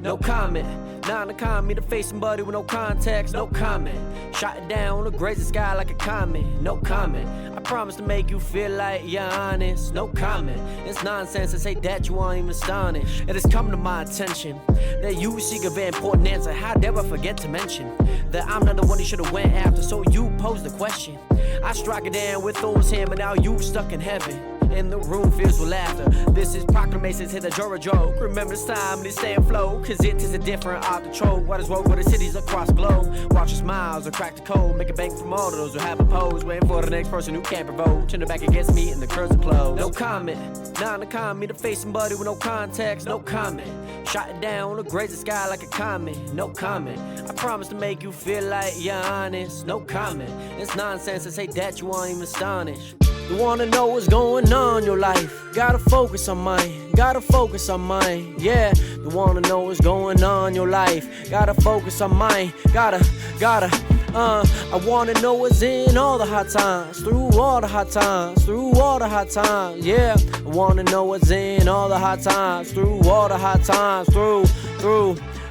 no comment. Not to con me to face somebody with no context, no comment. Shot it down, to graze the sky like a comet, no comment. I promise to make you feel like you're honest, no comment. It's nonsense to say that you aren't even astonished. It has come to my attention that you seek a very important answer. How dare I forget to mention that I'm not the one you should have went after, so you pose the question. I strike it down with Thor's hand, but now you stuck in heaven. And the room fills with laughter. This is proclamations hit a Jora joke. Remember this time, this stay flow, cause it is a different art to trope. What is woke for the cities across the globe? Watch your smiles or crack the code. Make a bank from all of those who have a pose. Waiting for the next person who can't provoke. Turn their back against me and the curves are closed. No comment. Not to con me to face somebody with no context, no comment. Shot it down, to graze the sky like a comet, no comment. I promise to make you feel like you're honest, no comment. It's nonsense to say that you aren't even astonished. You wanna know what's going on in your life? Gotta focus on mine, gotta focus on mine, yeah. You wanna know what's going on in your life? Gotta focus on mine, gotta. I wanna know what's in all the hot times, through all the hot times, through all the hot times, yeah. I wanna know what's in all the hot times, through all the hot times, through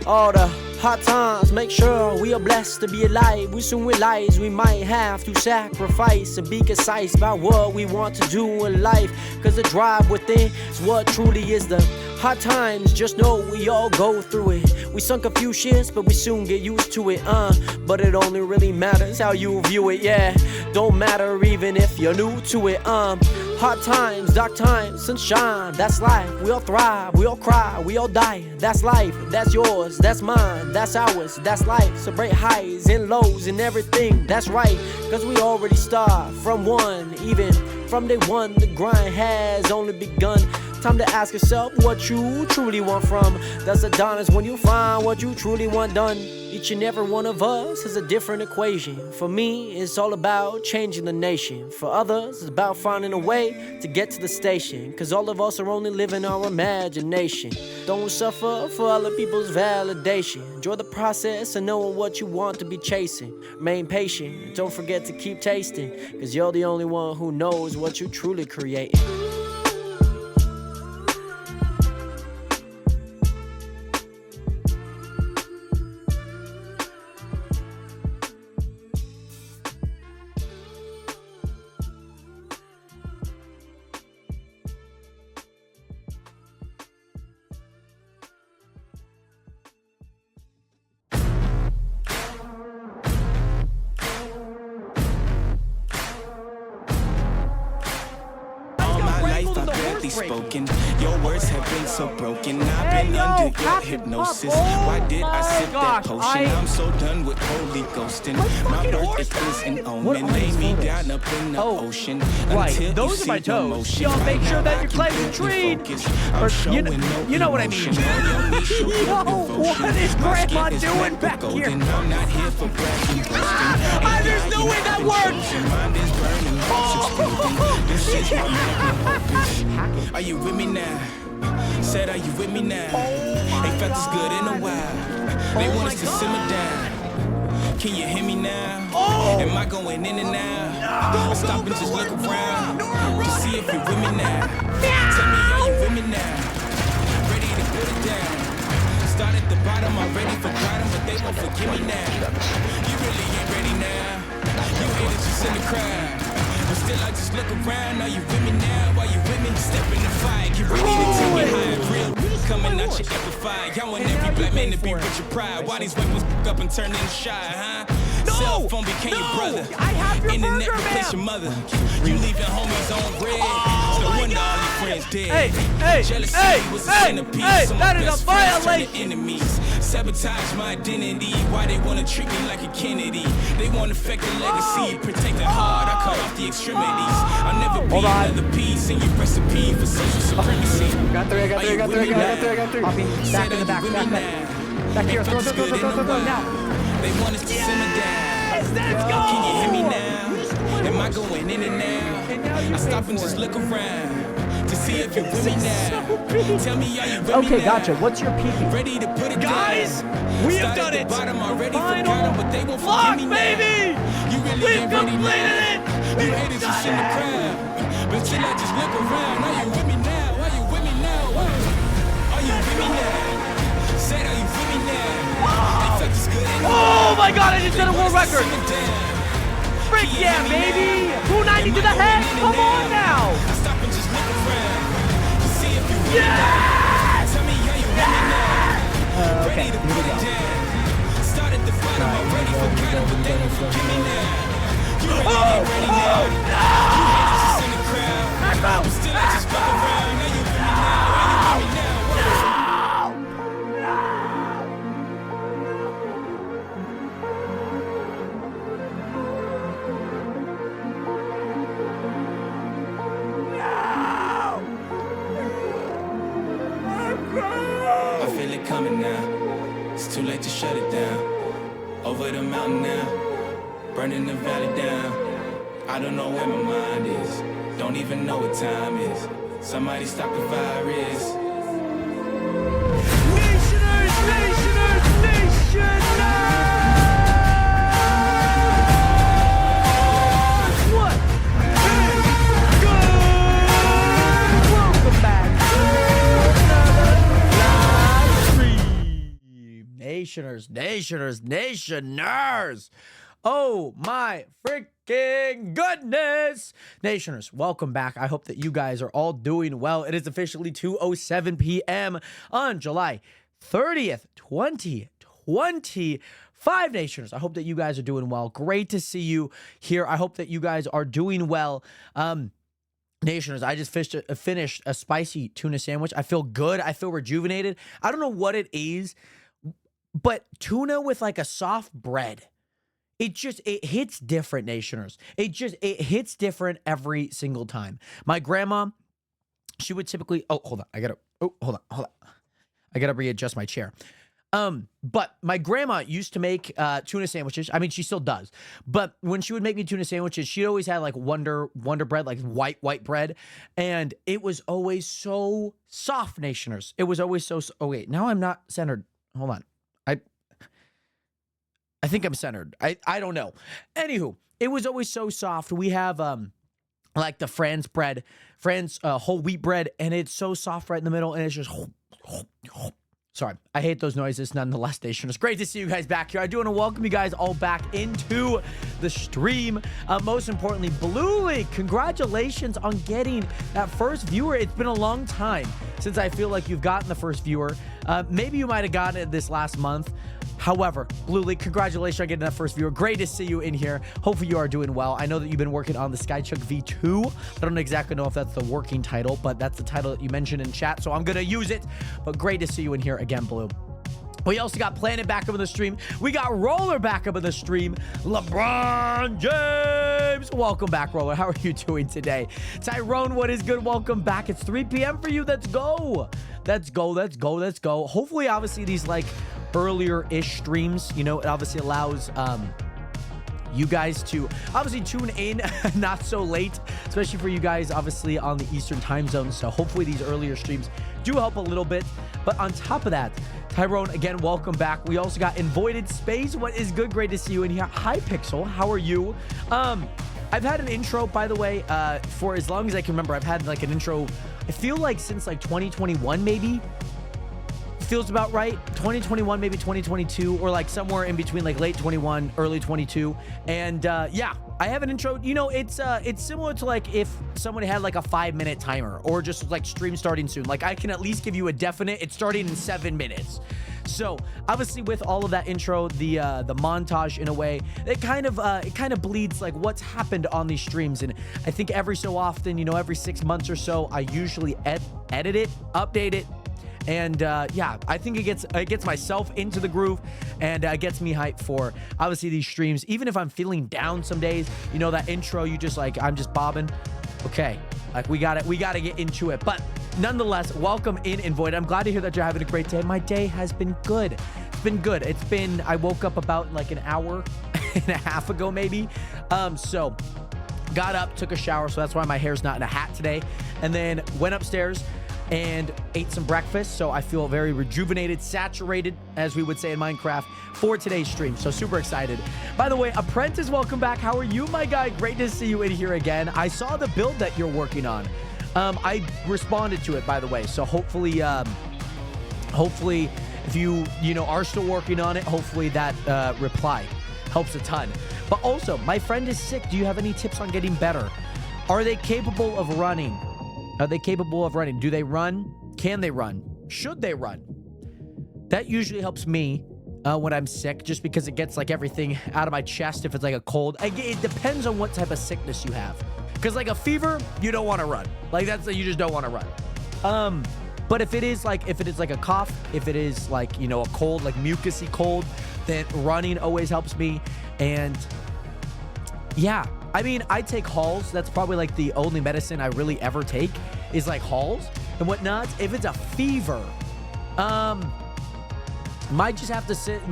all the hot times. Make sure we are blessed to be alive. We soon realize we might have to sacrifice and be concise about what we want to do in life, cause the drive within is what truly is the hard times. Just know we all go through it. We sunk a few shits, but we soon get used to it, but it only really matters how you view it, yeah. Don't matter even if you're new to it, hard times, dark times, sunshine, that's life. We all thrive, we all cry, we all die. That's life, that's yours, that's mine, that's ours, that's life. Celebrate highs and lows and everything, that's right. Cause we already start from one, even from day one. The grind has only begun. Time to ask yourself what you truly want from. That's the dawn is when you find what you truly want done. Each and every one of us has a different equation. For me, it's all about changing the nation. For others, it's about finding a way to get to the station. Cause all of us are only living our imagination. Don't suffer for other people's validation. Enjoy the process and knowing what you want to be chasing. Remain patient and don't forget to keep tasting. Cause you're the only one who knows what you truly creating. Spoken. Your words have been so broken. I've been under your hypnosis. Why did I sip that potion? I'm so done with holy ghosting. My birth is an omen. Lay me down up in the ocean. Right, those are my toes. Y'all make sure that your clegs are treed. You know what I mean. Yo, what is Grandma doing back here? I'm not here for bragging. There's no way that works. Mind is burning. This is my magnum opus. Are you with me now? Said, are you with me now? Ain't felt this good in a while. They want us to simmer down. Can you hear me now? Am I going in and out? Stop and just look around to see if you're with me now. Tell me, are you with me now? Ready to put it down. Start at the bottom, already forgot them, but they won't forgive me now. You really ain't ready now. You haters just in the crowd. But still I just look around. Are you with me now? Are you with me? Step in the fight. Get ready to take it high. Real coming out your amplified. Y'all want every black man to be rich and pride. Why these weapons up and turn into shy, huh? Cell phone became your brother. I have your Internet burger, replace your mother. You leaving homies on red. No wonder all your friends dead. Jealousy was a centerpiece. So that is best a friends turned violation. to enemies. Sabotage my identity. Why they wanna treat me like a Kennedy? They wanna affect the legacy. Protect the heart. I cut off the extremities. I'll never be another piece in your recipe for social supremacy. Got three. Back in the back. Back here, throw now. They want us to simmer down. Let's go! Can you hear me now? Am I going in and out? I stop and just look around to see if you're with me now. Tell me, are you with me Okay, now? gotcha. What's your peepee? Ready to put it Guys, down. we have done it. Bottom already Final forgot 'em, but they won't block, forgive me baby. now. You really We've ain't ready completed now. it. You haters just in the crowd. But still I just look around. Are you with me now? Are you with me now? Are you with me now? Said, are you Oh my God, I just set a world record. Frick yeah, baby. 290 to the head. Come on now. Yes! Okay, here we go. I feel it coming now. It's too late to shut it down. Over the mountain now, burning the valley down. I don't know where my mind is. Don't even know what time is. Somebody stop the virus. Nationers, nationers, nationers! What is good? Welcome back to another live stream. Nationers, nationers, nationers! Oh my freaking goodness! Nationers, welcome back. I hope that you guys are all doing well. It is officially 2:07 p.m. on July 30th, 2025. Nationers, I hope that you guys are doing well. Great to see you here. I hope that you guys are doing well. Nationers, I just finished a spicy tuna sandwich. I feel good. I feel rejuvenated. I don't know what it is, but tuna with like a soft bread. It hits different, Nationers. It hits different every single time. My grandma, she would typically, hold on. I gotta readjust my chair. But my grandma used to make tuna sandwiches. I mean, she still does. But when she would make me tuna sandwiches, she always had like Wonder bread, like white bread. And it was always so soft, Nationers. It was always so, oh wait, now I'm not centered. Hold on. I think I'm centered. I don't know. Anywho, it was always so soft. We have like the Franz bread, whole wheat bread, and it's so soft right in the middle, and it's just sorry. I hate those noises nonetheless, Nation. It's great to see you guys back here. I do want to welcome you guys all back into the stream. Most importantly, Blue League, congratulations on getting that first viewer. It's been a long time since I feel like you've gotten the first viewer. Maybe you might have gotten it this last month. However, Blue League, congratulations on getting that first viewer. Great to see you in here. Hopefully you are doing well. I know that you've been working on the Skychuck V2. I don't exactly know if that's the working title, but that's the title that you mentioned in chat, so I'm going to use it. But great to see you in here again, Blue. We also got Planet back up in the stream. We got Roller back up in the stream. LeBron James. Welcome back, Roller. How are you doing today? Tyrone, what is good? Welcome back. It's 3 p.m. for you. Let's go. Let's go. Let's go. Let's go. Hopefully, obviously, these like earlier-ish streams, you know, it obviously allows you guys to obviously tune in not so late, especially for you guys obviously on the Eastern time zone. So hopefully these earlier streams do help a little bit. But on top of that, Tyrone, again, welcome back. We also got Invoided Space. What is good? Great to see you in here. Hi, Pixel. How are you? I've had an intro, by the way, for as long as I can remember. I've had like an intro, I feel like since like 2021, maybe. Feels about right. 2021, maybe 2022, or like somewhere in between, like late 21, early 22. And yeah, I have an intro. You know, it's similar to like if someone had like a 5-minute timer, or just like stream starting soon. Like I can at least give you a definite, it's starting in 7 minutes. So obviously with all of that intro, the montage in a way, it kind of bleeds like what's happened on these streams. And I think every so often, you know, every 6 months or so, I usually edit it, update it. And yeah, I think it gets myself into the groove, and gets me hyped for obviously these streams. Even if I'm feeling down some days, you know, that intro, you just like, I'm just bobbing. Okay, like we gotta get into it. But nonetheless, welcome in Void. I'm glad to hear that you're having a great day. My day has been good. It's been good. I woke up about like an hour and a half ago, maybe. So got up, took a shower, so that's why my hair's not in a hat today, and then went upstairs and ate some breakfast. So I feel very rejuvenated, saturated, as we would say in Minecraft, for today's stream. So super excited. By the way, Apprentice, welcome back. How are you, my guy? Great to see you in here again. I saw the build that you're working on. I responded to it, by the way. So hopefully if you know, are still working on it, hopefully that reply helps a ton. But also, my friend is sick. Do you have any tips on getting better? Are they capable of running? Are they capable of running? Do they run? Can they run? Should they run? That usually helps me when I'm sick, just because it gets like everything out of my chest if it's like a cold. It depends on what type of sickness you have. Because like a fever, you don't want to run. Like you just don't want to run. But if it is like a cough, if it is like, you know, a cold, like mucusy cold, then running always helps me. And yeah, I mean, I take Halls. That's probably like the only medicine I really ever take is like Halls and whatnot. If it's a fever, might just have to sit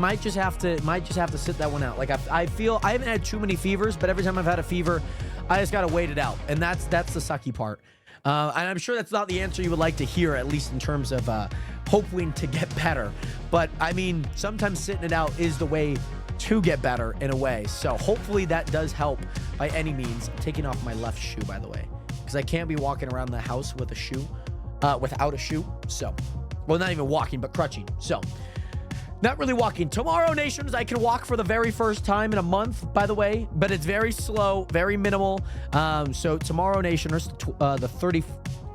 that one out. Like I feel I haven't had too many fevers, but every time I've had a fever, I just gotta wait it out, and that's the sucky part. And I'm sure that's not the answer you would like to hear, at least in terms of hoping to get better. But I mean, sometimes sitting it out is the way to get better in a way. So hopefully that does help by any means. I'm taking off my left shoe, by the way, because I can't be walking around the house with a shoe, without a shoe. So, well, not even walking, but crutching. So, not really walking. Tomorrow, nations, I can walk for the very first time in a month, by the way, but it's very slow, very minimal. So tomorrow, nationers, the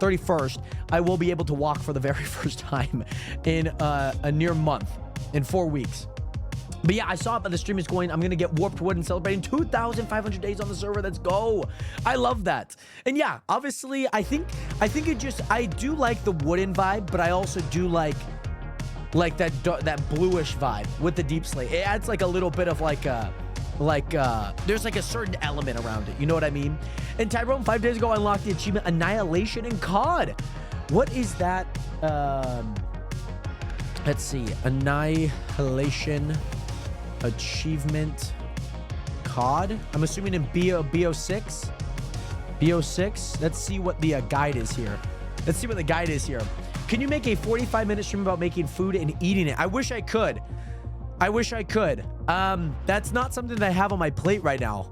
31st, I will be able to walk for the very first time in a near month, in 4 weeks. But yeah, I saw it, but the stream is going. I'm going to get Warped Wood and celebrating 2,500 days on the server. Let's go. I love that. And yeah, obviously, I think I do like the wooden vibe, but I also do like that bluish vibe with the deep slate. It adds like a little bit of there's like a certain element around it. You know what I mean? And Tyrone, 5 days ago, unlocked the achievement Annihilation in COD. What is that? Let's see. Annihilation achievement COD. I'm assuming in BO6. BO6. Let's see what the guide is here. Let's see what the guide is here. Can you make a 45-minute stream about making food and eating it? I wish I could. That's not something that I have on my plate right now.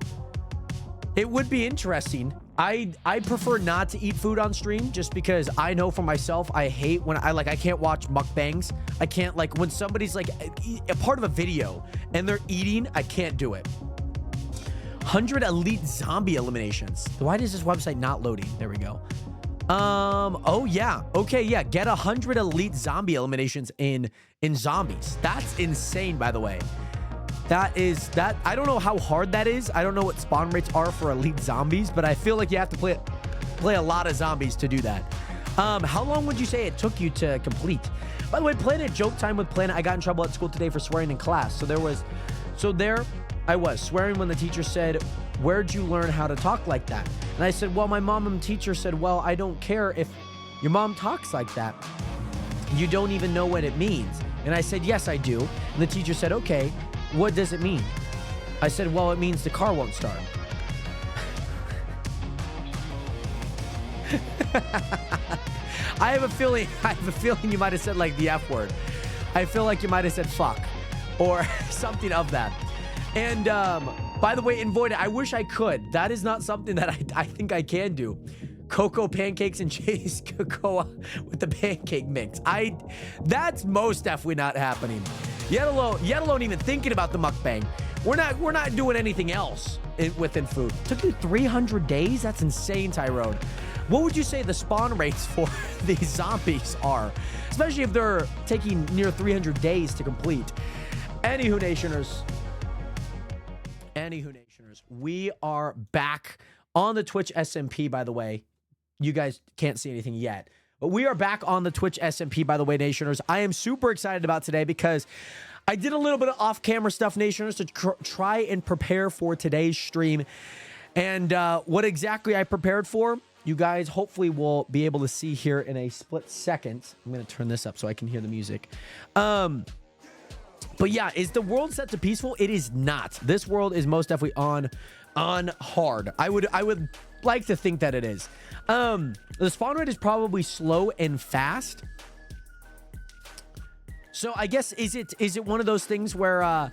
It would be interesting. I prefer not to eat food on stream just because I know for myself, I hate when I can't watch mukbangs. I can't, like, when somebody's like a part of a video and they're eating, I can't do it. 100 elite zombie eliminations. Why is this website not loading? There we go. Oh yeah. Okay, yeah. Get 100 elite zombie eliminations in zombies. That's insane, by the way. That I don't know how hard that is. I don't know what spawn rates are for elite zombies, but I feel like you have to play a lot of zombies to do that. How long would you say it took you to complete? By the way, Planet, joke time with Planet. I got in trouble at school today for swearing in class. So there I was swearing when the teacher said, "Where'd you learn how to talk like that?" And I said, "Well, my mom and teacher said, well, I don't care if your mom talks like that. You don't even know what it means." And I said, "Yes, I do." And the teacher said, "Okay, what does it mean?" I said, "Well, it means the car won't start." I have a feeling you might have said like the F word. I feel like you might have said fuck or something of that. And by the way, in Void, I wish I could. That is not something that I think I can do. Cocoa pancakes and cheese cocoa with the pancake mix. That's most definitely not happening. Yet alone even thinking about the mukbang. We're not doing anything else within food. Took you 300 days? That's insane, Tyrone. What would you say the spawn rates for these zombies are? Especially if they're taking near 300 days to complete. Anywho, Nationers, we are back on the Twitch SMP, by the way. You guys can't see anything yet, but we are back on the Twitch SMP, by the way, Nationers. I am super excited about today because I did a little bit of off-camera stuff, Nationers, to try and prepare for today's stream. And what exactly I prepared for, you guys hopefully will be able to see here in a split second. I'm going to turn this up so I can hear the music. But yeah, is the world set to peaceful? It is not. This world is most definitely on hard. I would like to think that it is. The spawn rate is probably slow and fast. So I guess is it one of those things where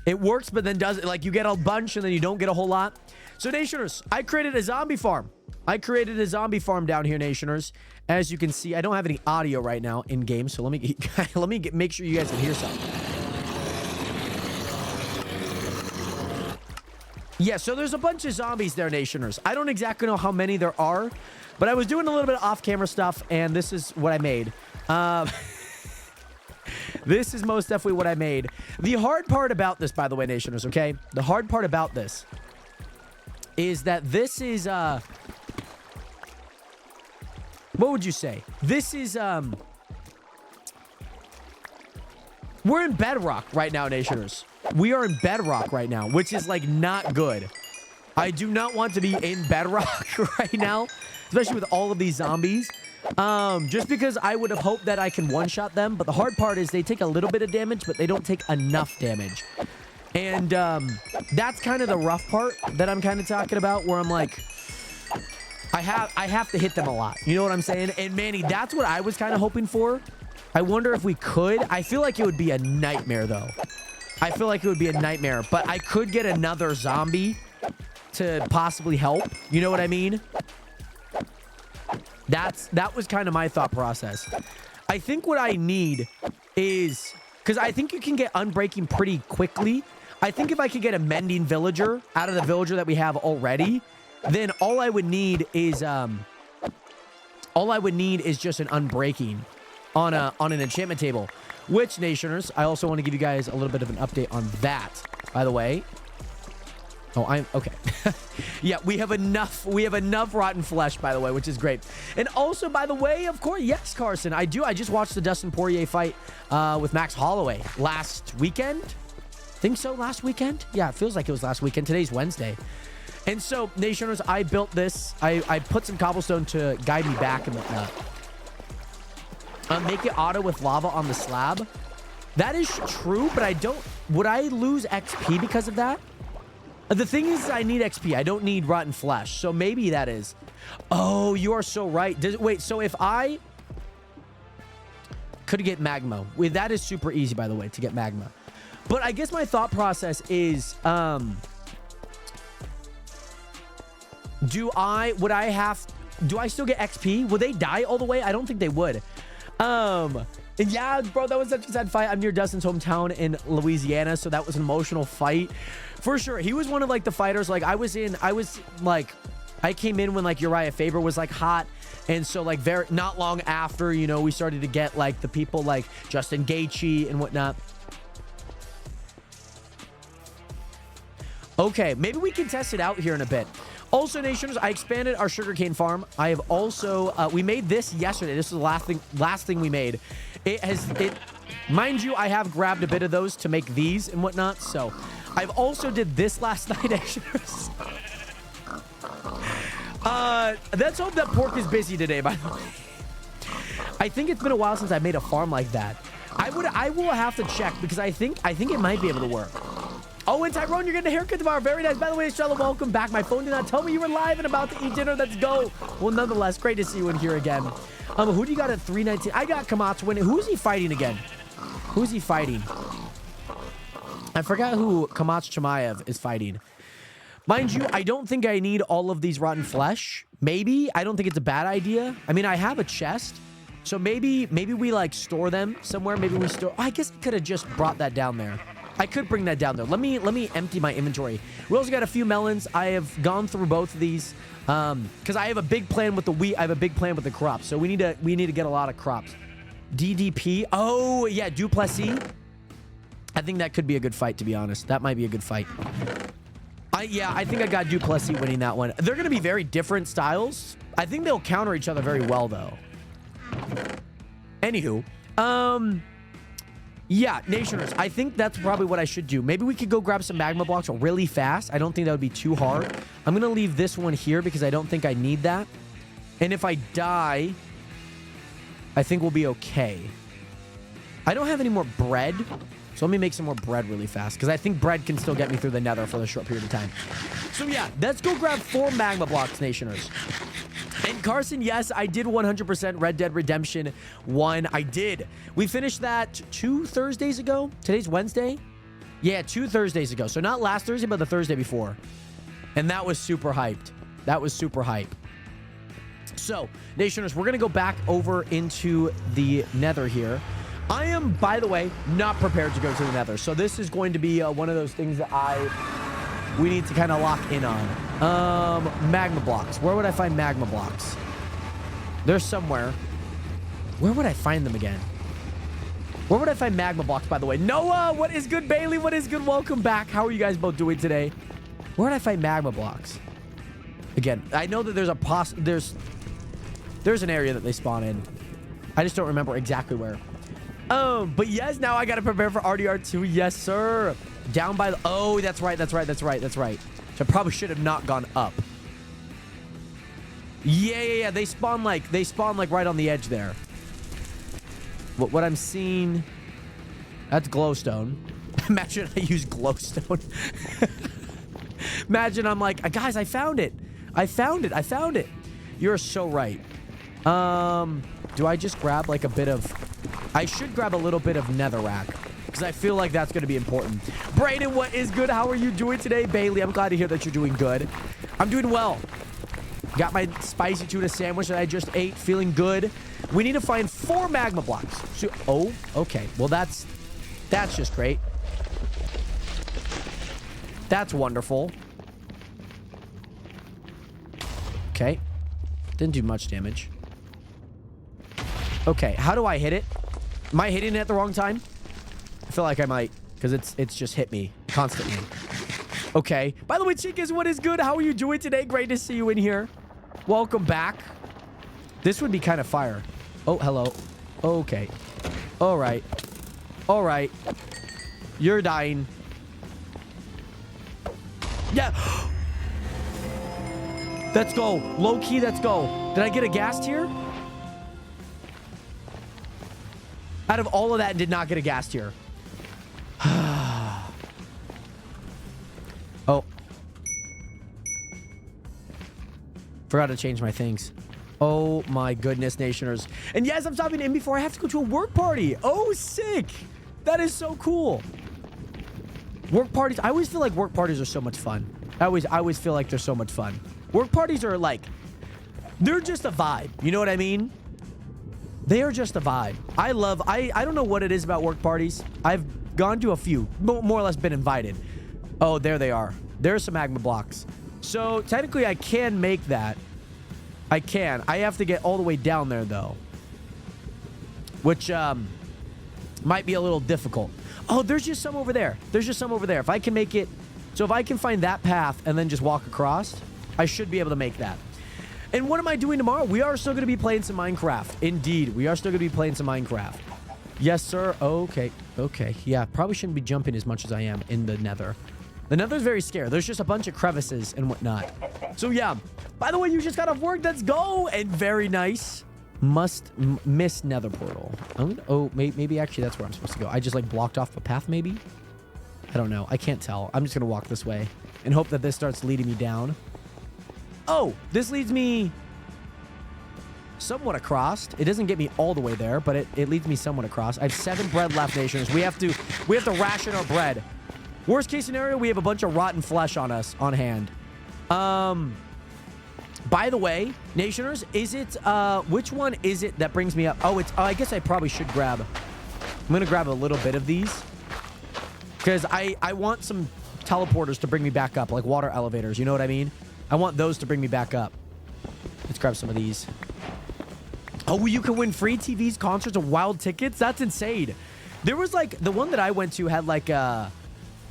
it works, but then does it like you get a bunch and then you don't get a whole lot? So Nationers, I created a zombie farm. I created a zombie farm down here, Nationers. As you can see, I don't have any audio right now in game, so let me make sure you guys can hear something. Yeah, so there's a bunch of zombies there, Nationers. I don't exactly know how many there are, but I was doing a little bit of off-camera stuff, and this is what I made. This is most definitely what I made. The hard part about this, by the way, Nationers, okay? The hard part about this is that this is, what would you say? This is, we're in Bedrock right now, Nationers. We are in Bedrock right now, which is, like, not good. I do not want to be in Bedrock right now, especially with all of these zombies. Just because I would have hoped that I can one-shot them, but the hard part is they take a little bit of damage, but they don't take enough damage. And, that's kind of the rough part that I'm kind of talking about, where I'm like, I have to hit them a lot. You know what I'm saying? And Manny, that's what I was kind of hoping for. I wonder if we could. I feel like it would be a nightmare, though. I feel like it would be a nightmare, but I could get another zombie to possibly help. You know what I mean? That was kind of my thought process. I think what I need is, because I think you can get unbreaking pretty quickly. I think if I could get a mending villager out of the villager that we have already, then all I would need is just an unbreaking on an enchantment table. Which, Nationers, I also want to give you guys a little bit of an update on that, by the way. Oh, I'm okay. Yeah, we have enough rotten flesh, by the way, which is great. And also, by the way, of course, yes, Carson, I just watched the Dustin Poirier fight with Max Holloway last weekend. Think so, last weekend? Yeah, it feels like it was last weekend. Today's Wednesday. And so, Nationers, I built this. I put some cobblestone to guide me back and whatnot. Make it auto with lava on the slab. That is true, but I don't... Would I lose XP because of that? The thing is, I need XP. I don't need rotten flesh. So maybe that is... Oh, you are so right. Wait, so if I... Could get magma. Wait, that is super easy, by the way, to get magma. But I guess my thought process is... Do I still get XP? Would they die all the way? I don't think they would. Yeah, bro, that was such a sad fight. I'm near Dustin's hometown in Louisiana, so that was an emotional fight. For sure. He was one of, like, the fighters. Like, I came in when, like, Uriah Faber was, like, hot. And so, like, not long after, you know, we started to get, like, the people like Justin Gaethje and whatnot. Okay, maybe we can test it out here in a bit. Also, Nations, I expanded our sugarcane farm. I have also, we made this yesterday. This is the last thing we made. Mind you, I have grabbed a bit of those to make these and whatnot. So I've also did this last night, Nations. Let's hope that pork is busy today, by the way. I think it's been a while since I made a farm like that. I will have to check because I think it might be able to work. Oh, and Tyrone, you're getting a haircut tomorrow. Very nice. By the way, Estrella, welcome back. My phone did not tell me you were live and about to eat dinner. Let's go. Well, nonetheless, great to see you in here again. Who do you got at 319? I got Komatsu winning. Who is he fighting again? Who is he fighting? I forgot who Komatsu Chimaev is fighting. Mind you, I don't think I need all of these rotten flesh. Maybe. I don't think it's a bad idea. I mean, I have a chest. So maybe we, like, store them somewhere. Maybe we store... Oh, I guess I could have just brought that down there. I could bring that down there. Let me empty my inventory. We also got a few melons. I have gone through both of these because I have a big plan with the wheat. I have a big plan with the crops. So we need to get a lot of crops. DDP. Oh yeah, Duplessis. I think that could be a good fight. To be honest, that might be a good fight. I think I got Duplessis winning that one. They're gonna be very different styles. I think they'll counter each other very well though. Anywho, yeah, Nationers, I think that's probably what I should do. Maybe we could go grab some magma blocks really fast. I don't think that would be too hard. I'm going to leave this one here because I don't think I need that. And if I die, I think we'll be okay. I don't have any more bread, so let me make some more bread really fast because I think bread can still get me through the nether for a short period of time. So yeah, let's go grab 4 magma blocks, Nationers. And Carson, yes, I did 100% Red Dead Redemption 1. I did. We finished that 2 Thursdays ago. Today's Wednesday. Yeah, 2 Thursdays ago. So not last Thursday, but the Thursday before. And that was super hyped. That was super hype. So, Nationers, we're going to go back over into the nether here. I am, by the way, not prepared to go to the nether. So this is going to be one of those things that we need to kind of lock in on. Magma blocks. Where would I find magma blocks? They're somewhere. Where would I find them again? Where would I find magma blocks, by the way? Noah, what is good? Bailey, what is good? Welcome back. How are you guys both doing today? Where would I find magma blocks? Again, I know that there's an area that they spawn in. I just don't remember exactly where. But yes, now I gotta prepare for RDR2. Yes, sir. Down by the... Oh, that's right. So I probably should have not gone up. Yeah. They spawn like right on the edge there. What I'm seeing... That's glowstone. Imagine I use glowstone. Imagine I'm like, guys, I found it. You're so right. Do I just grab like a bit of... I should grab a little bit of netherrack because I feel like that's going to be important. Brayden, what is good? How are you doing today? Bailey, I'm glad to hear that you're doing good. I'm doing well. Got my spicy tuna sandwich that I just ate. Feeling good. We need to find 4 magma blocks. So, oh, okay. Well, that's just great. That's wonderful. Okay. Didn't do much damage. Okay, how do I hit it? Am I hitting it at the wrong time? I feel like I might, because it's just hit me constantly. Okay. By the way, Chicas, what is good? How are you doing today? Great to see you in here. Welcome back. This would be kind of fire. Oh, hello. Okay. All right. You're dying. Yeah. Let's go. Low key, let's go. Did I get a gas tier? Out of all of that, did not get a gas tier. Oh. Forgot to change my things. Oh my goodness, Nationers. And yes, I'm stopping in before I have to go to a work party. Oh, sick. That is so cool. Work parties. I always feel like work parties are so much fun. I always feel like they're so much fun. Work parties are like, they're just a vibe. You know what I mean? They are just a vibe. I don't know what it is about work parties. I've gone to a few, more or less been invited. Oh, there they are. There's some magma blocks. So technically I can make that. I can. I have to get all the way down there though. Which might be a little difficult. Oh, there's just some over there. If I can make it, so if I can find that path and then just walk across, I should be able to make that. And what am I doing tomorrow? We are still going to be playing some Minecraft. Indeed, we are still going to be playing some Minecraft. Yes, sir. Okay. Yeah, probably shouldn't be jumping as much as I am in the nether. The nether's very scary. There's just a bunch of crevices and whatnot. So, yeah. By the way, you just got off work. Let's go. And very nice. Miss nether portal. Maybe actually that's where I'm supposed to go. I just like blocked off a path maybe. I don't know. I can't tell. I'm just going to walk this way and hope that this starts leading me down. Oh, this leads me somewhat across. It doesn't get me all the way there, but it leads me somewhat across. I have 7 bread left, Nations. We have to ration our bread. Worst case scenario, we have a bunch of rotten flesh on us on hand. By the way, Nationers, is it which one is it that brings me up? Oh, I guess I probably should grab. I'm gonna grab a little bit of these because I want some teleporters to bring me back up, like water elevators. You know what I mean? I want those to bring me back up. Let's grab some of these. Oh, you can win free TVs, concerts, and wild tickets? That's insane. There was like, the one that I went to had like a,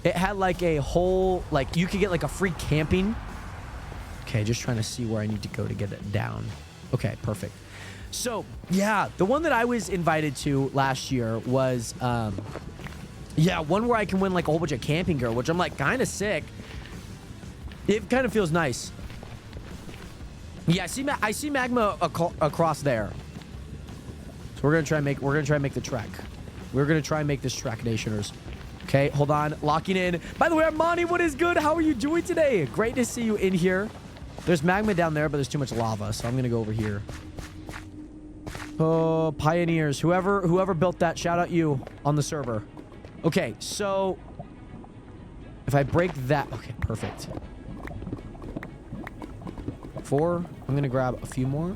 it had like a whole, like you could get like a free camping. Okay, just trying to see where I need to go to get it down. Okay, perfect. So, yeah, the one that I was invited to last year was, yeah, one where I can win like a whole bunch of camping gear, which I'm like kind of sick. It kind of feels nice. Yeah, I see magma across there. So we're gonna try and make the trek. We're gonna try and make this trek, Nationers. Okay, hold on, locking in. By the way, Armani, what is good? How are you doing today? Great to see you in here. There's magma down there, but there's too much lava, so I'm gonna go over here. Oh, pioneers, whoever built that, shout out you on the server. Okay, so if I break that, okay, perfect. 4. I'm gonna grab a few more.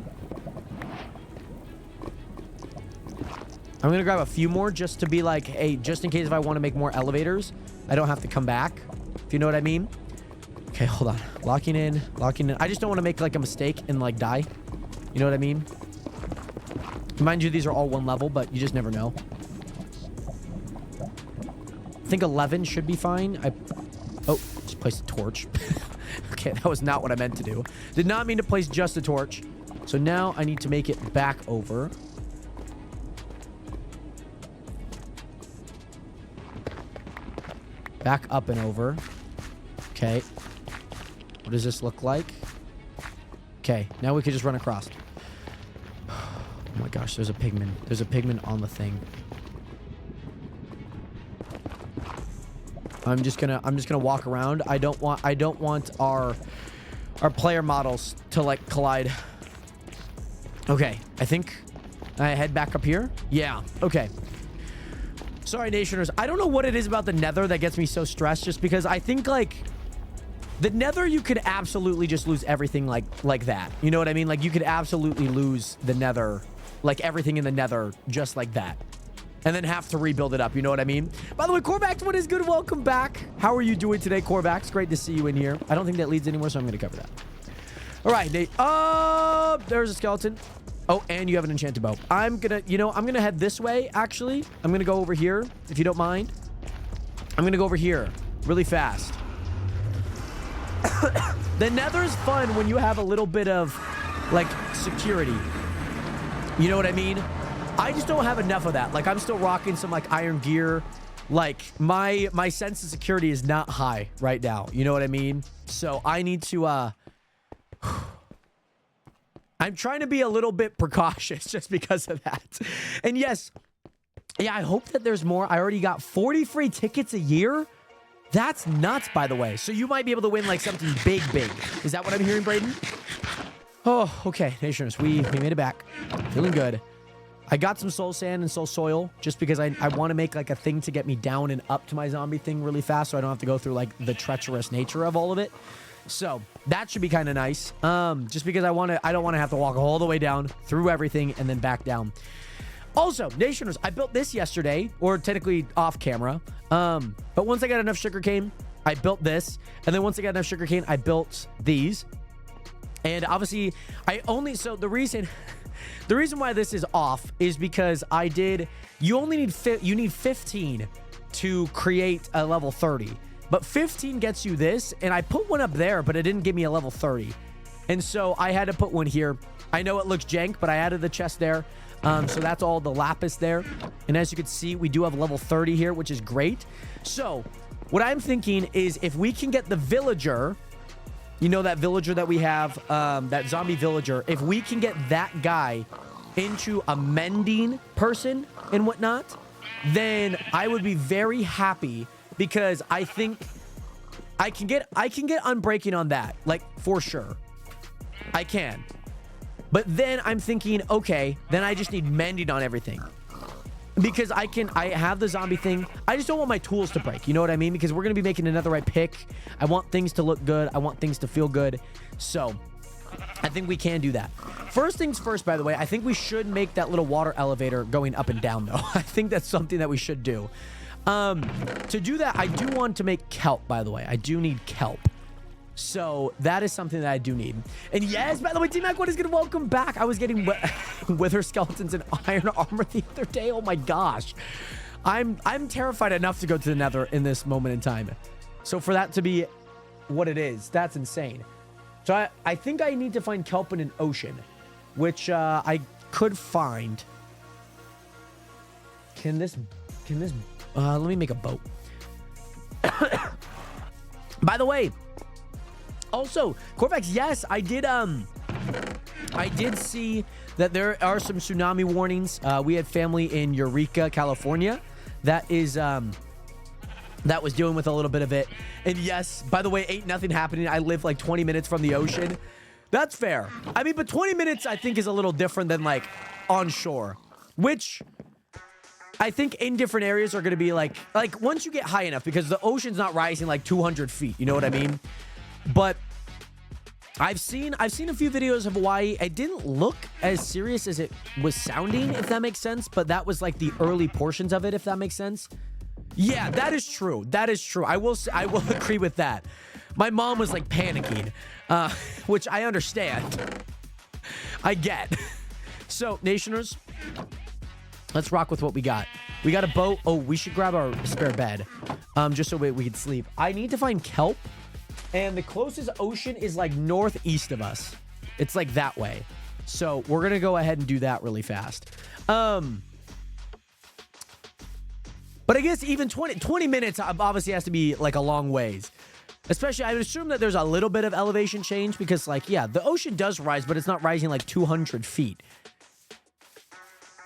I'm gonna grab a few more just to be like, hey, just in case if I want to make more elevators, I don't have to come back, if you know what I mean. Okay, hold on. Locking in. I just don't want to make like a mistake and like die. You know what I mean? Mind you, these are all 1 level, but you just never know. I think 11 should be fine. Oh, just placed a torch. Okay, that was not what I meant to do. Did not mean to place just a torch. So now I need to make it back over. Back up and over. Okay. What does this look like? Okay, now we can just run across. Oh my gosh, there's a pigman. There's a pigman on the thing. I'm just gonna walk around. I don't want our player models to like collide. Okay, I think I head back up here. Yeah, okay. Sorry, Nationers. I don't know what it is about the Nether that gets me so stressed, just because I think like the Nether, you could absolutely just lose everything like that. You know what I mean? Like you could absolutely lose the Nether, like everything in the Nether just like that. And then have to rebuild it up. You know what I mean? By the way, Corvax, what is good? Welcome back. How are you doing today, Corvax? Great to see you in here. I don't think that leads anywhere, so I'm going to cover that. All right, Nate. There's a skeleton. Oh, and you have an enchanted bow. I'm going to head this way, actually. I'm going to go over here, if you don't mind. I'm going to go over here really fast. The Nether's fun when you have a little bit of, like, security. You know what I mean? I just don't have enough of that. Like, I'm still rocking some, like, iron gear. Like, my sense of security is not high right now. You know what I mean? So, I need to, I'm trying to be a little bit precautious just because of that. And yes, yeah, I hope that there's more. I already got 40 free tickets a year. That's nuts, by the way. So, you might be able to win, like, something big. Is that what I'm hearing, Braden? Oh, okay. Nationers, we made it back. Feeling good. I got some soul sand and soul soil just because I want to make like a thing to get me down and up to my zombie thing really fast so I don't have to go through like the treacherous nature of all of it. So that should be kind of nice. Just because I don't want to have to walk all the way down through everything and then back down. Also, Nationers, I built this yesterday, or technically off camera. But once I got enough sugarcane, I built this. And then once I got enough sugarcane, I built these. And obviously, so the reason why this is off is because you need 15 to create a level 30. But 15 gets you this, and I put one up there, but it didn't give me a level 30. And so I had to put one here. I know it looks jank, but I added the chest there. So that's all the lapis there. And as you can see, we do have level 30 here, which is great. So what I'm thinking is if we can get the villager... You know that villager that we have, that zombie villager. If we can get that guy into a mending person and whatnot, then I would be very happy because I think I can get unbreaking on that, like for sure. I can. But then I'm thinking, okay, then I just need mending on everything. Because I have the zombie thing. I just don't want my tools to break. You know what I mean? Because we're going to be making another right pick. I want things to look good. I want things to feel good. So, I think we can do that. First things first, by the way, I think we should make that little water elevator going up and down, though. I think that's something that we should do. To do that, I do want to make kelp, by the way. I do need kelp. So, that is something that I do need. And yes, by the way, T-Mac, what is good? Welcome back. I was getting wither skeletons and iron armor the other day. Oh my gosh. I'm terrified enough to go to the Nether in this moment in time. So, for that to be what it is, that's insane. So, I think I need to find kelp in an ocean, which I could find. Let me make a boat. By the way, also, Corvax, yes, I did see that there are some tsunami warnings. We had family in Eureka, California, that was dealing with a little bit of it. And yes, by the way, ain't nothing happening. I live like 20 minutes from the ocean. That's fair. I mean, but 20 minutes I think is a little different than like on shore, which I think in different areas are going to be like once you get high enough, because the ocean's not rising like 200 feet. You know what I mean? But I've seen a few videos of Hawaii. It didn't look as serious as it was sounding, if that makes sense, but that was like the early portions of it, if that makes sense. Yeah, that is true. That is true. I will agree with that. My mom was like panicking, which I understand. I get. So, Nationers, let's rock with what we got. We got a boat. Oh, we should grab our spare bed, just so we can sleep. I need to find kelp, and the closest ocean is like northeast of us. It's like that way. So we're gonna go ahead and do that really fast. But I guess even 20 minutes obviously has to be like a long ways. Especially, I would assume that there's a little bit of elevation change because, like, yeah, the ocean does rise, but it's not rising like 200 feet.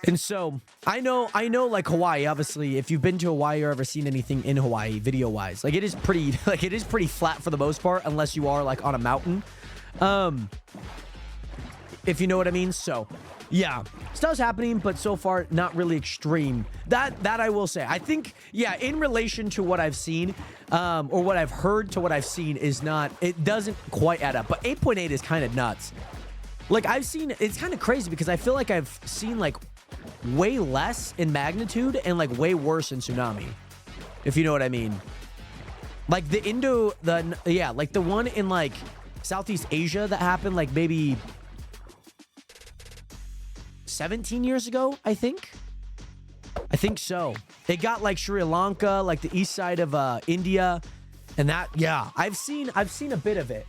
And so I know like Hawaii, obviously, if you've been to Hawaii or ever seen anything in Hawaii video wise, like it is pretty flat for the most part, unless you are like on a mountain. If you know what I mean. So yeah, stuff's happening, but so far not really extreme. That I will say. I think, yeah, in relation to what I've seen, or what I've heard to what I've seen it doesn't quite add up. But 8.8 is kind of nuts. Like it's kind of crazy because I feel like I've seen like way less in magnitude and like way worse in tsunami, if you know what I mean. Like like the one in like Southeast Asia that happened like maybe 17 years ago, I think so. It got like Sri Lanka, like the east side of India, and that, yeah, I've seen a bit of it.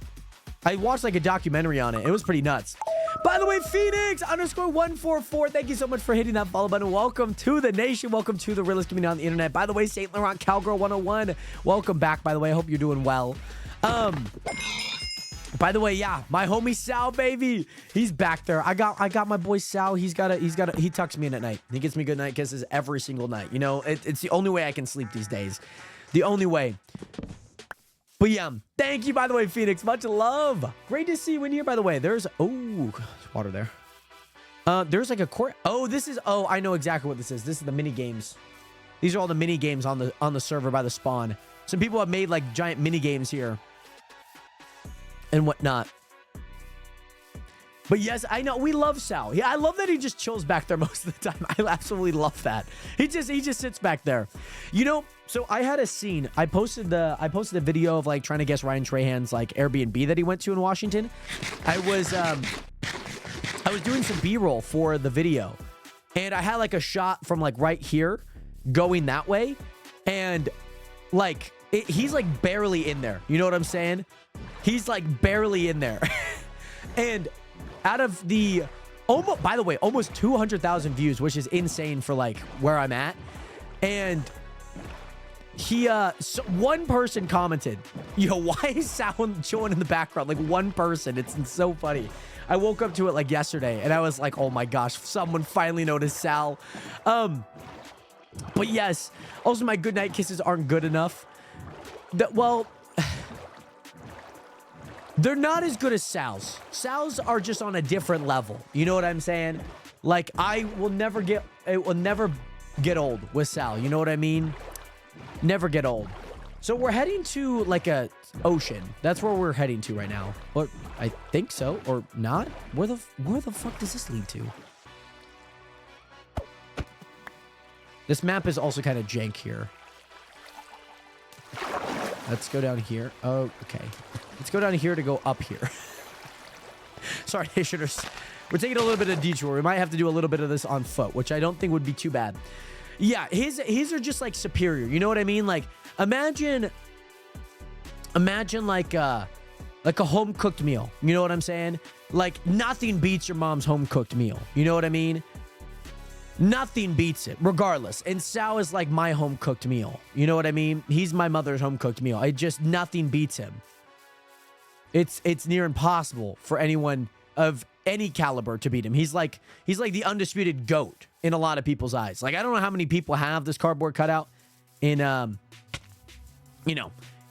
I watched like a documentary on it. It was pretty nuts. By the way, Phoenix_144, thank you so much for hitting that follow button. Welcome to the nation. Welcome to the realest community on the internet. By the way, St. Laurent Cowgirl 101, welcome back. By the way, I hope you're doing well. By the way, yeah, my homie Sal, baby, he's back there. I got my boy Sal. He tucks me in at night. He gets me good night kisses every single night. You know, it's the only way I can sleep these days. The only way. But yeah, thank you, by the way, Phoenix. Much love. Great to see you in here, by the way. There's water there. There's like a court. I know exactly what this is. This is the mini games. These are all the mini games on the server by the spawn. Some people have made like giant mini games here and whatnot. But yes, I know we love Sal. Yeah, I love that he just chills back there most of the time. I absolutely love that. He just sits back there. You know, so I had a scene. I posted a video of like trying to guess Ryan Trahan's like Airbnb that he went to in Washington. I was doing some B-roll for the video, and I had like a shot from like right here going that way, and like he's like barely in there. You know what I'm saying? He's like barely in there. And out of the almost 200,000 views, which is insane for like where I'm at. And one person commented, yo, why is sound showing in the background? Like one person. It's so funny. I woke up to it like yesterday and I was like, oh my gosh, someone finally noticed Sal. But yes, also my goodnight kisses aren't good enough. They're not as good as Sal's. Sal's are just on a different level. You know what I'm saying? Like it will never get old with Sal. You know what I mean? Never get old. So we're heading to like a ocean. That's where we're heading to right now. Or I think so, or not. Where the fuck does this lead to? This map is also kind of jank here. Let's go down here. Oh, okay. Let's go down here to go up here. Sorry, Nationers. We're taking a little bit of a detour. We might have to do a little bit of this on foot, which I don't think would be too bad. Yeah, his are just like superior. You know what I mean? Like imagine like a home cooked meal. You know what I'm saying? Like nothing beats your mom's home cooked meal. You know what I mean? Nothing beats it, regardless. And Sal is like my home cooked meal. You know what I mean? He's my mother's home cooked meal. Nothing beats him. It's near impossible for anyone of any caliber to beat him. He's like the undisputed GOAT in a lot of people's eyes. Like I don't know how many people have this cardboard cutout in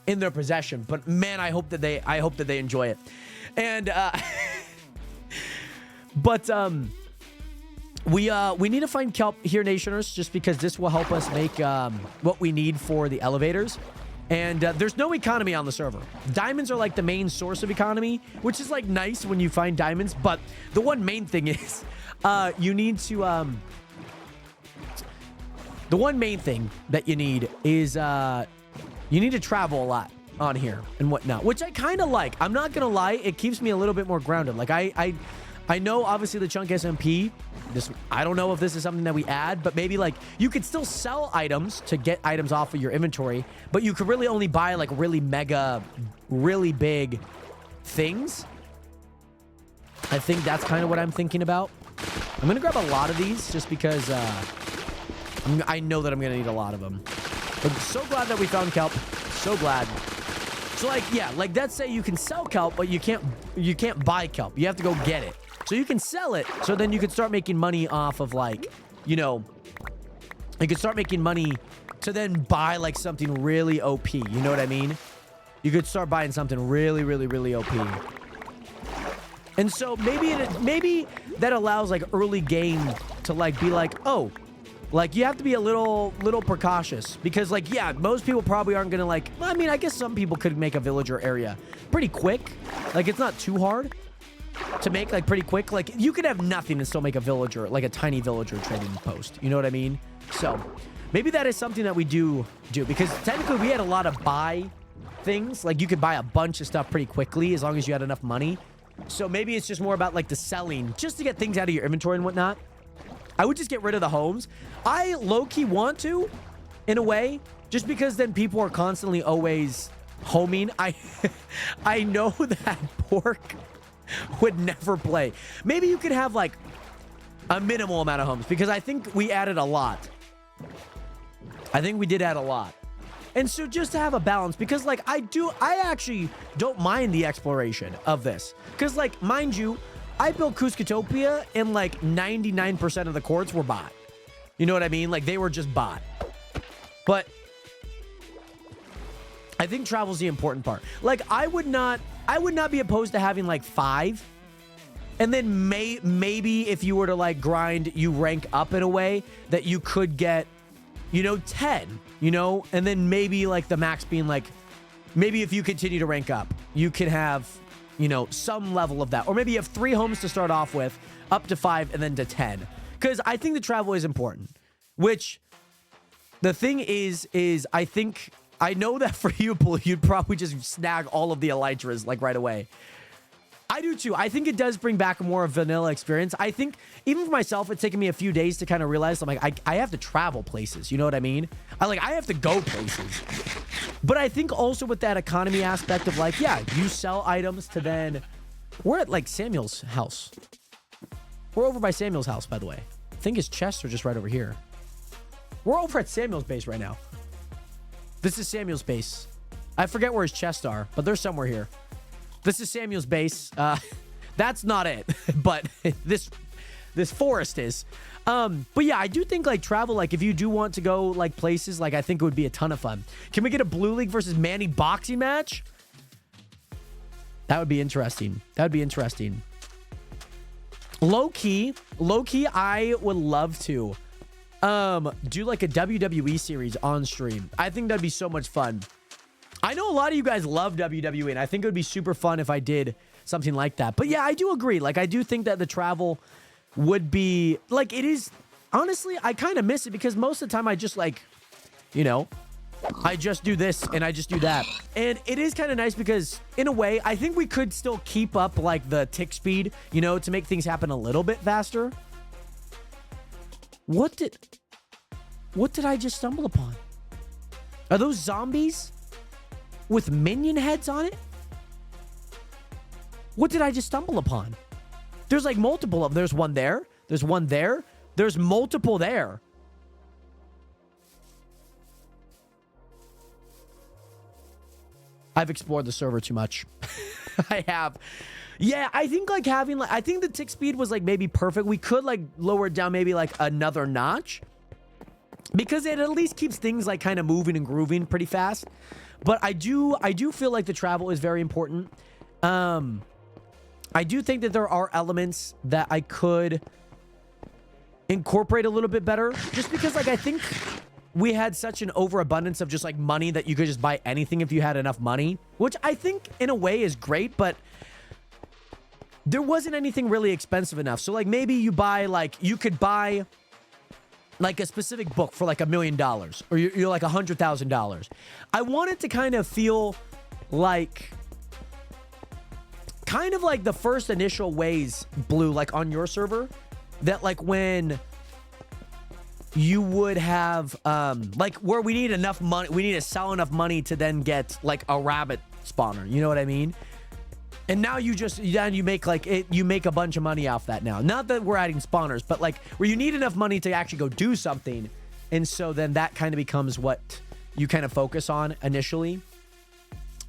in their possession, but man, I hope that they enjoy it. And we need to find kelp here, Nationers, just because this will help us make what we need for the elevators. And there's no economy on the server. Diamonds are like the main source of economy, which is like nice when you find diamonds. But the one main thing is you need to... the one main thing that you need is you need to travel a lot on here and whatnot, which I kind of like. I'm not going to lie. It keeps me a little bit more grounded. Like I know obviously the Chunk SMP, I don't know if this is something that we add, but maybe like you could still sell items to get items off of your inventory, but you could really only buy like really mega, really big things. I think that's kind of what I'm thinking about. I'm going to grab a lot of these just because I know that I'm going to need a lot of them. But so glad that we found kelp. So glad. So like, yeah, like let's say you can sell kelp, but you can't buy kelp. You have to go get it. So you can sell it, so then you can start making money off of like, you know, you can start making money to then buy like something really OP. You know what I mean? You could start buying something really, really, really OP. And so maybe that allows like early game to like be like, oh, like you have to be a little precautious because like, yeah, most people probably aren't gonna like, well, I mean, I guess some people could make a villager area pretty quick. Like it's not too hard to make, like pretty quick. Like you could have nothing and still make a villager, like a tiny villager trading post. You know what I mean? So maybe that is something that we do because technically we had a lot of buy things. Like you could buy a bunch of stuff pretty quickly as long as you had enough money. So maybe it's just more about like the selling just to get things out of your inventory and whatnot. I would just get rid of the homes. I low-key want to, in a way, just because then people are constantly always homing. I know that Pork would never play. Maybe you could have like a minimal amount of homes because I think we added a lot. I think we did add a lot. And so just to have a balance, because like I actually don't mind the exploration of this. Because like, mind you, I built Cuscatopia and like 99% of the courts were bot. You know what I mean? Like they were just bot. But I think travel's the important part. Like I would not be opposed to having like 5. And then maybe if you were to like grind, you rank up in a way that you could get, you know, 10, you know, and then maybe like the max being like, maybe if you continue to rank up, you can have, you know, some level of that. Or maybe you have 3 homes to start off with, up to 5, and then to 10. Because I think the travel is important. Which, the thing is I think, I know that for you, Blue, you'd probably just snag all of the Elytras, like, right away. I do, too. I think it does bring back a more vanilla experience. I think, even for myself, it's taken me a few days to kind of realize, I'm like, I have to travel places. You know what I mean? I have to go places. But I think also with that economy aspect of like, yeah, you sell items to then... We're at like Samuel's house. We're over by Samuel's house, by the way. I think his chests are just right over here. We're over at Samuel's base right now. This is Samuel's base. I forget where his chests are, but they're somewhere here. This is Samuel's base. That's not it, but this forest is. But yeah, I do think like travel, like if you do want to go like places, like I think it would be a ton of fun. Can we get a Blue League versus Manny boxing match? That would be interesting. That would be interesting. Low key, I would love to do like a WWE series on stream. I think that'd be so much fun. I know a lot of you guys love WWE, and I think it would be super fun if I did something like that. But yeah, I do agree. Like, I do think that the travel would be... Like, it is... Honestly, I kind of miss it because most of the time I just, like... You know? I just do this and I just do that. And it is kind of nice because, in a way, I think we could still keep up, like, the tick speed, you know, to make things happen a little bit faster. What did I just stumble upon? Are those zombies with minion heads on it? What did I just stumble upon? There's like multiple of them. There's one there. There's one there. There's multiple there. I've explored the server too much. I have. Yeah, I think like having like, I think the tick speed was like maybe perfect. We could like lower it down maybe like another notch because it at least keeps things like kind of moving and grooving pretty fast. But I do feel like the travel is very important. I do think that there are elements that I could incorporate a little bit better just because like I think we had such an overabundance of just like money that you could just buy anything if you had enough money, which I think in a way is great, but there wasn't anything really expensive enough. So like maybe you buy like, you could buy like a specific book for like $1 million or you're like $100,000. I wanted to kind of feel like the first initial ways, Blue, like on your server, that like when you would have like where we need enough money, we need to sell enough money to then get like a rabbit spawner, you know what I mean? And now you make like it, you make a bunch of money off that now. Not that we're adding spawners, but like where you need enough money to actually go do something. And so then that kind of becomes what you kind of focus on initially.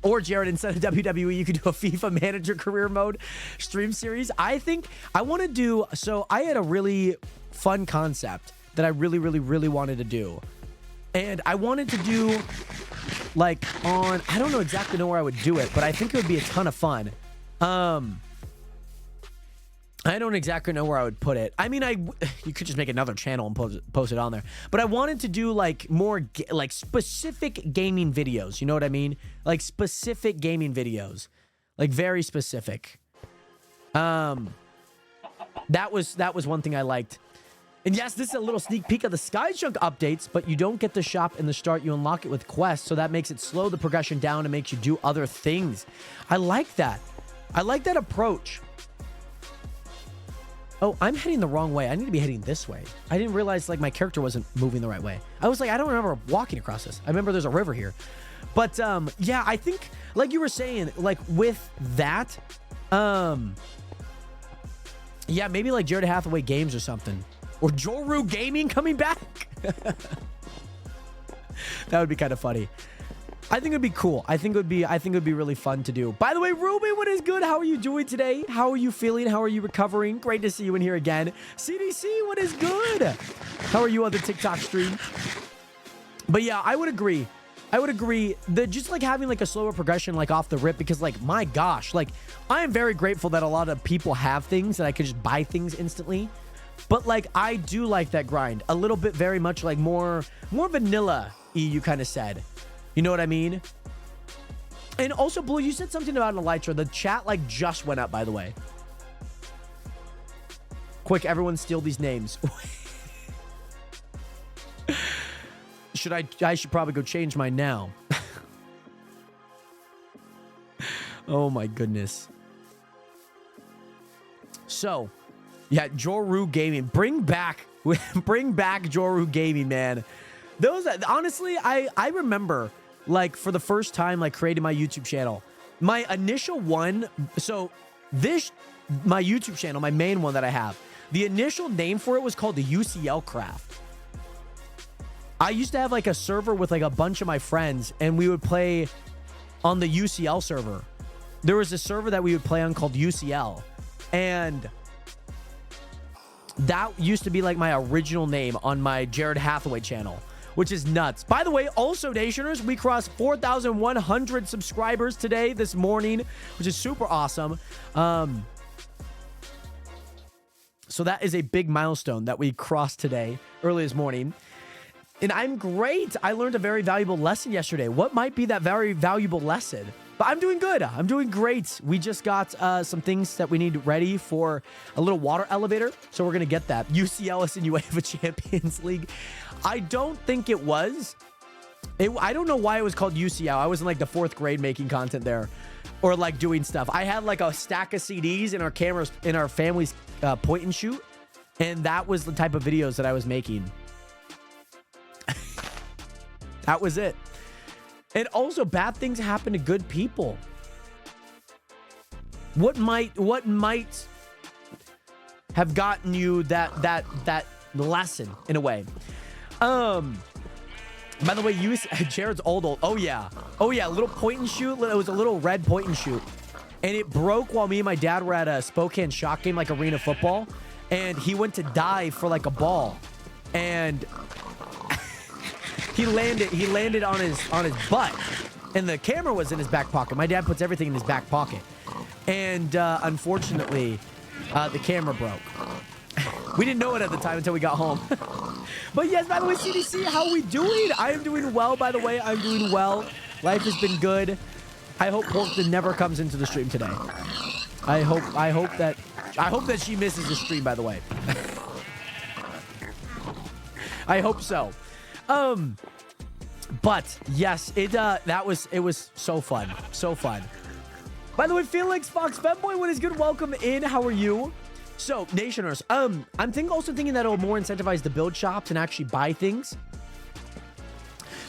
Or Jared, instead of WWE, you could do a FIFA manager career mode stream series. I think I want to do, so I had a really fun concept that I really, really, really wanted to do. And I wanted to do like on, I don't know exactly where I would do it, but I think it would be a ton of fun. I don't exactly know where I would put it. I mean, you could just make another channel and post it on there. But I wanted to do like more like specific gaming videos. You know what I mean? Like specific gaming videos, like very specific. That was one thing I liked. And yes, this is a little sneak peek of the Skychunk updates, but you don't get the shop in the start. You unlock it with quests, so that makes it slow the progression down and makes you do other things. I like that. I like that approach. Oh, I'm heading the wrong way. I need to be heading this way. I didn't realize like my character wasn't moving the right way. I was like, I don't remember walking across this. I remember there's a river here. But yeah, I think like you were saying, like with that, yeah, maybe like Jared Hathaway Games or something. Or Joru Gaming coming back. That would be kind of funny. I think it'd be cool. I think it would be really fun to do. By the way, Ruby, what is good? How are you doing today? How are you feeling? How are you recovering? Great to see you in here again. CDC, what is good? How are you on the TikTok stream? But yeah, I would agree. I would agree that just like having like a slower progression like off the rip, because like, my gosh, like I am very grateful that a lot of people have things that I could just buy things instantly. But like, I do like that grind a little bit, very much like more vanilla-y, you kind of said. You know what I mean? And also, Blue, you said something about an Elytra. The chat like just went up, by the way. Quick, everyone steal these names. I should probably go change mine now. Oh my goodness. So, yeah, Joru Gaming. Bring back Joru Gaming, man. Those, honestly, I remember like for the first time like creating my YouTube channel. My initial one, so my YouTube channel, my main one that I have, the initial name for it was called the UCL Craft. I used to have like a server with like a bunch of my friends and we would play on the UCL server. There was a server that we would play on called UCL, and that used to be like my original name on my Jared Hathaway channel, which is nuts. By the way, also Nationers, we crossed 4,100 subscribers today, this morning, which is super awesome. So that is a big milestone that we crossed today, early this morning. And I'm great. I learned a very valuable lesson yesterday. What might be that very valuable lesson? But I'm doing good. I'm doing great. We just got some things that we need ready for a little water elevator. So we're going to get that. UCL in UEFA Champions League. I don't think it was. I don't know why it was called UCL. I was in like the 4th grade making content there. Or like doing stuff. I had like a stack of CDs in our cameras, in our family's point and shoot. And that was the type of videos that I was making. That was it. And also, bad things happen to good people. What might have gotten you that lesson in a way? By the way, Jared's old. Oh yeah, little point and shoot. It was a little red point and shoot, and it broke while me and my dad were at a Spokane Shock game, like arena football, and he went to dive for like a ball, and he landed on his butt, and the camera was in his back pocket. My dad puts everything in his back pocket, and unfortunately, the camera broke. We didn't know it at the time until we got home. But yes, by the way, CDC, how we doing? I am doing well, by the way. I'm doing well. Life has been good. I hope Porkton never comes into the stream today. I hope that she misses the stream, by the way. I hope so. But yes, it was so fun. So fun. By the way, Felix Fox Femboy, what is good? Welcome in. How are you? So, Nationers, I'm also thinking that it'll more incentivize the build shops and actually buy things.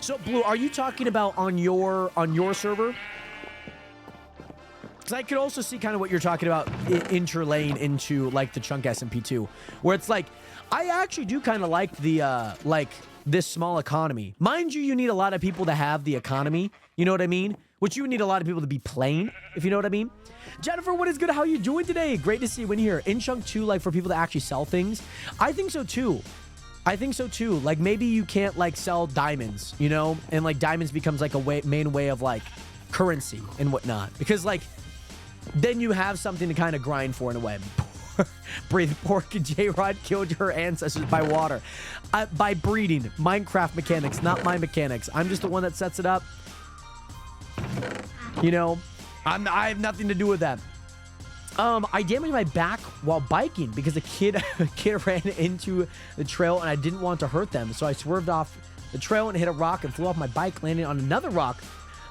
So, Blue, are you talking about on your server? Because I could also see kind of what you're talking about interlaying into like the Chunk SMP2, where it's like, I actually do kind of like the this small economy. Mind you, you need a lot of people to have the economy. You know what I mean? Which you need a lot of people to be playing, if you know what I mean. Jennifer, what is good? How you doing today? Great to see you in here. In Chunk 2, like for people to actually sell things. I think so too. Like maybe you can't like sell diamonds, you know? And like diamonds becomes like a main way of like currency and whatnot. Because like, then you have something to kind of grind for in a way. Breathe Pork and J-Rod killed her ancestors by water. By breeding. Minecraft mechanics, not my mechanics. I'm just the one that sets it up. You know, I have nothing to do with that. I damaged my back while biking because a kid ran into the trail and I didn't want to hurt them. So I swerved off the trail and hit a rock and flew off my bike, landing on another rock.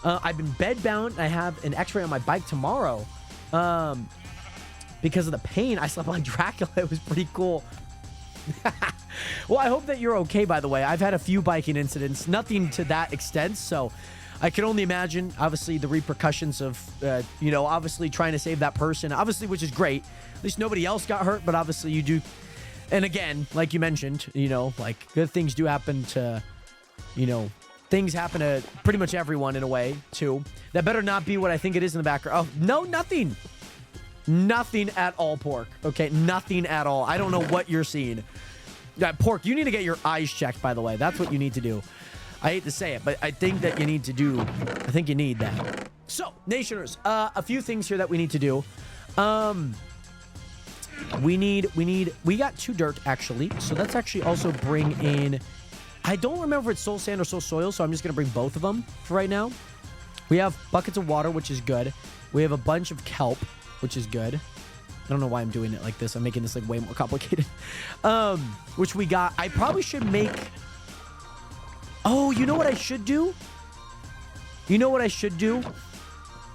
I've been bedbound and I have an x-ray on my bike tomorrow. Because of the pain, I slept like Dracula. It was pretty cool. Well, I hope that you're okay, by the way. I've had a few biking incidents, nothing to that extent. So I can only imagine, obviously, the repercussions of, you know, obviously trying to save that person, obviously, which is great. At least nobody else got hurt, but obviously you do. And again, like you mentioned, you know, like good things do happen to, you know, things happen to pretty much everyone in a way, too. That better not be what I think it is in the background. Oh, no, nothing. Nothing at all, Pork. Okay, nothing at all. I don't know what you're seeing. Pork, you need to get your eyes checked, by the way. That's what you need to do. I hate to say it, but I think that you need to do... I think you need that. So, Nationers, a few things here that we need to do. We got 2 dirt, actually. So let's actually also bring in... I don't remember if it's soul sand or soul soil, so I'm just going to bring both of them for right now. We have buckets of water, which is good. We have a bunch of kelp, which is good. I don't know why I'm doing it like this. I'm making this like way more complicated. Which we got. I probably should make... Oh, you know what I should do? You know what I should do?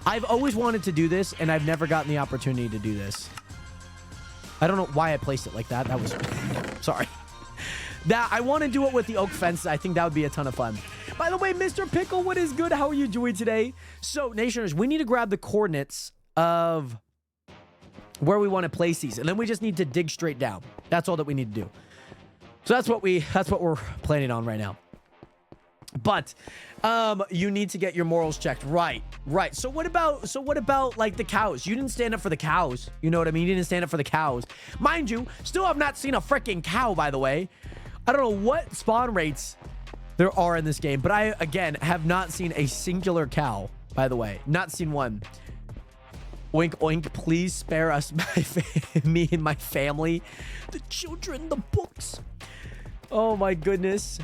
I've always wanted to do this, and I've never gotten the opportunity to do this. I don't know why I placed it like that. That was... Sorry. I want to do it with the oak fence. I think that would be a ton of fun. By the way, Mr. Pickle, what is good? How are you doing today? So, Nationers, we need to grab the coordinates of where we want to place these, and then we just need to dig straight down. That's all that we need to do. So that's what we're planning on right now. But you need to get your morals checked. Right. So what about like the cows? You didn't stand up for the cows. You know what I mean? You didn't stand up for the cows. Mind you, still have not seen a freaking cow, by the way. I don't know what spawn rates there are in this game, but I, again, have not seen a singular cow, by the way. Not seen one. Oink, oink, please spare us, me and my family. The children, the books. Oh, my goodness.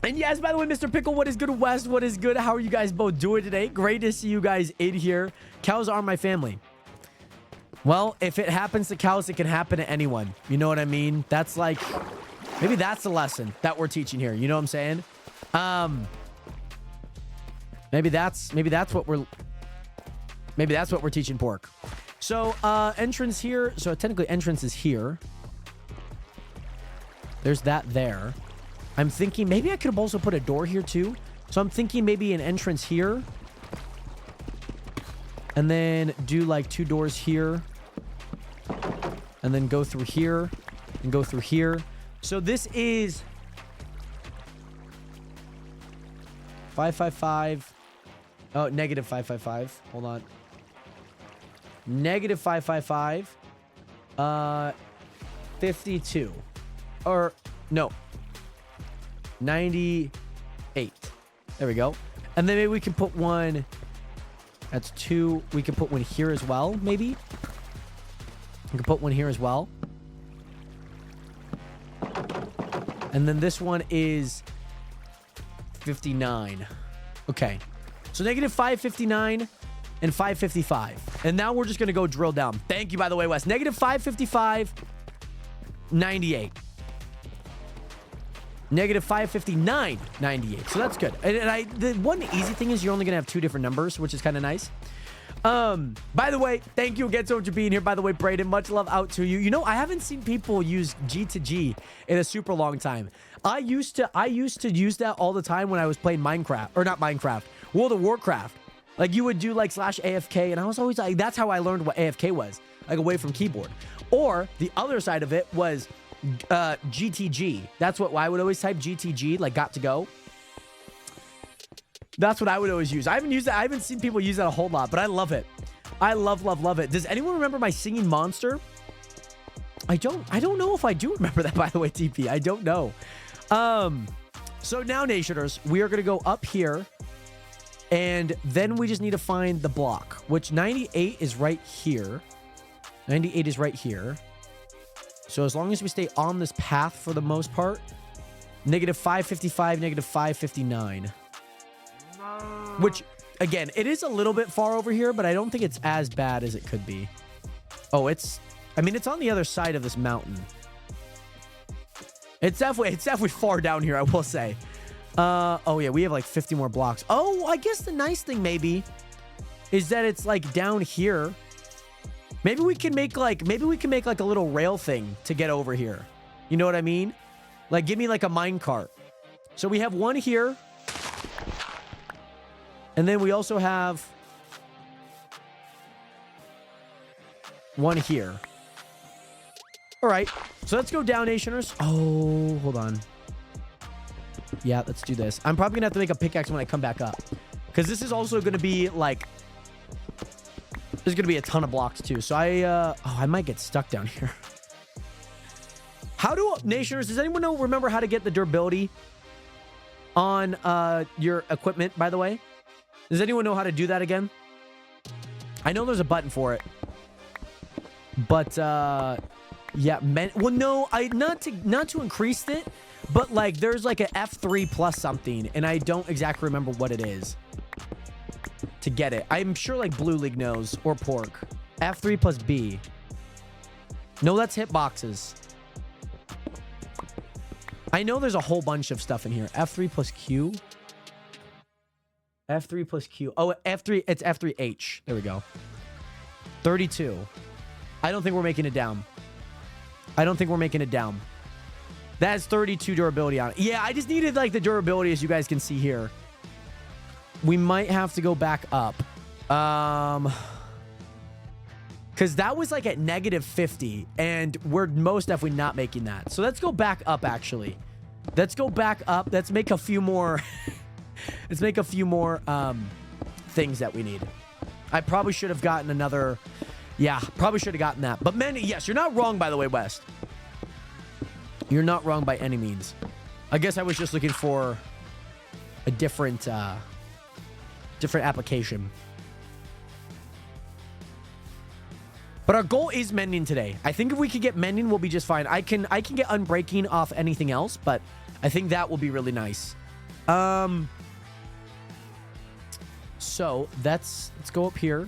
And yes, by the way, Mr. Pickle, what is good? West, what is good? How are you guys both doing today? Great to see you guys in here. Cows are my family. Well, if it happens to cows, it can happen to anyone. You know what I mean? That's like... Maybe that's the lesson that we're teaching here. You know what I'm saying? Maybe that's what we're teaching Pork. So, entrance here. So, technically, entrance is here. There's that there. I'm thinking maybe I could have also put a door here, too. So, I'm thinking maybe an entrance here. And then do, like, 2 doors here. And then go through here. And go through here. So, this is... 555. Oh, negative 555. Hold on. Negative 555. 52. Or, no. 98. There we go. And then maybe we can put one... That's 2. We can put one here as well, maybe. We can put one here as well. And then this one is 59. Okay. So negative 559 and 555. And now we're just going to go drill down. Thank you, by the way, Wes. Negative 555, 98. Negative 559, 98. So that's good. And the one easy thing is you're only going to have two different numbers, which is kind of nice. By the way, thank you again so much for being here. By the way, Brayden, much love out to you. You know, I haven't seen people use G to G in a super long time. I used to use that all the time when I was playing Minecraft, or not Minecraft, World of Warcraft. Like you would do like /AFK, and I was always like, that's how I learned what AFK was, like away from keyboard. Or the other side of it was GTG. That's what I would always type, GTG, like got to go. That's what I would always use. I haven't used that. I haven't seen people use that a whole lot, but I love it. I love it. Does anyone remember my singing monster? I don't know if I do remember that, by the way, TP. I don't know. So now, Nationers, we are going to go up here, and then we just need to find the block, which 98 is right here. 98 is right here. So as long as we stay on this path for the most part, negative 555, negative 559. Which, again, it is a little bit far over here, but I don't think it's as bad as it could be. Oh, it's on the other side of this mountain. It's definitely far down here, I will say. Oh yeah, we have like 50 more blocks. Oh, I guess the nice thing maybe is that it's like down here. Maybe we can make like a little rail thing to get over here. You know what I mean? Like give me like a mine cart. So we have one here. And then we also have one here. All right. So let's go down, Nationers. Oh, hold on. Yeah, let's do this. I'm probably going to have to make a pickaxe when I come back up. Because this is also going to be like... There's going to be a ton of blocks too. So I might get stuck down here. How do... Nationers, does anyone remember how to get the durability on your equipment, by the way? Does anyone know how to do that again? I know there's a button for it. But, yeah, well, no, not to increase it, but, like, there's, like, an F3 plus something, and I don't exactly remember what it is to get it. I'm sure, like, Blue League knows, or Pork. F3 plus B. No, that's hitboxes. I know there's a whole bunch of stuff in here. F3 plus Q. F3 plus Q. Oh, F3. It's F3H. There we go. 32. I don't think we're making it down. That has 32 durability on it. Yeah, I just needed like the durability, as you guys can see here. We might have to go back up. Because that was like at negative 50. And we're most definitely not making that. So let's go back up, actually. Let's go back up. Let's make a few more... Let's make a few more things that we need. I probably should have gotten another... Yeah, probably should have gotten that. But man, yes, you're not wrong, by the way, West. You're not wrong by any means. I guess I was just looking for a different application. But our goal is mending today. I think if we could get mending, we'll be just fine. I can get unbreaking off anything else, but I think that will be really nice. So let's go up here.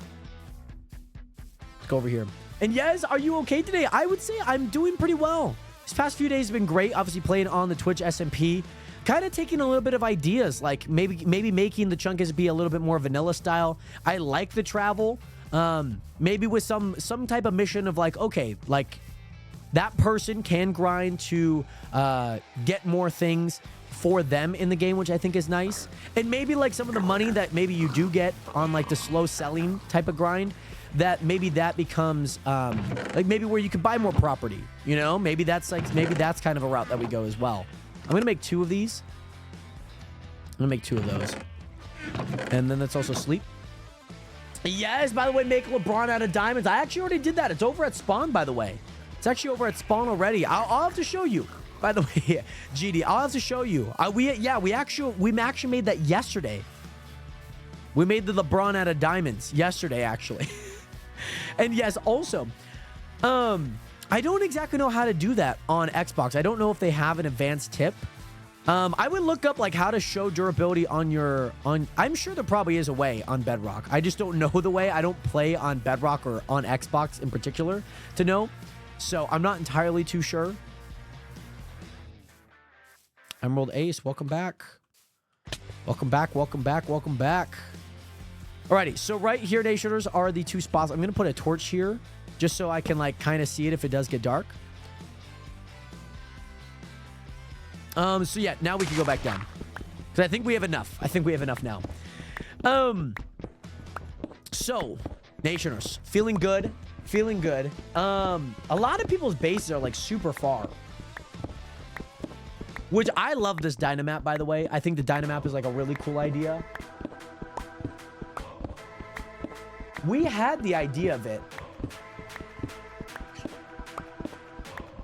Let's go over here. And yes, are you okay today? I would say I'm doing pretty well. These past few days have been great. Obviously playing on the Twitch SMP. Kind of taking a little bit of ideas, like maybe making the Chunk SMP a little bit more vanilla style. I like the travel. Maybe with some type of mission of like, okay, like that person can grind to get more things for them in the game, which I think is nice. And maybe like some of the money that maybe you do get on like the slow selling type of grind, that maybe that becomes like maybe where you can buy more property, you know? Maybe that's kind of a route that we go as well. I'm gonna make 2 of these. I'm gonna make 2 of those. And then let's also sleep. Yes, by the way, make LeBron out of diamonds. I actually already did that. It's over at Spawn, by the way. It's actually over at Spawn already. I'll have to show you. By the way, GD, I'll have to show you. We actually made that yesterday. We made the LeBron out of diamonds yesterday, actually. And yes, also, I don't exactly know how to do that on Xbox. I don't know if they have an advanced tip. I would look up like how to show durability on I'm sure there probably is a way on Bedrock. I just don't know the way. I don't play on Bedrock or on Xbox in particular to know. So I'm not entirely too sure. Emerald Ace, welcome back. Welcome back, welcome back, welcome back. Alrighty, so right here, Nationers, are the 2 spots. I'm going to put a torch here just so I can like kind of see it if it does get dark. So yeah, now we can go back down. Because I think we have enough. I think we have enough now. So, Nationers, feeling good. Feeling good. A lot of people's bases are like super far. Which I love this Dynamap, by the way. I think the Dynamap is like a really cool idea. We had the idea of it.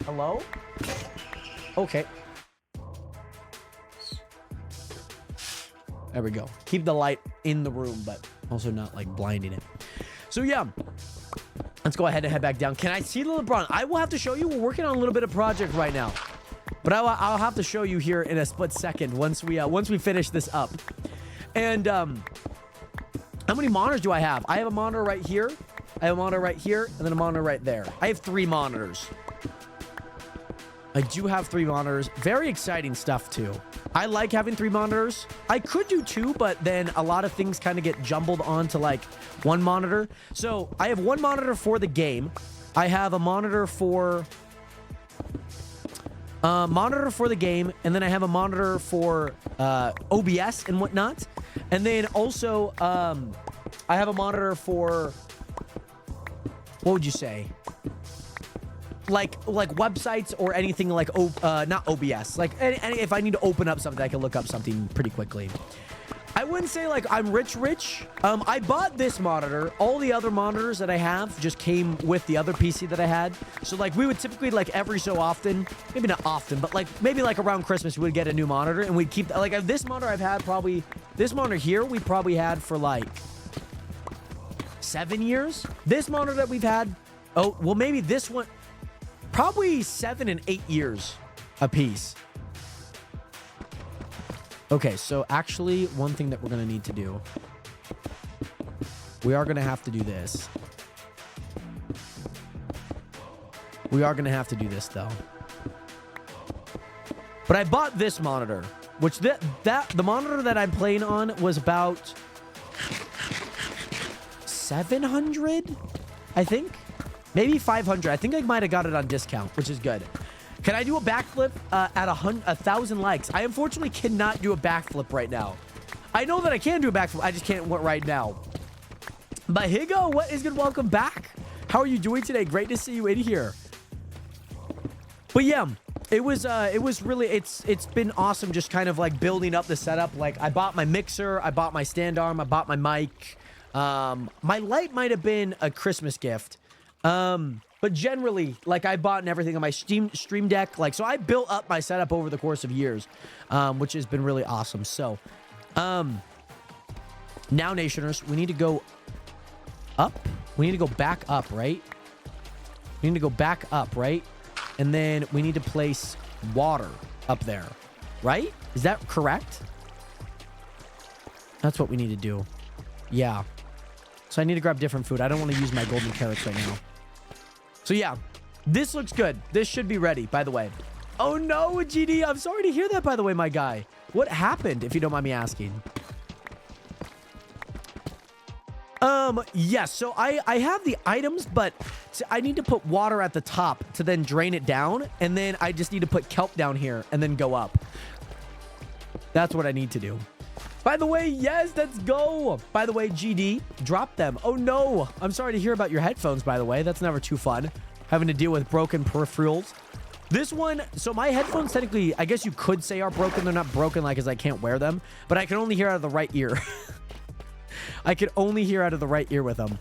Hello? Okay. There we go. Keep the light in the room, but also not like blinding it. So yeah, let's go ahead and head back down. Can I see the LeBron? I will have to show you. We're working on a little bit of project right now, but I'll have to show you here in a split second once we finish this up. And how many monitors do I have? I have a monitor right here. I have a monitor right here, and then a monitor right there. I have 3 monitors. I do have 3 monitors. Very exciting stuff too. I like having 3 monitors. I could do 2, but then a lot of things kind of get jumbled onto like 1 monitor. So I have 1 monitor for the game. I have a monitor for the game, and then I have a monitor for OBS and whatnot. And then also I have a monitor for, what would you say? Like websites or anything like not OBS. Like any if I need to open up something, I can look up something pretty quickly. I wouldn't say like I'm rich. I bought this monitor. All the other monitors that I have just came with the other PC that I had. So like we would typically like every so often, maybe not often, but like maybe like around Christmas we would get a new monitor and we'd keep like this monitor I've had probably this monitor here we probably had for like 7 years. This monitor that we've had, oh well maybe this one. Probably 7 and 8 years a piece. Okay, so actually, one thing that we're going to need to do. We are going to have to do this. We are going to have to do this, though. But I bought this monitor, which the monitor that I'm playing on was about 700, I think. Maybe 500. I think I might have got it on discount, which is good. Can I do a backflip at 1,000 likes? I unfortunately cannot do a backflip right now. I know that I can do a backflip. I just can't right now. But Higo, what is good? Welcome back. How are you doing today? Great to see you in here. But yeah, it was really, it's been awesome just kind of like building up the setup. Like I bought my mixer, I bought my stand arm, I bought my mic. My light might have been a Christmas gift. But generally, like I bought and everything on my Stream Deck, like, so I built up my setup over the course of years, which has been really awesome. So, now Nationers, we need to go up. We need to go back up, right? We need to go back up, right? And then we need to place water up there, right? Is that correct? That's what we need to do. Yeah. So I need to grab different food. I don't want to use my golden carrots right now. So yeah, this looks good. This should be ready, by the way. Oh no, GD, I'm sorry to hear that, by the way, my guy. What happened, if you don't mind me asking? Yes, so I have the items, but I need to put water at the top to then drain it down, and then I just need to put kelp down here and then go up. That's what I need to do. By the way, yes, let's go. By the way, GD, drop them. Oh no, I'm sorry to hear about your headphones, by the way. That's never too fun, having to deal with broken peripherals. This one, so my headphones technically, I guess you could say are broken. They're not broken like as I can't wear them, but I can only hear out of the right ear. I can only hear out of the right ear with them.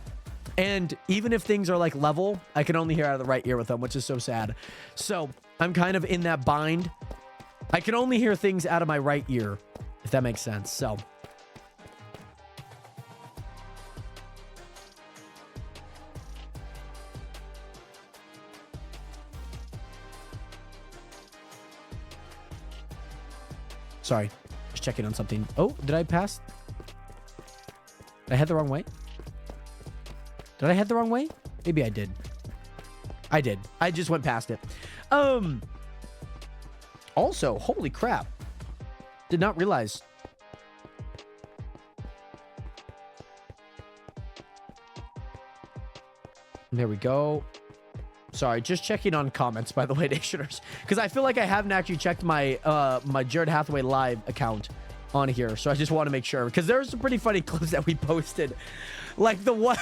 And even if things are like level, I can only hear out of the right ear with them, which is so sad. So I'm kind of in that bind. I can only hear things out of my right ear, if that makes sense. So Sorry. Just checking on something. Oh, did I pass? Did I head the wrong way? Did I head the wrong way? Maybe I did. I did. I just went past it. Also, holy crap. Did not realize. There we go. Sorry, just checking on comments, by the way, Nationers. Because I feel like I haven't actually checked my my Jared Hathaway live account on here. So I just want to make sure. Because there's some pretty funny clips that we posted. Like the one...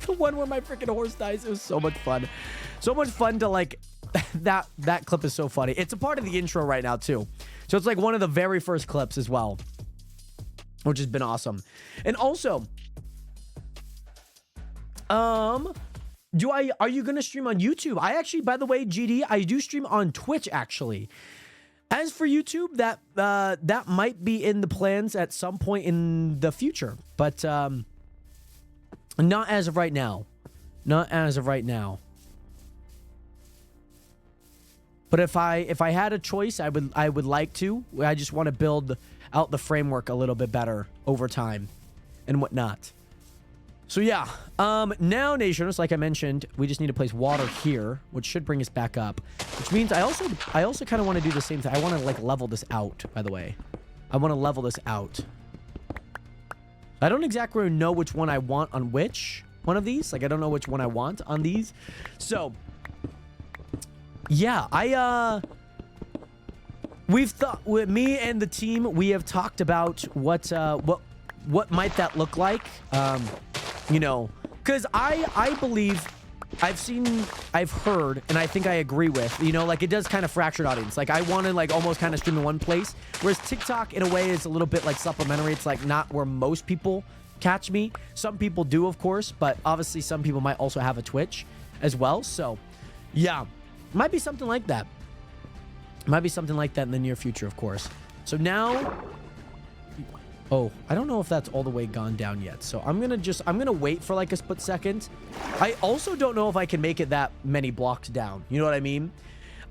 the one where my freaking horse dies. It was so much fun. So much fun to like... that clip is so funny. It's a part of the intro right now, too. So it's like one of the very first clips as well. Which has been awesome. And also... are you gonna stream on YouTube? I actually, by the way, GD, I do stream on Twitch actually. As for YouTube, that might be in the plans at some point in the future, but not as of right now. Not as of right now. But if I had a choice, I would like to. I just want to build out the framework a little bit better over time and whatnot. So yeah, now Nationers, like I mentioned, we just need to place water here, which should bring us back up. Which means I also kind of want to do the same thing. I want to like level this out, by the way. I want to level this out. I don't exactly know which one I want on which one of these. Like I don't know which one I want on these. So yeah, we've thought with me and the team, we have talked about what might that look like. You know, because I believe I've heard, and I think I agree with, you know, like it does kind of fractured audience. Like I want to like almost kind of stream in one place, whereas TikTok in a way is a little bit like supplementary. It's like not where most people catch me. Some people do, of course, but obviously some people might also have a Twitch as well. So yeah, might be something like that. Might be something like that in the near future, of course. So now... Oh, I don't know if that's all the way gone down yet. So I'm going to wait for like a split second. I also don't know if I can make it that many blocks down. You know what I mean?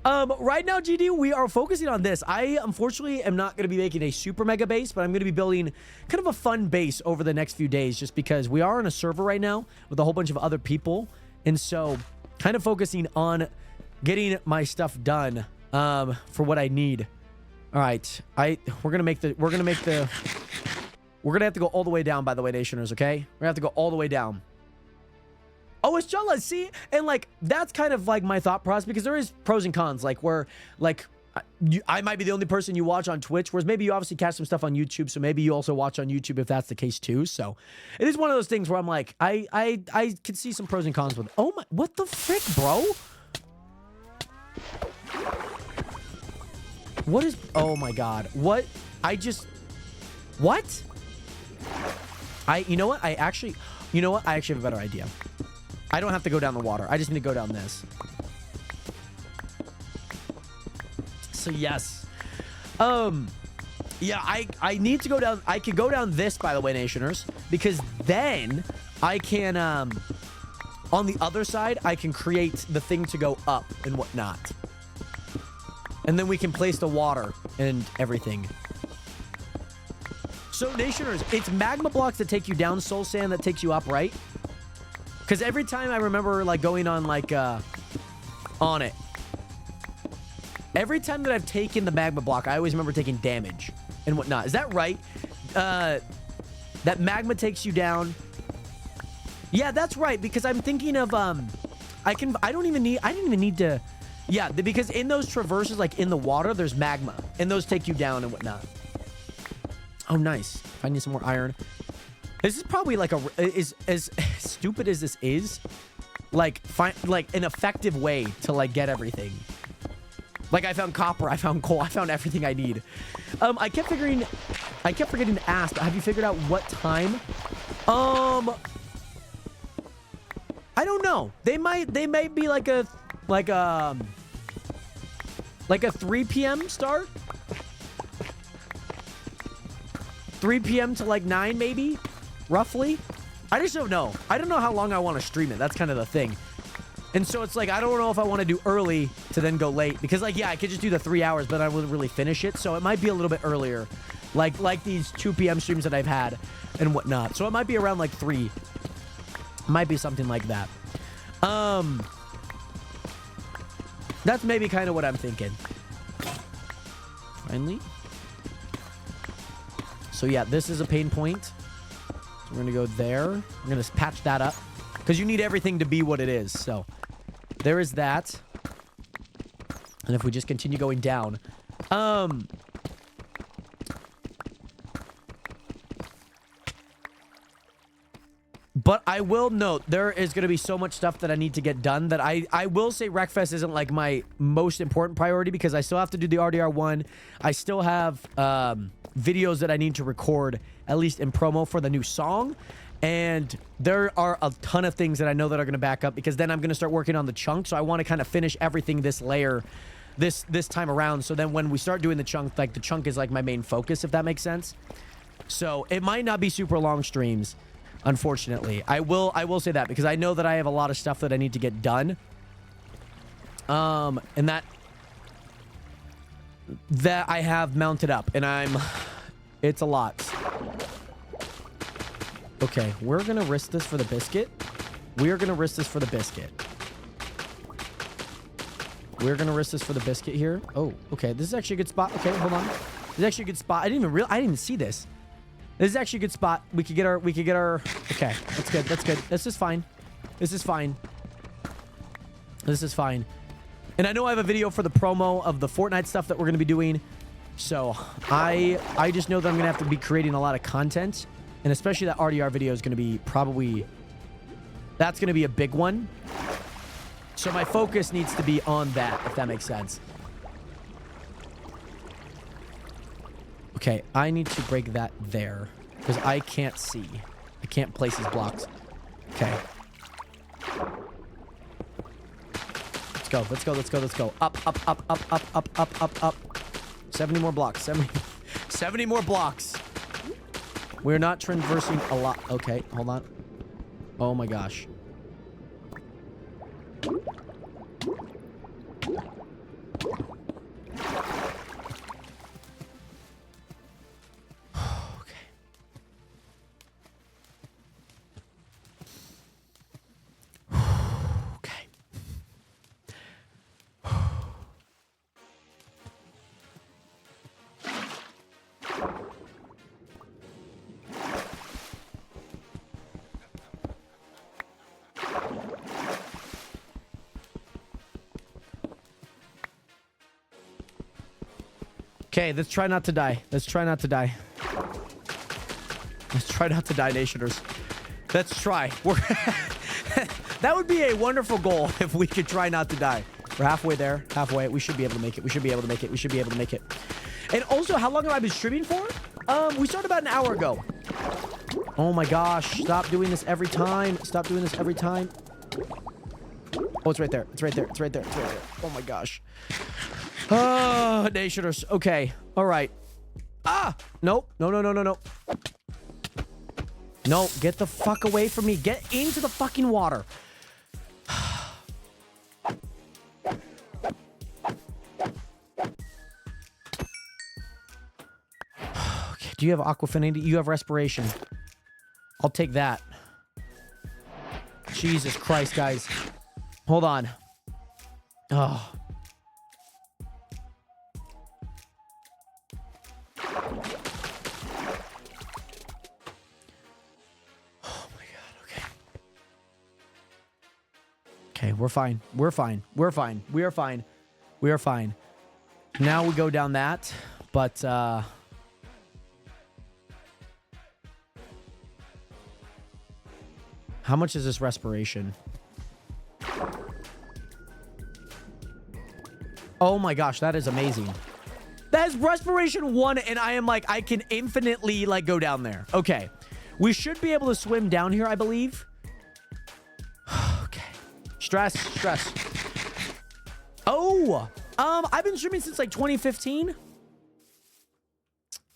Right now, GD, we are focusing on this. I, unfortunately, am not going to be making a super mega base, but I'm going to be building kind of a fun base over the next few days just because we are on a server right now with a whole bunch of other people. And so kind of focusing on getting my stuff done for what I need. All right. We're going to have to go all the way down, by the way, Nationers, okay? We're going to have to go all the way down. Oh, it's Jala, see? And, like, that's kind of, like, my thought process, because there is pros and cons, like, where, like, I might be the only person you watch on Twitch, whereas maybe you obviously catch some stuff on YouTube, so maybe you also watch on YouTube if that's the case, too. So, it is one of those things where I'm like, I can see some pros and cons with it. Oh, my, what the frick, bro? What is, oh, my God. What? What? You know what? I actually have a better idea. I don't have to go down the water. I just need to go down this. So yes. Yeah, I need to go down. I can go down this, by the way, Nationers, because then I can, on the other side, I can create the thing to go up and whatnot. And then we can place the water and everything. So, Nationers, it's magma blocks that take you down, soul sand that takes you up, right? Because every time I remember, like, going on, like, on it. Every time that I've taken the magma block, I always remember taking damage and whatnot. Is that right? That magma takes you down. Yeah, that's right, because I'm thinking of, I didn't even need to, yeah, because in those traverses, like, in the water, there's magma, and those take you down and whatnot. Oh, nice. I need some more iron. This is probably like as stupid as this is, like an effective way to like get everything. Like I found copper, I found coal, I found everything I need. I kept forgetting to ask, have you figured out what time? I don't know. They might be like a 3 p.m. start. 3 p.m. to like 9 maybe, roughly. I just don't know. I don't know how long I want to stream it. That's kind of the thing. And so it's like, I don't know if I want to do early to then go late. Because, like, yeah, I could just do the 3 hours, but I wouldn't really finish it. So it might be a little bit earlier. Like these 2 p.m. streams that I've had and whatnot. So it might be around, like, 3. Might be something like that. That's maybe kind of what I'm thinking. Finally. So, yeah, this is a pain point. So we're going to go there. We're going to patch that up. Because you need everything to be what it is. So, there is that. And if we just continue going down. But I will note, there is going to be so much stuff that I need to get done that I will say Wreckfest isn't like my most important priority because I still have to do the RDR1. I still have videos that I need to record, at least in promo for the new song. And there are a ton of things that I know that are going to back up because then I'm going to start working on the chunk. So I want to kind of finish everything this layer this time around. So then when we start doing the chunk, like the chunk is like my main focus, if that makes sense. So it might not be super long streams. Unfortunately, I will say that because I know that I have a lot of stuff that I need to get done. And that I have mounted up and it's a lot. Okay, we're going to risk this for the biscuit. We are going to risk this for the biscuit. We're going to risk this for the biscuit here. Oh, okay. This is actually a good spot. Okay, hold on. This is actually a good spot. I didn't even see this. This is actually a good spot. We could get our okay, that's good. That's good. This is fine. This is fine. This is fine. And I know I have a video for the promo of the Fortnite stuff that we're going to be doing. So, I just know that I'm going to have to be creating a lot of content. And especially that RDR video is going to be that's going to be a big one. So my focus needs to be on that, if that makes sense. Okay, I need to break that there. Because I can't see. I can't place these blocks. Okay. Let's go, let's go, let's go, let's go. Up, up, up, up, up, up, up, up, up. 70 more blocks. 70 more blocks. We're not traversing a lot. Okay, hold on. Oh my gosh. Okay, let's try not to die. Let's try not to die. Let's try not to die, Nationers. Let's try. That would be a wonderful goal if we could try not to die. We're halfway there. Halfway. We should be able to make it. We should be able to make it. We should be able to make it. And also, how long have I been streaming for? We started about an hour ago. Oh my gosh. Stop doing this every time. Stop doing this every time. Oh, it's right there. It's right there. It's right there. It's right there. Oh my gosh. Oh, Nationers. Okay. All right. Ah! Nope. No, no, no, no, no. No, get the fuck away from me. Get into the fucking water. Okay, do you have Aquafinity? You have Respiration. I'll take that. Jesus Christ, guys. Hold on. Oh. Okay, we're fine. We're fine. We're fine. We are fine. We are fine. Now we go down that, but how much is this respiration? Oh my gosh, that is amazing. That is respiration 1, and I am like, I can infinitely like go down there. Okay. We should be able to swim down here, I believe. Okay. Stress, stress. Oh, I've been streaming since like 2015.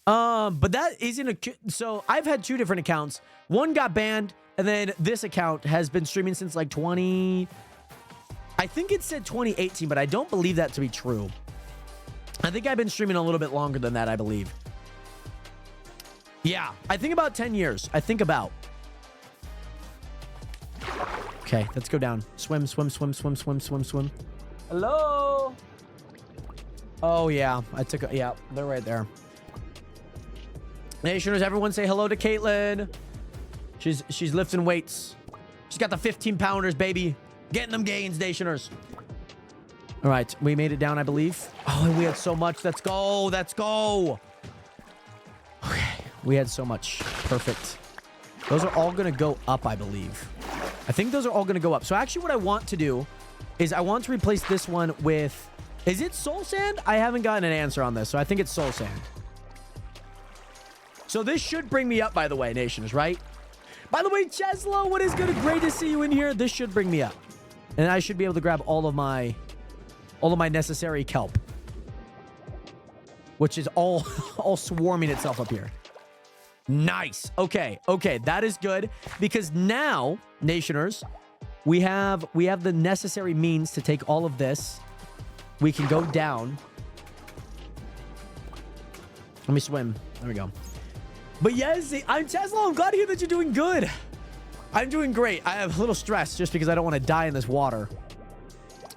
But that isn't a, so I've had 2 different accounts. One got banned, and then this account has been streaming since like I think it said 2018, but I don't believe that to be true. I think I've been streaming a little bit longer than that, I believe. Yeah, I think about 10 years. I think about. Okay, let's go down. Swim, swim, swim, swim, swim, swim, swim. Hello? Oh, yeah. I took a... Yeah, they're right there. Nationers, everyone say hello to Caitlin. She's lifting weights. She's got the 15-pounders, baby. Getting them gains, Nationers. All right, we made it down, I believe. Oh, and we had so much. Let's go. Let's go. Okay, we had so much. Perfect. Those are all going to go up, I believe. I think those are all going to go up. So actually what I want to do is I want to replace this one with... Is it Soul Sand? I haven't gotten an answer on this, so I think it's Soul Sand. So this should bring me up, by the way, Nations, right? By the way, Cheslo, what is good? Great to see you in here. This should bring me up. And I should be able to grab all of my necessary kelp. Which is all swarming itself up here. Nice. Okay. Okay. That is good. Because now, Nationers, we have the necessary means to take all of this. We can go down. Let me swim. There we go. But yes, I'm Tesla. I'm glad to hear that you're doing good. I'm doing great. I have a little stress just because I don't want to die in this water.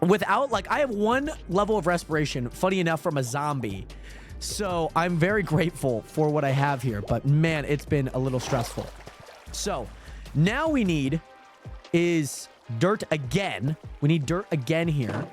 Without, like, I have one level of respiration, funny enough, from a zombie. So I'm very grateful for what I have here. But man, it's been a little stressful. So now we need is dirt again. We need dirt again here.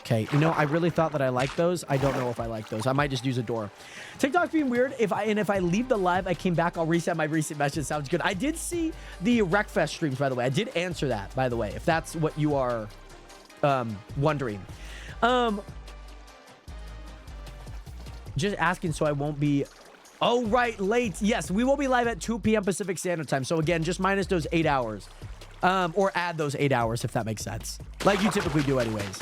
Okay, you know, I really thought that I liked those. I don't know if I like those. I might just use a door. TikTok's being weird. If I leave the live, I came back, I'll reset my recent message. Sounds good. I did see the Wreckfest streams, by the way. I did answer that, by the way, if that's what you are wondering. Just asking so I won't be... Oh, right, late. Yes, we will be live at 2 p.m. Pacific Standard Time. So again, just minus those 8 hours. Or add those 8 hours, if that makes sense. Like you typically do anyways.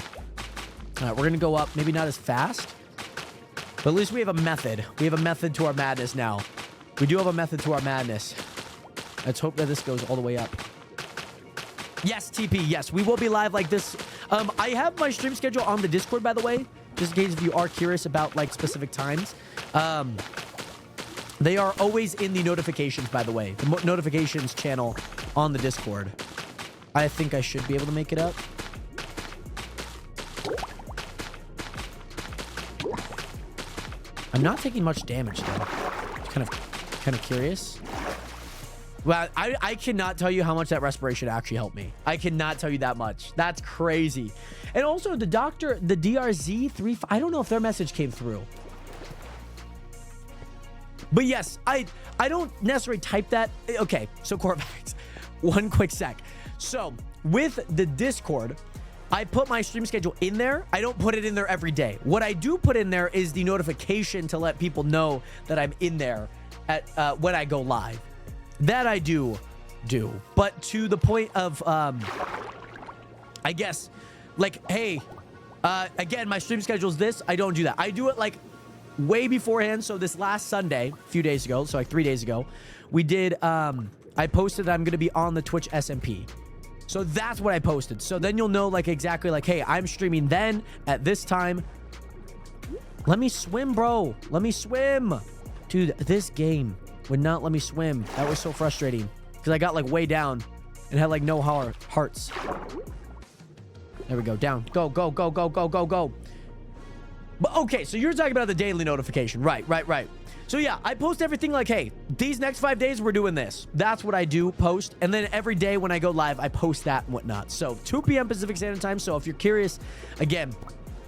All right, we're going to go up. Maybe not as fast. But at least we have a method. We have a method to our madness now. We do have a method to our madness. Let's hope that this goes all the way up. Yes, TP. Yes, we will be live like this. I have my stream schedule on the Discord, by the way. Just in case if you are curious about, like, specific times. They are always in the notifications, by the way. The notifications channel on the Discord. I think I should be able to make it up. I'm not taking much damage, though. Kind of curious. Well, I cannot tell you how much that respiration actually helped me. I cannot tell you that much. That's crazy. And also, the DRZ3... I don't know if their message came through. But yes, I don't necessarily type that. Okay, so Corvax, one quick sec. So with the Discord, I put my stream schedule in there. I don't put it in there every day. What I do put in there is the notification to let people know that I'm in there at when I go live. That I do. But to the point of, I guess, like, hey, again, my stream schedule is this. I don't do that. I do it like way beforehand. So this last Sunday, a few days ago, so like 3 days ago, we did, I posted that I'm going to be on the Twitch SMP. So that's what I posted. So then you'll know, like, exactly, like, hey, I'm streaming then at this time. Let me swim, bro. Let me swim. Dude, this game would not let me swim. That was so frustrating because I got, like, way down and had, like, no hearts. There we go. Down. Go, go, go, go, go, go, go. But okay, so you're talking about the daily notification. Right. So yeah, I post everything like, hey, these next 5 days, we're doing this. That's what I do, post. And then every day when I go live, I post that and whatnot. So 2 p.m. Pacific Standard Time. So if you're curious, again,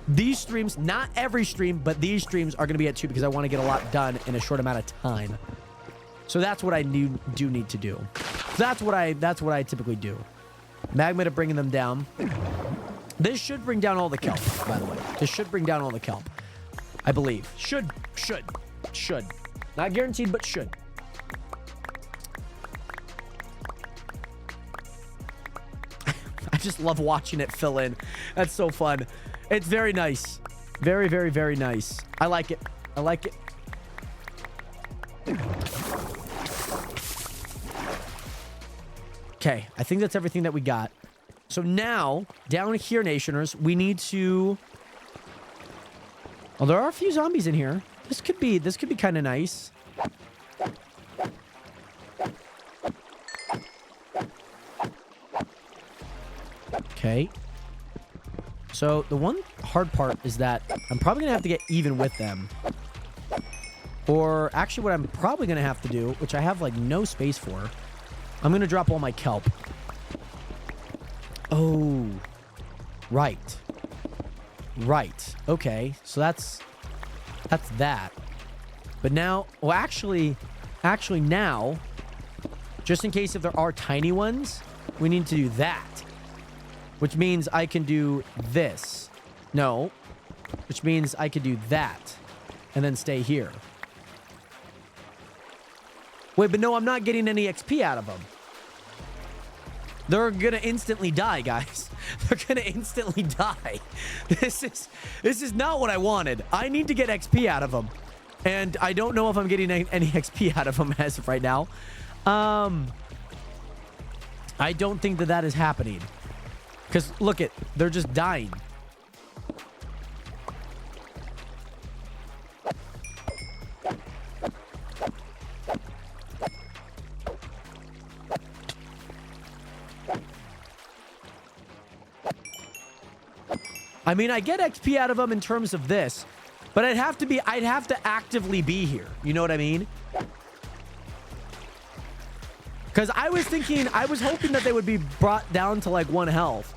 these streams, not every stream, but these streams are going to be at 2 because I want to get a lot done in a short amount of time. So that's what I do need to do. So that's what I typically do. Magma to bringing them down. This should bring down all the kelp, by the way. This should bring down all the kelp. I believe. Should. Not guaranteed, but should. I just love watching it fill in. That's so fun. It's very nice. Very, very, very nice. I like it. Okay, I think that's everything that we got. So now, down here, Nationers, we need to... Well, there are a few zombies in here. This could be kind of nice. Okay. So the one hard part is that I'm probably gonna have to get even with them. Or actually what I'm probably gonna have to do, which I have like no space for, I'm gonna drop all my kelp. Oh, right. Right. Okay. So that's that. But now, well, actually now, just in case if there are tiny ones, we need to do that. Which means I can do this. No. Which means I could do that. And then stay here. Wait, but no, I'm not getting any XP out of them. They're gonna instantly die, guys. They're gonna instantly die. This is not what I wanted. I need to get XP out of them. And I don't know if I'm getting any XP out of them as of right now. I don't think that is happening. Because, look it, they're just dying. I mean, I get XP out of them in terms of this, but I'd have to actively be here. You know what I mean? Because I was hoping that they would be brought down to like 1 health.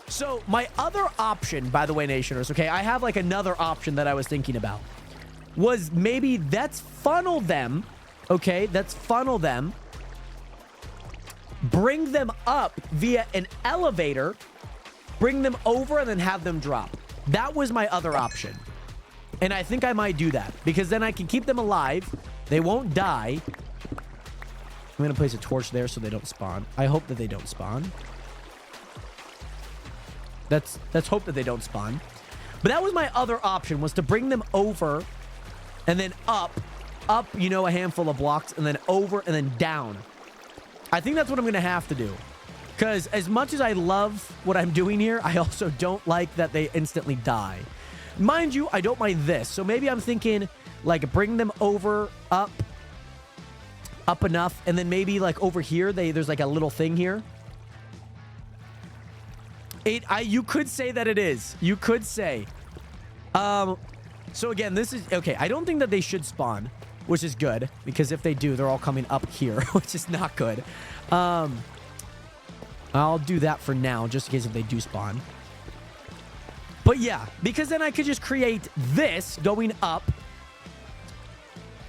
So my other option, by the way, Nationers, okay, I have like another option that I was thinking about. Was maybe let's funnel them, okay? Let's funnel them. Bring them up via an elevator. Bring them over and then have them drop. That was my other option. And I think I might do that. Because then I can keep them alive. They won't die. I'm going to place a torch there so they don't spawn. I hope that they don't spawn. Let's hope that they don't spawn. But that was my other option, was to bring them over and then up, you know, a handful of blocks, and then over and then down. I think that's what I'm going to have to do. Because as much as I love what I'm doing here, I also don't like that they instantly die. Mind you, I don't mind this. So maybe I'm thinking, like, bring them over, up enough, and then maybe, like, over here, there's, like, a little thing here. You could say that it is. You could say. So again, this is... Okay, I don't think that they should spawn, which is good. Because if they do, they're all coming up here, which is not good. I'll do that for now, just in case if they do spawn. But yeah, because then I could just create this going up.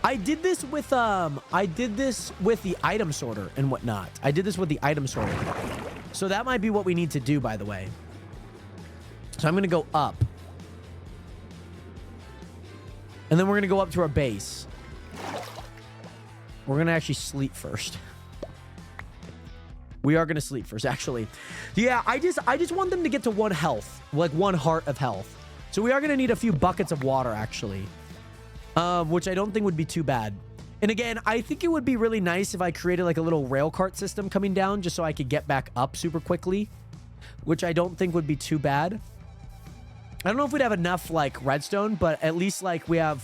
I did this with the item sorter and whatnot. I did this with the item sorter. So that might be what we need to do, by the way. So I'm going to go up. And then we're going to go up to our base. We're going to actually sleep first. We are going to sleep first, actually. Yeah, I just want them to get to 1 health. Like 1 heart of health. So we are going to need a few buckets of water, actually. Which I don't think would be too bad. And again, I think it would be really nice if I created like a little rail cart system coming down just so I could get back up super quickly. Which I don't think would be too bad. I don't know if we'd have enough like redstone, but at least like we have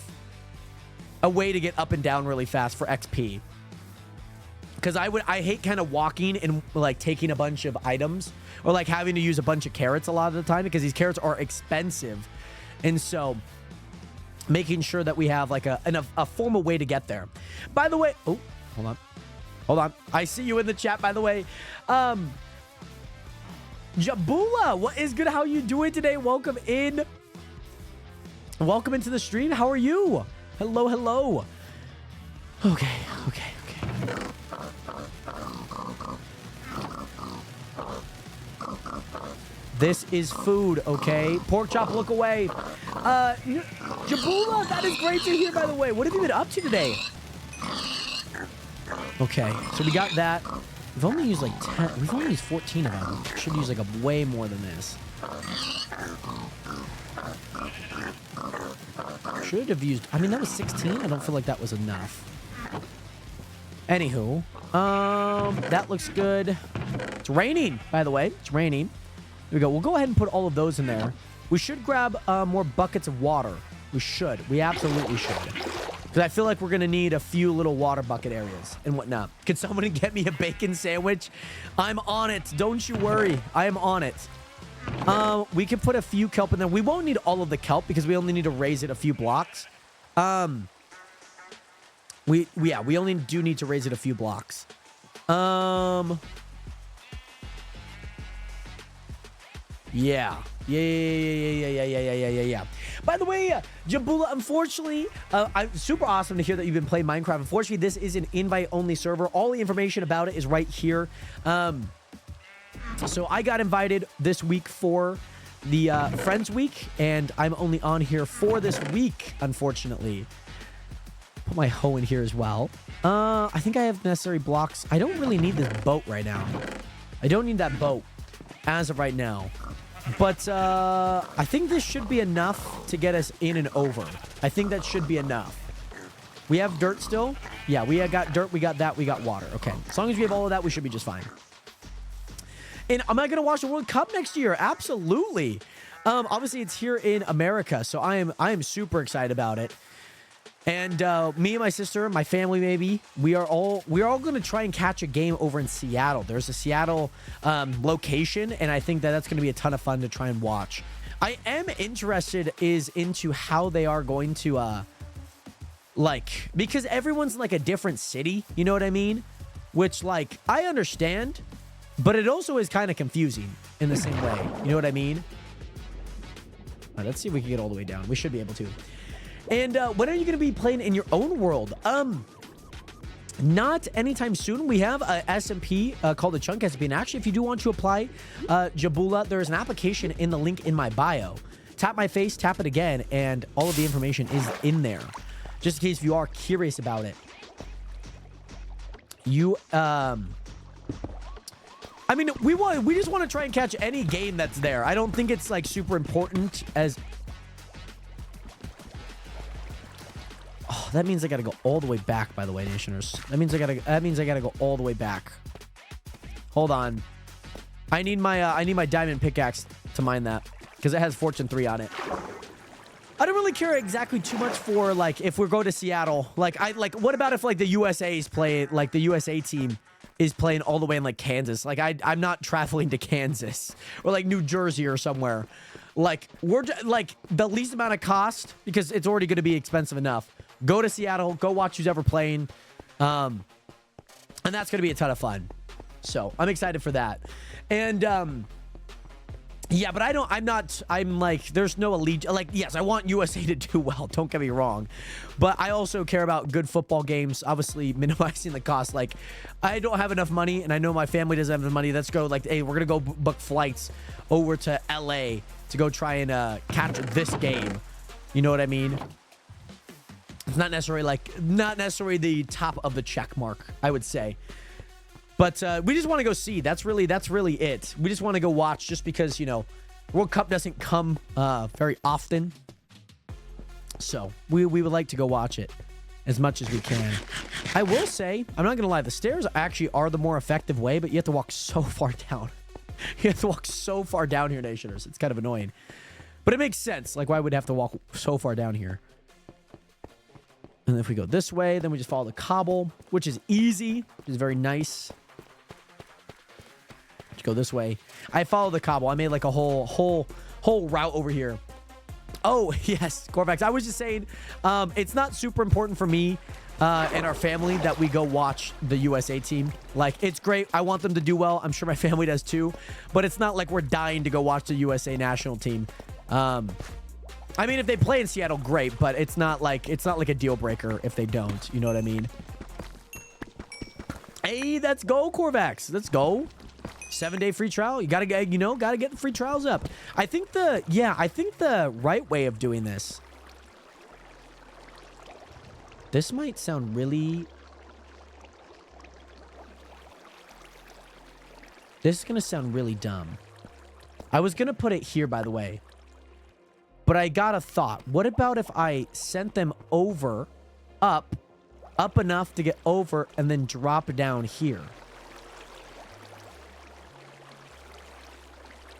a way to get up and down really fast for XP. Because I hate kind of walking and like taking a bunch of items or like having to use a bunch of carrots a lot of the time because these carrots are expensive. And so making sure that we have like a formal way to get there. By the way, oh, hold on. I see you in the chat, by the way. Jabula, what is good? How you doing today? Welcome in. Welcome into the stream. How are you? Hello. Okay. This is food, okay? Pork chop, look away. Jabula, that is great to hear, by the way. What have you been up to today? Okay, so we got that. We've only used like 10. We've only used 14 of them. Should use like a way more than this. Should have used... I mean, that was 16. I don't feel like that was enough. Anywho, that looks good. It's raining, by the way. It's raining. Here we go. We'll go ahead and put all of those in there. We should grab more buckets of water. We should. We absolutely should. Because I feel like we're going to need a few little water bucket areas and whatnot. Can someone get me a bacon sandwich? I'm on it. Don't you worry. I am on it. We can put a few kelp in there. We won't need all of the kelp because we only need to raise it a few blocks. We only do need to raise it a few blocks. Yeah. By the way, Jabula, unfortunately, it's super awesome to hear that you've been playing Minecraft. Unfortunately, this is an invite-only server. All the information about it is right here. So I got invited this week for the Friends Week, and I'm only on here for this week, unfortunately. Put my hoe in here as well. I think I have necessary blocks. I don't really need this boat right now. I don't need that boat as of right now. But I think this should be enough to get us in and over. I think that should be enough. We have dirt still? Yeah, we got dirt, we got that, we got water. Okay, as long as we have all of that, we should be just fine. And am I going to watch the World Cup next year? Absolutely. Obviously, it's here in America, so I am super excited about it. And me and my sister, my family maybe, we are all going to try and catch a game over in Seattle. There's a Seattle location, and I think that that's going to be a ton of fun to try and watch. I am interested into how they are going to because everyone's in like a different city, you know what I mean? Which like I understand, but it also is kind of confusing in the same way. You know what I mean? All right, let's see if we can get all the way down. We should be able to. And when are you going to be playing in your own world? Not anytime soon. We have a SMP called the Chunk SMP. And actually, if you do want to apply, Jabula, there's an application in the link in my bio. Tap my face, tap it again, and all of the information is in there. Just in case if you are curious about it. I mean, we just want to try and catch any game that's there. I don't think it's like super important as... Oh, that means I gotta go all the way back, by the way, Nationers. That means I gotta go all the way back. Hold on. I need my diamond pickaxe to mine that. Because it has Fortune 3 on it. I don't really care exactly too much for like if we go to Seattle. Like what about if like the USA's play, like the USA team is playing all the way in like Kansas? Like I'm not traveling to Kansas or like New Jersey or somewhere. Like we're like the least amount of cost because it's already going to be expensive enough. Go to Seattle, go watch who's ever playing. And that's going to be a ton of fun. So I'm excited for that. And, yeah, but I'm like, there's no allegiance. Like, yes, I want USA to do well. Don't get me wrong. But I also care about good football games, obviously minimizing the cost. Like, I don't have enough money, and I know my family doesn't have enough money. Let's go, like, hey, we're going to go book flights over to LA to go try and catch this game. You know what I mean? It's not necessarily the top of the check mark, I would say. But we just want to go see. That's really it. We just want to go watch just because, you know, World Cup doesn't come very often. So we would like to go watch it as much as we can. I will say, I'm not going to lie, the stairs actually are the more effective way, but you have to walk so far down. You have to walk so far down here, Nationers. It's kind of annoying. But it makes sense. Like, why would I have to walk so far down here? And if we go this way, then we just follow the cobble, which is easy, which is very nice. Let's go this way. I follow the cobble. I made like a whole route over here. Oh, yes, Corvax. I was just saying, it's not super important for me and our family that we go watch the USA team. Like, it's great. I want them to do well. I'm sure my family does too. But it's not like we're dying to go watch the USA national team. I mean, if they play in Seattle, great, but it's not like a deal breaker if they don't. You know what I mean? Hey, let's go, Corvax. Let's go. 7-day free trial. You gotta get the free trials up. I think the right way of doing this. This might sound really. This is gonna sound really dumb. I was gonna put it here, by the way. But I got a thought. What about if I sent them over, up enough to get over, and then drop down here?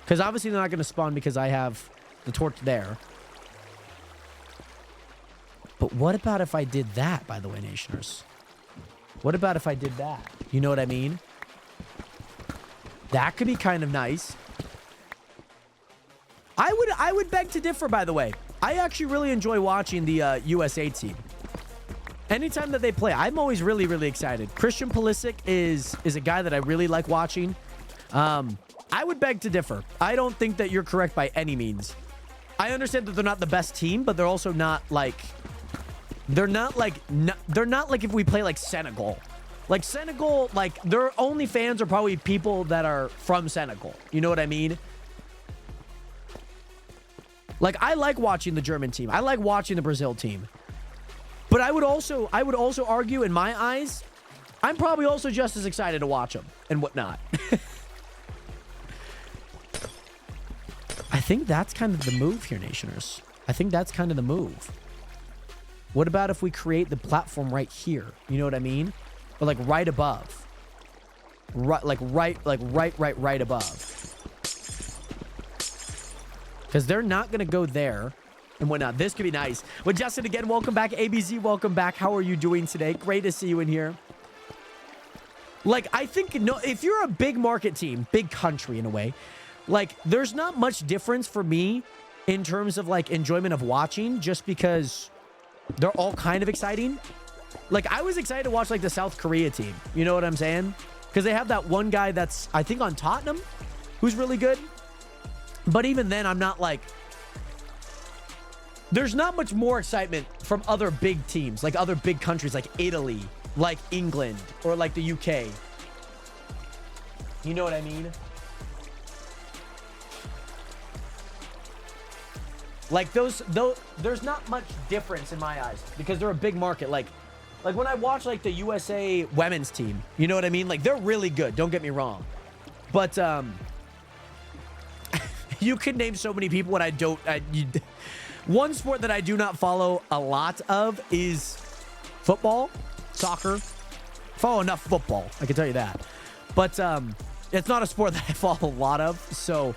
Because obviously they're not going to spawn because I have the torch there. But what about if I did that, by the way, Nationers? What about if I did that? You know what I mean? That could be kind of nice. I would beg to differ, by the way. I actually really enjoy watching the USA team. Anytime that they play, I'm always really, really excited. Christian Pulisic is a guy that I really like watching. I would beg to differ. I don't think that you're correct by any means. I understand that they're not the best team, but they're also not like... They're not like if we play like Senegal. Like Senegal, like their only fans are probably people that are from Senegal. You know what I mean? Like I like watching the German team. I like watching the Brazil team. But I would also argue in my eyes, I'm probably also just as excited to watch them and whatnot. I think that's kind of the move here, Nationers. I think that's kind of the move. What about if we create the platform right here? You know what I mean? Or like right above. Right above. Because they're not going to go there and whatnot. This could be nice. Well, Justin, again, welcome back. ABZ, welcome back. How are you doing today? Great to see you in here. Like, I think, no, if you're a big market team, big country in a way, like, there's not much difference for me in terms of, like, enjoyment of watching just because... They're all kind of exciting. Like, I was excited to watch, like, the South Korea team. You know what I'm saying? Because they have that one guy that's, I think, on Tottenham, who's really good. But even then, I'm not, like... There's not much more excitement from other big teams, like other big countries, like Italy, like England, or like the UK. You know what I mean? Like those, there's not much difference in my eyes because they're a big market. Like when I watch like the USA women's team, you know what I mean? Like they're really good. Don't get me wrong, but you could name so many people. What I don't, one sport that I do not follow a lot of is football, soccer. Follow enough football, I can tell you that. But it's not a sport that I follow a lot of, so.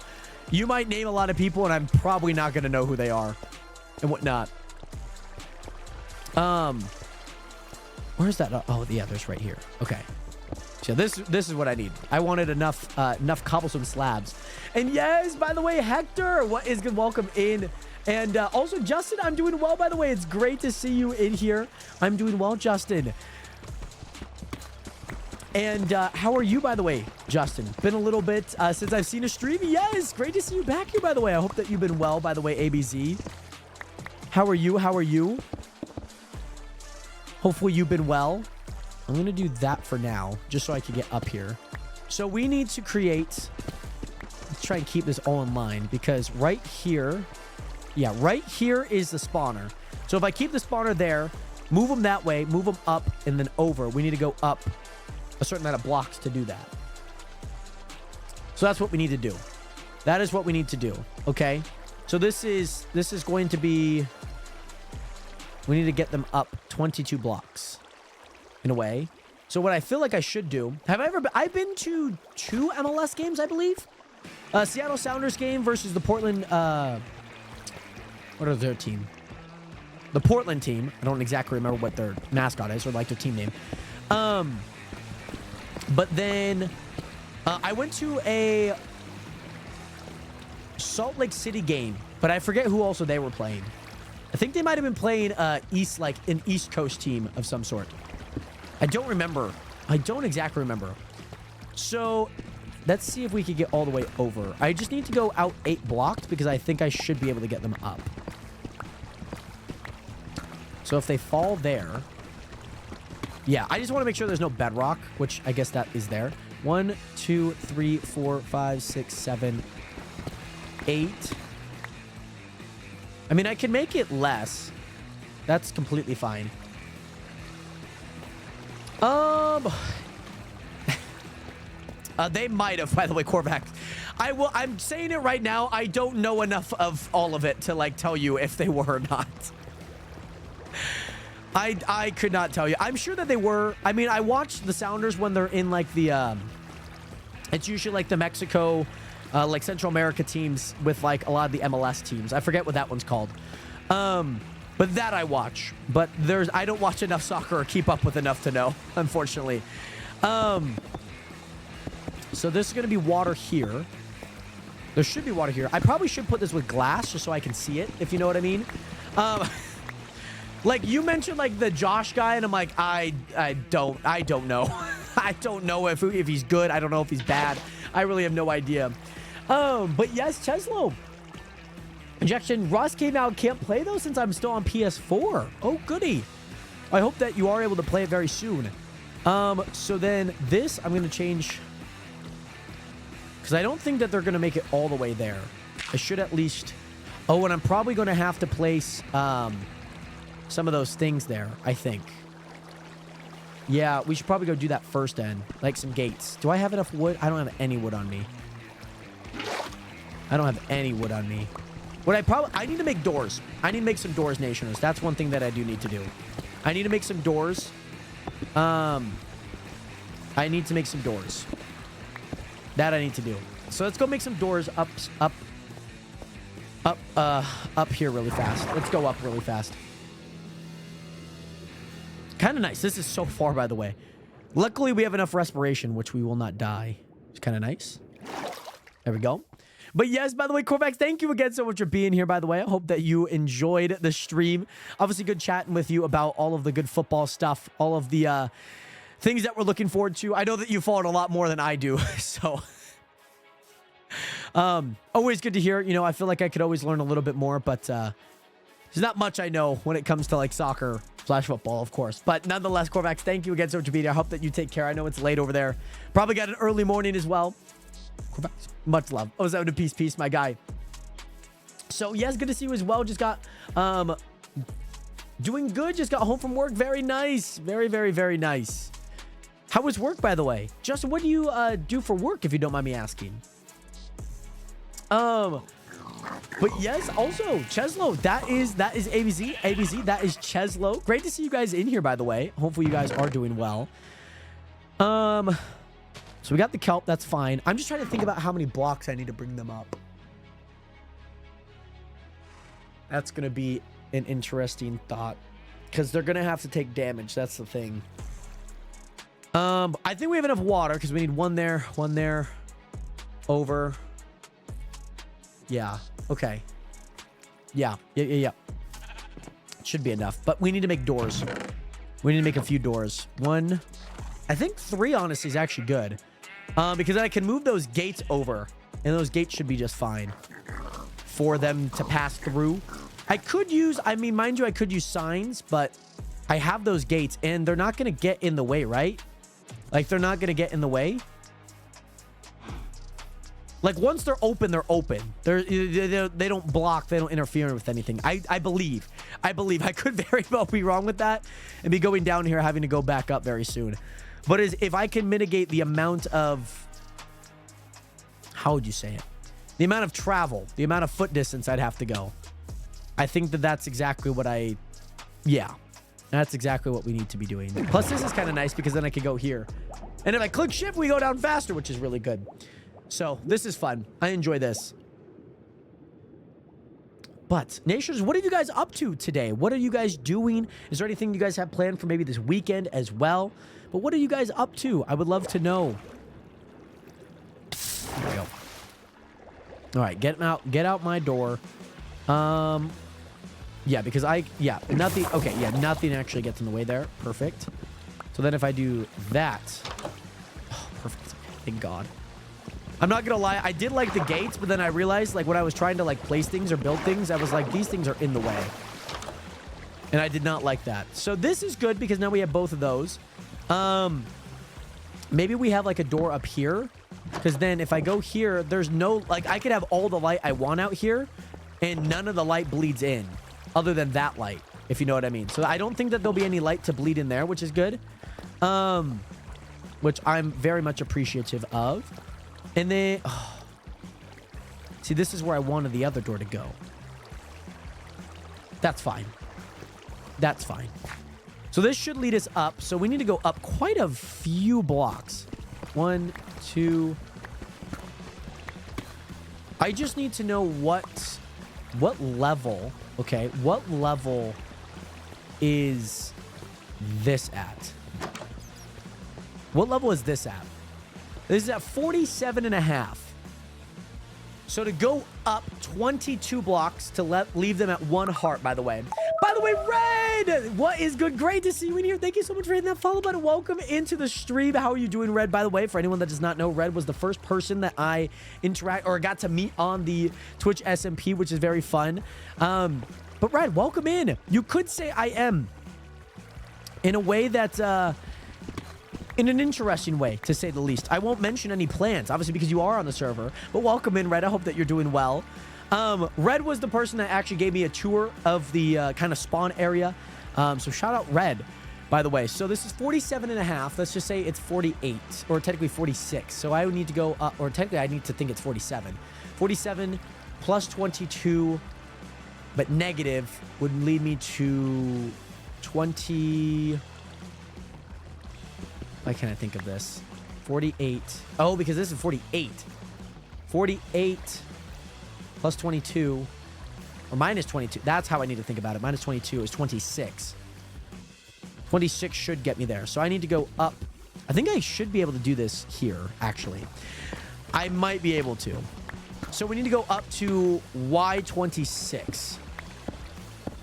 You might name a lot of people, and I'm probably not going to know who they are and whatnot. Where's that? Oh, yeah, there's right here. Okay. So this is what I need. I wanted enough cobblestone slabs. And yes, by the way, Hector, what is good? Welcome in. And also, Justin, I'm doing well, by the way. It's great to see you in here. I'm doing well, Justin. And how are you, by the way, Justin? Been a little bit since I've seen a stream. Yes, great to see you back here, by the way. I hope that you've been well, by the way, ABZ. How are you? How are you? Hopefully you've been well. I'm going to do that for now, just so I can get up here. So we need to create... Let's try and keep this all in line, because right here... Yeah, right here is the spawner. So if I keep the spawner there, move them that way, move them up, and then over. We need to go up a certain amount of blocks to do that. So that's what we need to do. That is what we need to do. Okay. So this is going to be, we need to get them up 22 blocks in a way. So what I feel like I should do, I've been to 2 MLS games, I believe. Seattle Sounders game versus the Portland, what are their team? The Portland team. I don't exactly remember what their mascot is or like their team name. But then I went to a Salt Lake City game, but I forget who also they were playing. I think they might have been playing an East Coast team of some sort. I don't remember. I don't exactly remember. So let's see if we can get all the way over. I just need to go out 8 blocks because I think I should be able to get them up. So if they fall there... Yeah, I just want to make sure there's no bedrock, which I guess that is there. 1, 2, 3, 4, 5, 6, 7, 8. I mean, I can make it less. That's completely fine. They might have, by the way, Corvax. I'm saying it right now. I don't know enough of all of it to like tell you if they were or not. I could not tell you. I'm sure that they were. I mean, I watched the Sounders when they're in like the it's usually like the Mexico like Central America teams with like a lot of the MLS teams. I forget what that one's called. But that I watch. But I don't watch enough soccer or keep up with enough to know, unfortunately. So this is going to be water here. There should be water here. I probably should put this with glass just so I can see it, if you know what I mean. Like you mentioned like the Josh guy, and I'm like, I don't know. I don't know if he's good. I don't know if he's bad. I really have no idea. But yes, Cheslow. Injection, Russ came out, can't play though since I'm still on PS4. Oh, goody. I hope that you are able to play it very soon. So then this, I'm going to change. Because I don't think that they're going to make it all the way there. I should at least. Oh, and I'm probably going to have to place some of those things there, I think. Yeah, we should probably go do that first then. Like some gates. Do I have enough wood? I don't have any wood on me. I don't have any wood on me. I need to make doors. I need to make some doors, Nationers. That's one thing that I do need to do. I need to make some doors. I need to make some doors. That I need to do. So let's go make some doors up here really fast. Let's go up really fast. Kind of nice. This is so far, by the way. Luckily, we have enough respiration, which we will not die. It's kind of nice. There we go. But yes, by the way, Corvax, thank you again so much for being here, by the way. I hope that you enjoyed the stream. Obviously, good chatting with you about all of the good football stuff, all of the things that we're looking forward to. I know that you followed a lot more than I do, so... always good to hear. You know, I feel like I could always learn a little bit more, but there's not much I know when it comes to, like, soccer/football, of course. But nonetheless, Corvax, thank you again so much for being here. I hope that you take care. I know it's late over there. Probably got an early morning as well. Corvax, much love. Oh, is that a peace, my guy? So, yes, good to see you as well. Just got, doing good. Just got home from work. Very nice. Very, very, very nice. How was work, by the way? Justin, what do you, do for work, if you don't mind me asking? But yes, also, Cheslow, that is ABZ, that is Cheslow. Great to see you guys in here, by the way. Hopefully you guys are doing well. So we got the kelp, that's fine. I'm just trying to think about how many blocks I need to bring them up. That's going to be an interesting thought. Because they're going to have to take damage, that's the thing. I think we have enough water, because we need one there, over. Yeah, okay. Yeah. Should be enough, but we need to make doors. We need to make a few doors. One, I think 3, honestly, is actually good. Because then I can move those gates over, and those gates should be just fine for them to pass through. I could use, I mean, mind you, I could use signs, but I have those gates, and they're not going to get in the way, right? Like, they're not going to get in the way. Like, once they're open, they're open. They don't block. They don't interfere with anything. I believe. I could very well be wrong with that and be going down here having to go back up very soon. But if I can mitigate the amount of... How would you say it? The amount of travel. The amount of foot distance I'd have to go. I think that that's exactly what I... Yeah. That's exactly what we need to be doing. Plus, this is kind of nice because then I can go here. And if I click shift, we go down faster, which is really good. So, this is fun. I enjoy this. But, Nations, what are you guys up to today? What are you guys doing? Is there anything you guys have planned for maybe this weekend as well? But what are you guys up to? I would love to know. There we go. All right, get out my door. Yeah, because nothing. Okay, yeah, nothing actually gets in the way there. Perfect. So then if I do that, oh, perfect. Thank God. I'm not gonna lie, I did like the gates, but then I realized, like, when I was trying to, like, place things or build things, I was like, these things are in the way. And I did not like that. So this is good because now we have both of those. Maybe we have, like, a door up here. Because then if I go here, there's no, like, I could have all the light I want out here, and none of the light bleeds in, other than that light, if you know what I mean. So I don't think that there'll be any light to bleed in there, which is good. Which I'm very much appreciative of. And then, oh. See, this is where I wanted the other door to go. That's fine. That's fine. So this should lead us up. So we need to go up quite a few blocks. 1, 2, I just need to know what level, okay, what level is this at? What level is this at? This is at 47.5. So to go up 22 blocks to leave them at 1 heart, by the way. By the way, Red, what is good? Great to see you in here. Thank you so much for hitting that follow button. Welcome into the stream. How are you doing, Red? By the way, for anyone that does not know, Red was the first person that I got to meet on the Twitch SMP, which is very fun. But Red, welcome in. You could say I am in a way that, in an interesting way, to say the least. I won't mention any plans, obviously, because you are on the server. But welcome in, Red. I hope that you're doing well. Red was the person that actually gave me a tour of the kind of spawn area. So shout out Red, by the way. So this is 47.5. Let's just say it's 48, or technically 46. So I would need to go up, or technically I need to think it's 47. 47 plus 22, but negative would lead me to 20... Why can't I think of this? 48. Oh, because this is 48. 48 plus 22, or minus 22. That's how I need to think about it. Minus 22 is 26. 26 should get me there. So I need to go up. I think I should be able to do this here, actually. I might be able to. So we need to go up to Y26.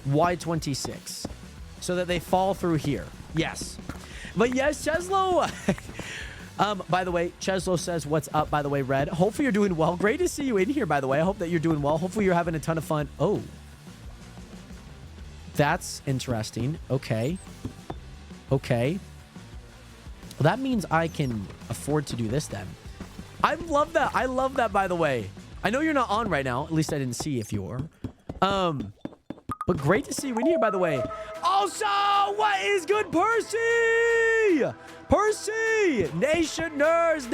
Y26. So that they fall through here. Yes. But yes, Cheslo. By the way, Cheslo says, what's up, by the way, Red. Hopefully you're doing well. Great to see you in here, by the way. I hope that you're doing well. Hopefully you're having a ton of fun. Oh. That's interesting. Okay. Okay. Well, that means I can afford to do this then. I love that. I love that, by the way. I know you're not on right now. At least I didn't see if you were. But great to see you in here, by the way. Also, what is good, Percy? Percy! Nationers.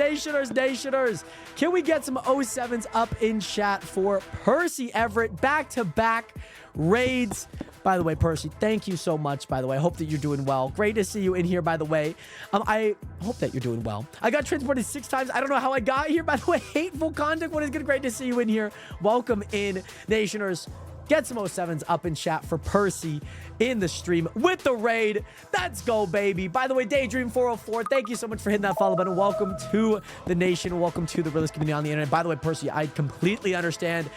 Can we get some 07s up in chat for Percy Everett? Back-to-back raids. By the way, Percy, thank you so much, by the way. I hope that you're doing well. Great to see you in here, by the way. I hope that you're doing well. I got transported 6 times. I don't know how I got here, by the way. Hateful conduct. What is good? Great to see you in here. Welcome in, Nationers. Get some 07s up in chat for Percy in the stream with the raid. Let's go, baby. By the way, Daydream404, thank you so much for hitting that follow button. Welcome to the nation. Welcome to the realest community on the internet. By the way, Percy, I completely understand.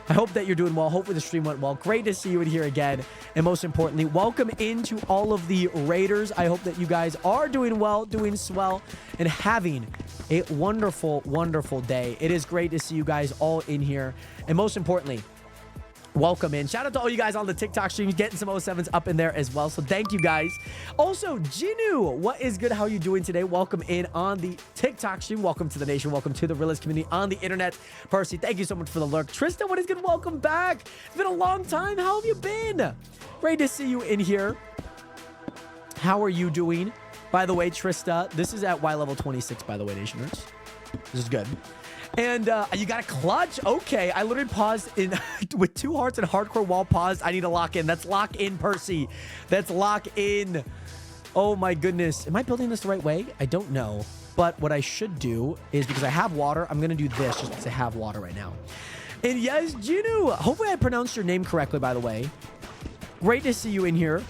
I hope that you're doing well. Hopefully the stream went well. Great to see you in here again. And most importantly, welcome into all of the raiders. I hope that you guys are doing well, doing swell, and having a wonderful, wonderful day. It is great to see you guys all in here. And most importantly, welcome in. Shout out to all you guys on the TikTok streams, getting some 07s up in there as well. So thank you guys. Also, Jinu, what is good? How are you doing today? Welcome in on the TikTok stream. Welcome to the nation. Welcome to the realest community on the internet. Percy, thank you so much for the lurk. Tristan, what is good? Welcome back. It's been a long time. How have you been? Great to see you in here. How are you doing? By the way, Trista, this is at Y level 26, by the way, Nationers. This is good. And you got a clutch? Okay, I literally paused in with 2 hearts and hardcore wall paused. I need to lock in. That's lock in, Percy. That's lock in. Oh my goodness. Am I building this the right way? I don't know. But what I should do is, because I have water, I'm going to do this just because I have water right now. And yes, Jinu, hopefully I pronounced your name correctly, by the way. Great to see you in here.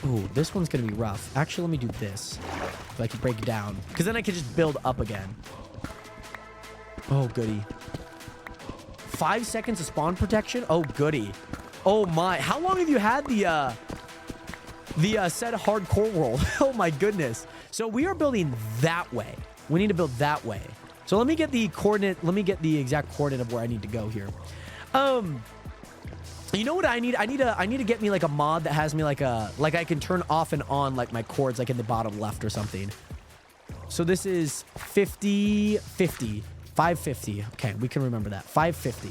Ooh, this one's going to be rough. Actually, let me do this. So I can break it down. Because then I can just build up again. Oh, goody. 5 seconds of spawn protection? Oh, goody. Oh, my. How long have you had the said hardcore roll? Oh, my goodness. So we are building that way. We need to build that way. So let me get the coordinate. Let me get the exact coordinate of where I need to go here. You know what I need? I need to get me like a mod that has me like I can turn off and on like my chords like in the bottom left or something. So this is 50, 50. 550. Okay, we can remember that. 550.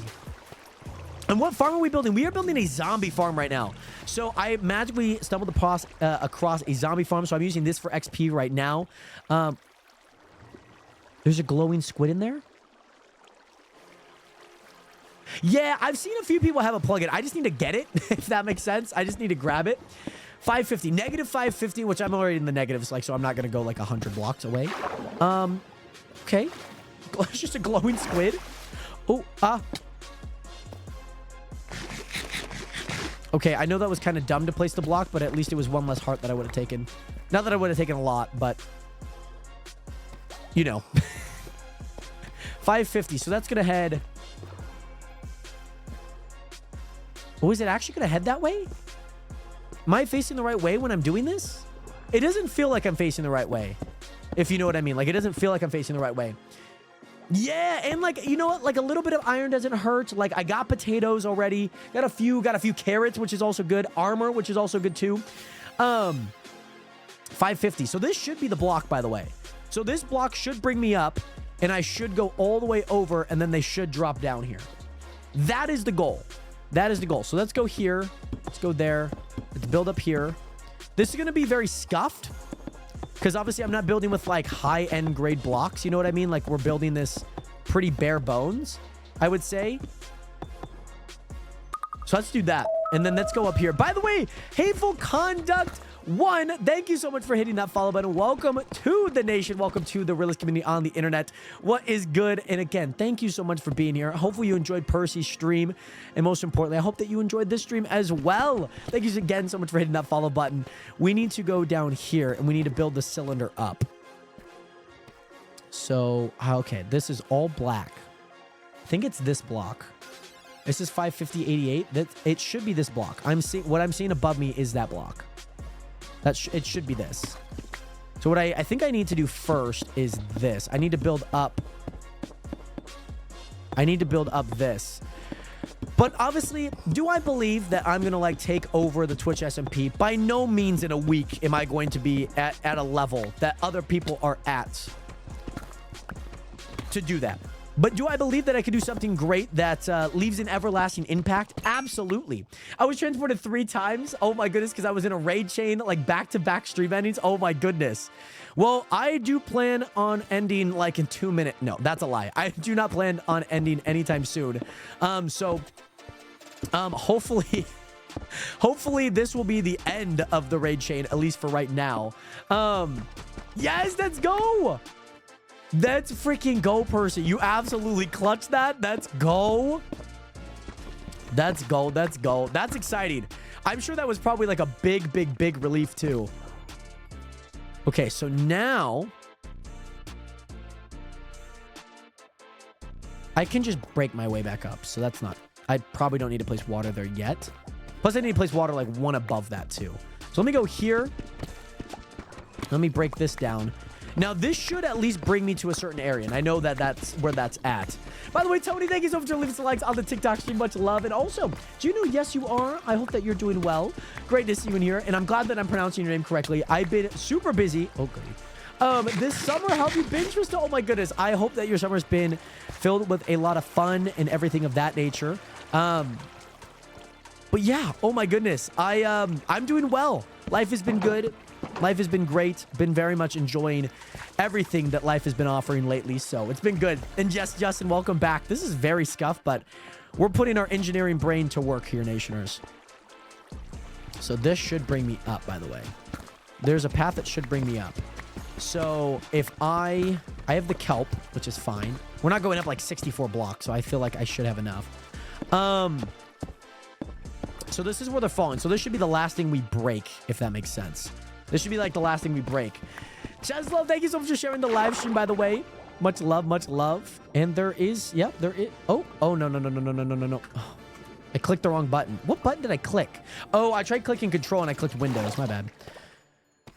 And what farm are we building? We are building a zombie farm right now. So I magically stumbled across a zombie farm. So I'm using this for XP right now. There's a glowing squid in there. Yeah, I've seen a few people have a plugin. I just need to get it, if that makes sense. I just need to grab it. 550. Negative 550, which I'm already in the negatives, like, so I'm not going to go like 100 blocks away. Okay. It's just a glowing squid. Oh, Okay, I know that was kind of dumb to place the block, but at least it was one less heart that I would have taken. Not that I would have taken a lot, but... You know. 550, so that's going to head... Oh, is it actually going to head that way? Am I facing the right way when I'm doing this? It doesn't feel like I'm facing the right way. If you know what I mean. Like, it doesn't feel like I'm facing the right way. Yeah, and like, you know what? Like, a little bit of iron doesn't hurt. Like, I got potatoes already. Got a few carrots, which is also good. Armor, which is also good too. 550. So this should be the block, by the way. So this block should bring me up, and I should go all the way over, and then they should drop down here. That is the goal. That is the goal. So let's go here. Let's go there. Let's build up here. This is going to be very scuffed. Because obviously I'm not building with like high-end grade blocks. You know what I mean? Like we're building this pretty bare bones, I would say. So let's do that. And then let's go up here. By the way, Hateful Conduct 1, thank you so much for hitting that follow button. Welcome to the nation. Welcome to the realest community on the internet. What is good? And again, thank you so much for being here. Hopefully you enjoyed Percy's stream. And most importantly, I hope that you enjoyed this stream as well. Thank you again so much for hitting that follow button. We need to go down here and we need to build the cylinder up. So, okay, this is all black. I think it's this block. This is 550.88. It should be this block. What I'm seeing above me is that block. It should be this. So what I think I need to do first is this. I need to build up. I need to build up this. But obviously, do I believe that I'm going to like take over the Twitch SMP? By no means in a week am I going to be at a level that other people are at to do that. But do I believe that I could do something great that leaves an everlasting impact? Absolutely. I was transported 3 times. Oh my goodness, because I was in a raid chain, like back-to-back stream endings. Oh my goodness. Well, I do plan on ending like in 2 minutes. No, that's a lie. I do not plan on ending anytime soon. Hopefully... Hopefully this will be the end of the raid chain, at least for right now. Yes, let's go! Let's freaking go, Percy. You absolutely clutched that. Let's go. Let's go. Let's go. That's exciting. I'm sure that was probably like a big relief too. Okay, so now I can just break my way back up. So that's not... I probably don't need to place water there yet. Plus, I need to place water like one above that too. So let me go here. Let me break this down. Now, this should at least bring me to a certain area, and I know that that's where that's at. By the way, Tony, thank you so much for leaving some likes on the TikTok stream. Much love. And also, do you know, yes, you are. I hope that you're doing well. Great to see you in here, and I'm glad that I'm pronouncing your name correctly. I've been super busy. Oh, goody. This summer, how have you been, Trista? Oh, my goodness. I hope that your summer's been filled with a lot of fun and everything of that nature. But yeah, oh, my goodness. I'm doing well. Life has been good. Life has been great. Been very much enjoying everything that life has been offering lately. So it's been good. And yes, Justin, welcome back. This is very scuffed, but we're putting our engineering brain to work here, Nationers. So this should bring me up, by the way. There's a path that should bring me up. So if I have the kelp, which is fine. We're not going up like 64 blocks, so I feel like I should have enough. So this is where they're falling. So this should be the last thing we break, if that makes sense. This should be like the last thing we break. Cheslove, thank you so much for sharing the live stream, by the way. Much love, much love. And there is, yep, there is. Oh, no. Oh, I clicked the wrong button. What button did I click? Oh, I tried clicking control and I clicked Windows. My bad.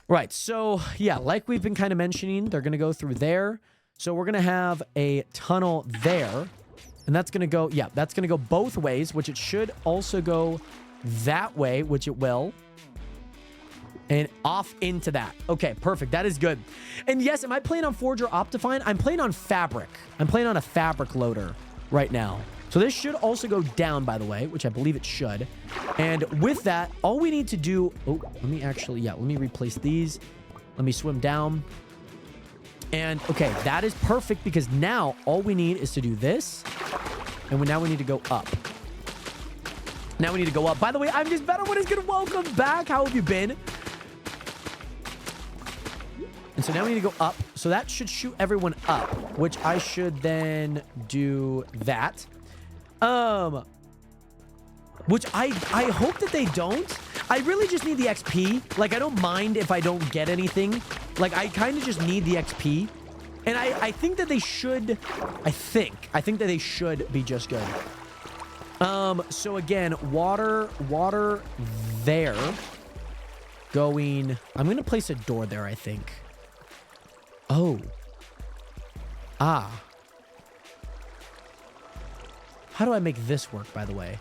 Right, so yeah, like we've been kind of mentioning, they're going to go through there. So we're going to have a tunnel there. And that's going to go, yeah, that's going to go both ways, which it should also go that way, which it will. And off into that. Okay, perfect. That is good. And yes, am I playing on Forge or Optifine? I'm playing on Fabric. I'm playing on a Fabric loader right now. So this should also go down, by the way, which I believe it should. And with that, all we need to do... Oh, let me actually... Yeah, let me replace these. Let me swim down. And, okay, that is perfect because now all we need is to do this. And now we need to go up. Now we need to go up. By the way, I'm just better. What is good? Welcome back. How have you been? And so now we need to go up. So that should shoot everyone up, which I should then do that. Which I hope that they don't. I really just need the XP. Like, I don't mind if I don't get anything. Like, I kind of just need the XP. And I think that they should... I think that they should be just good. So again, water there. Going... I'm going to place a door there, I think. Oh. Ah. How do I make this work, by the way?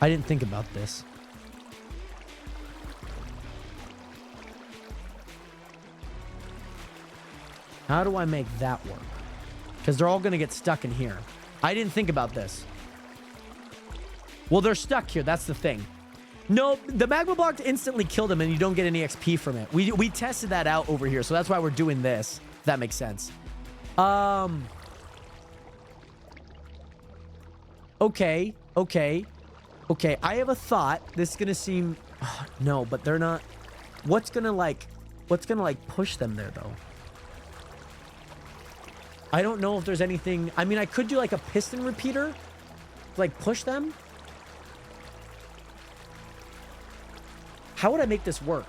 I didn't think about this. How do I make that work? Because they're all going to get stuck in here. I didn't think about this. Well, they're stuck here. That's the thing. No, the magma block instantly killed them and you don't get any XP from it. We tested that out over here, so that's why we're doing this. If that makes sense. Okay. I have a thought. This is gonna seem... Oh, no, but they're not... What's gonna push them there, though? I don't know if there's anything... I mean, I could do, like, a piston repeater. To, like, push them. How would I make this work?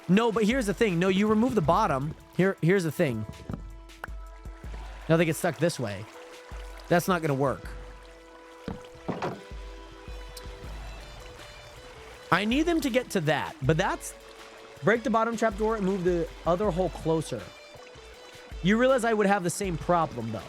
No, but here's the thing. No, you remove the bottom. Here's the thing. Now they get stuck this way. That's not gonna work. I need them to get to that, but that's... Break the bottom trapdoor and move the other hole closer. You realize I would have the same problem, though.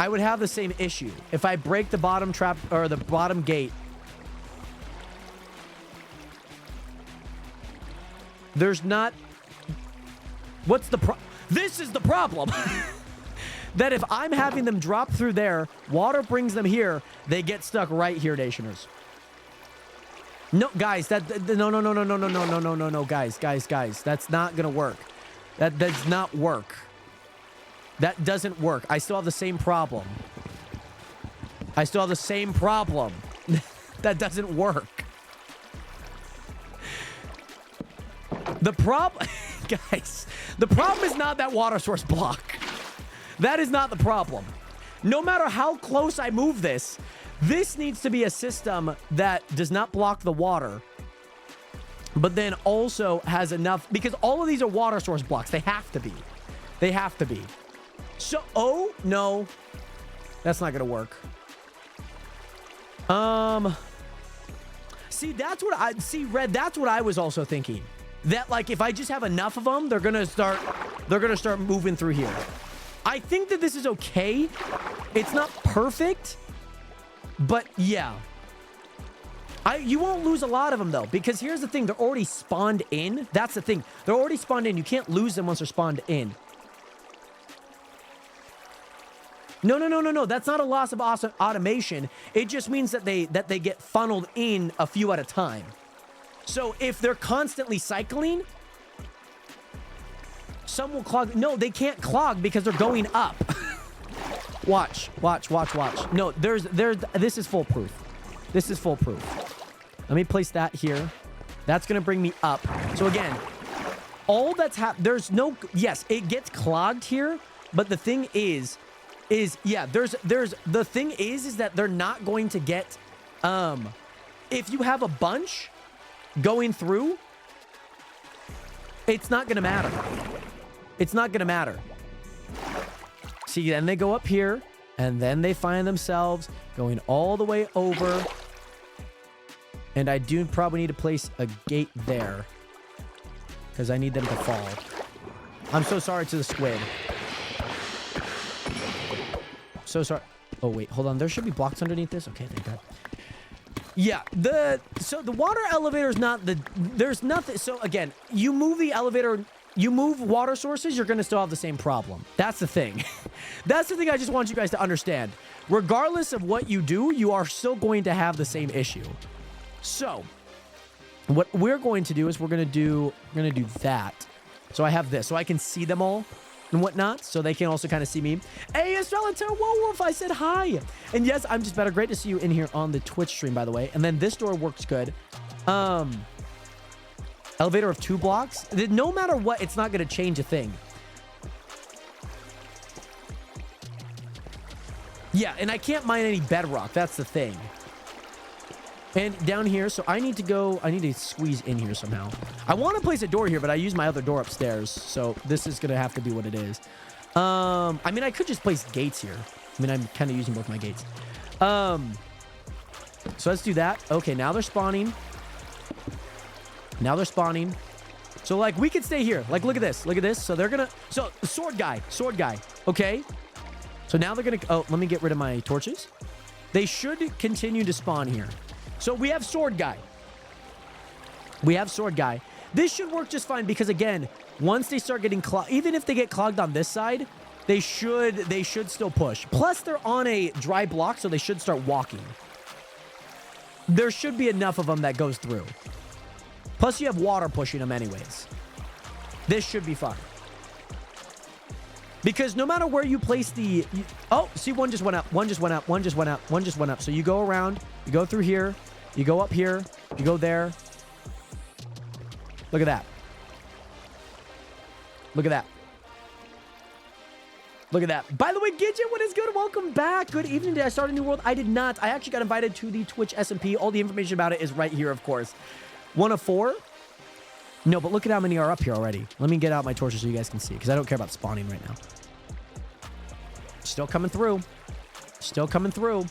I would have the same issue. If I break the bottom trap, or the bottom gate... There's not... What's the This is the problem. That if I'm having them drop through there, water brings them here, they get stuck right here, Nationers. No, guys, no, guys. That's not gonna work. That does not work. That doesn't work. I still have the same problem. That doesn't work. The problem... Guys, the problem is not that water source block. That is not the problem. No matter how close I move this, this needs to be a system that does not block the water, but then also has enough... Because all of these are water source blocks. They have to be. They have to be. So, oh, no. That's not going to work. See, that's what I... See, Red, that's what I was also thinking. That, like, if I just have enough of them, they're gonna start moving through here. I think that this is okay. It's not perfect, but yeah. You won't lose a lot of them, though, because here's the thing. They're already spawned in. That's the thing. They're already spawned in. You can't lose them once they're spawned in. No. That's not a loss of automation. It just means that they get funneled in a few at a time. So if they're constantly cycling, some will clog. No, they can't clog because they're going up. Watch. No, this is foolproof. This is foolproof. Let me place that here. That's going to bring me up. So again, all that's there's no... Yes, it gets clogged here, but the thing is yeah, the thing is that they're not going to get... If you have a bunch... going through, it's not gonna matter. It's not gonna matter. See, then they go up here, and then they find themselves going all the way over. And I do probably need to place a gate there, because I need them to fall. I'm so sorry to the squid. So sorry. Oh, wait, hold on. There should be blocks underneath this. Okay, thank God. Yeah, so the water elevator is not there's nothing. So again, you move the elevator, you move water sources, you're going to still have the same problem. That's the thing. That's the thing I just want you guys to understand. Regardless of what you do, you are still going to have the same issue. So what we're going to do is we're going to do that. So I have this, so I can see them all. and whatnot, so they can also kind of see me. Hey, Astralator Wolf, I said hi. And yes, I'm just better. Great to see you in here on the Twitch stream, by the way. And then this door works good. Elevator of 2 blocks. No matter what, it's not going to change a thing. Yeah, and I can't mine any bedrock. That's the thing. And down here, so I need to squeeze in here somehow. I want to place a door here, but I use my other door upstairs. So this is going to have to be what it is. I mean, I could just place gates here. I mean, I'm kind of using both my gates. So let's do that. Okay, now they're spawning. Now they're spawning. So, like, we could stay here. Like, look at this. Look at this. So they're going to... So, sword guy. Sword guy. Okay. So now they're going to... Oh, let me get rid of my torches. They should continue to spawn here. So we have sword guy. We have sword guy. This should work just fine because, again, once they start getting clogged... Even if they get clogged on this side, they should still push. Plus, they're on a dry block, so they should start walking. There should be enough of them that goes through. Plus, you have water pushing them anyways. This should be fine. Because no matter where you place the... Oh, see, one just went up. One just went up. One just went up. One just went up. So you go around. You go through here. You go up here. You go there. Look at that. Look at that. Look at that. By the way, Gidget, what is good? Welcome back. Good evening. Did I start a new world? I did not. I actually got invited to the Twitch SMP. All the information about it is right here, of course. 1 of 4? No, but look at how many are up here already. Let me get out my torches so you guys can see, because I don't care about spawning right now. Still coming through. Still coming through.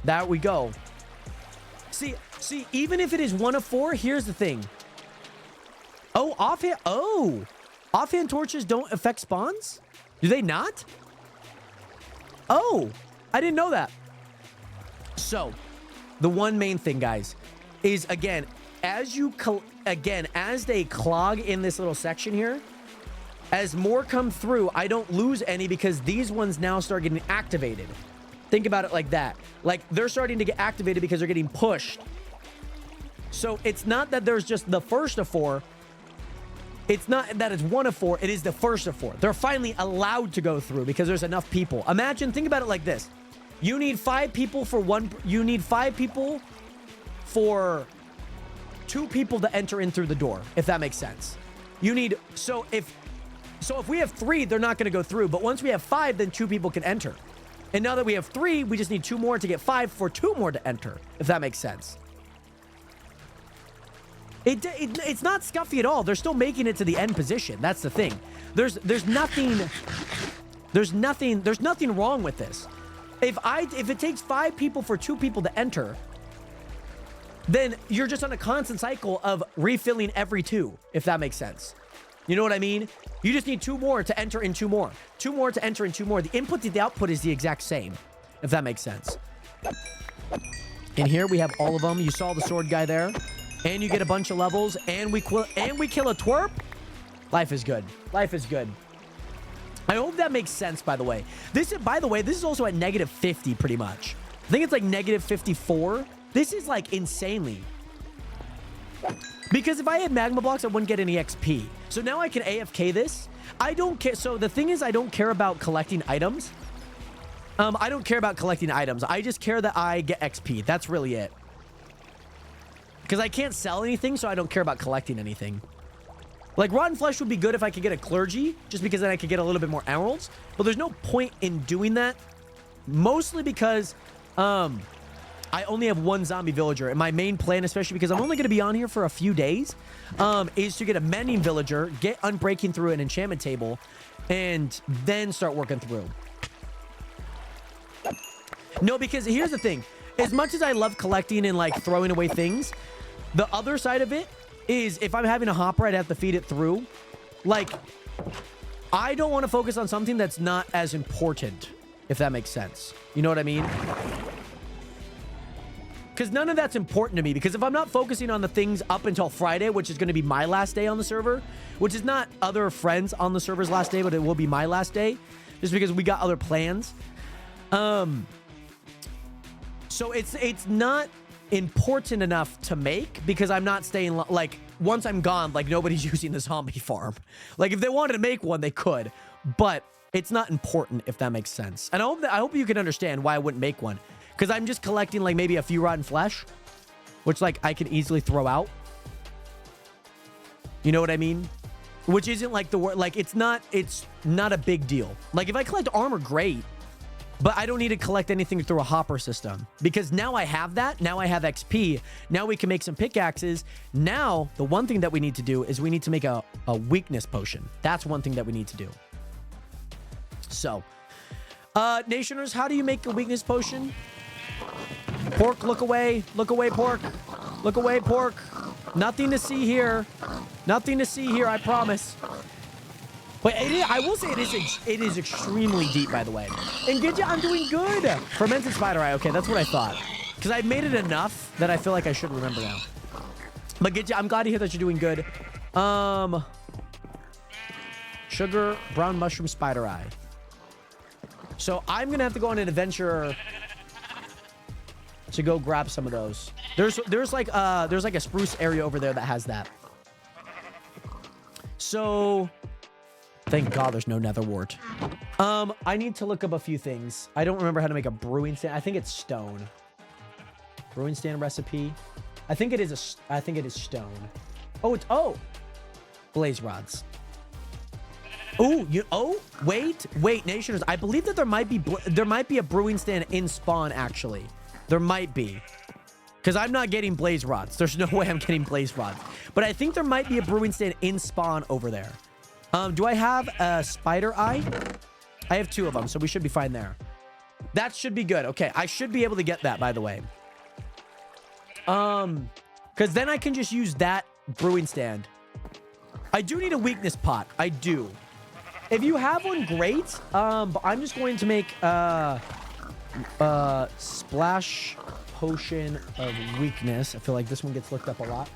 There we go. See, even if it is 1 of 4, here's the thing. Oh, offhand. Oh, offhand torches don't affect spawns? Do they not? Oh, I didn't know that. So, the one main thing, guys, is again, as they clog in this little section here, as more come through, I don't lose any because these ones now start getting activated. Think about it like that. Like, they're starting to get activated because they're getting pushed. So it's not that there's just the first of 4. It's not that it's 1 of 4. It is the first of 4. They're finally allowed to go through because there's enough people. Imagine, think about it like this. You need 5 people for one. You need 5 people for 2 people to enter in through the door, if that makes sense. You need, so if we have 3, they're not going to go through. But once we have 5, then 2 people can enter. And now that we have 3, we just need 2 more to get 5 for 2 more to enter, if that makes sense. It's not scuffy at all. They're still making it to the end position. That's the thing. There's nothing wrong with this. If it takes 5 people for 2 people to enter, then you're just on a constant cycle of refilling every 2, if that makes sense. You know what I mean? You just need 2 more to enter in 2 more. 2 more to enter in 2 more. The input to the output is the exact same, if that makes sense. In here, we have all of them. You saw the sword guy there. And you get a bunch of levels. And we kill a twerp. Life is good. Life is good. I hope that makes sense, by the way. This is also at negative 50, pretty much. I think it's like negative 54. This is like insanely. Because if I had magma blocks, I wouldn't get any XP. So now I can AFK this. I don't care. So the thing is, I don't care about collecting items. I don't care about collecting items. I just care that I get XP. That's really it. Because I can't sell anything, so I don't care about collecting anything. Like, rotten flesh would be good if I could get a clergy, just because then I could get a little bit more emeralds. But there's no point in doing that. Mostly because I only have 1 zombie villager. And my main plan, especially because I'm only going to be on here for a few days, is to get a mending villager, get unbreaking through an enchantment table, and then start working through. No, because here's the thing. As much as I love collecting and, like, throwing away things, the other side of it is if I'm having a hopper, I'd have to feed it through. Like, I don't want to focus on something that's not as important, if that makes sense. You know what I mean? Because none of that's important to me. Because if I'm not focusing on the things up until Friday, which is going to be my last day on the server, which is not other friends on the server's last day, but it will be my last day, just because we got other plans. So it's not important enough to make because I'm not staying like once I'm gone, like nobody's using the zombie farm. Like if they wanted to make one, they could, but it's not important if that makes sense. And I hope you can understand why I wouldn't make one because I'm just collecting like maybe a few rotten flesh, which like I can easily throw out. You know what I mean? Which isn't like the word, like it's not a big deal. Like if I collect armor, great. But I don't need to collect anything through a hopper system because now I have that. Now I have XP. Now we can make some pickaxes. Now, the one thing that we need to do is we need to make a weakness potion. That's one thing that we need to do. So, Nationers, how do you make a weakness potion? Pork, look away. Look away, Pork. Look away, Pork. Nothing to see here. Nothing to see here, I promise. But I will say it is extremely deep, by the way. And Gidja, I'm doing good. Fermented spider eye. Okay, that's what I thought. Because I've made it enough that I feel like I should remember now. But Gidja, I'm glad to hear that you're doing good. Sugar, brown mushroom, spider eye. So I'm gonna have to go on an adventure to go grab some of those. There's like a spruce area over there that has that. So. Thank God there's no nether wart. I need to look up a few things. I don't remember how to make a brewing stand. I think it's stone. Brewing stand recipe. I think it is stone. Oh, blaze rods. Wait, Nationers. I believe that there might be a brewing stand in spawn actually. There might be. Because I'm not getting blaze rods. There's no way I'm getting blaze rods. But I think there might be a brewing stand in spawn over there. Do I have a spider eye? I have 2 of them, so we should be fine there. That should be good. Okay, I should be able to get that, by the way. Because then I can just use that brewing stand. I do need a weakness pot. I do. If you have one, great. But I'm just going to make splash potion of weakness. I feel like this one gets looked up a lot.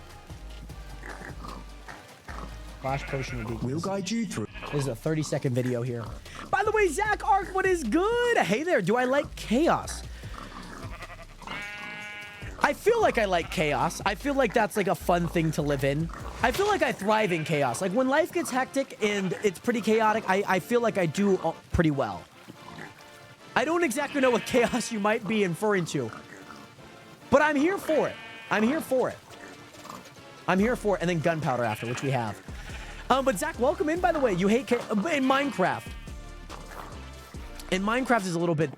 Splash potion of weakness. We'll guide you through. This is a 30-second video here. By the way, Zach Ark, what is good? Hey there, do I like chaos? I feel like I like chaos. I feel like that's like a fun thing to live in. I feel like I thrive in chaos. Like when life gets hectic and it's pretty chaotic, I feel like I do pretty well. I don't exactly know what chaos you might be inferring to, but I'm here for it. I'm here for it. I'm here for it. And then gunpowder after, which we have. But Zach, welcome in, by the way. You hate in Minecraft. In Minecraft is a little bit...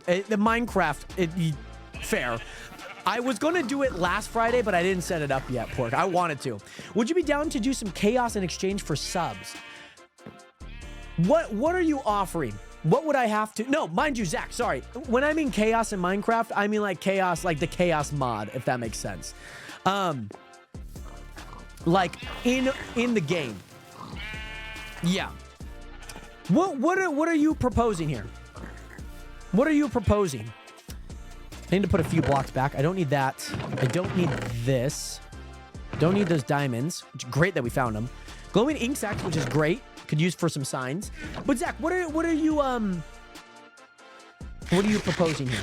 fair. I was going to do it last Friday, but I didn't set it up yet, Pork. I wanted to. Would you be down to do some chaos in exchange for subs? What are you offering? What would I have to... No, mind you, Zach, sorry. When I mean chaos in Minecraft, I mean like chaos, like the chaos mod, if that makes sense. Like in the game. Yeah. What are you proposing here? What are you proposing? I need to put a few blocks back. I don't need that. I don't need this. Don't need those diamonds. Which is great that we found them. Glowing ink sacks, which is great. Could use for some signs. But Zach, what are you proposing here?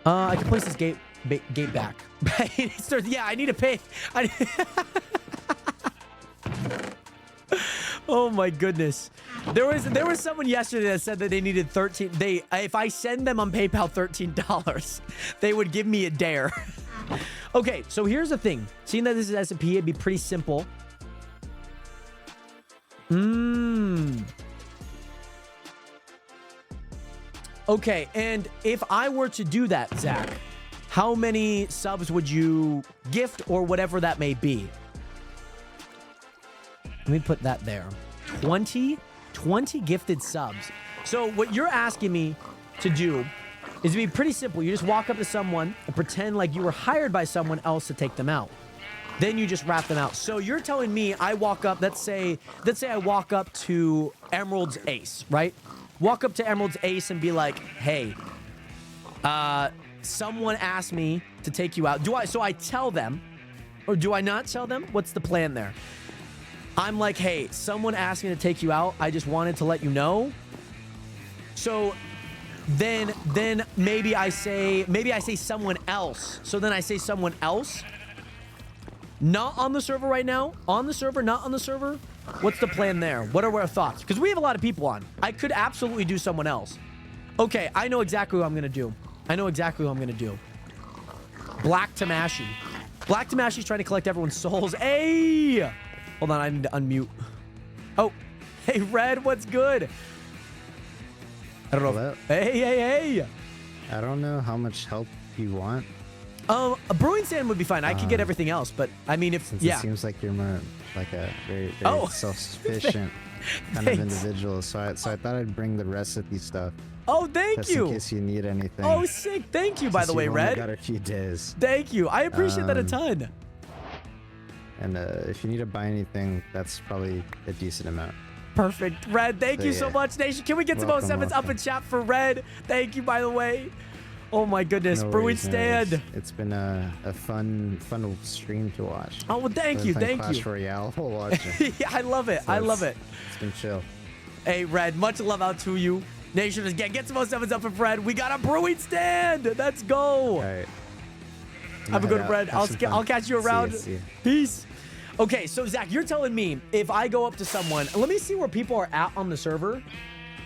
I can place this gate back. Yeah, I need to pay. Oh my goodness. There was someone yesterday that said that they needed if I send them on PayPal $13, they would give me a dare. Okay, so here's the thing. Seeing that this is SMP, it'd be pretty simple. Okay, and if I were to do that, Zach, how many subs would you gift or whatever that may be? Let me put that there. 20 gifted subs. So what you're asking me to do is to be pretty simple. You just walk up to someone and pretend like you were hired by someone else to take them out. Then you just wrap them out. So you're telling me I walk up, let's say I walk up to Emerald's Ace, right? Walk up to Emerald's Ace and be like, hey, someone asked me to take you out. So I tell them, or do I not tell them? What's the plan there? I'm like, hey, someone asked me to take you out. I just wanted to let you know. So then maybe I say someone else. So then I say someone else. Not on the server right now. On the server, not on the server. What's the plan there? What are our thoughts? Because we have a lot of people on. I could absolutely do someone else. Okay, I know exactly what I'm going to do. I know exactly what I'm going to do. Black Tamashi. Black Tamashi's trying to collect everyone's souls. Hey! Hold on, I need to unmute. Oh, hey, Red, what's good? I don't know. Hello? Hey. I don't know how much help you want. A brewing stand would be fine. I could get everything else, but I mean, if Since yeah. it seems like you're more like a very Oh. self-sufficient kind Thanks. of individual, so I thought I'd bring the recipe stuff Oh, thank just in you. case you need anything. Oh, sick. Thank you, by Since the way, you've only Red. got a few days, Thank you. I appreciate that a Um, ton. and if you need to buy anything, that's probably a decent amount. Perfect. Red, thank So, you so yeah. much, Nation. Can we get some Welcome, 07s up in welcome. chat for Red? Thank you, by the way. Oh, my goodness. No Brewing worries, no worries. stand. It's been a fun stream to watch. Oh, well, thank you. Fun Thank Clash you. Royale while watching. Yeah, I love it. So I love it. It's been chill. Hey, Red, much love out to you. Nation, again, get some 07s up for Red. We got a brewing stand. Let's go. All right. Have a good Red. I'll catch you around. See ya. Peace. Okay, so Zach, you're telling me if I go up to someone, let me see where people are at on the server,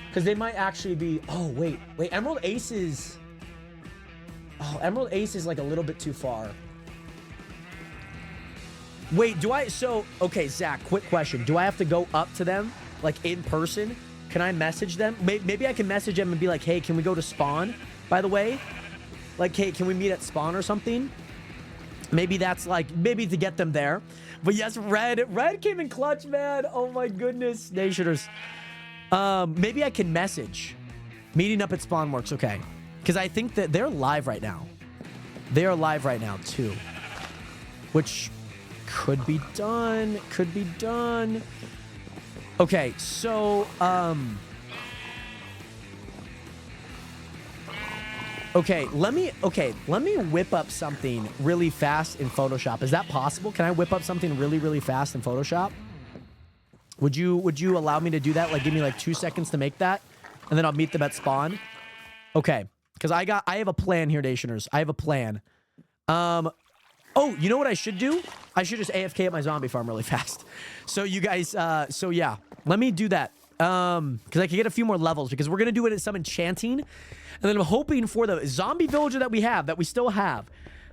because they might actually be. Oh wait, Emerald Ace is. Oh, Emerald Ace is like a little bit too far. Wait, do I? So okay, Zach, quick question: do I have to go up to them like in person? Can I message them? Maybe I can message them and be like, "Hey, can we go to spawn? By the way, like, hey, can we meet at spawn or something?" Maybe that's like, maybe to get them there. But yes, Red came in clutch, man. Oh my goodness, Nationers. Maybe I can message. Meeting up at spawn works, okay. Because I think that they're live right now. They are live right now too. Which could be done. Could be done. Okay, so, Okay, let me whip up something really fast in Photoshop. Is that possible? Can I whip up something really, really fast in Photoshop? Would you allow me to do that? Like, give me like 2 seconds to make that, and then I'll meet them at spawn. Okay, because I have a plan here, Nationers. I have a plan. Oh, you know what I should do? I should just AFK at my zombie farm really fast. So you guys, so yeah, let me do that. Because I can get a few more levels, because we're gonna do it at some enchanting, and then I'm hoping for the zombie villager that we still have.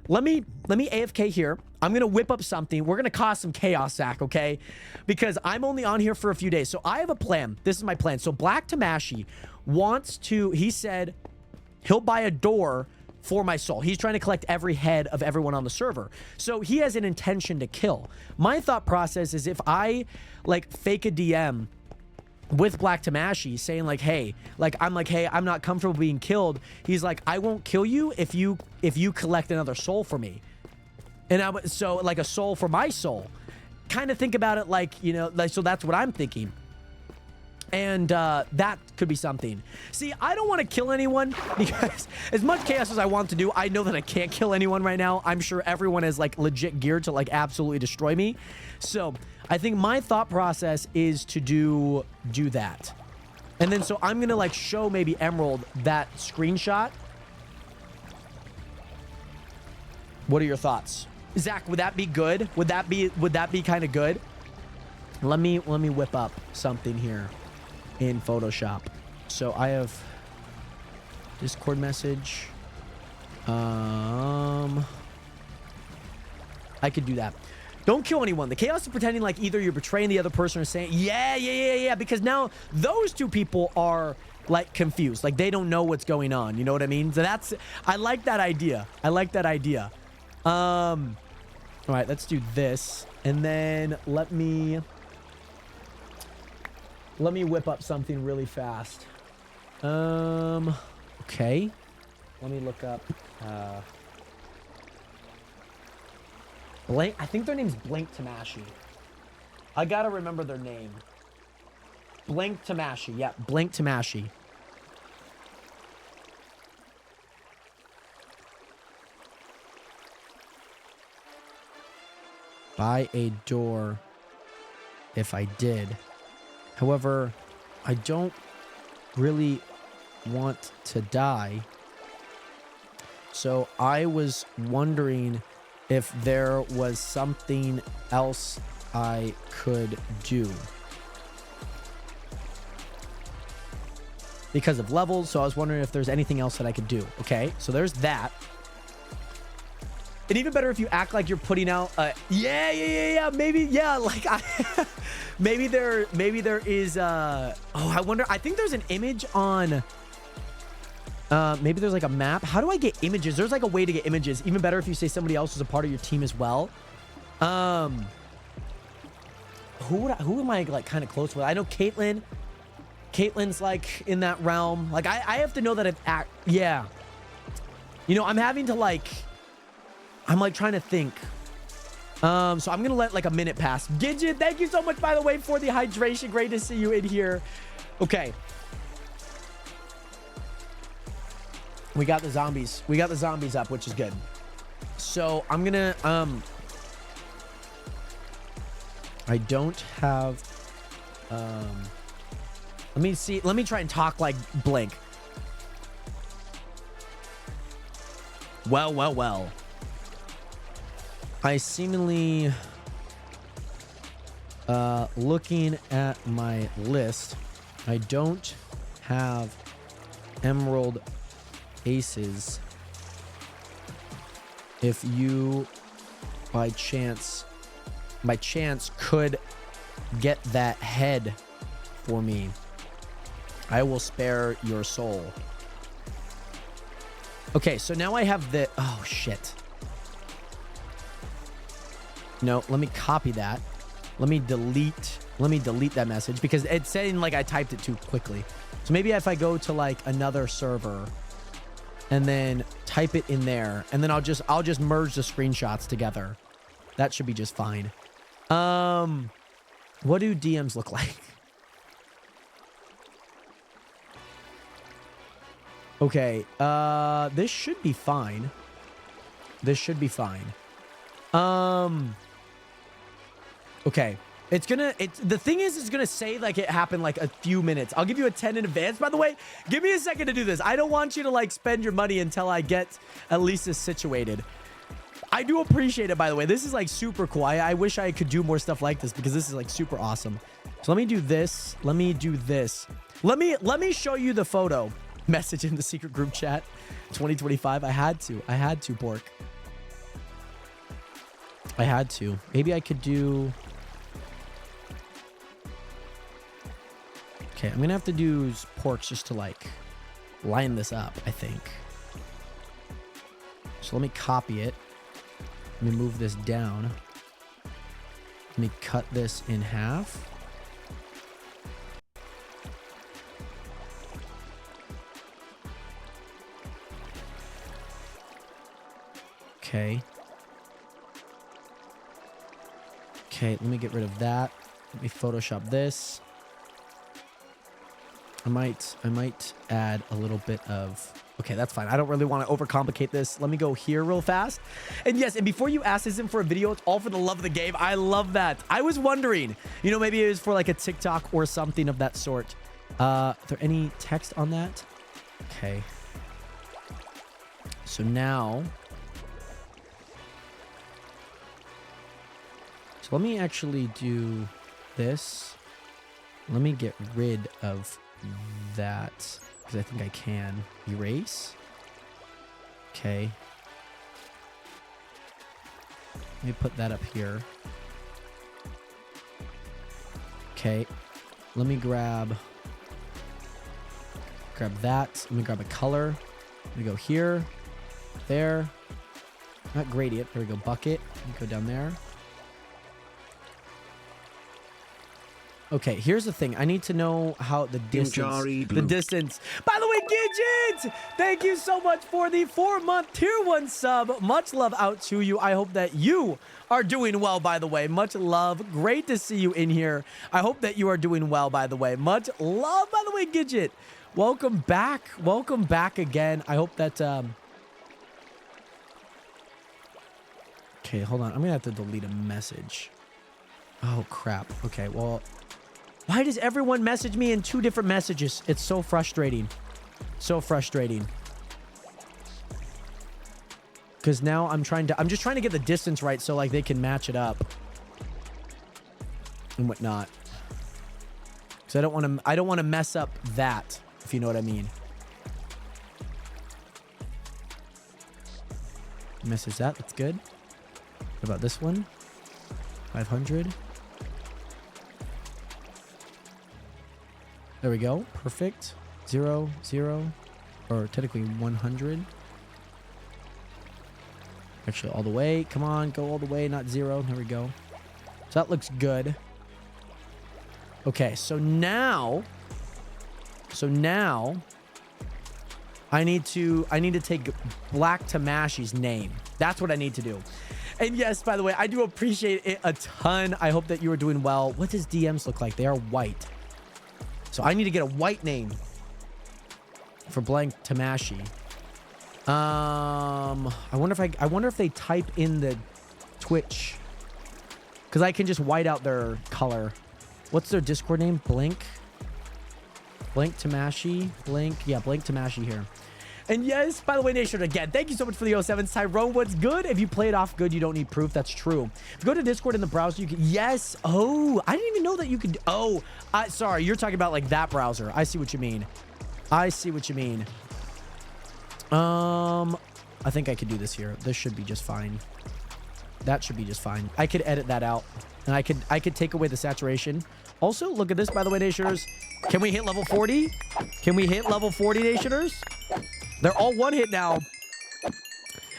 Let me AFK here. I'm gonna whip up something. We're gonna cause some chaos, Zach, okay? Because I'm only on here for a few days, so I have a plan. This is my plan. So Black Tamashi wants to. He said he'll buy a door for my soul. He's trying to collect every head of everyone on the server. So he has an intention to kill. My thought process is if I like fake a DM with Black Tamashi saying like, hey, I'm not comfortable being killed. He's like, I won't kill you if you collect another soul for me. And so like a soul for my soul. Kind of think about it like, you know, like, so that's what I'm thinking. And that could be something. See, I don't want to kill anyone because as much chaos as I want to do, I know that I can't kill anyone right now. I'm sure everyone is like legit geared to like absolutely destroy me. So I think my thought process is to do that. And then so I'm going to like show maybe Emerald that screenshot. What are your thoughts? Zach, would that be good? Would that be kind of good? Let me whip up something here in Photoshop. So I have Discord message. I could do that. Don't kill anyone. The chaos is pretending like either you're betraying the other person or saying, yeah, because now those two people are like confused. Like they don't know what's going on. You know what I mean? So I like that idea. All right, let's do this. And then let me whip up something really fast. Okay. Let me look up Blank. I think their name's Blink Tamashi. I gotta remember their name. Blink Tamashi. Yeah, Blink Tamashi. Buy a door if I did. However, I don't really want to die. So I was wondering if there was something else I could do. Because of levels, so I was wondering if there's anything else that I could do. Okay, so there's that. And even better if you act like you're putting out yeah, maybe, yeah, like maybe there is oh, I wonder, I think there's an image on maybe there's like a map. How do I get images? There's like a way to get images. Even better if you say somebody else is a part of your team as well. Who am I like kind of close with? I know Caitlyn's like in that realm. Like I have to know that yeah. You know, I'm having to like, I'm like trying to think. So I'm gonna let like a minute pass. Gidget, thank you so much, by the way, for the hydration. Great to see you in here. Okay. We got the zombies. We got the zombies up, which is good. So I'm gonna I don't have let me see. Let me try and talk like Blink. Well. I seemingly looking at my list, I don't have emerald aces. If you by chance could get that head for me, I will spare your soul. Okay, so now I have the, oh shit. No, let me copy that. Let me delete that message because it's saying like I typed it too quickly. So maybe if I go to like another server and then type it in there, and then I'll just merge the screenshots together. That should be just fine. What do DMs look like? Okay, this should be fine. This should be fine. Okay. The thing is, it's gonna say like it happened like a few minutes. I'll give you a 10 in advance, by the way. Give me a second to do this. I don't want you to like spend your money until I get at least this situated. I do appreciate it, by the way. This is like super cool. I wish I could do more stuff like this because this is like super awesome. So let me do this. Let me do this. Let me show you the photo. Message in the secret group chat. 2025. I had to, Pork. I had to. Maybe I could do... Okay, I'm gonna have to do Porks just to like line this up, I think. So let me copy it. Let me move this down. Let me cut this in half. Okay. Okay, let me get rid of that. Let me Photoshop this. I might add a little bit of... Okay, that's fine. I don't really want to overcomplicate this. Let me go here real fast. And yes, and before you ask, this isn't for a video. It's all for the love of the game. I love that. I was wondering, you know, maybe it was for like a TikTok or something of that sort. Are there any text on that? Okay. So now... So let me actually do this. Let me get rid of that because I think I can. Erase. Okay. Let me put that up here. Okay. Let me grab that. Let me grab a color. Let me go here, there. Not gradient. There we go. Bucket. Let me go down there. Okay, here's the thing. I need to know how the distance... The distance... By the way, Gidget! Thank you so much for the 4-month tier 1 sub. Much love out to you. I hope that you are doing well, by the way. Much love. Great to see you in here. I hope that you are doing well, by the way. Much love, by the way, Gidget. Welcome back. Welcome back again. I hope that... Okay, hold on. I'm going to have to delete a message. Oh, crap. Okay, well... Why does everyone message me in 2 different messages? It's so frustrating. So frustrating. Because now I'm just trying to get the distance right so like they can match it up. And whatnot. So I don't want to mess up that, if you know what I mean. Misses that, that's good. What about this one? 500. There we go. Perfect. 0, 0. Or technically 100. Actually, all the way. Come on, go all the way, not 0. There we go. So that looks good. Okay, so now I need to take Black Tamashi's name. That's what I need to do. And yes, by the way, I do appreciate it a ton. I hope that you are doing well. What does DMs look like? They are white. So I need to get a white name for Blank Tamashi. I wonder if they type in the Twitch, because I can just white out their color. What's their Discord name? Blank Tamashi. Blank Tamashi here. And yes, by the way, Nation, again, thank you so much for the 07s. Tyrone, what's good? If you play it off good, you don't need proof. That's true. If you go to Discord in the browser, you can... Yes. Oh, I didn't even know that you could... Oh, sorry. You're talking about, like, that browser. I see what you mean. I think I could do this here. This should be just fine. That should be just fine. I could edit that out. And I could take away the saturation. Also, look at this, by the way, Nationers. Can we hit level 40? Can we hit level 40, Nationers? They're all one hit now.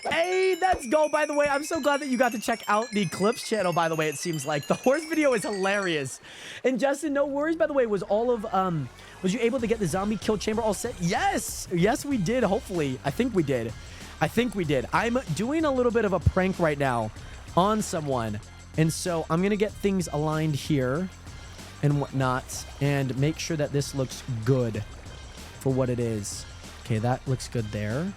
Hey, let's go, by the way. I'm so glad that you got to check out the Clips channel, by the way, it seems like. The horse video is hilarious. And Justin, no worries, by the way, was you able to get the zombie kill chamber all set? Yes! Yes, we did, hopefully. I think we did. I'm doing a little bit of a prank right now on someone. And so I'm going to get things aligned here and whatnot and make sure that this looks good for what it is. Okay, that looks good there.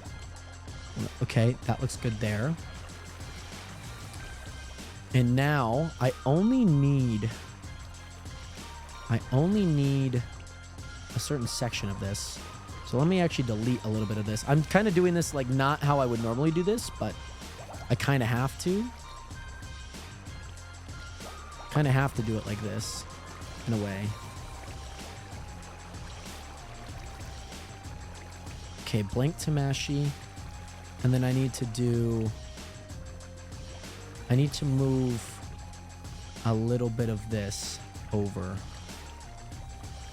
Okay, that looks good there. And now I only need a certain section of this. So let me actually delete a little bit of this. I'm kind of doing this like not how I would normally do this, but I kind of have to. Kind of have to do it like this in a way. Okay, Blank Tamashi. And then I need to move a little bit of this over.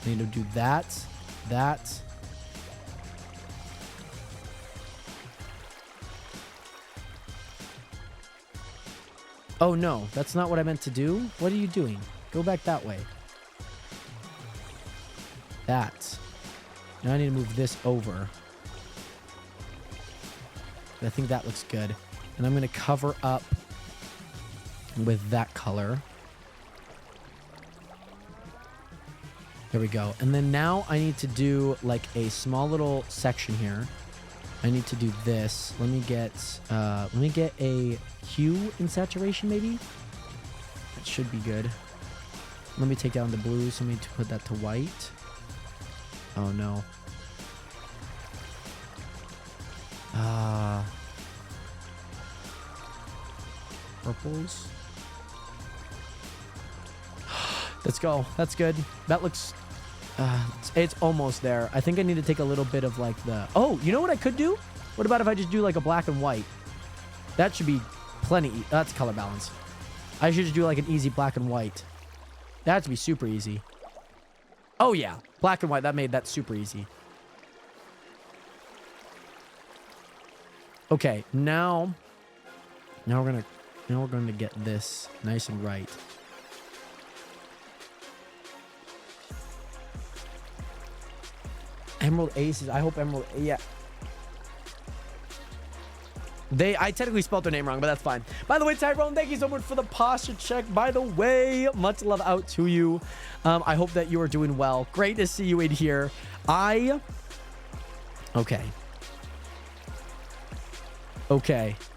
I need to do that. Oh no, that's not what I meant to do. What are you doing? Go back that way. That. Now I need to move this over. I think that looks good. And I'm going to cover up with that color. There we go. And then now I need to do like a small little section here. I need to do this. Let me get a hue in saturation maybe. That should be good. Let me take down the blues. Let me put that to white. Oh no. Purples. Let's go. That's good. That looks... it's almost there. I think I need to take a little bit of like the... Oh, you know what I could do? What about if I just do like a black and white? That should be plenty... That's color balance. I should just do like an easy black and white. That'd be super easy. Oh yeah. Black and white. That made that super easy. Okay, now we're going to get this nice and right. Emerald Aces. I hope Emerald... Yeah. I technically spelled their name wrong, but that's fine. By the way, Tyrone, thank you so much for the posture check. By the way, much love out to you. I hope that you are doing well. Great to see you in here. Okay.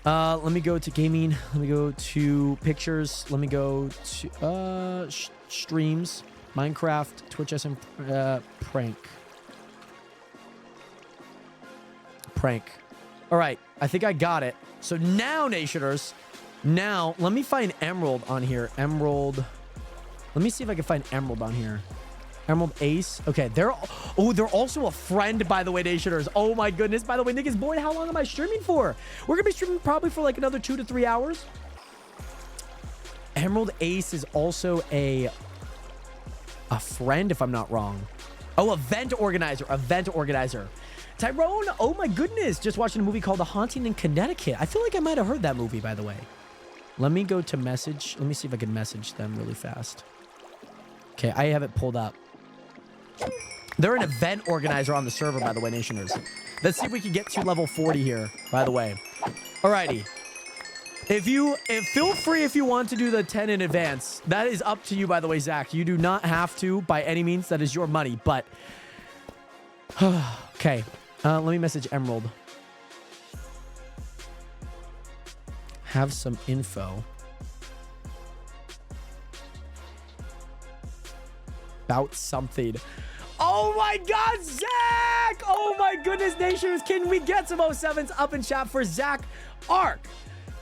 Let me go to gaming. Let me go to pictures. Let me go to streams. Minecraft, Twitch SM prank. prank. All right, I think I got it. So now, Nationers, now let me find Emerald on here. Emerald. Let me see if I can find Emerald on here. Emerald Ace. Okay, they're also a friend, by the way, Nationers. Oh my goodness. By the way, Nick is bored. How long am I streaming for? We're gonna be streaming probably for like another 2 to 3 hours. Emerald Ace is also a friend, if I'm not wrong. Oh, event organizer. Tyrone, oh my goodness. Just watching a movie called The Haunting in Connecticut. I feel like I might have heard that movie, by the way. Let me go to message. Let me see if I can message them really fast. Okay, I have it pulled up. They're an event organizer on the server, by the way, Nationers. Let's see if we can get to level 40 here, by the way. Alrighty. Feel free if you want to do the 10 in advance. That is up to you, by the way, Zach. You do not have to by any means. That is your money, but... okay. Let me message Emerald. Have some info. About something. Oh my god, Zach! Oh my goodness, Nations, can we get some 07s up in chat for Zach Ark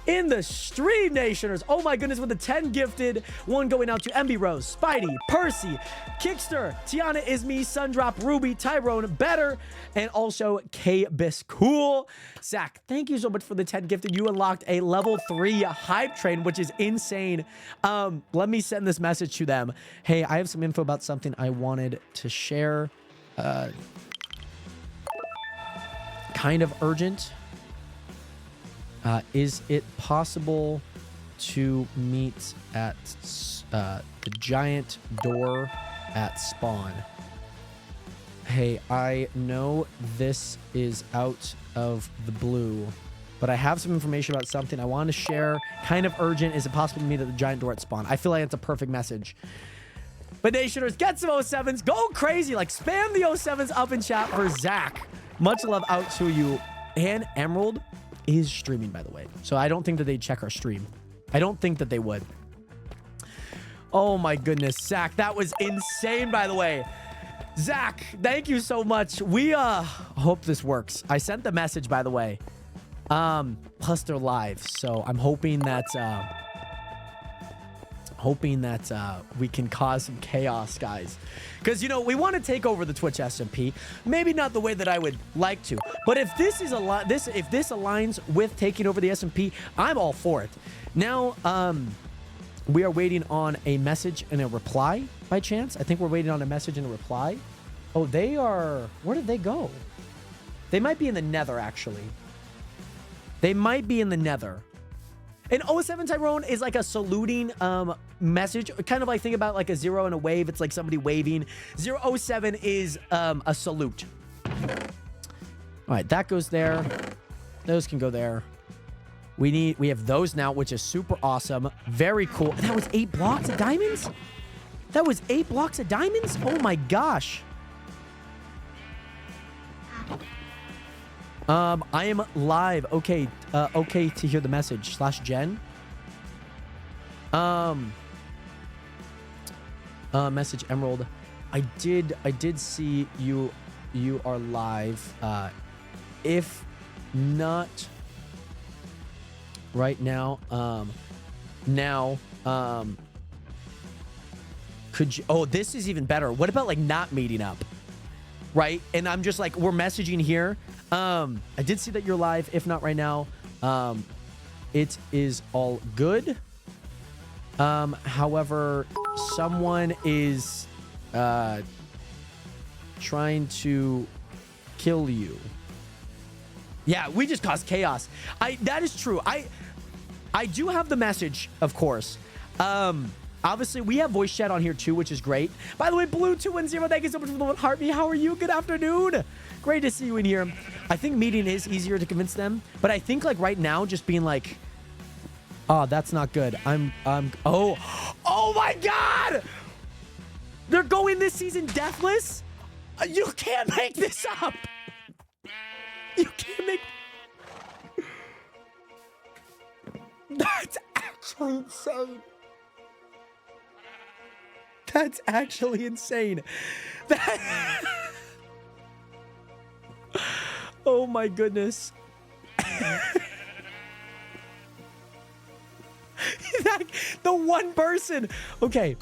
in the stream, Nationers? Oh my goodness, with the 10 gifted, one going out to MB Rose, Spidey, Percy, Kickster, Tiana Isme, Sundrop, Ruby, Tyrone, Better, and also K-Bis Cool. Zach, thank you so much for the 10 gifted. You unlocked a level 3 hype train, which is insane. Let me send this message to them. Hey, I have some info about something I wanted to share. Kind of urgent. Is it possible to meet at the giant door at spawn? Hey, I know this is out of the blue, but I have some information about something I want to share. Kind of urgent. Is it possible to meet at the giant door at spawn? I feel like it's a perfect message. But Nationers, get some 07s. Go crazy. Like, spam the 07s up in chat for Zach. Much love out to you. And Emerald is streaming, by the way. So I don't think that they'd check our stream. I don't think that they would. Oh my goodness, Zach, that was insane, by the way. Zach, thank you so much. We hope this works. I sent the message, by the way. Plus they're live, so I'm hoping that we can cause some chaos, guys. Because, you know, we want to take over the Twitch SMP. Maybe not the way that I would like to. But if this is if this aligns with taking over the SMP, I'm all for it. Now, we are waiting on a message and a reply, by chance. I think we're waiting on a message and a reply. Oh, they are... Where did they go? They might be in the nether, actually. They might be in the nether. And 07 Tyrone is like a saluting message. Kind of like, think about like a 0 and a wave. It's like somebody waving. 07 is a salute. All right, that goes there. Those can go there. We have those now, which is super awesome. Very cool. That was 8 blocks of diamonds? That was 8 blocks of diamonds? Oh my gosh. I am live. Okay. Okay to hear the message. /Jen. Message Emerald. I did see you are live. If not right now, could you... Oh, this is even better. What about like not meeting up? Right? And I'm just like, we're messaging here. I did see that you're live. If not right now, it is all good. However, someone is trying to kill you. Yeah, we just caused chaos. That is true. I do have the message, of course. Obviously, we have voice chat on here too, which is great. By the way, Blue210, thank you so much for the one heart me. How are you? Good afternoon. Great to see you in here. I think meeting is easier to convince them, but I think like right now, just being like, oh, that's not good. Oh my God. They're going this season deathless. You can't make this up. You can't make... That's actually insane. That's actually insane. Oh my goodness. The one person. Okay.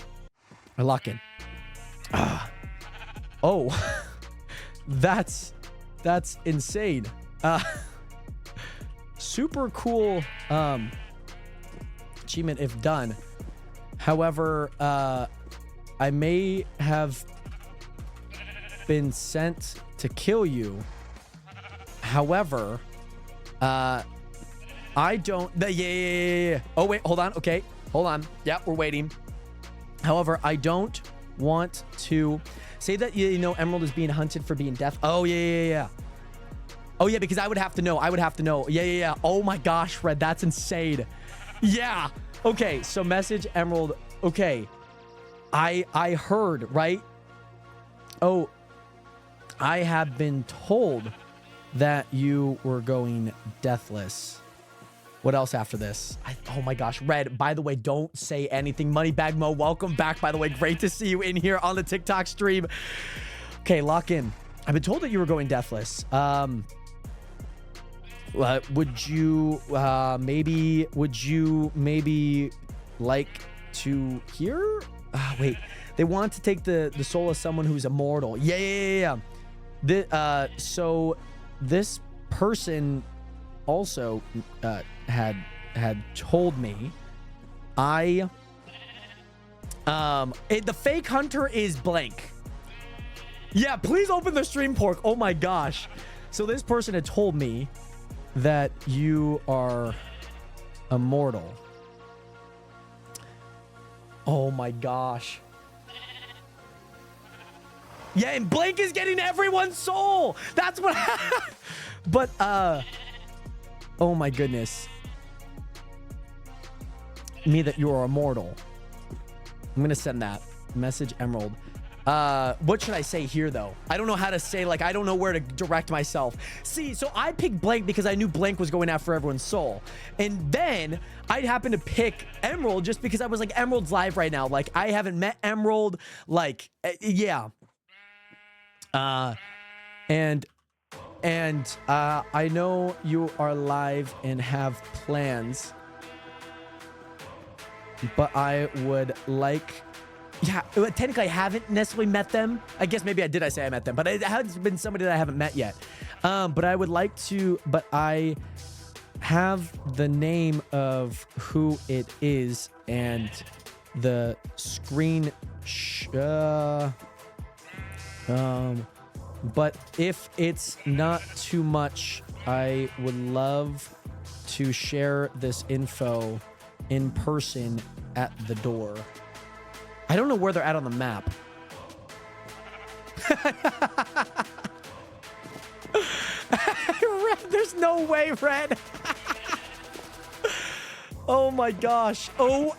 I lock in. Oh. That's insane. Super cool achievement if done. However, I may have been sent to kill you. However, I don't. Yeah. Oh, wait. Hold on. Okay. Hold on. Yep. We're waiting. However, I don't want to say that, you know, Emerald is being hunted for being deaf. Oh, yeah. Oh, yeah, because I would have to know. Yeah. Oh, my gosh, Fred. That's insane. Yeah. Okay. So message Emerald. Okay. I heard, right? Oh, I have been told that you were going deathless. What else after this? Oh my gosh, Red, by the way, don't say anything. Moneybag Mo, welcome back, by the way. Great to see you in here on the TikTok stream. Okay, lock in. I've been told that you were going deathless. Would you maybe like to hear? Wait, they want to take the soul of someone who's immortal. Yeah. So this person also had told me the fake hunter is blank. Yeah, please open the stream, Pork. Oh my gosh. So this person had told me that you are immortal. Oh my gosh. Yeah, and Blank is getting everyone's soul. That's what. But oh my goodness. Me that you are immortal. I'm gonna send that message, Emerald. What should I say here though? I don't know how to say, like, I don't know where to direct myself. See, so I picked Blank because I knew Blank was going after everyone's soul. And then I happened to pick Emerald just because I was like, Emerald's live right now. Like, I haven't met Emerald. Like, yeah. And I know you are live and have plans, but I would like, yeah, technically I haven't necessarily met them. I guess maybe I say I met them, but it has been somebody that I haven't met yet. But I would like to, but I have the name of who it is and the screen, but if it's not too much, I would love to share this info in person at the door. I don't know where they're at on the map. Red, there's no way, Red. Oh my gosh. Oh.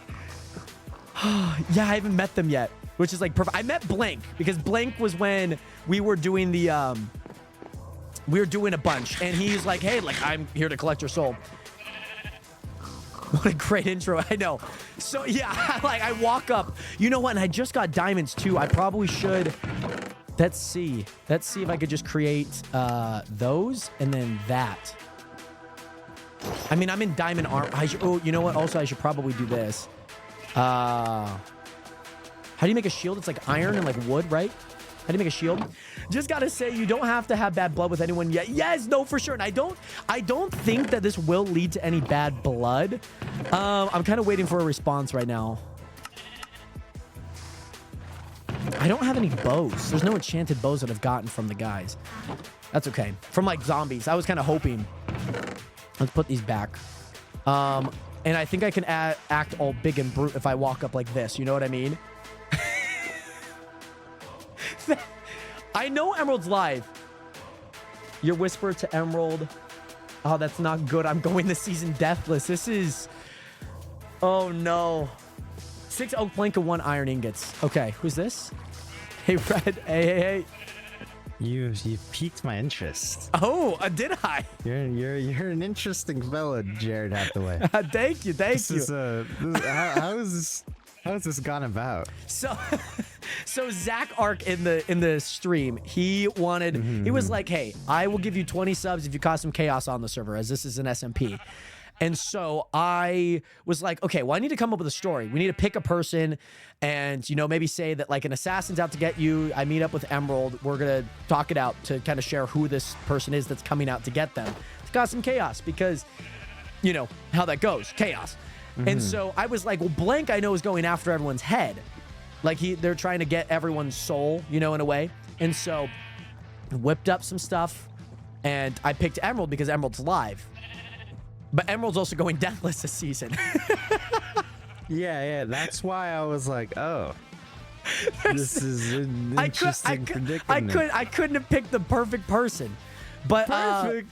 Yeah, I haven't met them yet, which is like perfect. I met Blank because Blank was when we were doing the we were doing a bunch, and he's like, hey, like, I'm here to collect your soul. What a great intro. I know. So yeah, like, I walk up, you know what, and I just got diamonds too. I probably should, let's see if I could just create those and then that. I mean, I'm in diamond armor. Oh, you know what, also I should probably do this. How do you make a shield? It's like iron and like wood, right? How do you make a shield? Just gotta say, you don't have to have bad blood with anyone yet. Yes, no, for sure. And I don't think that this will lead to any bad blood. I'm kind of waiting for a response right now. I don't have any bows. There's no enchanted bows that I've gotten from the guys. That's okay. From like zombies. I was kind of hoping. Let's put these back. And I think I can act all big and brute if I walk up like this. You know what I mean? I know Emerald's live. Your whisper to Emerald. Oh, that's not good. I'm going this season deathless. This is... Oh, no. 6 oak plank and 1 iron ingots. Okay, who's this? Hey, Red. Hey. You piqued my interest. Oh, did I? You're an interesting fellow, Jared Hathaway. Thank you. How is this? How's this gone about? So, so Zach Ark in the stream, he wanted, he was like, hey, I will give you 20 subs if you cause some chaos on the server, as this is an SMP. And so I was like, okay, well, I need to come up with a story. We need to pick a person and, you know, maybe say that like an assassin's out to get you. I meet up with Emerald. We're going to talk it out to kind of share who this person is that's coming out to get them, to cause some chaos, because, you know, how that goes, chaos. And so I was like, well, Blank I know is going after everyone's head. Like they're trying to get everyone's soul, you know, in a way. And so whipped up some stuff and I picked Emerald because Emerald's live. But Emerald's also going deathless this season. Yeah, that's why I was like, oh, this is an interesting predicament. I couldn't have picked the perfect person. But Perfect.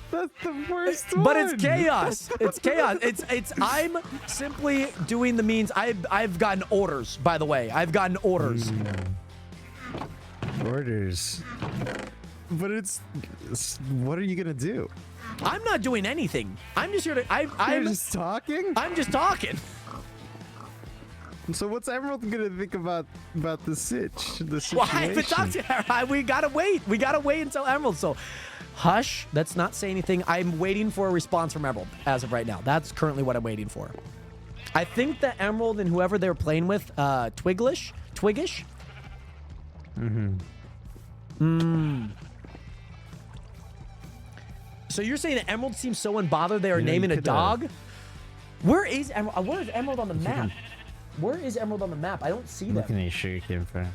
That's the worst one. but it's chaos. It's chaos. It's I'm simply doing the means. I've gotten orders, by the way. I've gotten orders. Orders. But it's what are you gonna do? I'm not doing anything. I'm just here to You're just talking? I'm just talking. So what's Emerald gonna think about the situation? Well, I haven't talked to her. We gotta wait. We gotta wait until Emerald. So hush. Let's not say anything. I'm waiting for a response from Emerald as of right now. That's currently what I'm waiting for. I think that Emerald and whoever they're playing with, Twiggish. So you're saying that Emerald seems so unbothered they are naming a dog? Where is Emerald? Where is Emerald on the map? Where is Emerald on the map? I don't see them. Looking at your sugarcane farm.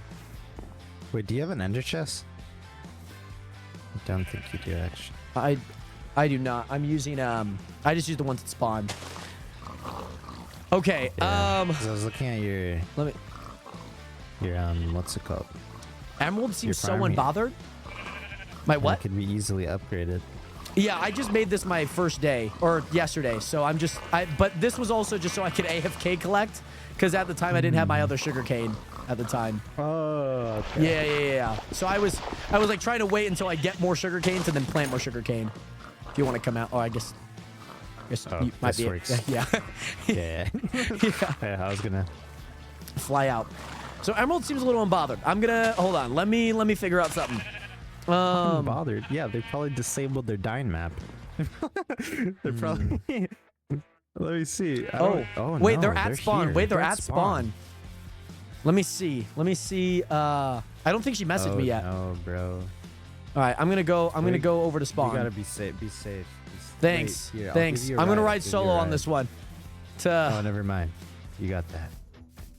Wait, do you have an ender chest? I don't think you do, actually. I do not. I'm using I just use the ones that spawn. Okay. Yeah, 'cause I was looking at your Let me. what's it called? Emerald seems so farm here. unbothered. My And what? it could be easily upgraded. Yeah, I just made this my first day or yesterday, so I'm just but this was also just so I could AFK collect, because at the time I didn't have my other sugarcane at the time. Oh, okay. Yeah. So I was like trying to wait until I get more sugarcane to then plant more sugarcane. If you want to come out, I guess Oh, you might this be works. yeah. Yeah. Yeah. Yeah, I was gonna. Fly out. So Emerald seems a little unbothered. I'm gonna hold on. Let me figure out something. Bothered. Yeah, they probably disabled their Dine map. They're probably. Let me see. Oh wait, no, they're at spawn. here. Wait, they're at spawn. Let me see. I don't think she messaged me yet. No, bro. All right, I'm gonna go over to spawn. You gotta be safe. Be safe. Thanks. Wait, here, I'll Thanks. give you a I'm gonna ride. ride Give you a solo on ride. this one. Oh, never mind. You got that.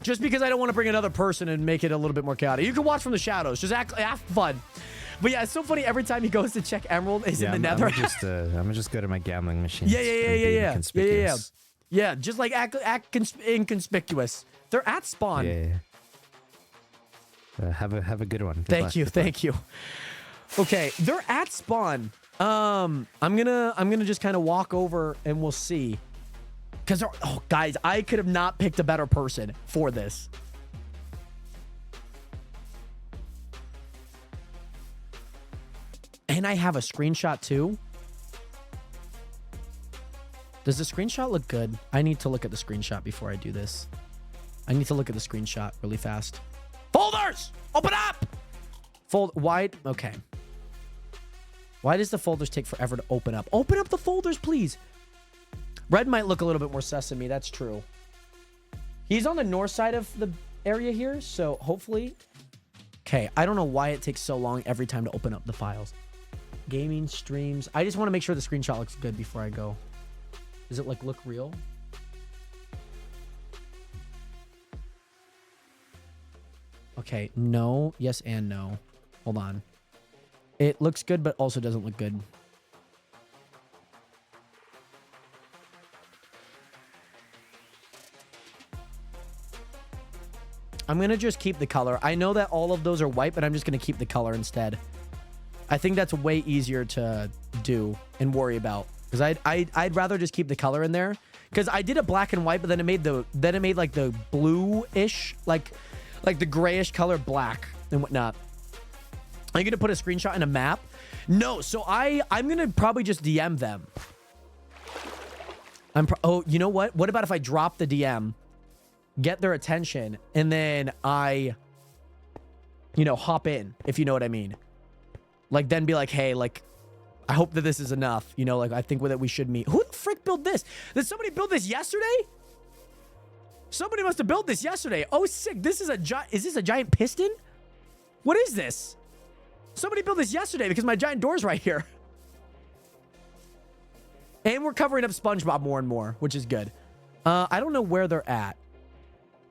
Just because I don't want to bring another person and make it a little bit more chaotic. You can watch from the shadows. Just have fun. But yeah, it's so funny. Every time he goes to check Emerald, is in the Nether. I'm gonna just go to my gambling machine. Yeah. Yeah, just like act inconspicuous. They're at spawn. Yeah. Have a good one. Thank you. Okay, they're at spawn. I'm gonna just kind of walk over and we'll see. Cause guys, I could have not picked a better person for this. And I have a screenshot too. Does the screenshot look good? I need to look at the screenshot before I do this. I need to look at the screenshot really fast. Folders! Open up! Okay. Why does the folders take forever to open up? Open up the folders, please. Red might look a little bit more sus than me. That's true. He's on the north side of the area here, so hopefully... Okay, I don't know why it takes so long every time to open up the files. Gaming, streams. I just want to make sure the screenshot looks good before I go. Does it look real? Okay, no, yes, and no. Hold on. It looks good, but also doesn't look good. I'm going to just keep the color. I know that all of those are white, but I'm just going to keep the color instead. I think that's way easier to do and worry about. Because I'd rather just keep the color in there. Because I did a black and white, but then it made like the blue-ish, like the grayish color black and whatnot. Are you going to put a screenshot in a map? No, so I'm going to probably just DM them. Oh, you know what? What about if I drop the DM get their attention, and then I, you know, hop in, if you know what I mean. Like, then be like, hey, like, I hope that this is enough. You know, like, I think that we should meet. Who the frick built this? Did somebody build this yesterday? Somebody must have built this yesterday. Oh, sick. This is a is this a giant piston? What is this? Somebody built this yesterday because my giant door's right here. And we're covering up SpongeBob more and more, which is good. I don't know where they're at.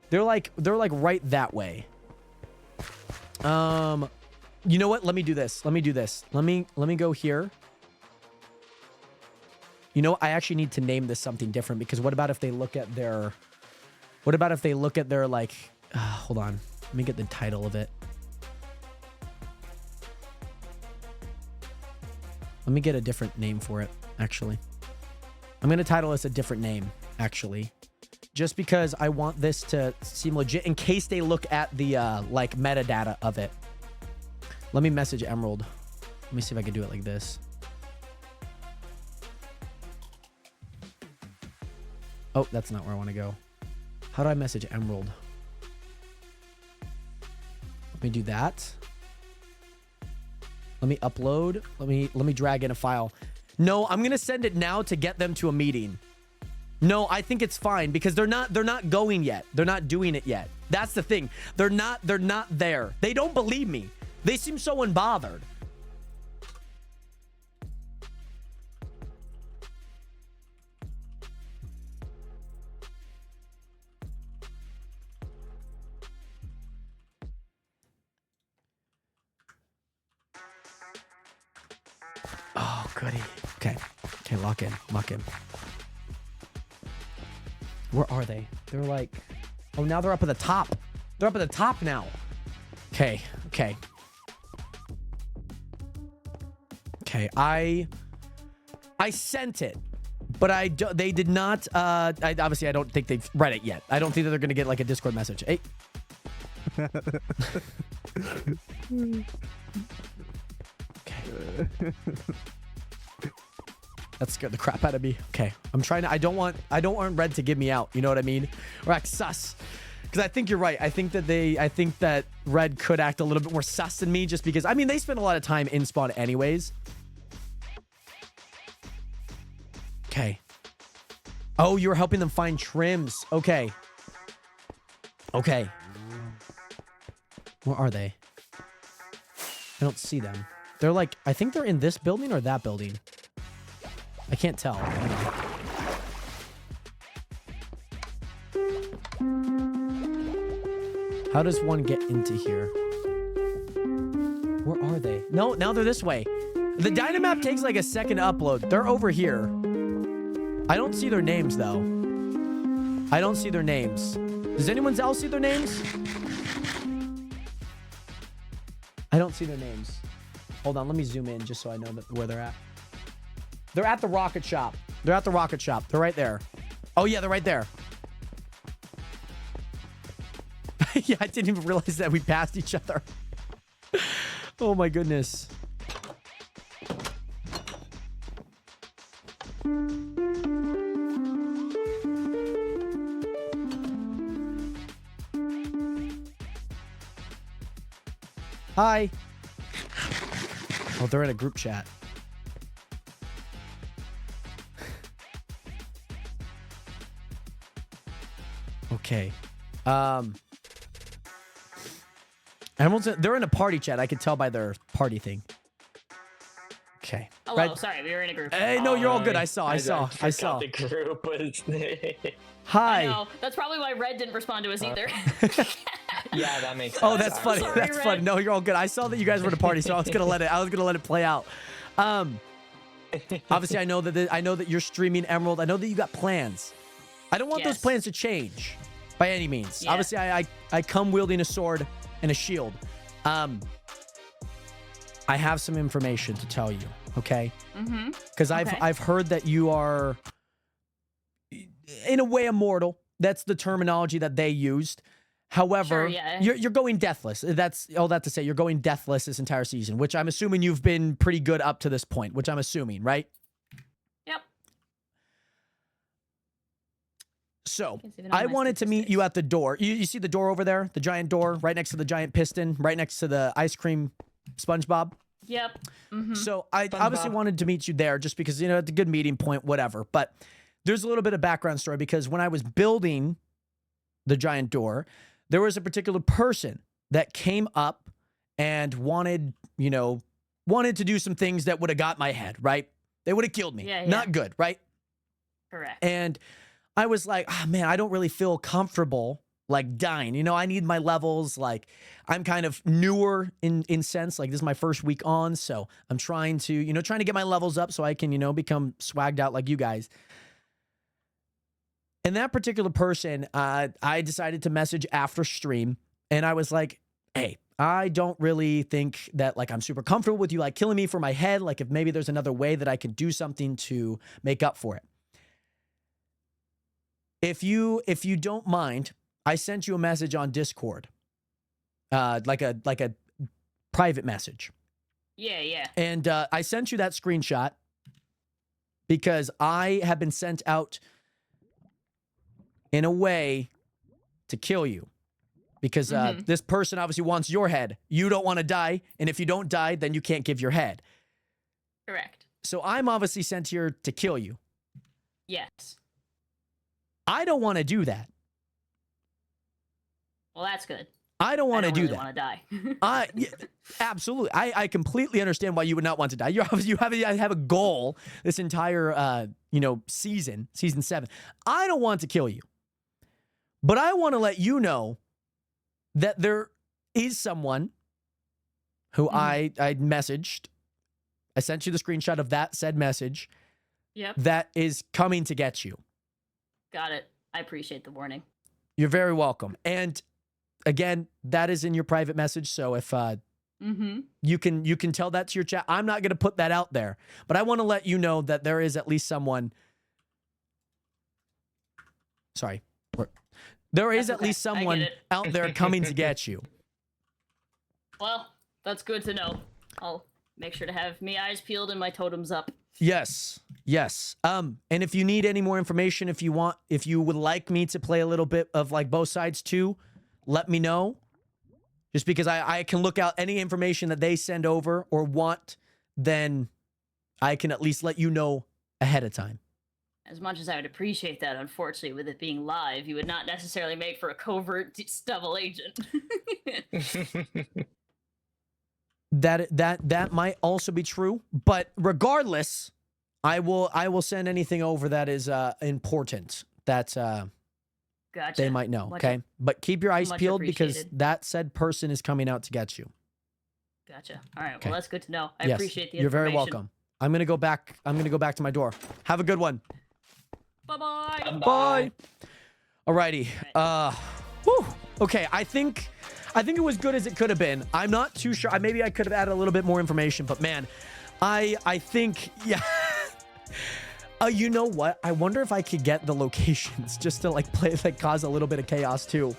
They're like right that way. You know what? Let me do this. Let me do this. Let me go here. You know, I actually need to name this something different, because what about if they look at their like, hold on. Let me get the title of it. Let me get a different name for it, actually. I'm going to title this a different name, actually. Just because I want this to seem legit in case they look at the, like, metadata of it. Let me message Emerald. Let me see if I can do it like this. Oh, that's not where I want to go. How do I message Emerald? Let me do that. Let me upload. Let me drag in a file. No, I'm going to send it now to get them to a meeting. No, I think it's fine because they're not going yet. They're not doing it yet. That's the thing. They're not there. They don't believe me. They seem so unbothered. Oh, goody. Okay. Okay, lock in. Lock in. Where are they? They're like... Oh, now they're up at the top. They're up at the top now. Okay. Okay. Okay. I sent it. But they did not... obviously, I don't think they've read it yet. I don't think that they're going to get, like, a Discord message. Hey. Okay. That scared the crap out of me. Okay. I'm trying to... I don't want Red to give me out. You know what I mean? Or act sus. Because I think you're right. I think that Red could act a little bit more sus than me, just because... I mean, they spend a lot of time in spawn anyways. Okay. Oh, you're helping them find trims. Okay. Okay. Where are they? I don't see them. They're like... I think they're in this building or that building. I can't tell. How does one get into here? Where are they? No, now they're this way. The Dynamap takes like a second to upload. They're over here. I don't see their names, though. I don't see their names. Does anyone else see their names? I don't see their names. Hold on, let me zoom in just so I know where they're at. They're at the rocket shop. They're at the rocket shop. They're right there. Oh, yeah, they're right there. Yeah, I didn't even realize that we passed each other. Oh, my goodness. Hi. Oh, they're in a group chat. Okay. Emerald's they're in a party chat. I could tell by their party thing. Okay. Hello, Red, sorry, we were in a group. hey, no, you're all good. I saw. The group was... Hi. I know. That's probably why Red didn't respond to us either. Yeah, that makes sense. Oh, that's funny. Sorry, That's Red. funny. No, you're all good. I saw that you guys were at a party, so I was gonna let it play out. Obviously, I know that you're streaming Emerald. I know that you got plans. I don't want those Yes. plans to change by any means. Yeah. Obviously, I come wielding a sword and a shield. I have some information to tell you. Okay. Mm-hmm. Because Okay. I've heard that you are, in a way, immortal. That's the terminology that they used. However, Sure, yeah. you're going deathless. That's all that to say. You're going deathless this entire season, which I'm assuming you've been pretty good up to this point, which I'm assuming, right? Yep. It's even on I my wanted to meet you statistics. at the door. You see the door over there? The giant door right next to the giant piston, right next to the ice cream SpongeBob. Yep. So I obviously wanted to meet you there just because, it's a good meeting point, whatever. But there's a little bit of background story because when I was building the giant door, there was a particular person that came up and wanted to do some things that would have got my head, right? They would have killed me. Yeah. Not good, right? Correct. And I was like, man, I don't really feel comfortable like dying. I need my levels. Like I'm kind of newer in sense. Like this is my first week on. So I'm trying to get my levels up so I can, become swagged out like you guys. And that particular person, I decided to message after stream. And I was like, hey, I don't really think that like I'm super comfortable with you like killing me for my head. Like if maybe there's another way that I can do something to make up for it. If you don't mind, I sent you a message on Discord, like a private message. Yeah. And I sent you that screenshot because I have been sent out in a way to kill you. Because this person obviously wants your head. You don't want to die. And if you don't die, then you can't give your head. Correct. So I'm obviously sent here to kill you. Yes. I don't want to do that. Well, that's good. I don't want to do really that. Want to die. Yeah, absolutely. I completely understand why you would not want to die. You have a goal this entire season 7. I don't want to kill you. But I want to let you know that there is someone who I messaged. I sent you the screenshot of that said message. Yep. That is coming to get you. Got it. I appreciate the warning. You're very welcome. And again, that is in your private message. So if you can tell that to your chat. I'm not going to put that out there, but I want to let you know that there is at least someone. Sorry. There is at least someone out there coming to get you. Well, that's good to know. I'll make sure to have my eyes peeled and my totems up. Yes. And if you need any more information, if you would like me to play a little bit of like both sides too, let me know. Just because I can look out any information that they send over or want, then I can at least let you know ahead of time. As much as I would appreciate that, unfortunately, with it being live, you would not necessarily make for a covert double agent. That might also be true, but regardless, I will send anything over that is important that Gotcha. they might know. Okay, but keep your eyes much peeled because appreciated. that said person is coming out to get you. Gotcha. All right. Okay. Well, that's good to know. I Yes, appreciate the you're information. very welcome. I'm gonna go back to my door. Have a good one. Bye-bye. Bye. Alrighty. Whew. Okay, I think it was good as it could have been. I'm not too sure. Maybe I could have added a little bit more information, but man, I think, yeah. You know what? I wonder if I could get the locations just to cause a little bit of chaos too.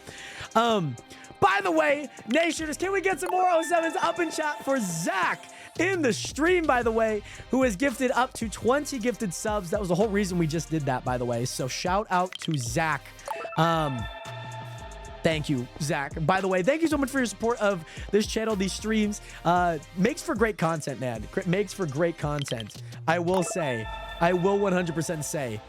By the way, Nationers, can we get some more 07s up in chat for Zach in the stream, by the way, who has gifted up to 20 gifted subs. That was the whole reason we just did that, by the way. So shout out to Zach. Thank you, Zach. By the way, thank you so much for your support of this channel, these streams. Makes for great content, man. Makes for great content. I will 100% say,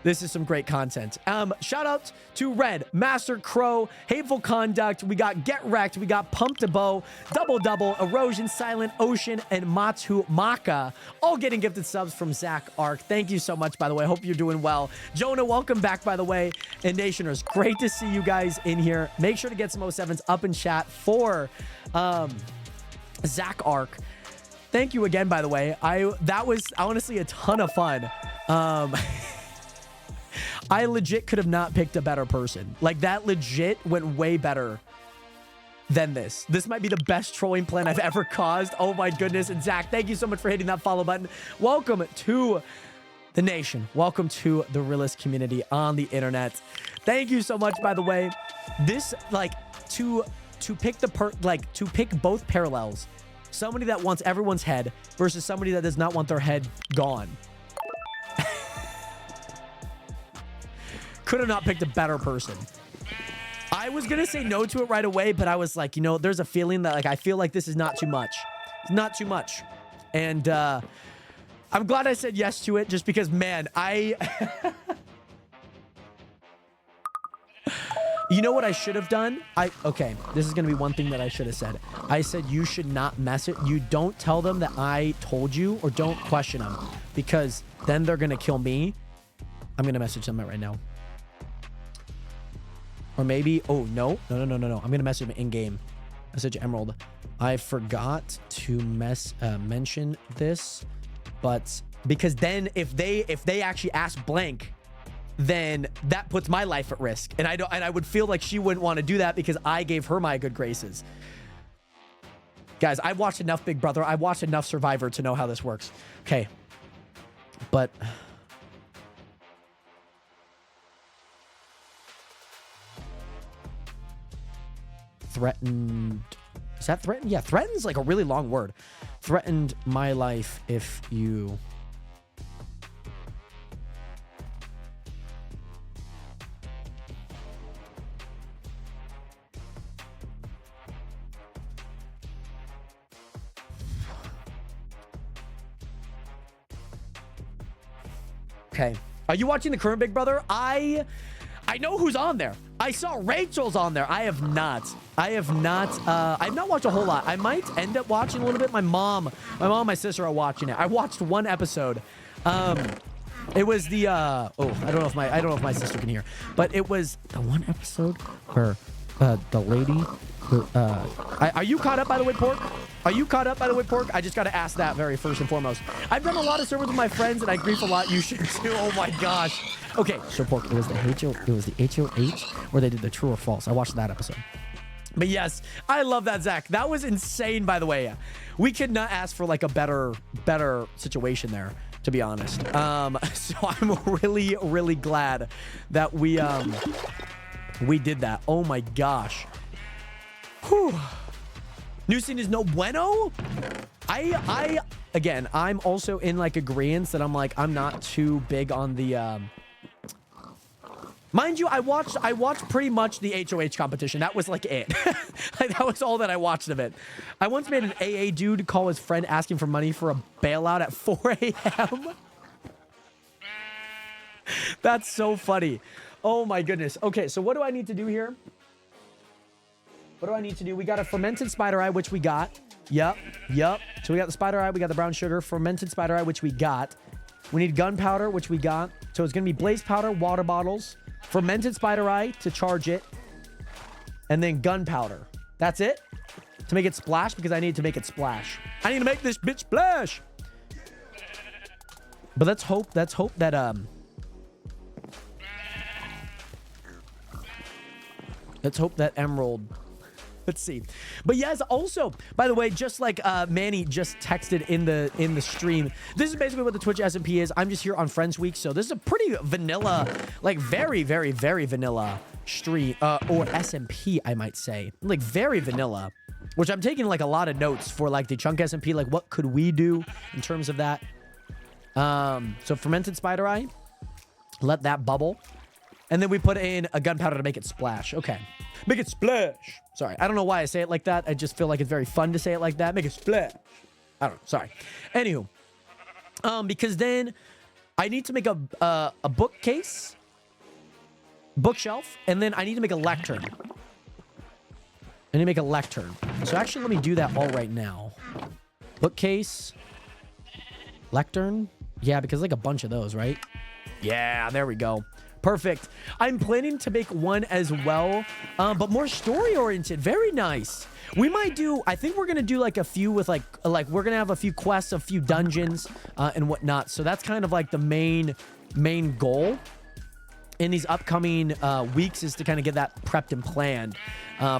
this is some great content. Shout out to Red, Master Crow, Hateful Conduct. We got Get Wrecked. We got Pump to Bow, Double, Erosion, Silent Ocean, and Matu Maka. All getting gifted subs from Zach Ark. Thank you so much, by the way. Hope you're doing well. Jonah, welcome back, by the way. And Nationers, great to see you guys in here. Make sure to get some 07s up in chat for Zach Ark. Thank you again, by the way. That was honestly a ton of fun. I legit could have not picked a better person. Like, that legit went way better than this. This might be the best trolling plan I've ever caused. Oh my goodness. And Zach, thank you so much for hitting that follow button. Welcome to the nation. Welcome to the realist community on the internet. Thank you so much, by the way. This, like, to pick to pick both parallels. Somebody that wants everyone's head versus somebody that does not want their head gone. could have not picked a better person. I was gonna say no to it right away, but I was like, you know, there's a feeling that like I feel like this is not too much. It's not too much. And I'm glad I said yes to it just because, man, You know what I should have done? Okay, this is going to be one thing that I should have said. I said you should not mess it. You don't tell them that I told you, or don't question them, because then they're going to kill me. I'm going to message them right now. Or maybe, oh, no. I'm going to message them in-game. Message Emerald. I forgot to mention this, but because then if they actually ask blank, then that puts my life at risk, and I would feel like she wouldn't want to do that because I gave her my good graces. Guys, I watched enough Big Brother. I watched enough Survivor to know how this works. Okay, but threatened. Is that threatened? Yeah, threatened's like a really long word. Threatened my life if you. Okay. Are you watching the current Big Brother? I know who's on there. I saw Rachel's on there. I have not watched a whole lot. I might end up watching a little bit. My mom and my sister are watching it. I watched one episode. It was the I don't know if my sister can hear, but it was the one episode where the lady who are you caught up, by the way, Pork? Are you caught up, by the way, Pork? I just got to ask that very first and foremost. I've done a lot of servers with my friends, and I grief a lot. You should too. Oh my gosh. Okay, so Pork, it was the HOH where they did the true or false. I watched that episode. But yes, I love that, Zach. That was insane, by the way. We could not ask for like a better situation there, to be honest. So I'm really, really glad that we did that. Oh my gosh. Whew. New scene is no bueno. Again, I'm also in like agreeance that I'm not too big on the mind you, I watched pretty much the HOH competition. That was like it. Like, that was all that I watched of it. I once made an AA dude call his friend asking for money for a bailout at 4 a.m. That's so funny. Oh my goodness. Okay, so what do I need to do here? What do I need to do? We got a fermented spider eye, which we got. Yep. So we got the spider eye. We got the brown sugar. Fermented spider eye, which we got. We need gunpowder, which we got. So it's going to be blaze powder, water bottles, fermented spider eye to charge it, and then gunpowder. That's it? To make it splash, because I need to make it splash. I need to make this bitch splash. But let's hope that let's hope that Emerald. Let's see. But yes, also, by the way, just like Manny just texted in the stream, this is basically what the Twitch SMP is. I'm just here on Friends Week, so this is a pretty vanilla, like very, very, very vanilla stream, or SMP, I might say. Like very vanilla, which I'm taking like a lot of notes for like the chunk SMP, like what could we do in terms of that. So fermented spider eye, let that bubble. And then we put in a gunpowder to make it splash. Okay. Make it splash. Sorry. I don't know why I say it like that. I just feel like it's very fun to say it like that. Make it splash. I don't know. Sorry. Anywho. Because then I need to make a bookcase, bookshelf, and then I need to make a lectern. I need to make a lectern. So actually, let me do that all right now. Bookcase, lectern. Yeah, because like a bunch of those, right? Yeah, there we go. Perfect. I'm planning to make one as well, but more story oriented. Very nice. We might do, I think we're going to do like a few with like we're going to have a few quests, a few dungeons, and whatnot. So that's kind of like the main goal in these upcoming weeks, is to kind of get that prepped and planned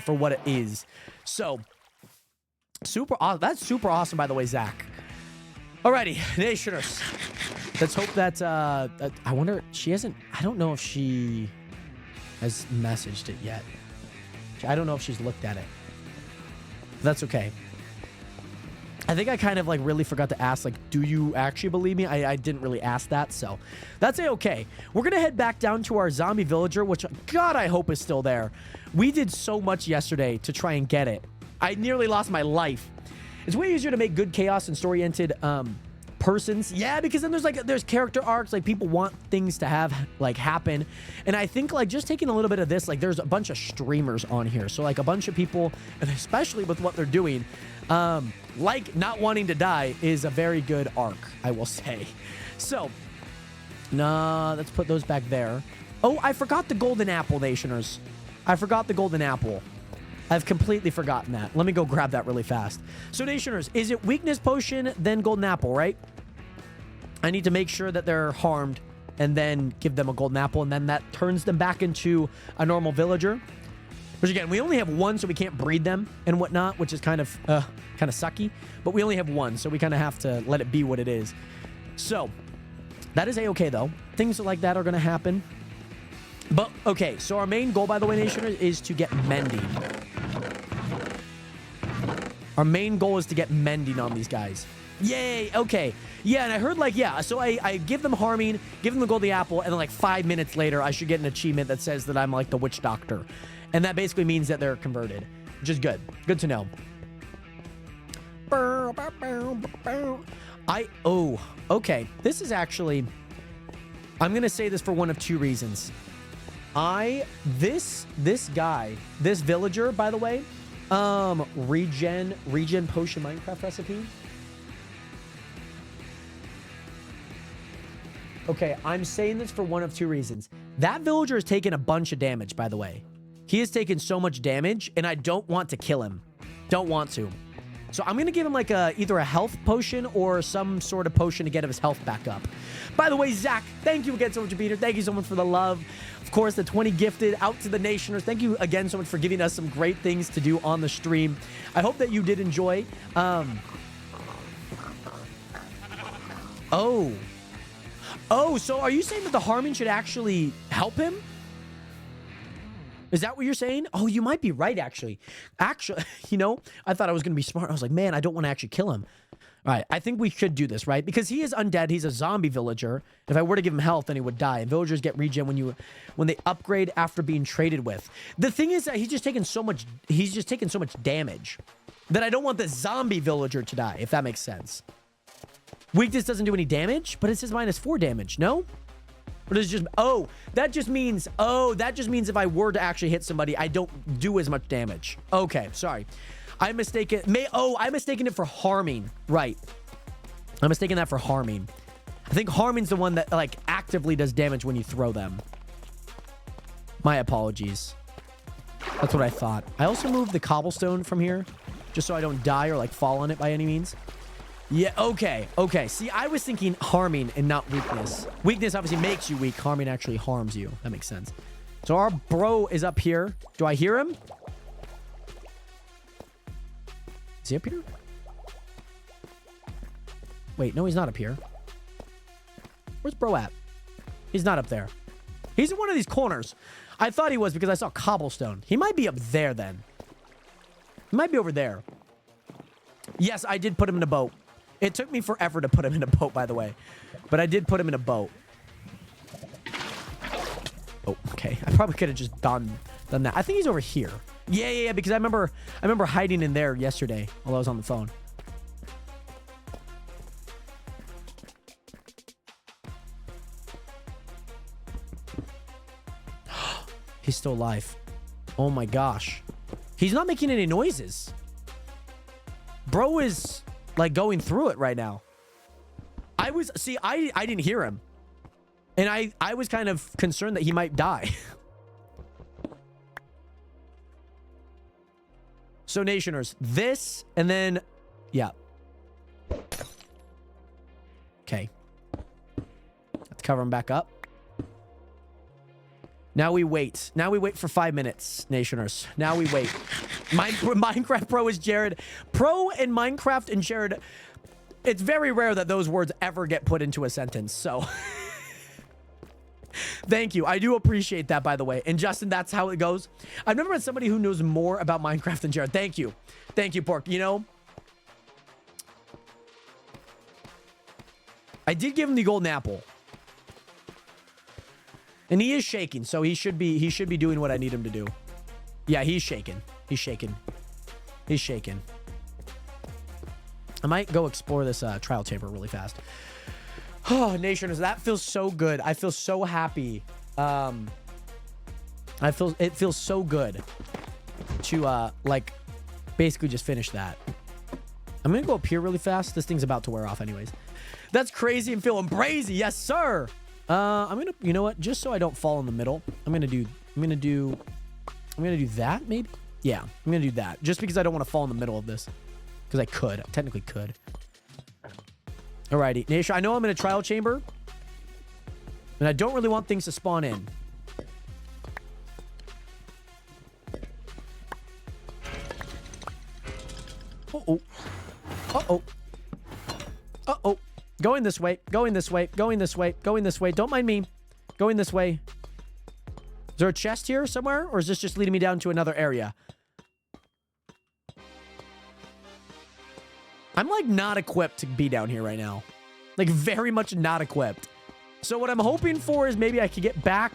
for what it is. So super awesome. That's super awesome, by the way, Zach. Alrighty, Nationers. Let's hope that, I wonder, she hasn't, I don't know if she has messaged it yet. I don't know if she's looked at it. That's okay. I think I kind of like really forgot to ask, like, do you actually believe me? I didn't really ask that, so that's okay. We're gonna head back down to our zombie villager, which God, I hope is still there. We did so much yesterday to try and get it. I nearly lost my life. It's way easier to make good chaos and story-oriented persons. Yeah, because then there's character arcs, like people want things to have like happen. And I think like just taking a little bit of this, like there's a bunch of streamers on here. So like a bunch of people, and especially with what they're doing, like not wanting to die is a very good arc, I will say. So, nah, let's put those back there. Oh, I forgot the golden apple, Nationers. I forgot the golden apple. I've completely forgotten that. Let me go grab that really fast. So, Nationers, is it weakness potion, then golden apple, right? I need to make sure that they're harmed and then give them a golden apple, and then that turns them back into a normal villager. Which, again, we only have one, so we can't breed them and whatnot, which is kind of sucky. But we only have one, so we kind of have to let it be what it is. So, that is A-okay, though. Things like that are going to happen. But, okay, so our main goal, by the way, Nation, is to get mending. Our main goal is to get mending on these guys. Yay, okay. Yeah, and I heard, like, yeah, so I give them harming, give them the golden apple, and then, like, 5 minutes later, I should get an achievement that says that I'm, like, the witch doctor. And that basically means that they're converted, which is good. Good to know. Okay. This is actually... I'm going to say this for one of two reasons. This guy, this villager, by the way, regen potion Minecraft recipe. Okay, I'm saying this for one of two reasons. That villager has taken a bunch of damage, by the way. He has taken so much damage, and I don't want to kill him. Don't want to. So I'm going to give him like either a health potion or some sort of potion to get his health back up. By the way, Zach, thank you again so much, Peter. Thank you so much for the love. Of course, the 20 gifted out to the Nationers. Thank you again so much for giving us some great things to do on the stream. I hope that you did enjoy. Oh, so are you saying that the harming should actually help him? Is that what you're saying? Oh, you might be right, actually. Actually, you know, I thought I was going to be smart. I was like, man, I don't want to actually kill him. All right, I think we should do this, right? Because he is undead. He's a zombie villager. If I were to give him health, then he would die. And villagers get regen when they upgrade after being traded with. The thing is that he's just taking so much damage that I don't want the zombie villager to die, if that makes sense. Weakness doesn't do any damage, but it says -4 damage, no? Or does it just... that just means if I were to actually hit somebody, I don't do as much damage. Okay, sorry. I'm mistaken. I'm mistaken it for harming. Right. I'm mistaken that for harming. I think harming's the one that, like, actively does damage when you throw them. My apologies. That's what I thought. I also moved the cobblestone from here, just so I don't die or, like, fall on it by any means. Yeah, okay. See, I was thinking harming and not weakness. Weakness obviously makes you weak. Harming actually harms you. That makes sense. So our bro is up here. Do I hear him? Is he up here? Wait, no, he's not up here. Where's bro at? He's not up there. He's in one of these corners. I thought he was because I saw cobblestone. He might be up there then. He might be over there. Yes, I did put him in a boat. It took me forever to put him in a boat, by the way. But I did put him in a boat. Oh, okay. I probably could have just done that. I think he's over here. Yeah, because I remember hiding in there yesterday while I was on the phone. He's still alive. Oh my gosh. He's not making any noises. Bro is like going through it right now. I didn't hear him. And I was kind of concerned that he might die. So Nationers, this and then, yeah. Okay. Let's cover him back up. Now we wait. Now we wait for 5 minutes, Nationers. Now we wait. Minecraft Pro is Jared. Pro and Minecraft and Jared. It's very rare that those words ever get put into a sentence. So, thank you. I do appreciate that, by the way. And Justin, that's how it goes. I've never met somebody who knows more about Minecraft than Jared. Thank you. Thank you, Pork. You know, I did give him the golden apple. And he is shaking, so he should be doing what I need him to do. Yeah, he's shaking. He's shaking. He's shaking. I might go explore this trial chamber really fast. Oh, Nationers, that feels so good. I feel so happy. It feels so good to like basically just finish that. I'm gonna go up here really fast. This thing's about to wear off anyways. That's crazy and feeling brazy. Yes, sir. I'm gonna, you know what? Just so I don't fall in the middle, I'm gonna do that maybe. Yeah, I'm gonna do that just because I don't want to fall in the middle of this because I technically could. Alrighty, Nation. I know I'm in a trial chamber, and I don't really want things to spawn in. Uh-oh. Uh-oh. Uh-oh. Going this way. Going this way. Going this way. Going this way. Don't mind me. Going this way. Is there a chest here somewhere? Or is this just leading me down to another area? I'm like not equipped to be down here right now. Like very much not equipped. So what I'm hoping for is maybe I could get back.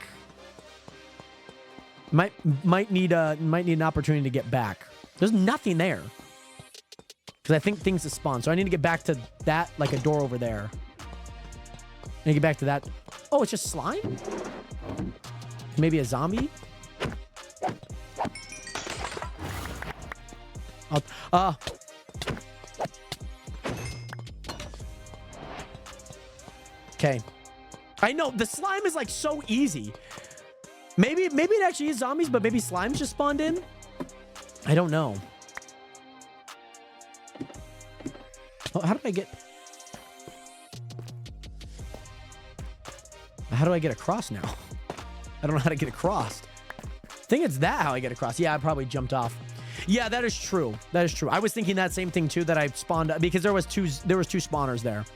Might need an opportunity to get back. There's nothing there. Because I think things have spawned. So I need to get back to that, like a door over there. I need to get back to that. Oh, it's just slime? Maybe a zombie? Okay. I know, the slime is like so easy. Maybe it actually is zombies, but maybe slimes just spawned in? I don't know. Oh, how do I get across now? I don't know how to get across. I think it's that how I get across. Yeah, I probably jumped off. Yeah, that is true. That is true. I was thinking that same thing too, that I spawned because there was two spawners there.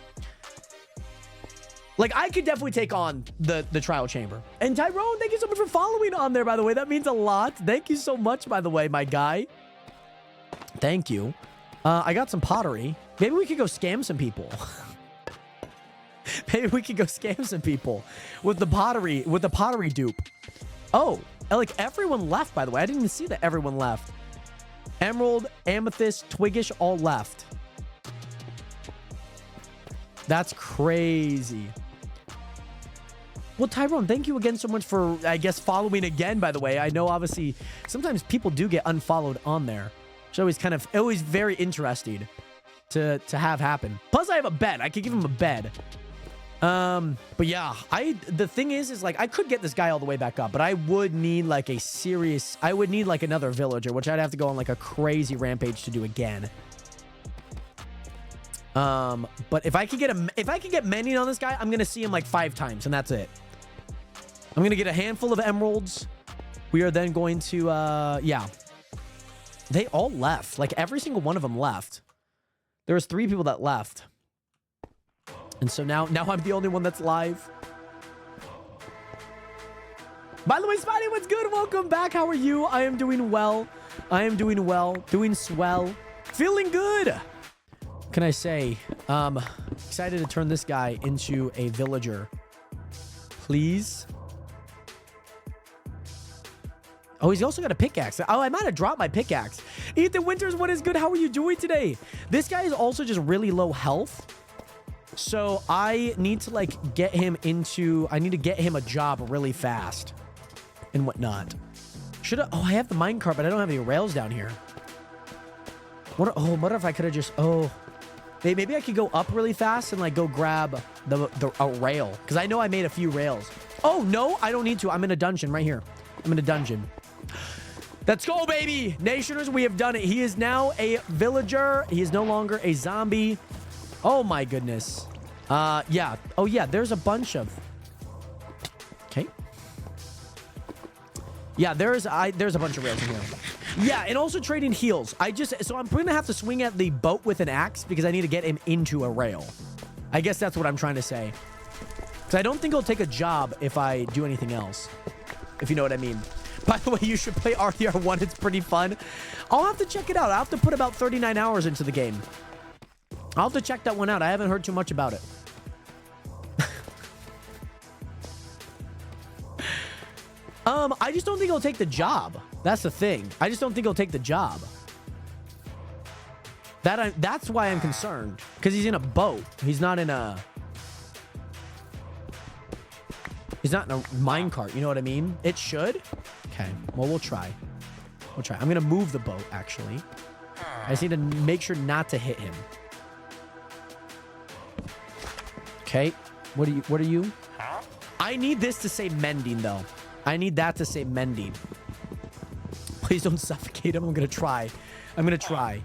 Like, I could definitely take on the trial chamber. And Tyrone, thank you so much for following on there, by the way. That means a lot. Thank you so much, by the way, my guy. Thank you. I got some pottery. Maybe we could go scam some people. Maybe we could go scam some people with the pottery dupe. Oh, like everyone left, by the way. I didn't even see that everyone left. Emerald, Amethyst, Twiggish all left. That's crazy. Well, Tyrone, thank you again so much for, I guess, following again, by the way. I know, obviously, sometimes people do get unfollowed on there. It's always very interesting to have happen. Plus, I have a bed. I could give him a bed. But yeah, the thing is like, I could get this guy all the way back up, but I would need like I would need like another villager, which I'd have to go on like a crazy rampage to do again. But if I could get mending on this guy, I'm gonna see him like 5 times, and that's it. I'm gonna get a handful of emeralds. We are then going to, yeah. They all left. Like, every single one of them left. There was 3 people that left. And so now I'm the only one that's live. By the way, Spidey, what's good? Welcome back. How are you? I am doing well. I am doing well. Doing swell. Feeling good. Can I say, excited to turn this guy into a villager. Please. Oh, he's also got a pickaxe. Oh, I might have dropped my pickaxe. Ethan Winters, what is good? How are you doing today? This guy is also just really low health. So I need to like get him a job really fast and whatnot. I have the minecart, but I don't have any rails down here. What if I could have just, maybe I could go up really fast and like go grab a rail. Because I know I made a few rails. Oh, no, I don't need to. I'm in a dungeon right here. I'm in a dungeon. Let's go, baby. Nationers, we have done it. He is now a villager. He is no longer a zombie. Oh, my goodness. Yeah. Oh, yeah, there's a bunch of... Okay. Yeah, there's a bunch of rails in here. Yeah, and also trading heals. So I'm going to have to swing at the boat with an axe because I need to get him into a rail. I guess that's what I'm trying to say. Because I don't think he'll take a job if I do anything else. If you know what I mean. By the way, you should play RDR1. It's pretty fun. I'll have to check it out. I'll have to put about 39 hours into the game. I'll have to check that one out. I haven't heard too much about it. I just don't think he'll take the job. That's the thing. I just don't think he'll take the job. That's why I'm concerned. Because he's in a boat. He's not in a... He's not in a minecart. You know what I mean? It should. Okay. Well, we'll try. We'll try. I'm going to move the boat, actually. I just need to make sure not to hit him. Okay. What are you? I need this to say mending, though. I need that to say mending. Please don't suffocate him. I'm going to try. I'm going to try.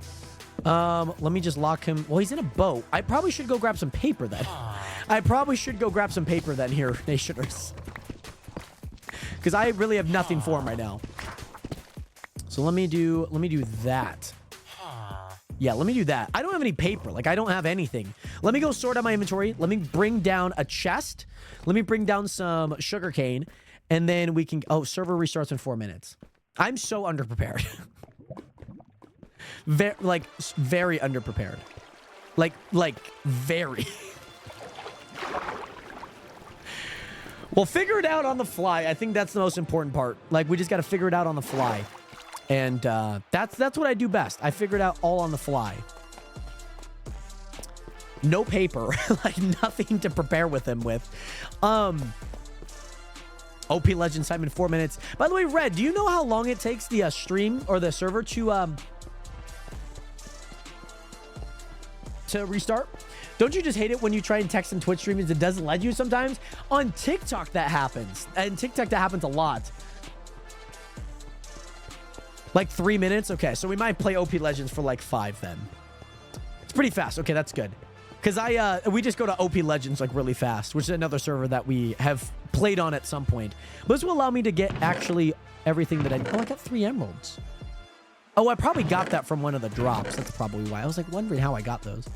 Let me just lock him. Well, he's in a boat. I probably should go grab some paper then. I probably should go grab some paper then here, Nationers. Because I really have nothing for him right now. So let me do that. Yeah, let me do that. I don't have any paper. Like, I don't have anything. Let me go sort out my inventory. Let me bring down a chest. Let me bring down some sugarcane. And then we can... Oh, server restarts in 4 minutes. I'm so underprepared. Very underprepared. Like, very. We'll figure it out on the fly. I think that's the most important part. Like, we just got to figure it out on the fly. And that's what I do best. I figure it out all on the fly. No paper. Like, nothing to prepare with him with. OP Legends time in 4 minutes. By the way, Red, do you know how long it takes the stream or the server to restart? Don't you just hate it when you try and text in Twitch streamings? It doesn't let you sometimes. On TikTok, that happens. And TikTok, that happens a lot. Like 3 minutes? Okay, so we might play OP Legends for like 5 then. It's pretty fast. Okay, that's good. Because we just go to OP Legends like really fast, which is another server that we have played on at some point. But this will allow me to get actually everything that I... Oh, I got 3 emeralds. Oh, I probably got that from one of the drops. That's probably why. I was like wondering how I got those.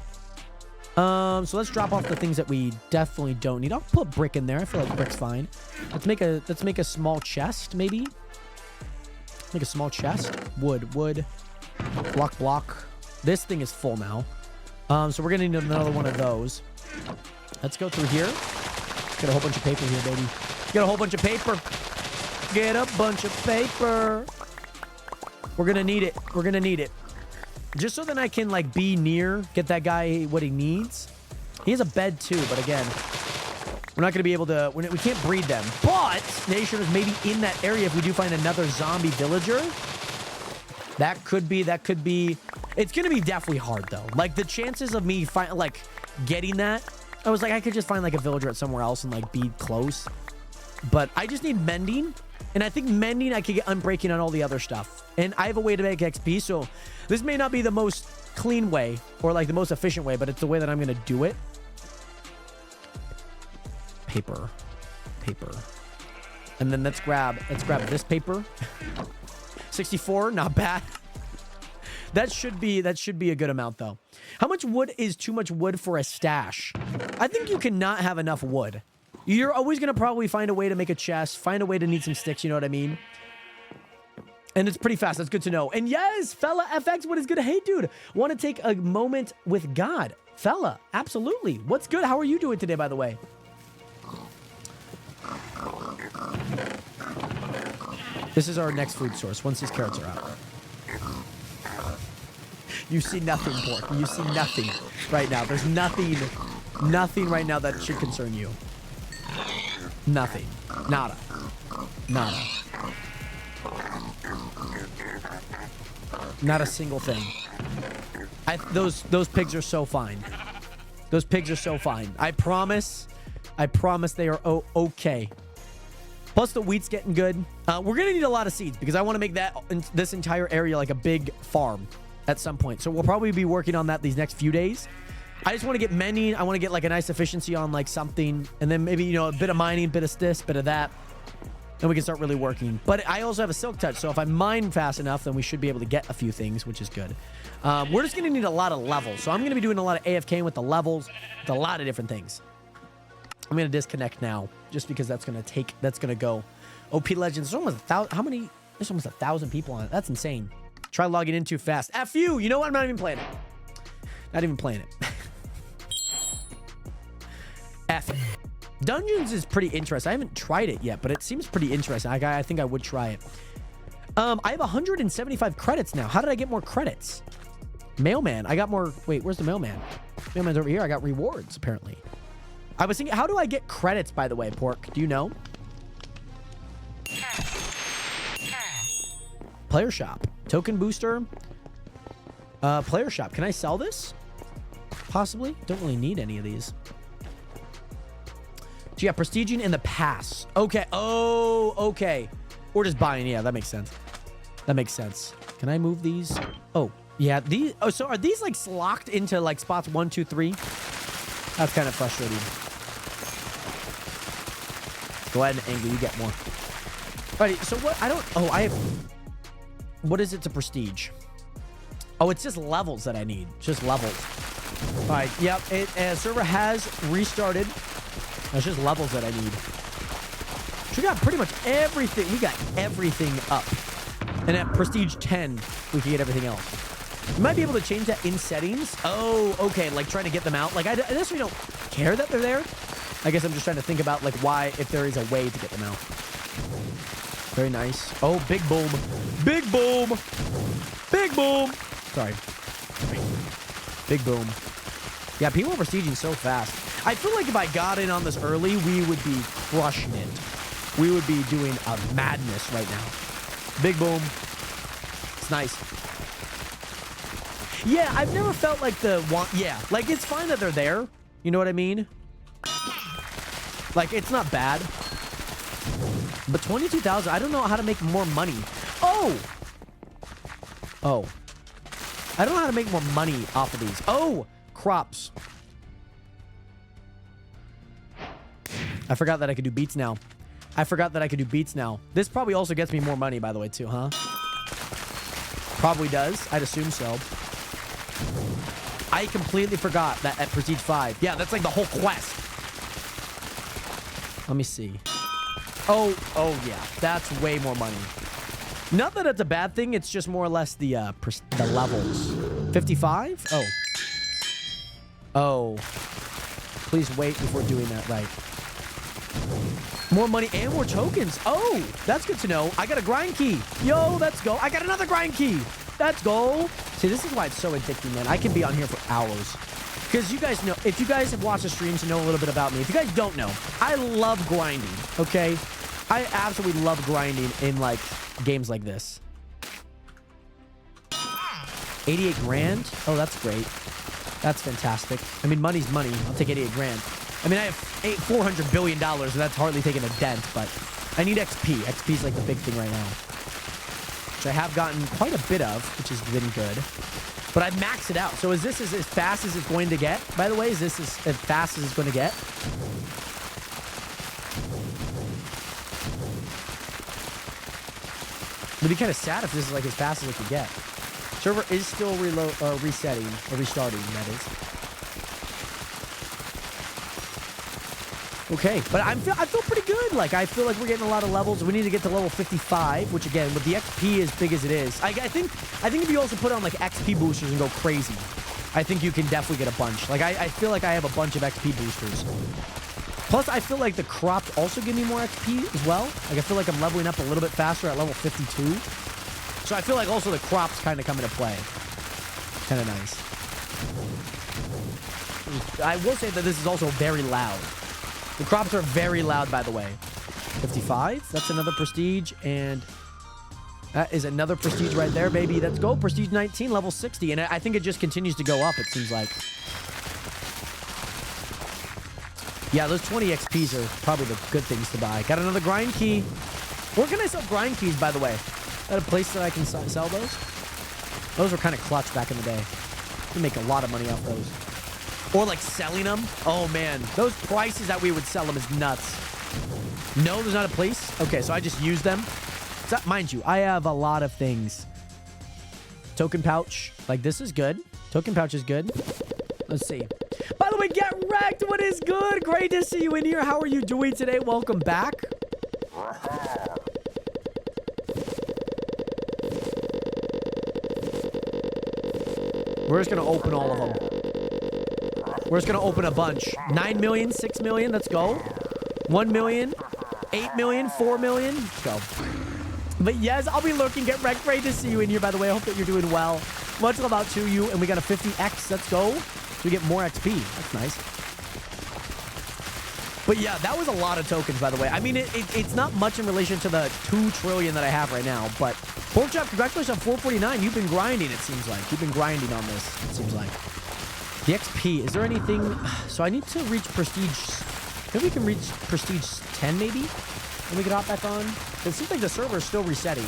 So let's drop off the things that we definitely don't need. I'll put brick in there. I feel like brick's fine. Let's make a small chest, maybe. Make a small chest. Wood. Block. This thing is full now. So we're gonna need another one of those. Let's go through here. Get a whole bunch of paper here, baby. Get a whole bunch of paper. Get a bunch of paper. We're gonna need it. We're gonna need it. Just so that I can, like, be near, get that guy what he needs. He has a bed, too, but again, we're not going to be able to... We can't breed them. But, Nation is maybe in that area if we do find another zombie villager. That could be... It's going to be definitely hard, though. Like, the chances of me, getting that... I was like, I could just find, like, a villager at somewhere else and, like, be close. But I just need mending. And I think mending, I could get unbreaking on all the other stuff. And I have a way to make XP, so this may not be the most clean way or like the most efficient way, but it's the way that I'm going to do it. Paper. And then let's grab this paper. 64, not bad. That should be a good amount though. How much wood is too much wood for a stash? I think you cannot have enough wood. You're always going to probably find a way to make a chest, find a way to need some sticks, you know what I mean? And it's pretty fast. That's good to know. And yes, Fella FX, what is good? Hey, dude, want to take a moment with God. Fella, absolutely. What's good? How are you doing today, by the way? This is our next food source once these carrots are out. You see nothing, Pork. You see nothing right now. There's nothing right now that should concern you. Nothing. Nada. Not a single thing. Those pigs are so fine. Those pigs are so fine. I promise they are okay. Plus the wheat's getting good. We're gonna need a lot of seeds because I want to make this entire area like a big farm at some point. So we'll probably be working on that these next few days. I just want to get mending. I want to get like a nice efficiency on like something, and then maybe, you know, a bit of mining, bit of this, bit of that. Then we can start really working. But I also have a silk touch, so if I mine fast enough, then we should be able to get a few things, which is good. We're just going to need a lot of levels. So I'm going to be doing a lot of AFK with the levels, with a lot of different things. I'm going to disconnect now, just because that's going to go. OP Legends, there's almost 1,000, how many? There's almost 1,000 people on it. That's insane. Try logging in too fast. F you! You know what? I'm not even playing it. Not even playing it. F it. Dungeons is pretty interesting. I haven't tried it yet, but it seems pretty interesting. I think I would try it. I have 175 credits now. How did I get more credits? Mailman. I got more. Wait, where's the mailman? Mailman's over here. I got rewards, apparently. I was thinking, how do I get credits, by the way, Pork? Do you know? Player shop. Token booster. Player shop. Can I sell this? Possibly. Don't really need any of these. So yeah, prestiging in the pass. Okay. Oh, okay. Or just buying. Yeah, that makes sense. That makes sense. Can I move these? Oh, yeah. These. Oh, so are these like locked into like spots 1, 2, 3? That's kind of frustrating. Go ahead and angle. You get more. Alrighty. So what? I don't. Oh, I have. What is it to prestige? Oh, it's just levels that I need. Just levels. All right. Yep. Server has restarted. That's just levels that I need. So we got pretty much everything. We got everything up. And at prestige 10, we can get everything else. You might be able to change that in settings. Oh, okay. Like trying to get them out. Like I necessarily don't care that they're there. I guess I'm just trying to think about like why, if there is a way to get them out. Very nice. Oh, big boom. Big boom. Big boom. Sorry. Big boom. Yeah, people are prestiging so fast. I feel like if I got in on this early, we would be crushing it. We would be doing a madness right now. Big boom. It's nice. Yeah, I've never felt like yeah, like it's fine that they're there. You know what I mean? Like, it's not bad. But 22,000, I don't know how to make more money. Oh! Oh. I don't know how to make more money off of these. Oh! Crops. I forgot that I could do beats now. This probably also gets me more money, by the way, too, huh? Probably does. I'd assume so. I completely forgot that at Prestige 5. Yeah, that's like the whole quest. Let me see. Oh, yeah. That's way more money. Not that it's a bad thing. It's just more or less the levels. 55? Oh. Oh. Please wait before doing that right. More money and more tokens. Oh, that's good to know. I got a grind key. Yo, let's go. I got another grind key. Let's go. See, this is why it's so addicting, man. I can be on here for hours. Because you guys know, if you guys have watched the streams and know a little bit about me, if you guys don't know, I love grinding, okay? I absolutely love grinding in, like, games like this. 88 grand? Oh, that's great. That's fantastic. I mean, money's money. I'll take 88 grand. I mean, I have $400 billion, and that's hardly taking a dent, but I need XP. XP is like the big thing right now, which I have gotten quite a bit of, which has been good. But I've maxed it out. So is this as fast as it's going to get? By the way, is this as fast as it's going to get? It'd be kind of sad if this is like as fast as it could get. Server is still resetting, or restarting, that is. Okay, but I feel pretty good. Like, I feel like we're getting a lot of levels. We need to get to level 55, which again, with the XP as big as it is, I think if you also put on like XP boosters and go crazy, I think you can definitely get a bunch. Like, I feel like I have a bunch of XP boosters. Plus, I feel like the crops also give me more XP as well. Like, I feel like I'm leveling up a little bit faster at level 52. So I feel like also the crops kind of come into play. Kind of nice. I will say that this is also very loud. The crops are very loud, by the way. 55. That's another prestige. And that is another prestige right there, baby. Let's go. Prestige 19, level 60. And I think it just continues to go up, it seems like. Yeah, those 20 XPs are probably the good things to buy. Got another grind key. Where can I sell grind keys, by the way? Is that a place that I can sell those? Those were kind of clutch back in the day. You make a lot of money off those. Or like selling them. Oh man, those prices that we would sell them is nuts. No, there's not a place. Okay, so I just use them. So, mind you, I have a lot of things. Token pouch. Like, this is good. Token pouch is good. Let's see. By the way, Get Wrecked. What is good? Great to see you in here. How are you doing today? Welcome back. We're just going to open all of them. We're just going to open a bunch. 9 million, 6 million. Let's go. 1 million, 8 million, 4 million. Let's go. But yes, I'll be looking. Get wrecked. Great to see you in here, by the way. I hope that you're doing well. Much love out to you. And we got a 50x. Let's go. So we get more XP. That's nice. But yeah, that was a lot of tokens, by the way. I mean, it's not much in relation to the 2 trillion that I have right now. But Porkchop, congratulations on 449. You've been grinding, it seems like. You've been grinding on this, it seems like. The XP, is there anything? So I need to reach prestige. Maybe we can reach prestige 10, maybe? And we can hop back on. It seems like the server is still resetting.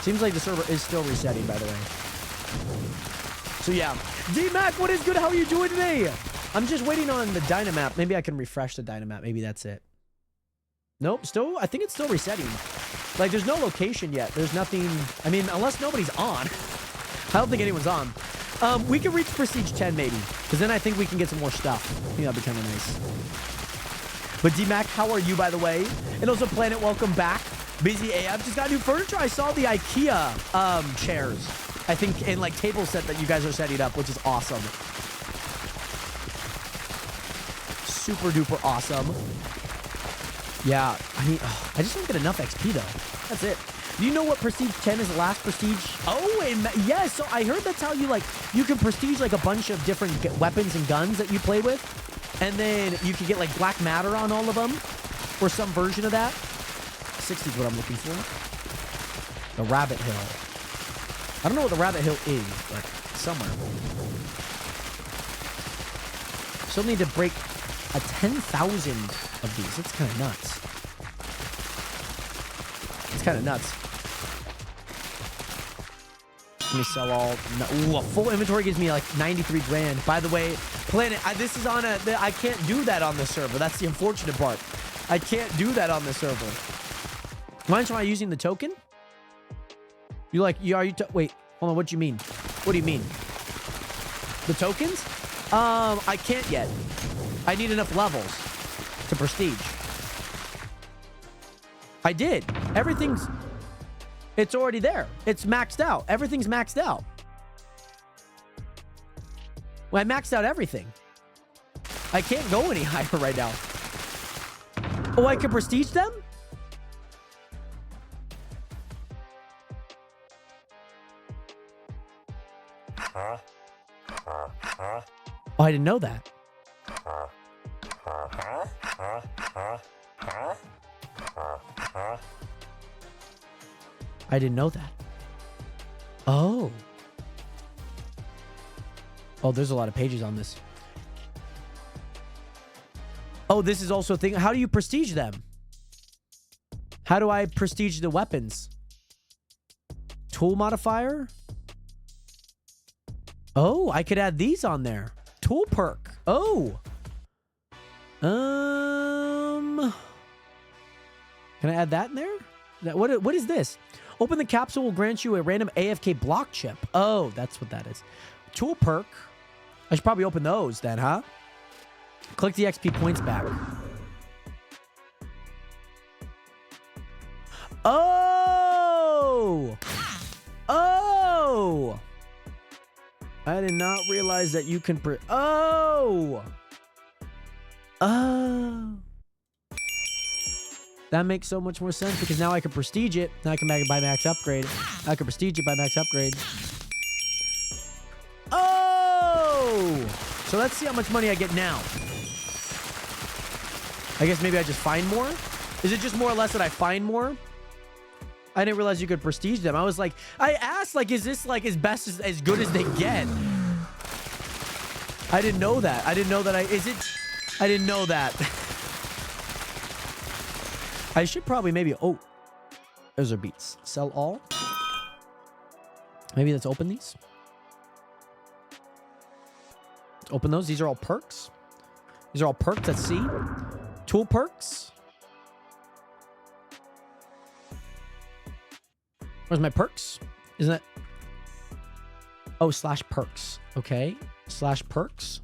Seems like the server is still resetting, by the way. So yeah. D-Mac, what is good? How are you doing today? I'm just waiting on the Dynamap. Maybe I can refresh the Dynamap. Maybe that's it. Nope, still, I think it's still resetting. Like, there's no location yet. There's nothing, I mean, unless nobody's on. I don't think anyone's on. We can reach Prestige 10, maybe. Because then I think we can get some more stuff. I think that'd be kind of nice. But D-Mac, how are you, by the way? And also, Planet, welcome back. Busy AF just got new furniture. I saw the IKEA chairs. I think, in, like, table set that you guys are setting up, which is awesome. Super duper awesome. Yeah, I mean, I just don't get enough XP, though. That's it. Do you know what Prestige 10 is the last Prestige? Oh, and yes, so I heard that's how you, like, you can Prestige, like, a bunch of different weapons and guns that you play with. And then you can get, like, Black Matter on all of them. Or some version of that. 60 is what I'm looking for. The Rabbit Hill. I don't know what the Rabbit Hill is, but somewhere. Still need to break a 10,000 of these. That's kind of nuts. It's kind of nuts. Let me sell all. Ooh, a full inventory gives me like 93 grand. By the way, Planet, this is on a. I can't do that on this server. That's the unfortunate part. I can't do that on this server. Mind am I using the token? You like? Are you? Wait, hold on. What do you mean? What do you mean? The tokens? I can't yet. I need enough levels to prestige. I did. Everything's... It's already there. It's maxed out. Everything's maxed out. Well, I maxed out everything. I can't go any higher right now. Oh, I can prestige them? Oh, I didn't know that. I didn't know that. Oh. Oh, there's a lot of pages on this. Oh, this is also a thing. How do you prestige them? How do I prestige the weapons? Tool modifier? Oh, I could add these on there. Tool perk. Oh. Can I add that in there? What is this? Open the capsule will grant you a random AFK block chip. Oh, that's what that is. Tool perk. I should probably open those then, huh? Click the XP points back. Oh! Oh! I did not realize that you can... Oh! Oh! That makes so much more sense because now I can prestige it. Now I can buy max upgrade. I can prestige it by max upgrade. Oh! So let's see how much money I get now. I guess maybe I just find more? Is it just more or less that I find more? I didn't realize you could prestige them. I was like, I asked, like, is this like as best as good as they get? I didn't know that. I didn't know that I didn't know that. I should probably maybe, oh, those are beats. Sell all. Maybe let's open these. Let's open those. These are all perks. These are all perks. Let's see. Tool perks. Where's my perks? Isn't that? Oh, slash perks. Okay. Slash perks.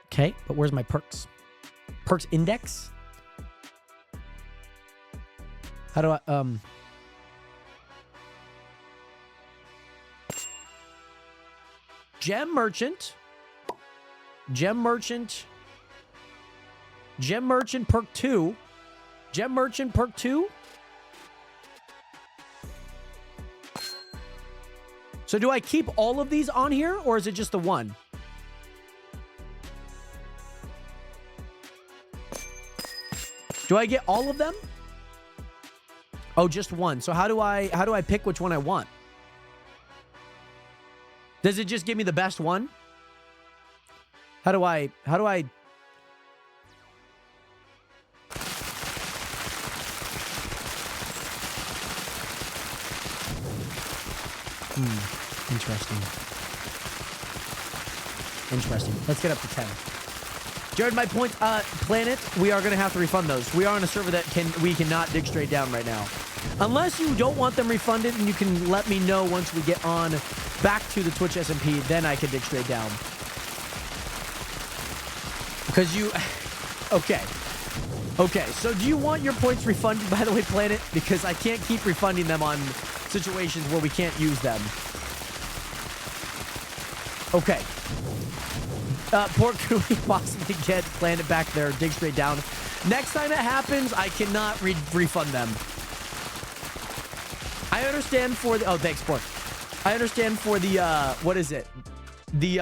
Okay. But where's my perks? Perks index? How do I, Gem merchant. Gem Merchant. Gem Merchant perk 2. Gem Merchant perk 2. So do I keep all of these on here, or is it just the one? Do I get all of them? Oh, just one. So how do I pick which one I want? Does it just give me the best one? How do I Interesting. Let's get up to 10. Jared, my point, Planet, we are going to have to refund those. We are on a server that we cannot dig straight down right now. Unless you don't want them refunded, and you can let me know once we get on back to the Twitch SMP, then I can dig straight down. Because you... Okay. Okay, so do you want your points refunded, by the way, Planet? Because I can't keep refunding them on situations where we can't use them. Okay. Pork, could we possibly get Planet back there, dig straight down? Next time it happens, I cannot refund them. I understand for the... Oh, thanks, Pork. I understand for the, what is it? The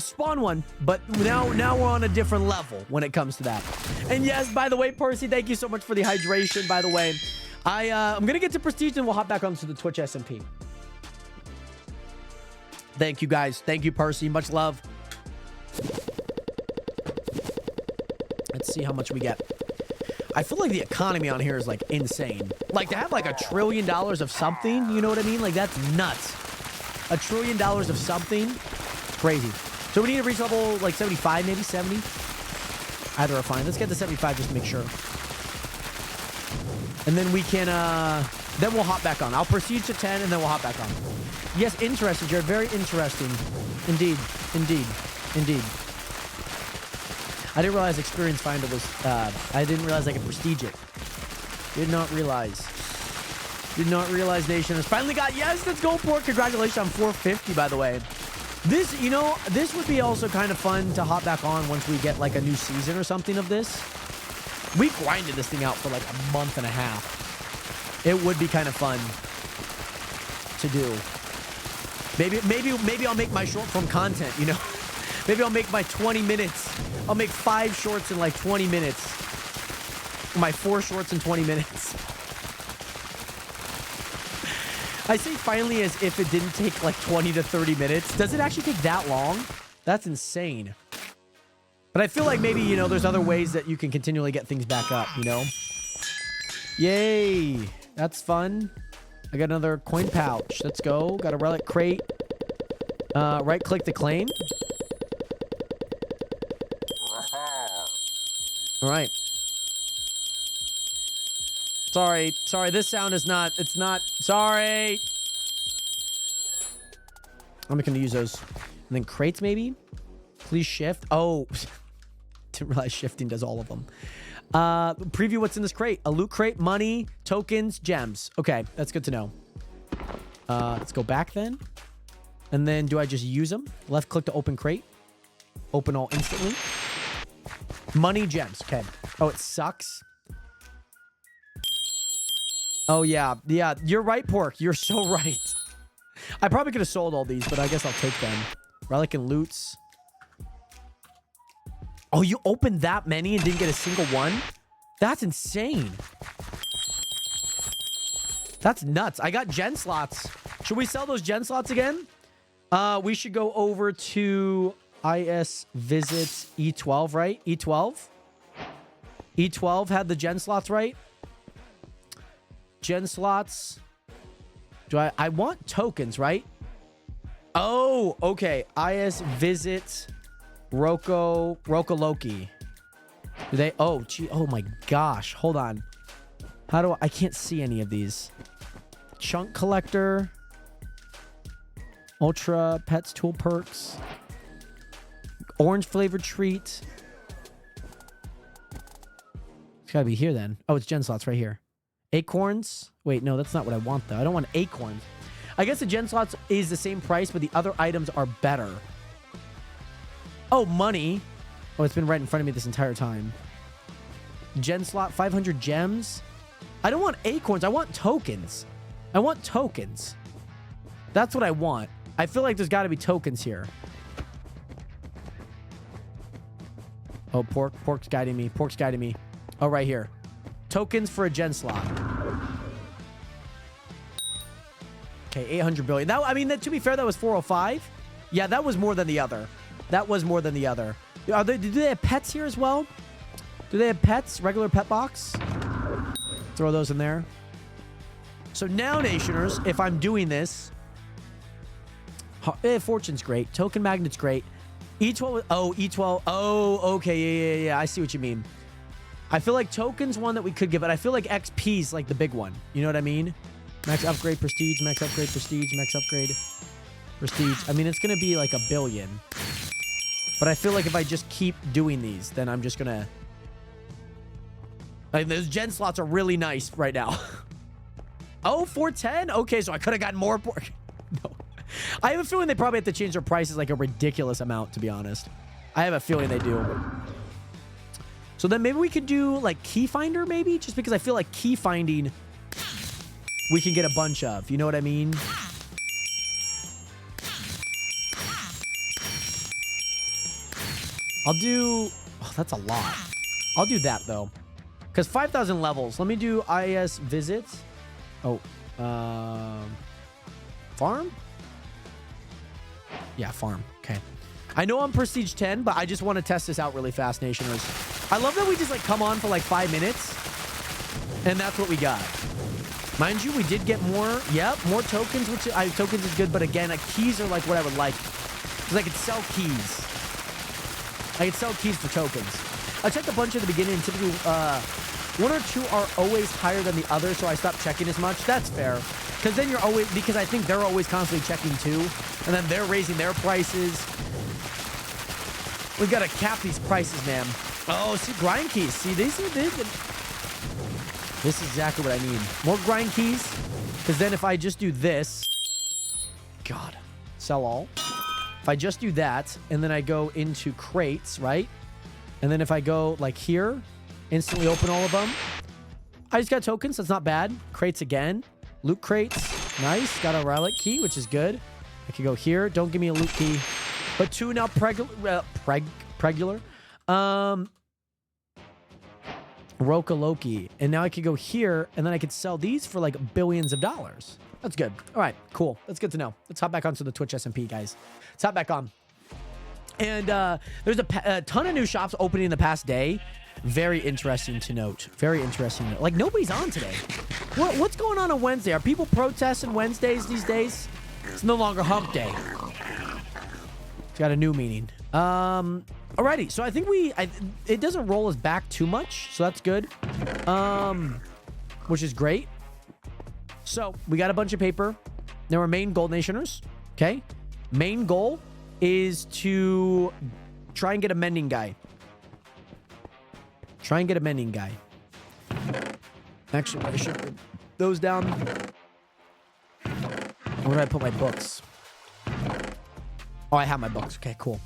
spawn one, but now we're on a different level when it comes to that. And yes, by the way, Percy, thank you so much for the hydration, by the way. I'm going to get to Prestige and we'll hop back onto the Twitch SMP. Thank you, guys. Thank you, Percy. Much love. Let's see how much we get. I feel like the economy on here is, like, insane. Like, to have, like, $1 trillion of something, you know what I mean? Like, that's nuts. $1 trillion of something. It's crazy. So we need to reach level, like, 75, maybe 70. Either are fine. Let's get to 75 just to make sure. And then we can, then we'll hop back on. I'll proceed to 10, and then we'll hop back on. Yes, interesting, Jared. Very interesting. Indeed. Indeed. Indeed. I didn't realize Experience Finder was, I didn't realize I could prestige it. Did not realize. Did not realize Nation has finally got, yes, let's go, Pork. Congratulations on 450, by the way. This, you know, this would be also kind of fun to hop back on once we get, like, a new season or something of this. We grinded this thing out for, like, a month and a half. It would be kind of fun to do. Maybe I'll make my short form content, you know? Maybe I'll make my 20 minutes. I'll make 5 shorts in, like, 20 minutes. My 4 shorts in 20 minutes. I say finally as if it didn't take like 20 to 30 minutes. Does it actually take that long? That's insane. But I feel like maybe, you know, there's other ways that you can continually get things back up, you know? Yay. That's fun. I got another coin pouch. Let's go. Got a relic crate. Right click to claim. All right. Sorry, this sound is not, it's not, sorry. I'm gonna use those. And then crates maybe? Please shift. Oh, didn't realize shifting does all of them. Preview what's in this crate. A loot crate, money, tokens, gems. Okay, that's good to know. Let's go back then. And then do I just use them? Left click to open crate. Open all instantly. Money, gems. Okay. Oh, it sucks. Oh, yeah. Yeah, you're right, Pork. You're so right. I probably could have sold all these, but I guess I'll take them. Relic and loots. Oh, you opened that many and didn't get a single one? That's insane. That's nuts. I got gen slots. Should we sell those gen slots again? We should go over to IS Visit E12, right? E12? E12 had the gen slots, right? Gen slots. Do I want tokens, right? Oh, okay. IS Visit Loki. Do they? Oh, gee. Oh my gosh. Hold on. How do I can't see any of these. Chunk collector. Ultra pets tool perks. Orange flavored treat. It's gotta be here then. Oh, it's gen slots right here. Acorns. Wait, no, that's not what I want though. I don't want acorns. I guess the gen slots is the same price, but the other items are better. Oh, money. Oh, it's been right in front of me this entire time. Gen slot, 500 gems. I don't want acorns. I want tokens. I want tokens. That's what I want. I feel like there's got to be tokens here. Oh, Pork's guiding me. Pork's guiding me. Oh, right here. Tokens for a gen slot. Okay, 800 billion. That, I mean, to be fair, that was 405. Yeah, that was more than the other. That was more than the other. Do they have pets here as well? Do they have pets? Regular pet box? Throw those in there. So now, Nationers, if I'm doing this... Fortune's great. Token Magnet's great. E12... Oh, E12... Oh, okay. Yeah. I see what you mean. I feel like Token's one that we could give, but I feel like XP's like the big one. You know what I mean? Max upgrade prestige, max upgrade prestige, max upgrade prestige. I mean, it's going to be like a billion. But I feel like if I just keep doing these, then I'm just going to... Like, those gen slots are really nice right now. Oh, 410? Okay, so I could have gotten more pork. No. I have a feeling they probably have to change their prices like a ridiculous amount, to be honest. I have a feeling they do. So then maybe we could do like key finder, maybe? Just because I feel like key finding we can get a bunch of. You know what I mean? I'll do... Oh, that's a lot. I'll do that, though. Because 5,000 levels. Let me do IS visits. Oh. Farm? Yeah, farm. Okay. I know I'm Prestige 10, but I just want to test this out really fast, Nationers. I love that we just, like, come on for, like, 5 minutes. And that's what we got. Mind you, we did get more. Yep, more tokens, which tokens is good. But again, keys are, like, what I would like. Because I could sell keys. I could sell keys for tokens. I checked a bunch at the beginning. Typically, one or two are always higher than the other, so I stopped checking as much. That's fair. Because then you're always... Because I think they're always constantly checking, too. And then they're raising their prices. We've got to cap these prices, man. Oh, see, grind keys. See, this is exactly what I need. More grind keys. Because then if I just do this... God. Sell all. If I just do that, and then I go into crates, right? And then if I go, like, here, instantly open all of them. I just got tokens. That's not bad. Crates again. Loot crates. Nice. Got a relic key, which is good. I can go here. Don't give me a loot key. But two now pregular. Roka Loki. And now I could go here, and then I could sell these for, like, billions of dollars. That's good. All right, cool. That's good to know. Let's hop back onto the Twitch SMP, guys. Let's hop back on. And there's a ton of new shops opening in the past day. Very interesting to note. Very interesting to note. Like, nobody's on today. What's going on Wednesday? Are people protesting Wednesdays these days? It's no longer hump day. It's got a new meaning. Alrighty. So I think it doesn't roll us back too much. So that's good. Which is great. So we got a bunch of paper. Now our main goal, Nationers. Okay. Main goal is to try and get a mending guy. Try and get a mending guy. Actually, I should put those down. Where did I put my books? Oh, I have my books. Okay, cool.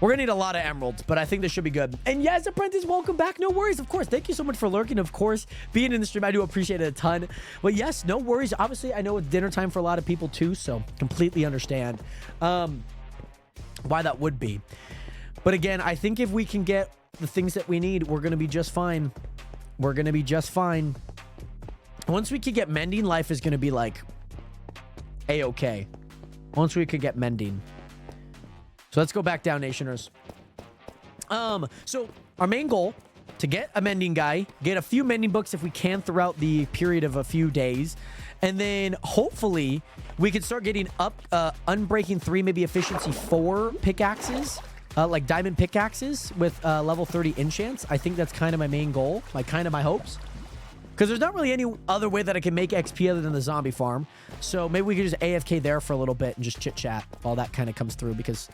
We're going to need a lot of emeralds, but I think this should be good. And yes, Apprentice, welcome back. No worries, of course. Thank you so much for lurking. Of course, being in the stream, I do appreciate it a ton. But yes, no worries. Obviously, I know it's dinner time for a lot of people too, so completely understand why that would be. But again, I think if we can get the things that we need, we're going to be just fine. We're going to be just fine. Once we could get mending, life is going to be like A-okay. Once we could get mending. So let's go back down, Nationers. So our main goal, to get a mending guy, get a few mending books if we can throughout the period of a few days. And then hopefully we can start getting up Unbreaking 3, maybe Efficiency 4 pickaxes. Like diamond pickaxes with level 30 enchants. I think that's kind of my main goal. Like kind of my hopes. Because there's not really any other way that I can make XP other than the zombie farm. So maybe we could just AFK there for a little bit and just chit chat while that kind of comes through. Because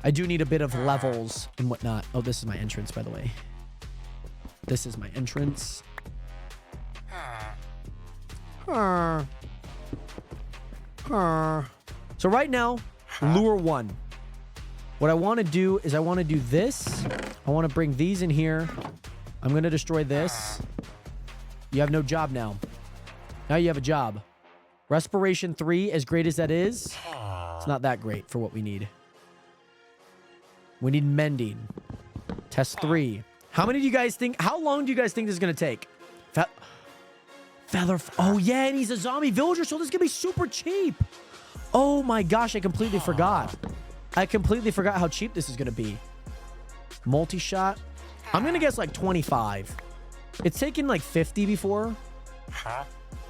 I do need a bit of levels and whatnot. Oh, this is my entrance, by the way. This is my entrance. So right now, Lure 1. What I want to do is I want to do this. I want to bring these in here. I'm going to destroy this. You have no job now. Now you have a job. Respiration 3, as great as that is, it's not that great for what we need. We need mending. Test 3. How many do you guys think? How long do you guys think this is going to take? Feather. Oh, yeah, and he's a zombie villager, so this is going to be super cheap. Oh, my gosh, I completely forgot. I completely forgot how cheap this is going to be. Multi-shot. I'm going to guess like 25. It's taken like 50 before. But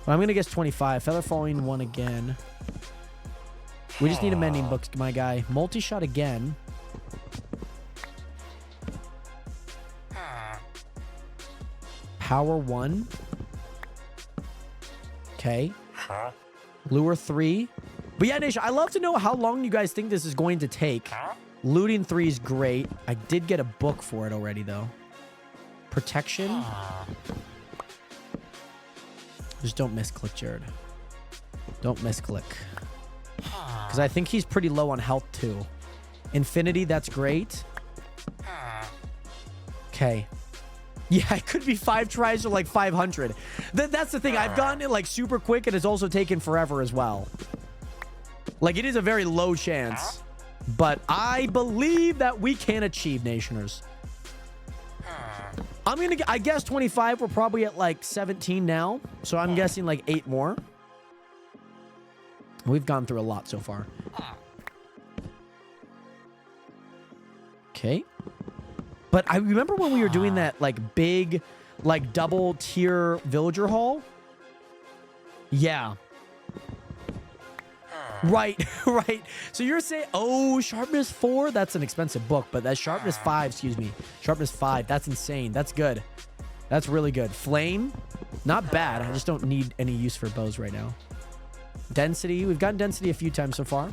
I'm going to guess 25. Feather falling 1 again. We just need a mending book, my guy. Multi-shot again. Power 1. Okay. Lure 3. But yeah, Nation, I'd love to know how long you guys think this is going to take. Looting 3 is great. I did get a book for it already, though. Protection. Just don't misclick, Jared. Don't misclick. Because I think he's pretty low on health, too. Infinity, that's great. Okay. Yeah, it could be 5 tries or like 500. That's the thing. I've gotten it like super quick, and it's also taken forever as well. Like, it is a very low chance. But I believe that we can achieve, Nationers. I guess 25. We're probably at like 17 now. So I'm guessing like 8 more. We've gone through a lot so far. Okay. But I remember when we were doing that like big, like double tier villager haul. Yeah. Right, right. So you're saying, oh, sharpness 4? That's an expensive book, but that's sharpness 5, excuse me. Sharpness 5. That's insane. That's good. That's really good. Flame, not bad. I just don't need any use for bows right now. Density. We've gotten density a few times so far.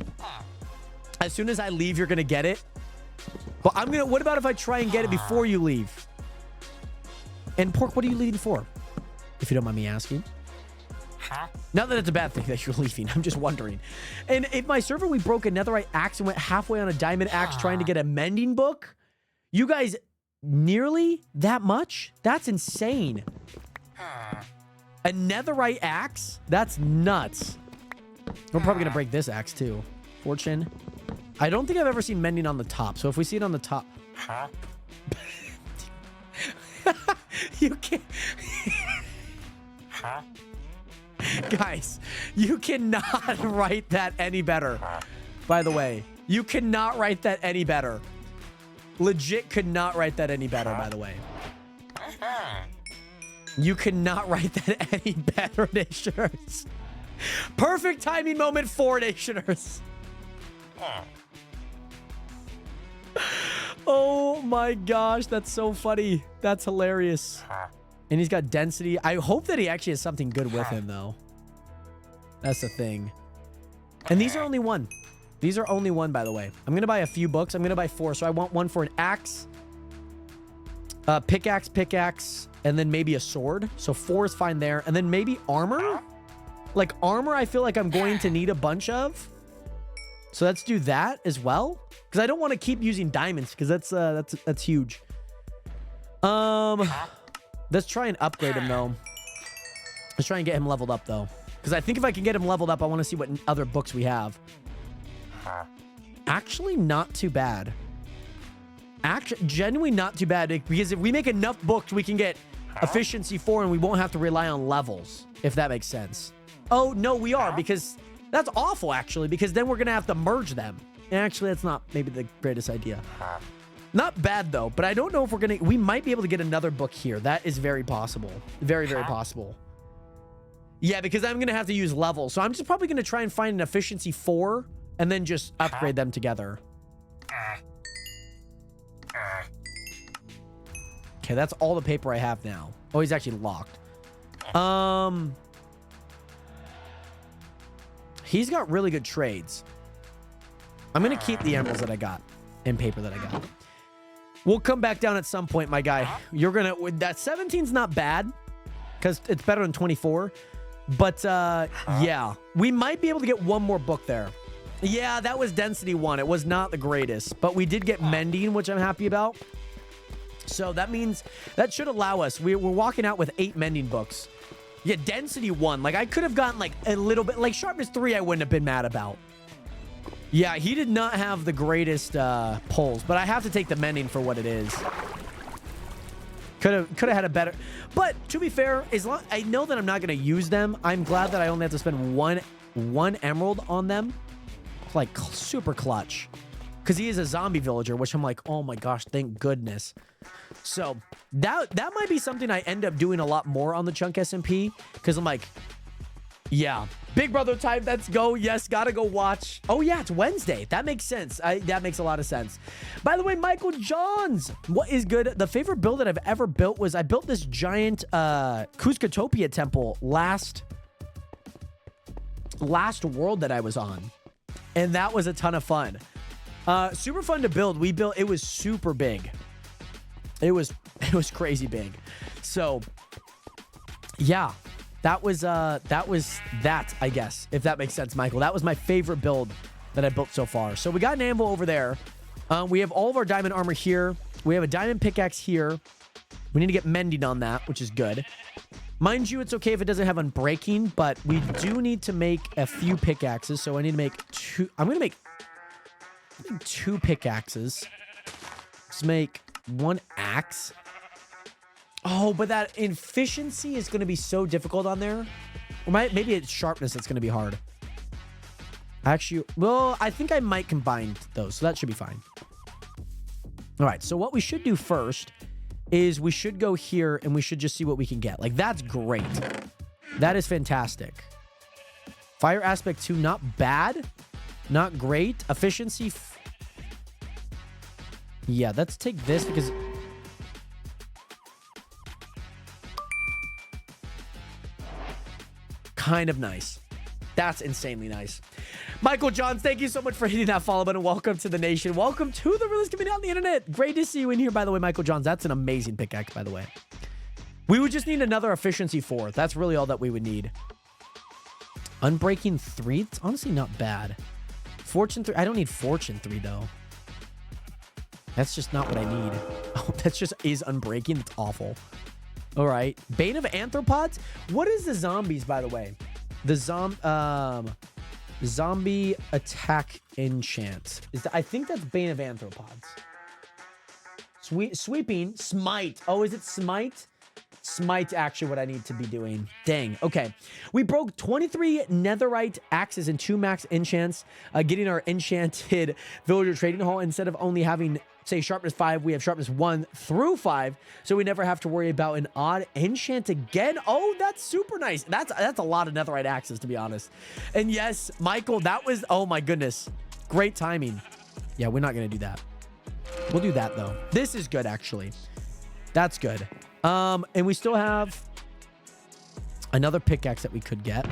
As soon as I leave, you're going to get it. But what about if I try and get it before you leave? And Pork, what are you leaving for? If you don't mind me asking. Not that it's a bad thing that you're leaving. I'm just wondering. And if my server, we broke a netherite axe and went halfway on a diamond axe trying to get a mending book, you guys nearly that much? That's insane. A netherite axe? That's nuts. We're probably going to break this axe too. Fortune. I don't think I've ever seen mending on the top. So if we see it on the top. You can't. Guys, you cannot write that any better. By the way, you cannot write that any better. Legit could not write that any better, by the way. You cannot write that any better, Nationers. Perfect timing moment for Nationers. Oh my gosh, that's so funny. That's hilarious. And he's got density. I hope that he actually has something good with him, though. That's the thing. And these are only 1. These are only 1, by the way. I'm going to buy a few books. I'm going to buy 4. So I want 1 for an axe. Pickaxe, and then maybe a sword. So 4 is fine there. And then maybe armor. Like armor, I feel like I'm going to need a bunch of. So let's do that as well. Because I don't want to keep using diamonds. Because that's huge. Let's try and upgrade him, though. Let's try and get him leveled up, though. Because I think if I can get him leveled up, I want to see what other books we have. Actually, not too bad. Actually, genuinely not too bad. Because if we make enough books, we can get efficiency 4 and we won't have to rely on levels. If that makes sense. Oh, no, we are. Because that's awful, actually. Because then we're going to have to merge them. And actually, that's not maybe the greatest idea. Not bad, though, but I don't know if we're going to... We might be able to get another book here. That is very possible. Very, very possible. Yeah, because I'm going to have to use levels. So I'm just probably going to try and find an efficiency 4 and then just upgrade them together. Okay, that's all the paper I have now. Oh, he's actually locked. He's got really good trades. I'm going to keep the emeralds that I got and paper that I got. We'll come back down at some point, my guy. You're going to... That 17's not bad because it's better than 24. But, yeah. We might be able to get 1 more book there. Yeah, that was density 1. It was not the greatest, but we did get mending, which I'm happy about. So that means that should allow us. We're walking out with 8 mending books. Yeah, density 1. Like, I could have gotten like a little bit, like sharpness 3 I wouldn't have been mad about. Yeah, he did not have the greatest pulls, but I have to take the mending for what it is. Could have had a better, but to be fair, as long I know that I'm not going to use them, I'm glad that I only have to spend one emerald on them. It's like super clutch, because he is a zombie villager, which I'm like, oh my gosh, thank goodness. So that might be something I end up doing a lot more on the Chunk SMP, because I'm like, yeah, Big Brother time, let's go. Yes, gotta go watch. Oh yeah, it's Wednesday. That makes sense. That makes a lot of sense. By the way, Michael Johns, what is good? The favorite build that I've ever built was I built this giant Kuzcotopia temple last world that I was on, and that was a ton of fun. Super fun to build. It was super big. It was crazy big. So yeah. That was that, I guess, if that makes sense, Michael. That was my favorite build that I built so far. So we got an anvil over there. We have all of our diamond armor here. We have a diamond pickaxe here. We need to get mending on that, which is good. Mind you, it's okay if it doesn't have unbreaking, but we do need to make a few pickaxes. So I need to make 2. I'm going to make 2 pickaxes. Let's make 1 axe. Oh, but that efficiency is going to be so difficult on there. Or maybe it's sharpness that's going to be hard. Actually, well, I think I might combine those, so that should be fine. All right, so what we should do first is we should go here and we should just see what we can get. Like, that's great. That is fantastic. Fire aspect 2, not bad. Not great. Efficiency. Yeah, let's take this because... kind of nice. That's insanely nice. Michael Johns, thank you so much for hitting that follow button. Welcome to the nation. Welcome to the realest community on the internet. Great to see you in here, by the way, Michael Johns. That's an amazing pickaxe, by the way. We would just need another efficiency 4. That's really all that we would need. Unbreaking 3? It's honestly not bad. Fortune 3? I don't need Fortune 3, though. That's just not what I need. Oh, that's just is unbreaking. That's awful. All right. Bane of Arthropods? What is the zombies, by the way? The zombie attack enchant. I think that's Bane of Arthropods. Sweeping. Smite. Oh, is it smite? Smite's actually what I need to be doing. Dang. Okay. We broke 23 netherite axes and 2 max enchants, getting our enchanted villager trading hall. Instead of only having, say, sharpness 5, we have sharpness 1 through 5, so we never have to worry about an odd enchant again. Oh, that's super nice. That's a lot of netherite axes, to be honest. And yes, Michael, that was, oh my goodness, great timing. Yeah, we're not gonna do that. We'll do that though. This is good, actually. That's good. And we still have another pickaxe that we could get.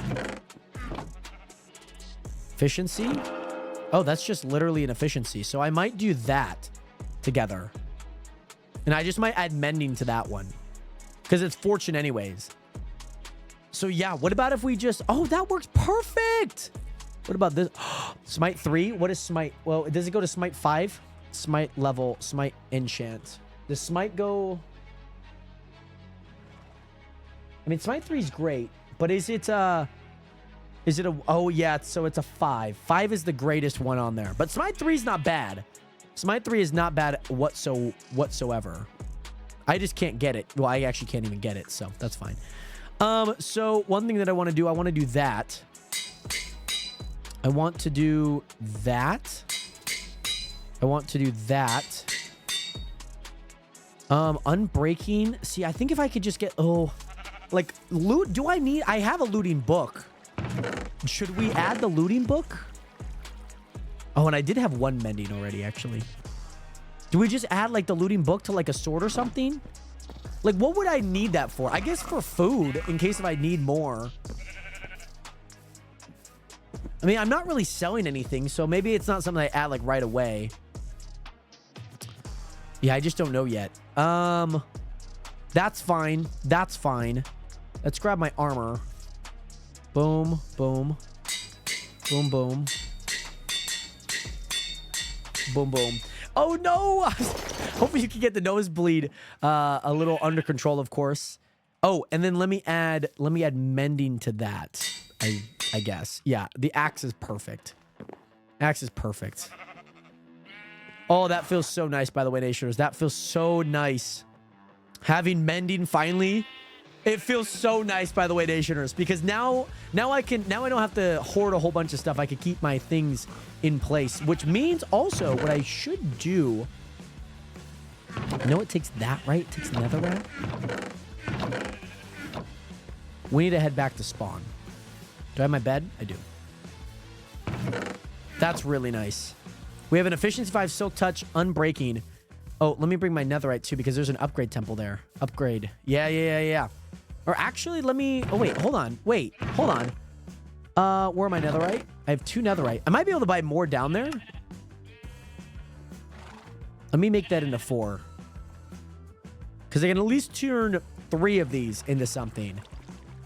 Efficiency. Oh, that's just literally an efficiency. So I might do that together. And I just might add mending to that one, because it's fortune anyways. So yeah, what about if we just... Oh, that works perfect. What about this? Smite 3? What is smite? Well, does it go to smite 5? Smite level, smite enchant. Does smite go... I mean, smite 3 is great, but is it a... Oh, yeah, so it's a 5. 5 is the greatest one on there. But smite 3 is not bad. Smite 3 is not bad whatsoever. I just can't get it. Well, I actually can't even get it, so that's fine. So one thing that I want to do, I want to do that. I want to do that. I want to do that. Unbreaking. See, I think if I could just get... Oh, like, loot... Do I need... I have a looting book. Should we add the looting book? Oh, and I did have 1 mending already, actually. Do we just add, like, the looting book to, like, a sword or something? Like, what would I need that for? I guess for food, in case if I need more. I mean, I'm not really selling anything, so maybe it's not something I add, like, right away. Yeah, I just don't know yet. That's fine. That's fine. Let's grab my armor. Boom, boom. Boom, boom. Boom, boom. Oh, no. Hopefully you can get the nosebleed a little under control, of course. Oh, and then let me add mending to that, I guess. Yeah, the axe is perfect. Axe is perfect. Oh, that feels so nice, by the way, Nationers. That feels so nice. Having mending finally, it feels so nice, by the way, Nationers, because now I don't have to hoard a whole bunch of stuff. I can keep my things in place, which means also what I should do. You know, it takes that, right? It takes netherrack. We need to head back to spawn. Do I have my bed? I do. That's really nice. We have an efficiency 5 silk touch unbreaking. Oh, let me bring my netherite too, because there's an upgrade temple there. Upgrade. Yeah. Or actually, let me... Oh, wait. Hold on. Wait. Hold on. Where are my netherite? I have 2 netherite. I might be able to buy more down there. Let me make that into 4. Because I can at least turn 3 of these into something.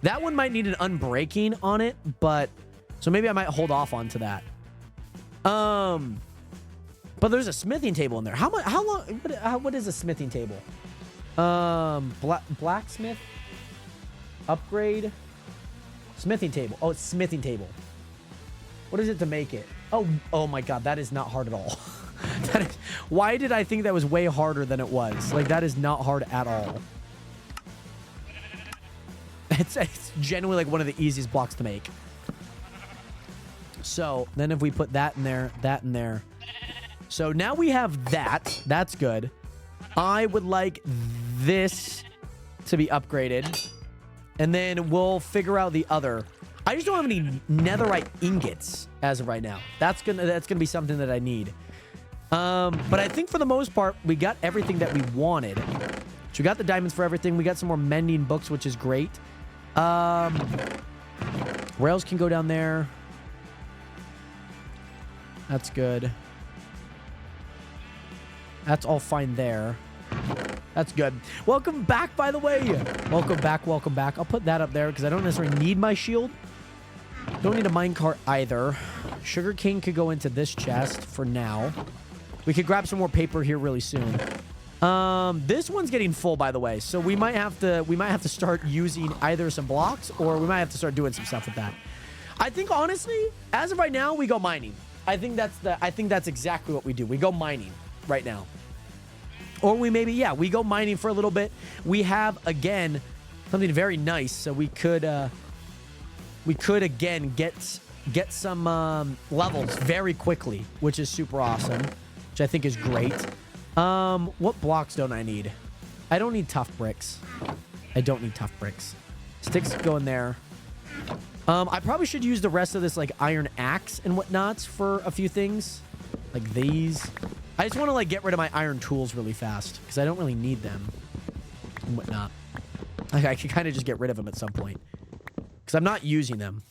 That one might need an unbreaking on it, but... So maybe I might hold off onto that. But there's a smithing table in there. How long... What is a smithing table? Blacksmith... Upgrade. Smithing table. Oh, it's smithing table. What is it to make it? Oh my god, that is not hard at all. Why did I think that was way harder than it was? Like, that is not hard at all. It's genuinely like one of the easiest blocks to make. So, then if we put that in there, that in there. So, now we have that. That's good. I would like this to be upgraded. And then we'll figure out the other. I just don't have any netherite ingots as of right now. That's gonna be something that I need. But I think for the most part, we got everything that we wanted. So we got the diamonds for everything. We got some more mending books, which is great. Rails can go down there. That's good. That's all fine there. That's good. Welcome back, by the way. Welcome back. I'll put that up there because I don't necessarily need my shield. Don't need a minecart either. Sugarcane could go into this chest for now. We could grab some more paper here really soon. This one's getting full, by the way, so we might have to start using either some blocks or we might have to start doing some stuff with that. I think honestly, as of right now, we go mining. I think that's exactly what we do. We go mining right now. Or we maybe, yeah, we go mining for a little bit. We have, again, something very nice. So we could again, get some levels very quickly, which is super awesome, which I think is great. What blocks don't I need? I don't need tough bricks. Sticks go in there. I probably should use the rest of this, like, iron axe and whatnots for a few things. Like these. I just want to, like, get rid of my iron tools really fast because I don't really need them and whatnot. Like, I can kind of just get rid of them at some point because I'm not using them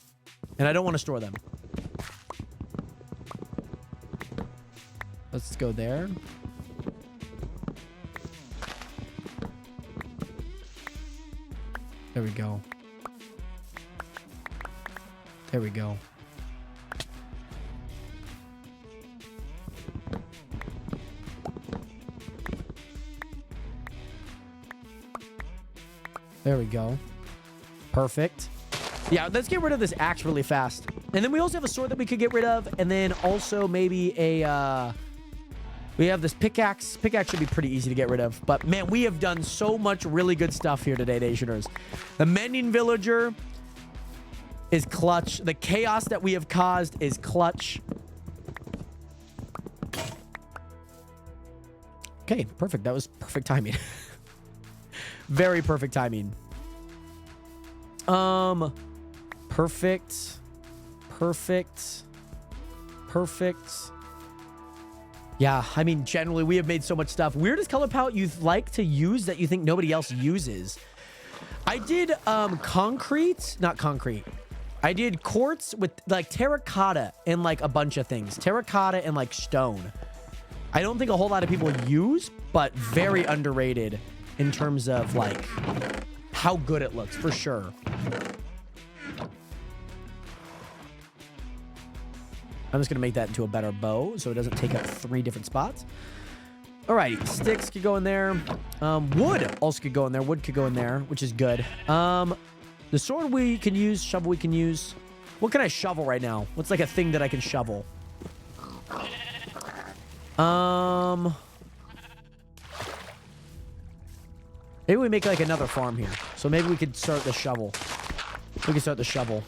and I don't want to store them. Let's go there. There we go. There we go. There we go. Perfect. Yeah, let's get rid of this axe really fast. And then we also have a sword that we could get rid of. And then also maybe a... we have this pickaxe. Pickaxe should be pretty easy to get rid of. But, man, we have done so much really good stuff here today, Nationers. The Mending Villager is clutch. The chaos that we have caused is clutch. Okay, perfect. That was perfect timing. Very perfect timing. Perfect. Yeah, I mean, generally, we have made so much stuff. Weirdest color palette you like to use that you think nobody else uses? I did, not concrete. I did quartz with, like, terracotta and, like, a bunch of things. Terracotta and, like, stone. I don't think a whole lot of people use, but very underrated in terms of, like, how good it looks, for sure. I'm just going to make that into a better bow so it doesn't take up 3 different spots. Alrighty, sticks could go in there. Wood also could go in there. Wood could go in there, which is good. The sword we can use, shovel we can use. What can I shovel right now? What's like a thing that I can shovel? Maybe we make like another farm here. So maybe we could start the shovel. We can start the shovel.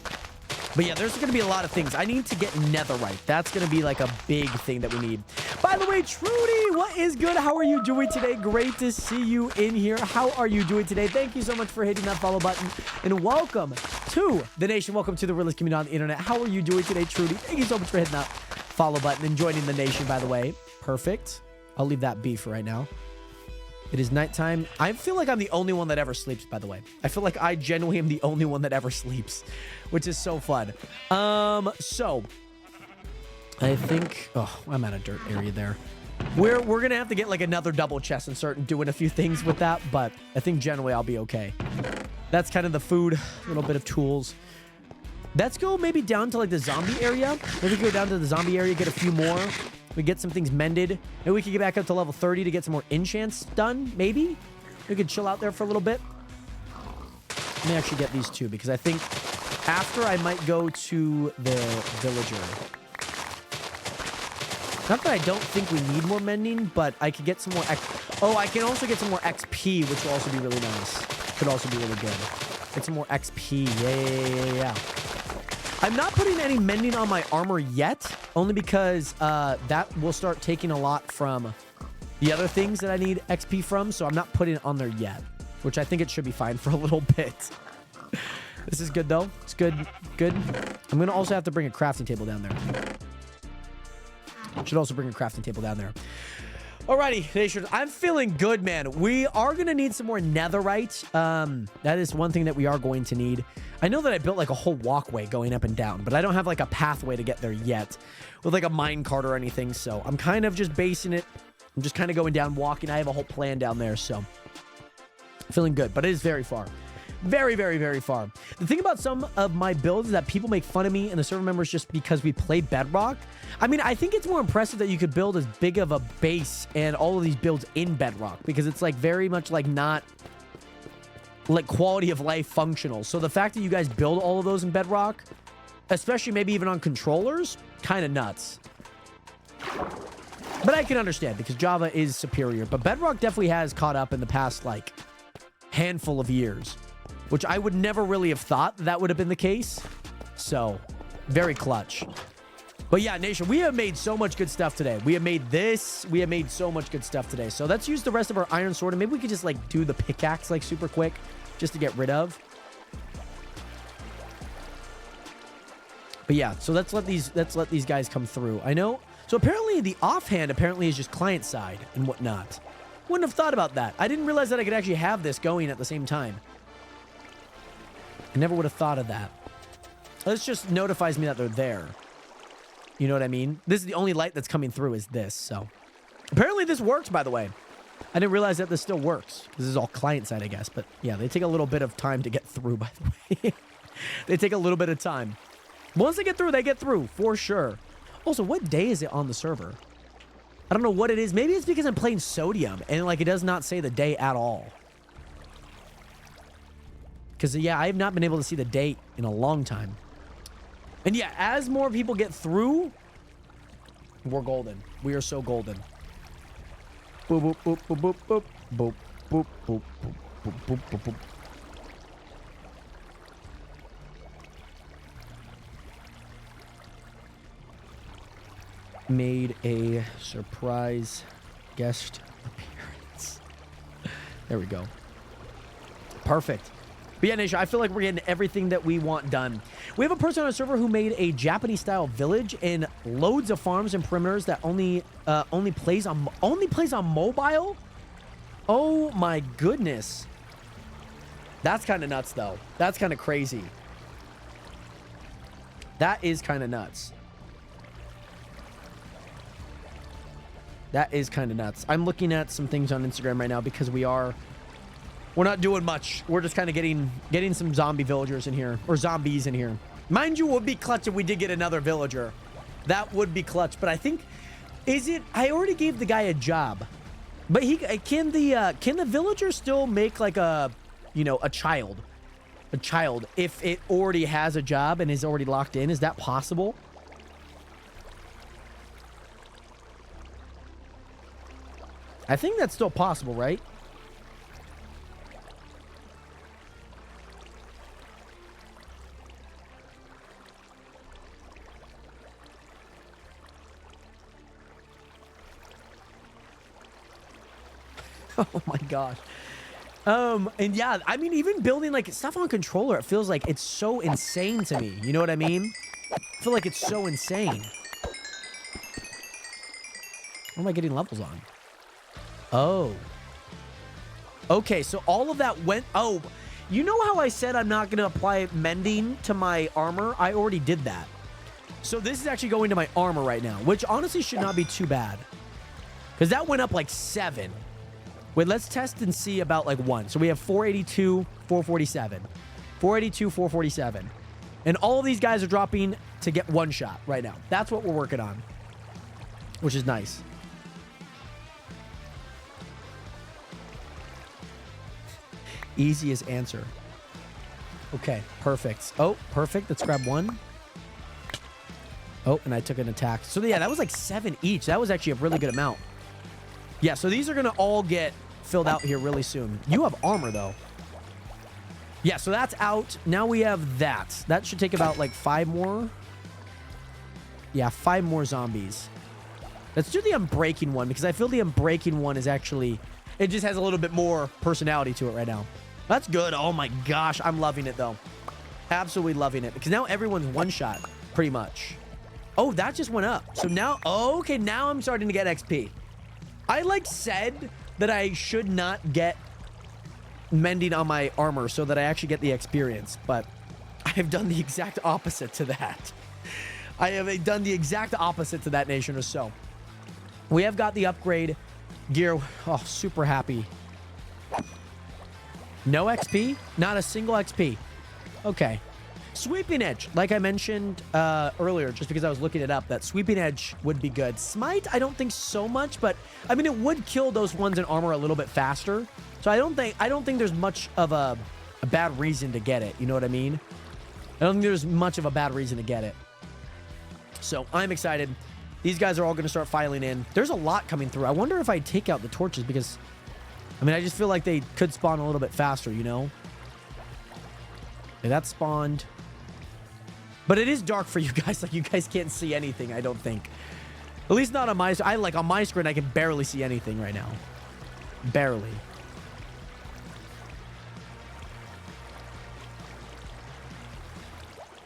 But yeah, there's going to be a lot of things. I need to get netherite. That's going to be like a big thing that we need. By the way, Trudy, what is good? How are you doing today? Great to see you in here. How are you doing today? Thank you so much for hitting that follow button. And welcome to the nation. Welcome to the realest community on the internet. How are you doing today, Trudy? Thank you so much for hitting that follow button and joining the nation, by the way. Perfect. I'll leave that be for right now. It is nighttime. I feel like I'm the only one that ever sleeps, by the way. I feel like I genuinely am the only one that ever sleeps, which is so fun. So I think, oh, I'm at a dirt area there. We're going to have to get like another double chest and start doing a few things with that, but I think generally I'll be okay. That's kind of the food, a little bit of tools. Let's go maybe down to like the zombie area. Maybe go down to the zombie area, get a few more. We get some things mended. Maybe we could get back up to level 30 to get some more enchants done, maybe? We could chill out there for a little bit. Let me actually get these two, because I think after I might go to the villager. Not that I don't think we need more mending, but I could get some more Oh, I can also get some more XP, which will also be really nice. Could also be really good. Get some more XP. Yeah. I'm not putting any mending on my armor yet, only because that will start taking a lot from the other things that I need XP from, so I'm not putting it on there yet, which I think it should be fine for a little bit. This is good, though. It's good. Good. I'm going to also have to bring a crafting table down there. Should also bring a crafting table down there. Alrighty, nation. I'm feeling good, man. We are going to need some more netherite. That is one thing that we are going to need. I know that I built like a whole walkway going up and down, but I don't have like a pathway to get there yet with like a mine cart or anything. So I'm kind of just basing it. I'm just kind of going down, walking. I have a whole plan down there. So feeling good, but it is very far. Very, very, very far. The thing about some of my builds is that people make fun of me and the server members just because we play Bedrock. I mean, I think it's more impressive that you could build as big of a base and all of these builds in Bedrock, because it's like very much like not like quality of life functional. So the fact that you guys build all of those in Bedrock, especially maybe even on controllers, kind of nuts. But I can understand because Java is superior. But Bedrock definitely has caught up in the past like handful of years, which I would never really have thought that would have been the case. So, very clutch. But yeah, nation, we have made so much good stuff today. We have made this. We have made so much good stuff today. So let's use the rest of our iron sword, and maybe we could just like do the pickaxe like super quick just to get rid of. But yeah, so let's let these guys come through. I know. So apparently the offhand apparently is just client side and whatnot. Wouldn't have thought about that. I didn't realize that I could actually have this going at the same time. I never would have thought of that. This just notifies me that they're there. You know what I mean? This is the only light that's coming through is this. So apparently this works, by the way. I didn't realize that this still works. This is all client side, I guess. But yeah, they take a little bit of time to get through, by the way. They take a little bit of time. Once they get through, for sure. Also, what day is it on the server? I don't know what it is. Maybe it's because I'm playing Sodium and like it does not say the day at all. Because yeah, I have not been able to see the date in a long time. And yeah, as more people get through, we're golden. We are so golden. Boop, boop, boop, boop, boop, boop, boop, boop, boop, boop, boop, boop, boop. Made a surprise guest appearance. There we go. Perfect. But yeah, Nation, I feel like we're getting everything that we want done. We have a person on our server who made a Japanese-style village and loads of farms and perimeters that only plays on mobile. Oh my goodness. That's kind of nuts, though. That's kind of crazy. That is kind of nuts. That is kind of nuts. I'm looking at some things on Instagram right now because we're not doing much. We're just kind of getting some zombie villagers in here, or zombies in here. Mind you, it would be clutch if we did get another villager. That would be clutch. But I think, I already gave the guy a job. But can the villager still make like a child? A child, if it already has a job and is already locked in, is that possible? I think that's still possible, right? Oh my gosh. And yeah, I mean, even building like stuff on controller, it feels like it's so insane to me. You know what I mean? I feel like it's so insane. What am I getting levels on? Oh. Okay, so all of that went... Oh, you know how I said I'm not going to apply mending to my armor? I already did that. So this is actually going to my armor right now, which honestly should not be too bad. Because that went up like 7. Wait, let's test and see about like 1. So we have 482, 447. 482, 447. And all of these guys are dropping to get 1 shot right now. That's what we're working on, which is nice. Easiest answer. Okay, perfect. Oh, perfect. Let's grab 1. Oh, and I took an attack. So yeah, that was like 7 each. That was actually a really good amount. Yeah, so these are going to all get filled out here really soon. You have armor, though. Yeah, so that's out. Now we have that. That should take about like 5 more. Yeah, 5 more zombies. Let's do the unbreaking one because I feel the unbreaking one is actually... It just has a little bit more personality to it right now. That's good. Oh my gosh. I'm loving it, though. Absolutely loving it. Because now everyone's 1-shot, pretty much. Oh, that just went up. So now... Oh, okay, now I'm starting to get XP. I, like, said that I should not get mending on my armor so that I actually get the experience. But I have done the exact opposite to that. I have done the exact opposite to that, nation, or so. We have got the upgrade gear. Oh, super happy. No XP? Not a single XP. Okay. Sweeping Edge, like I mentioned earlier, just because I was looking it up, that Sweeping Edge would be good. Smite, I don't think so much, but I mean, it would kill those ones in armor a little bit faster. So I don't think there's much of a bad reason to get it. You know what I mean? I don't think there's much of a bad reason to get it. So I'm excited. These guys are all going to start filing in. There's a lot coming through. I wonder if I take out the torches because, I mean, I just feel like they could spawn a little bit faster, you know? Okay, that spawned. But it is dark for you guys. Like, you guys can't see anything, I don't think. At least not on my... on my screen, I can barely see anything right now. Barely.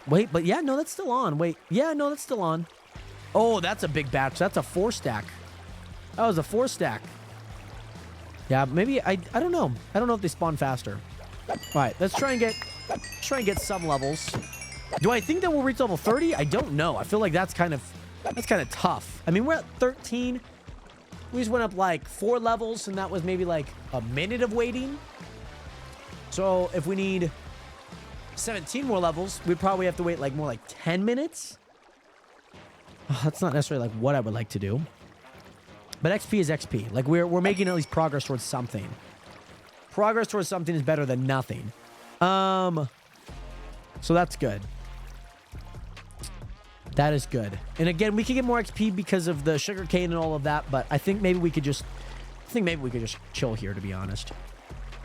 Wait, but yeah, no, that's still on. Wait. Yeah, no, that's still on. Oh, that's a big batch. That's a 4-stack. That was a 4-stack. Yeah, maybe... I don't know. I don't know if they spawn faster. All right, let's try and get some levels. Do I think that we'll reach level 30? I don't know. I feel like that's kind of tough. I mean, we're at 13. We just went up like 4 levels, and that was maybe like a minute of waiting. So if we need 17 more levels, we'd probably have to wait like more like 10 minutes. Oh, that's not necessarily like what I would like to do. But XP is XP. Like we're making at least progress towards something. Progress towards something is better than nothing. So that's good. That is good. And again, we can get more XP because of the sugarcane and all of that, but I think maybe we could just chill here, to be honest.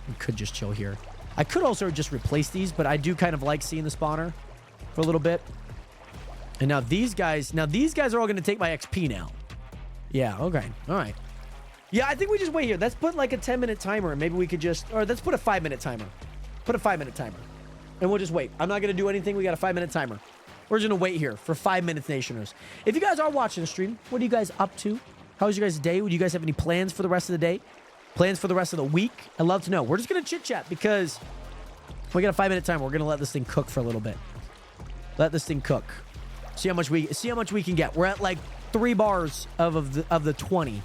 We could just chill here. I could also just replace these, but I do kind of like seeing the spawner for a little bit. And now these guys are all going to take my XP now. Yeah, okay. All right. Yeah, I think we just wait here. Let's put like a 10-minute timer, and maybe we could just... Or let's put a 5-minute timer. Put a 5-minute timer. And we'll just wait. I'm not going to do anything. We got a 5-minute timer. We're just going to wait here for 5 minutes, Nationers. If you guys are watching the stream, what are you guys up to? How's your guys' day? Do you guys have any plans for the rest of the day? Plans for the rest of the week? I'd love to know. We're just going to chit-chat because we got a 5-minute timer. We're going to let this thing cook for a little bit. Let this thing cook. See how much we can get. We're at like 3 bars of the 20.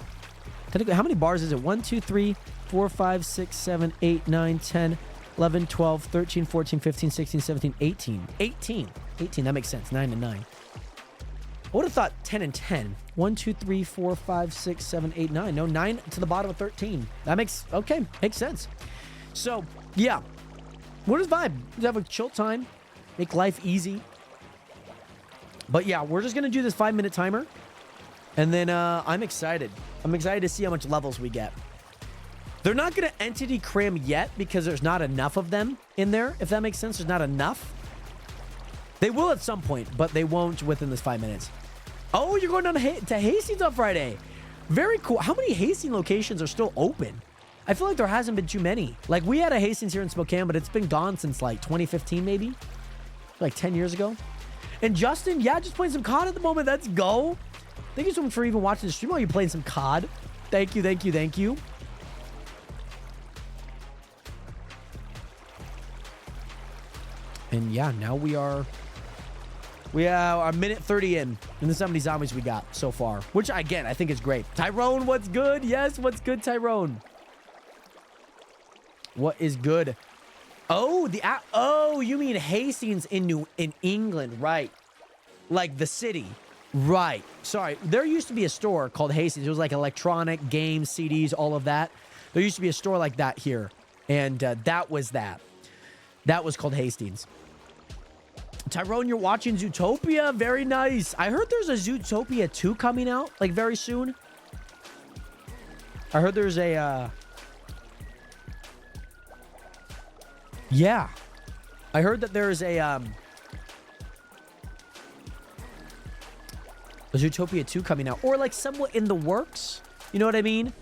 How many bars is it? 1, 2, 3, 4, 5, 6, 7, 8, 9, 10, 11, 12, 13, 14, 15, 16, 17, 18. 18. That makes sense. 9 and 9. I would have thought 10 and 10. 1, 2, 3, 4, 5, 6, 7, 8, 9. No, 9 to the bottom of 13. That makes sense. So, yeah. What is vibe? Just have a chill time. Make life easy. But yeah, we're just going to do this 5-minute timer. And then I'm excited. I'm excited to see how much levels we get. They're not going to entity cram yet because there's not enough of them in there, if that makes sense. There's not enough. They will at some point, but they won't within this 5 minutes. Oh, you're going down to Hastings on Friday. Very cool. How many Hastings locations are still open? I feel like there hasn't been too many. Like, we had a Hastings here in Spokane, but it's been gone since, like, 2015, maybe? Like, 10 years ago. And Justin, yeah, just playing some COD at the moment. Let's go. Thank you so much for even watching the stream while you're playing some COD. Thank you, thank you, thank you. And yeah, now we are a minute 30 in. And this is how many zombies we got so far. Which, again, I think is great. Tyrone, what's good? Yes, what's good, Tyrone? What is good? Oh, oh, you mean Hastings in England, right? Like the city. Right. Sorry. There used to be a store called Hastings. It was like electronic, games, CDs, all of that. There used to be a store like that here. And that was that. That was called Hastings. Tyrone, you're watching Zootopia? Very nice. I heard there's a Zootopia 2 coming out, like, very soon. I heard there's a, yeah. I heard that there's a Zootopia 2 coming out. Or, like, somewhat in the works. You know what I mean?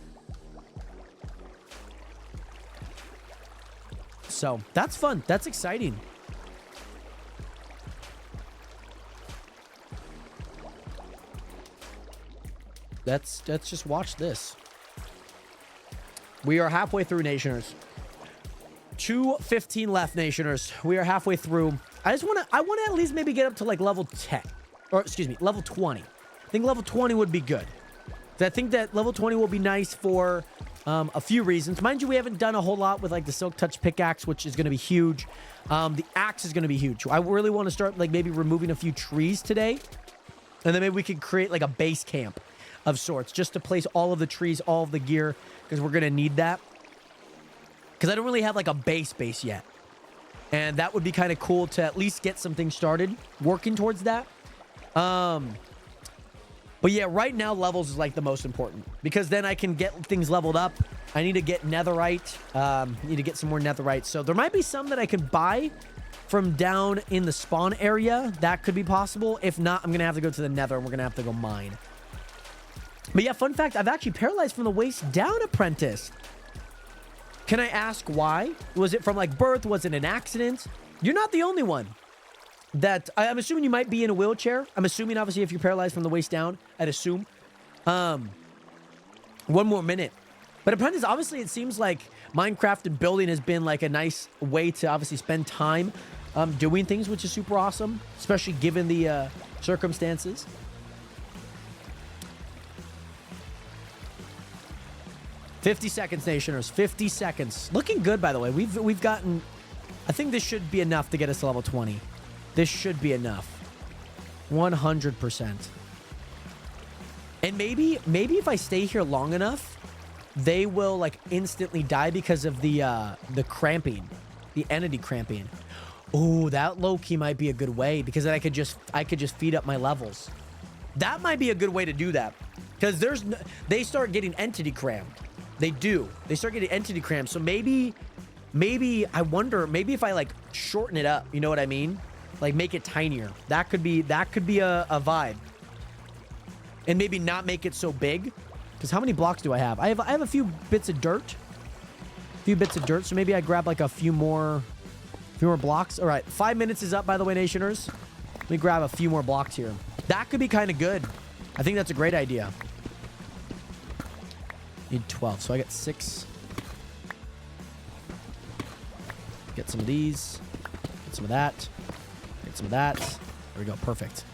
So, that's fun. That's exciting. Let's just watch this. We are halfway through, Nationers. 2:15 left, Nationers. We are halfway through. I want to at least maybe get up to like level 10. Or, excuse me, level 20. I think level 20 would be good. I think that level 20 will be nice for a few reasons. Mind you, we haven't done a whole lot with like the Silk Touch pickaxe, which is going to be huge. The axe is going to be huge. I really want to start like maybe removing a few trees today. And then maybe we could create like a base camp of sorts just to place all of the trees, all of the gear, because we're going to need that. Because I don't really have like a base yet. And that would be kind of cool to at least get some things started working towards that. But yeah, right now levels is like the most important because then I can get things leveled up. I need to get netherite. Need to get some more netherite. So there might be some that I can buy from down in the spawn area. That could be possible. If not, I'm going to have to go to the nether and we're going to have to go mine. But yeah, fun fact, I've actually paralyzed from the waist down, Apprentice. Can I ask why? Was it from like birth? Was it an accident? You're not the only one. That I'm assuming you might be in a wheelchair. I'm assuming obviously if you're paralyzed from the waist down, I'd assume. 1 more minute. But Apprentice, obviously it seems like Minecraft and building has been like a nice way to obviously spend time doing things, which is super awesome, especially given the circumstances. "50 seconds, Nationers. 50 seconds. Looking good, by the way. We've gotten... I think this should be enough to get us to level 20. This should be enough. 100%. And maybe if I stay here long enough, they will like instantly die because of the cramping, the entity cramping. Oh, that low-key might be a good way because then I could just feed up my levels. That might be a good way to do that because they start getting entity crammed. They do. They start getting entity crammed. So maybe I wonder, maybe if I like shorten it up, you know what I mean? Like make it tinier. That could be a vibe. And maybe not make it so big. Because how many blocks do I have? I have a few bits of dirt. So maybe I grab like a few more blocks. All right, 5 minutes is up, by the way, Nationers. Let me grab a few more blocks here. That could be kind of good. I think that's a great idea. Need 12, so I get 6. Get some of these. Get some of that. Get some of that. There we go. Perfect.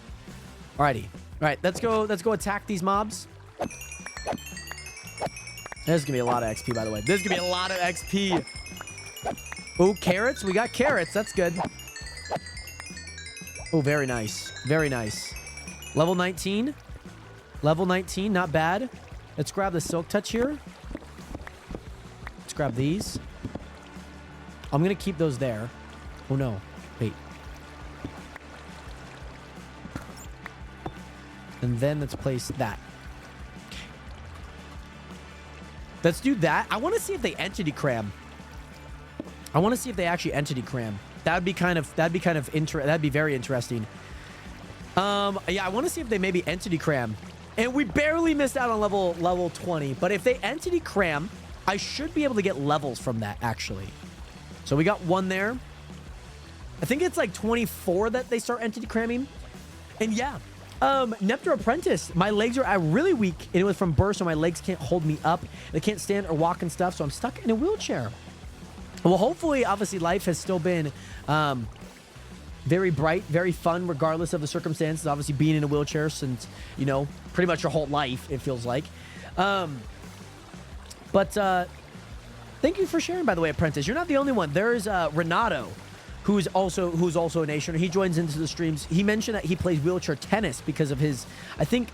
Alrighty. All right, let's go attack these mobs. This is gonna be a lot of XP, by the way. This is gonna be a lot of XP. Oh, carrots. We got carrots. That's good. Oh, very nice. Very nice. Level 19. Level 19, not bad. Let's grab the Silk Touch here. Let's grab these. I'm going to keep those there. Oh, no. Wait. And then let's place that. Okay. Let's do that. I want to see if they entity cram. I want to see if they actually entity cram. That'd be very interesting. Yeah, I want to see if they maybe entity cram. And we barely missed out on level 20. But if they entity cram, I should be able to get levels from that, actually. So we got one there. I think it's like 24 that they start entity cramming. And yeah, Neptune Apprentice, my legs are really weak. And it was from birth, so my legs can't hold me up. They can't stand or walk and stuff, so I'm stuck in a wheelchair. Well, hopefully, obviously, life has still been very bright, very fun, regardless of the circumstances. Obviously, being in a wheelchair since, you know, pretty much your whole life, it feels like. But thank you for sharing, by the way, Apprentice. You're not the only one. There's Renato, who's also a nationer. He joins into the streams. He mentioned that he plays wheelchair tennis because of his, I think,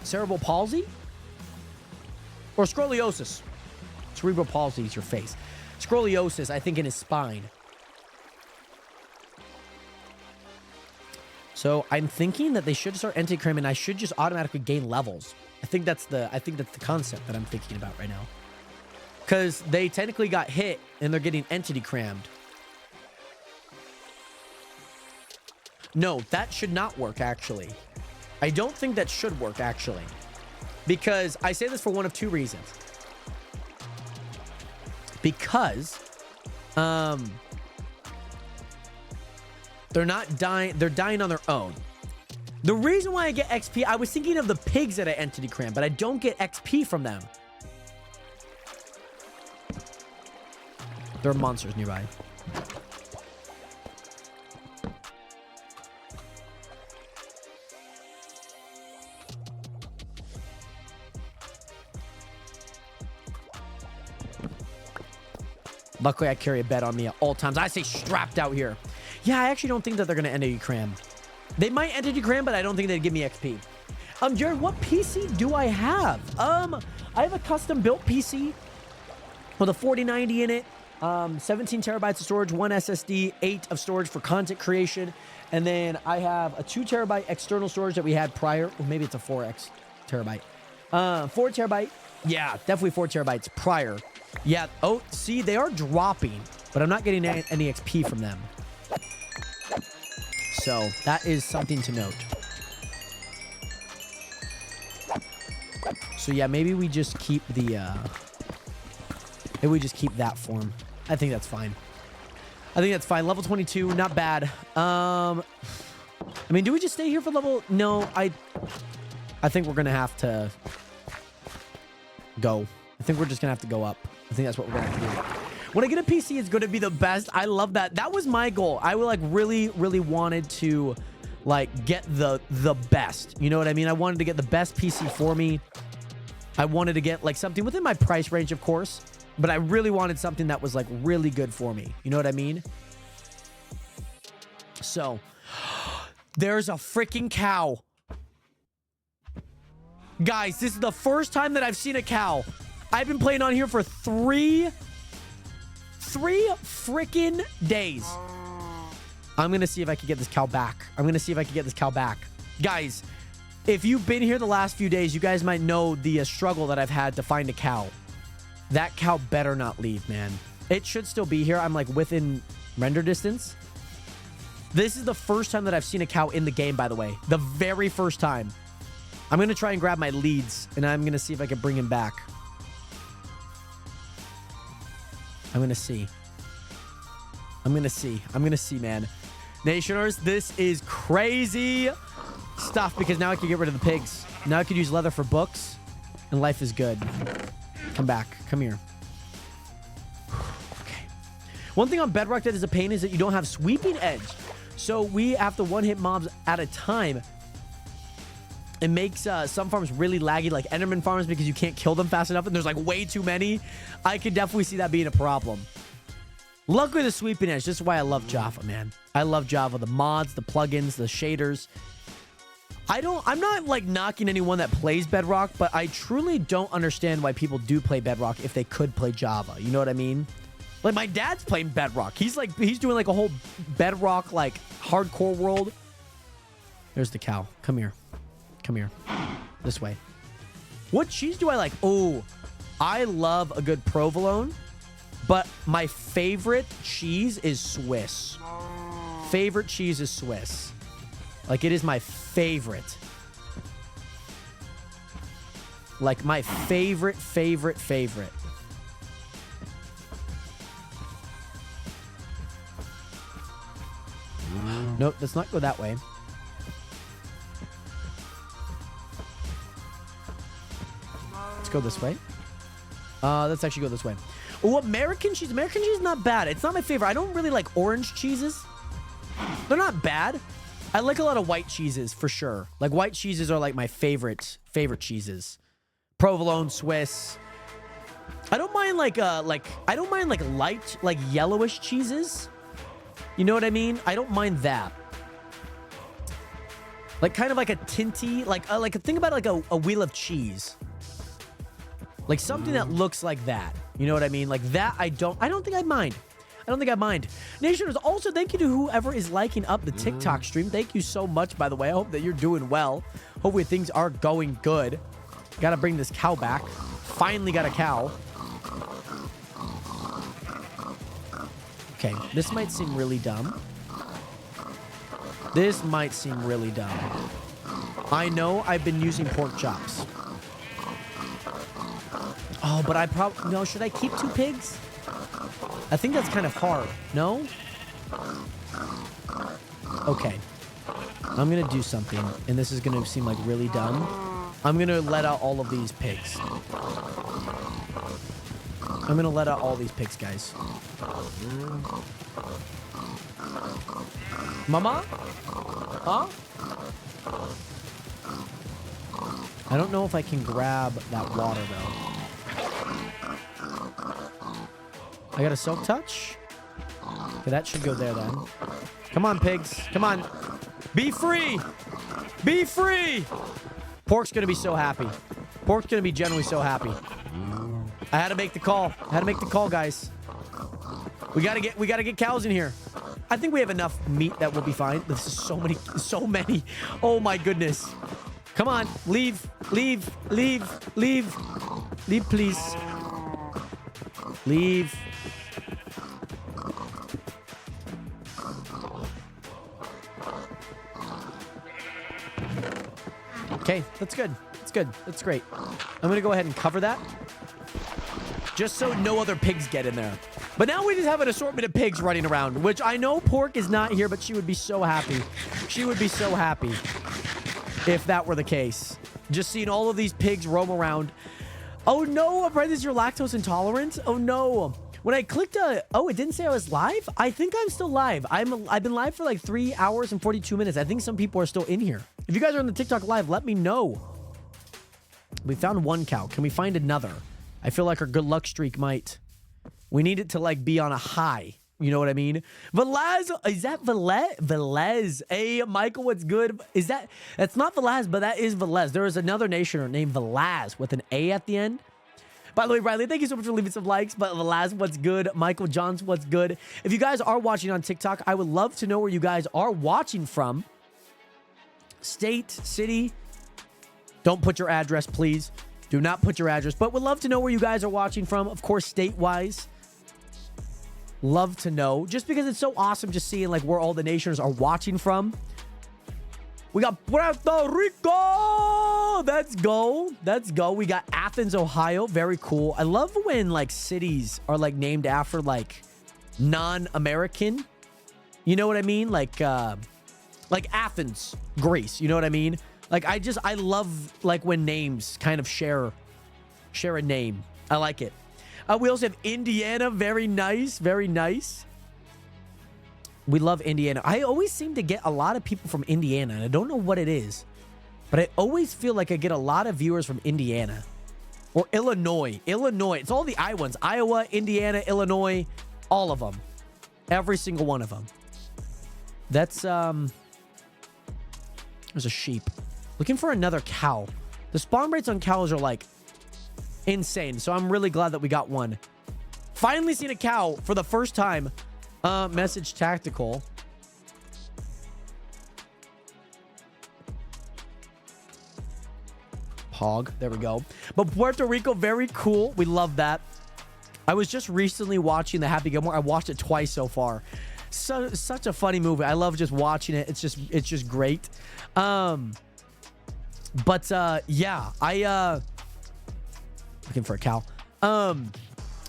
cerebral palsy or scoliosis. Cerebral palsy is your face. Scoliosis, I think, in his spine. So I'm thinking that they should start entity cram and I should just automatically gain levels. I think that's the concept that I'm thinking about right now. Because they technically got hit and they're getting entity crammed. No, that should not work, actually. I don't think that should work, actually. Because I say this for one of two reasons. Because they're not dying, they're dying on their own. The reason why I get XP, I was thinking of the pigs that I entity cram, but I don't get XP from them. There are monsters nearby. Luckily, I carry a bed on me at all times. I say strapped out here. Yeah, I actually don't think that they're going to entity cram. They might entity cram, but I don't think they'd give me XP. Jared, what PC do I have? I have a custom-built PC with a 4090 in it, 17 terabytes of storage, 1 SSD, 8 of storage for content creation, and then I have a 2 terabyte external storage that we had prior. Or maybe it's a 4x terabyte. 4 terabyte. Yeah, definitely 4 terabytes prior. Yeah. Oh, see, they are dropping, but I'm not getting any XP from them. So that is something to note. So yeah, maybe we just keep the, maybe we just keep that form. I think that's fine. I think that's fine. Level 22, not bad. I mean, do we just stay here for level? No, I think we're going to have to go. I think we're just going to have to go up. I think that's what we're going to have to do. When I get a PC, it's going to be the best. I love that. That was my goal. I would like really wanted to like get the best. You know what I mean? I wanted to get the best PC for me. I wanted to get like something within my price range, of course, but I really wanted something that was like really good for me. You know what I mean? So there's a freaking cow. Guys, this is the first time that I've seen a cow. I've been playing on here for three freaking days. I'm going to see if I can get this cow back. Guys, if you've been here the last few days, you guys might know the struggle that I've had to find a cow. That cow better not leave, man. It should still be here. I'm like within render distance. This is the first time that I've seen a cow in the game, by the way. The very first time. I'm going to try and grab my leads, and I'm going to see if I can bring him back. I'm going to see, man. Nationers, this is crazy stuff because now I can get rid of the pigs. Now I can use leather for books, and life is good. Come back. Come here. Okay. One thing on Bedrock that is a pain is that you don't have sweeping edge. So we have to one-hit mobs at a time. It makes some farms really laggy, like Enderman farms, because you can't kill them fast enough, and there's like way too many. I could definitely see that being a problem. Luckily, the sweeping edge. This is why I love Java, man. I love Java. The mods, the plugins, the shaders. I'm not like knocking anyone that plays Bedrock, but I truly don't understand why people do play Bedrock if they could play Java. You know what I mean? Like my dad's playing Bedrock. He's doing like a whole Bedrock like hardcore world. There's the cow. Come here. Come here. This way. What cheese do I like? Oh, I love a good provolone, but my favorite cheese is Swiss. Favorite cheese is Swiss. Like, it is my favorite. Like, my favorite. Nope, let's not go that way. Let's go this way. Let's actually go this way. Oh, American cheese. American cheese is not bad. It's not my favorite. I don't really like orange cheeses. They're not bad. I like a lot of white cheeses for sure. Like white cheeses are like my favorite cheeses. Provolone, Swiss. I don't mind like light, like yellowish cheeses. You know what I mean? I don't mind that. Like kind of like a tinty, like think about it like a wheel of cheese. Like something that looks like that. You know what I mean? Like that I don't think I'd mind. I don't think I mind. Nationers, also thank you to whoever is liking up the TikTok stream. Thank you so much, by the way. I hope that you're doing well. Hopefully things are going good. Gotta bring this cow back. Finally got a cow. Okay, this might seem really dumb. This might seem really dumb. I know I've been using pork chops. Oh, but I probably... No, should I keep 2 pigs? I think that's kind of hard. No? Okay. I'm going to do something, and this is going to seem like really dumb. I'm going to let out all of these pigs. I'm going to let out all these pigs, guys. Mama? Huh? I don't know if I can grab that water, though. I got a silk touch. Okay, that should go there then. Come on, pigs. Come on. Be free. Be free. Pork's going to be so happy. Pork's going to be generally so happy. I had to make the call. I had to make the call, guys. We got to get cows in here. I think we have enough meat that will be fine. This is so many. Oh my goodness. Come on. Leave, please. Leave. Okay, that's good. That's good. That's great. I'm going to go ahead and cover that. Just so no other pigs get in there. But now we just have an assortment of pigs running around, which I know Pork is not here, but she would be so happy. She would be so happy if that were the case. Just seeing all of these pigs roam around. Oh no, Apprentice, you're lactose intolerant? Oh no. When I clicked oh, it didn't say I was live? I think I'm still live. I've been live for like 3 hours and 42 minutes. I think some people are still in here. If you guys are on the TikTok live, let me know. We found 1 cow. Can we find another? I feel like our good luck streak might... We need it to like be on a high. You know what I mean? Velez, is that Velez? Velez. Hey, Michael, what's good? That's not Velez, but that is Velez. There is another nationer named Velaz with an A at the end. By the way, Riley, thank you so much for leaving some likes. But Velaz, what's good? Michael Johns, what's good? If you guys are watching on TikTok, I would love to know where you guys are watching from. State, city. Don't put your address, please. Do not put your address. But would love to know where you guys are watching from. Of course, state-wise. Love to know. Just because it's so awesome just seeing like where all the nations are watching from. We got Puerto Rico. Let's go. Let's go. We got Athens, Ohio. Very cool. I love when like cities are like named after like non-American. You know what I mean? Like Athens, Greece. You know what I mean? Like I love like when names kind of share a name. I like it. We also have Indiana. Very nice. Very nice. We love Indiana. I always seem to get a lot of people from Indiana, and I don't know what it is, but I always feel like I get a lot of viewers from Indiana or Illinois. Illinois. It's all the I ones. Iowa, Indiana, Illinois, all of them. Every single one of them. That's, there's a sheep. Looking for another cow. The spawn rates on cows are like insane. So I'm really glad that we got one. Finally seen a cow for the first time. Message tactical. Pog. There we go. But Puerto Rico, very cool. We love that. I was just recently watching the Happy Gilmore. I watched it twice so far. Such a funny movie. I love just watching it. It's just great. Yeah, looking for a cow.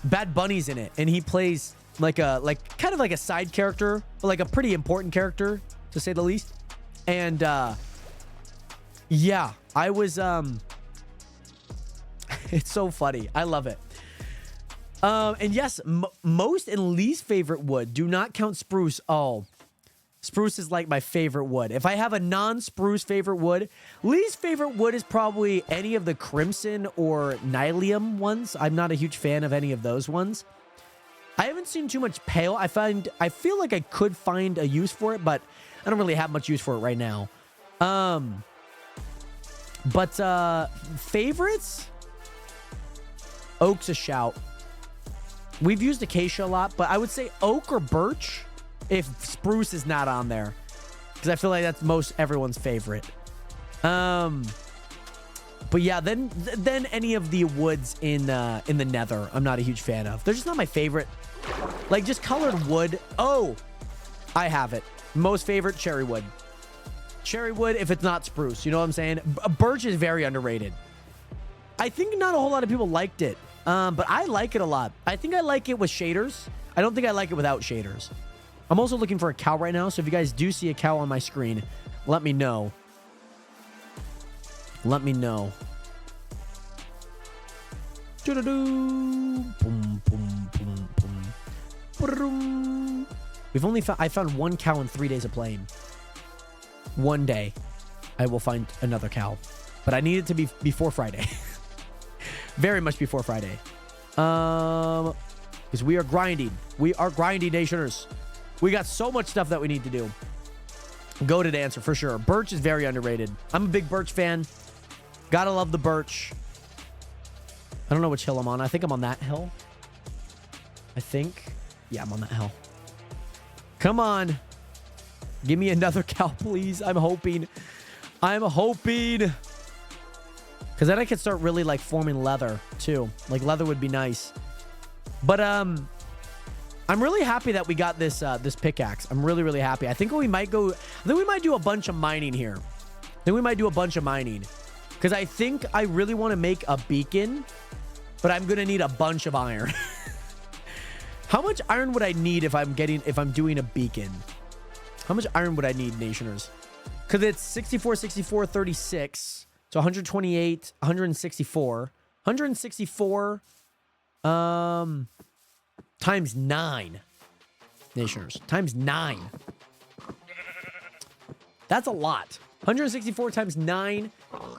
Bad Bunny's in it, and he plays kind of like a side character, but like a pretty important character to say the least. And yeah, I was it's so funny. I love it. And yes, most and least favorite wood. Do not count spruce. Oh, spruce is like my favorite wood. If I have a non-spruce favorite wood, least favorite wood is probably any of the crimson or nylium ones. I'm not a huge fan of any of those ones. I haven't seen too much pale. I feel like I could find a use for it, but I don't really have much use for it right now. Favorites? Oak's a shout. We've used acacia a lot, but I would say oak or birch if spruce is not on there, because I feel like that's most everyone's favorite. But yeah, then any of the woods in the nether, I'm not a huge fan of. They're just not my favorite. Like just colored wood. Oh, I have it. Most favorite cherry wood. Cherry wood if it's not spruce. You know what I'm saying? Birch is very underrated. I think not a whole lot of people liked it. But I like it a lot. I think I like it with shaders. I don't think I like it without shaders. I'm also looking for a cow right now. So if you guys do see a cow on my screen, let me know. Let me know. We've only found, I found one cow in 3 days of playing. One day I will find another cow, but I need it to be before Friday. Very much before Friday. Because we are grinding. We are grinding, nationers. We got so much stuff that we need to do. Goated answer for sure. Birch is very underrated. I'm a big birch fan. Gotta love the birch. I don't know which hill I'm on. I think I'm on that hill. I think. Yeah, I'm on that hill. Come on. Give me another cow, please. I'm hoping. I'm hoping. Because then I could start really like forming leather too. Like leather would be nice. But I'm really happy that we got this this pickaxe. I'm really, really happy. I think we might do a bunch of mining here. Because I think I really want to make a beacon, but I'm gonna need a bunch of iron. How much iron would I need if I'm doing a beacon? How much iron would I need, nationers? Because it's 64, 64, 36. So 128, 164. 164 times 9. Nationers. Times 9. That's a lot. 164 times 9.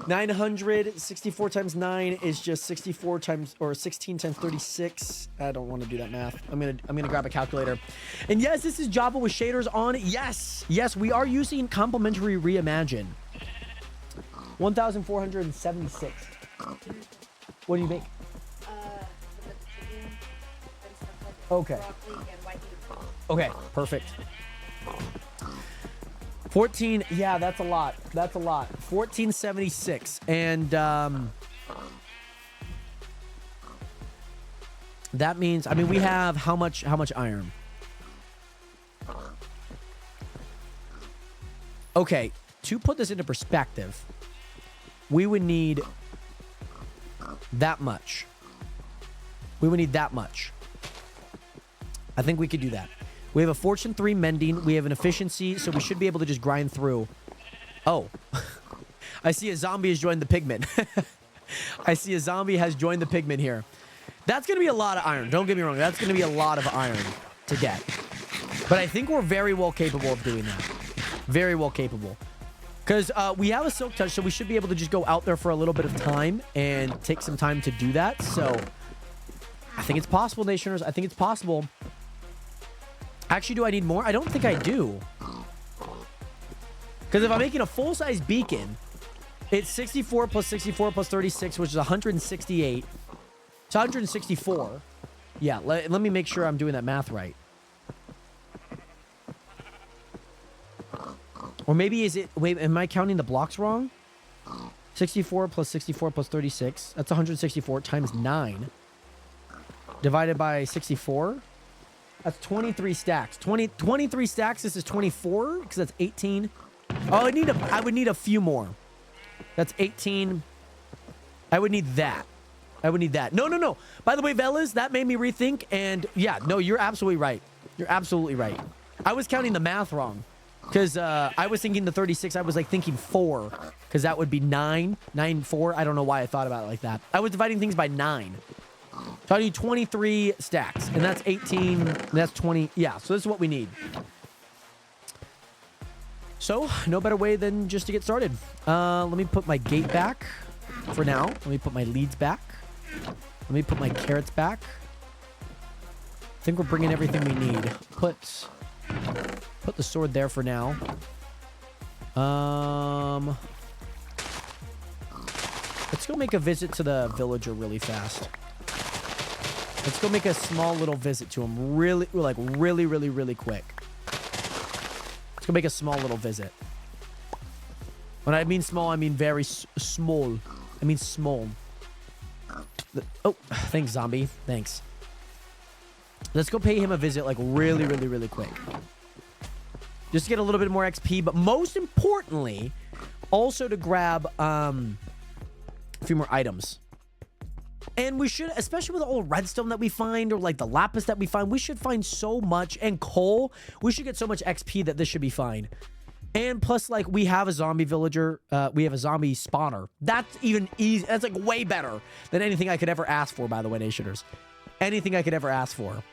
964 times 9 is just 64 times, or 16 times 36. I don't want to do that math. I'm gonna grab a calculator. And yes, this is Java with shaders on. Yes, we are using complementary reimagine. 1,476. What do you make? Okay. Okay, perfect. 14, yeah, that's a lot. 1476. And that means, I mean, we have how much iron? Okay, to put this into perspective, we would need that much. I think we could do that. We have a Fortune 3 mending. We have an efficiency, so we should be able to just grind through. Oh. I see a zombie has joined the pigment. I see a zombie has joined the pigment here. That's going to be a lot of iron. Don't get me wrong. That's going to be a lot of iron to get. But I think we're very well capable of doing that. Very well capable. Because we have a silk touch, so we should be able to just go out there for a little bit of time and take some time to do that. So I think it's possible, nationers. I think it's possible. Actually, do I need more? I don't think I do. Because if I'm making a full-size beacon, It's 64 plus 64 plus 36, which is 168. It's 164. Yeah, let me make sure I'm doing that math right. Or maybe is it... Wait, am I counting the blocks wrong? 64 plus 64 plus 36. That's 164 times 9. Divided by 64. That's 23 stacks. 23 stacks. This is 24 because that's 18. Oh, I would need a few more. That's 18. I would need that. I would need that. No. By the way, Velas, that made me rethink. And yeah, no, you're absolutely right. You're absolutely right. I was counting the math wrong. Because I was thinking the 36. I was like thinking 4. Because that would be 9. 9, 4. I don't know why I thought about it like that. I was dividing things by 9. So I need 23 stacks. And that's 18. And that's 20. Yeah, so this is what we need. So, no better way than just to get started. Let me put my gate back for now. Let me put my leads back. Let me put my carrots back. I think we're bringing everything we need. Put the sword there for now. Let's go make a visit to the villager really fast. Let's go make a small little visit to him really quick. Let's go make a small little visit. When I mean small, I mean very small. I mean small. Oh, thanks, zombie. Thanks. Let's go pay him a visit like really quick. Just to get a little bit more XP, but most importantly, also to grab a few more items. And we should, especially with all the redstone that we find, or like the lapis that we find, we should find so much. And coal, we should get so much XP that this should be fine. And plus, like, we have a zombie villager. We have a zombie spawner. That's even easy. That's like way better than anything I could ever ask for, by the way, Nationers. Anything I could ever ask for.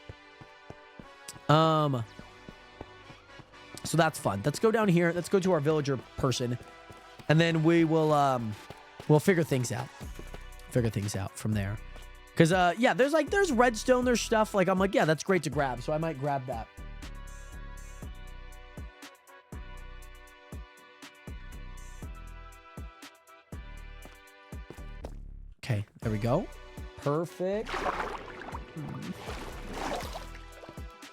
So that's fun. Let's go down here. Let's go to our villager person. And then we will, we'll figure things out. Figure things out from there. Because, yeah, there's redstone, there's stuff. Like, I'm like, yeah, that's great to grab. So I might grab that. Okay, there we go. Perfect.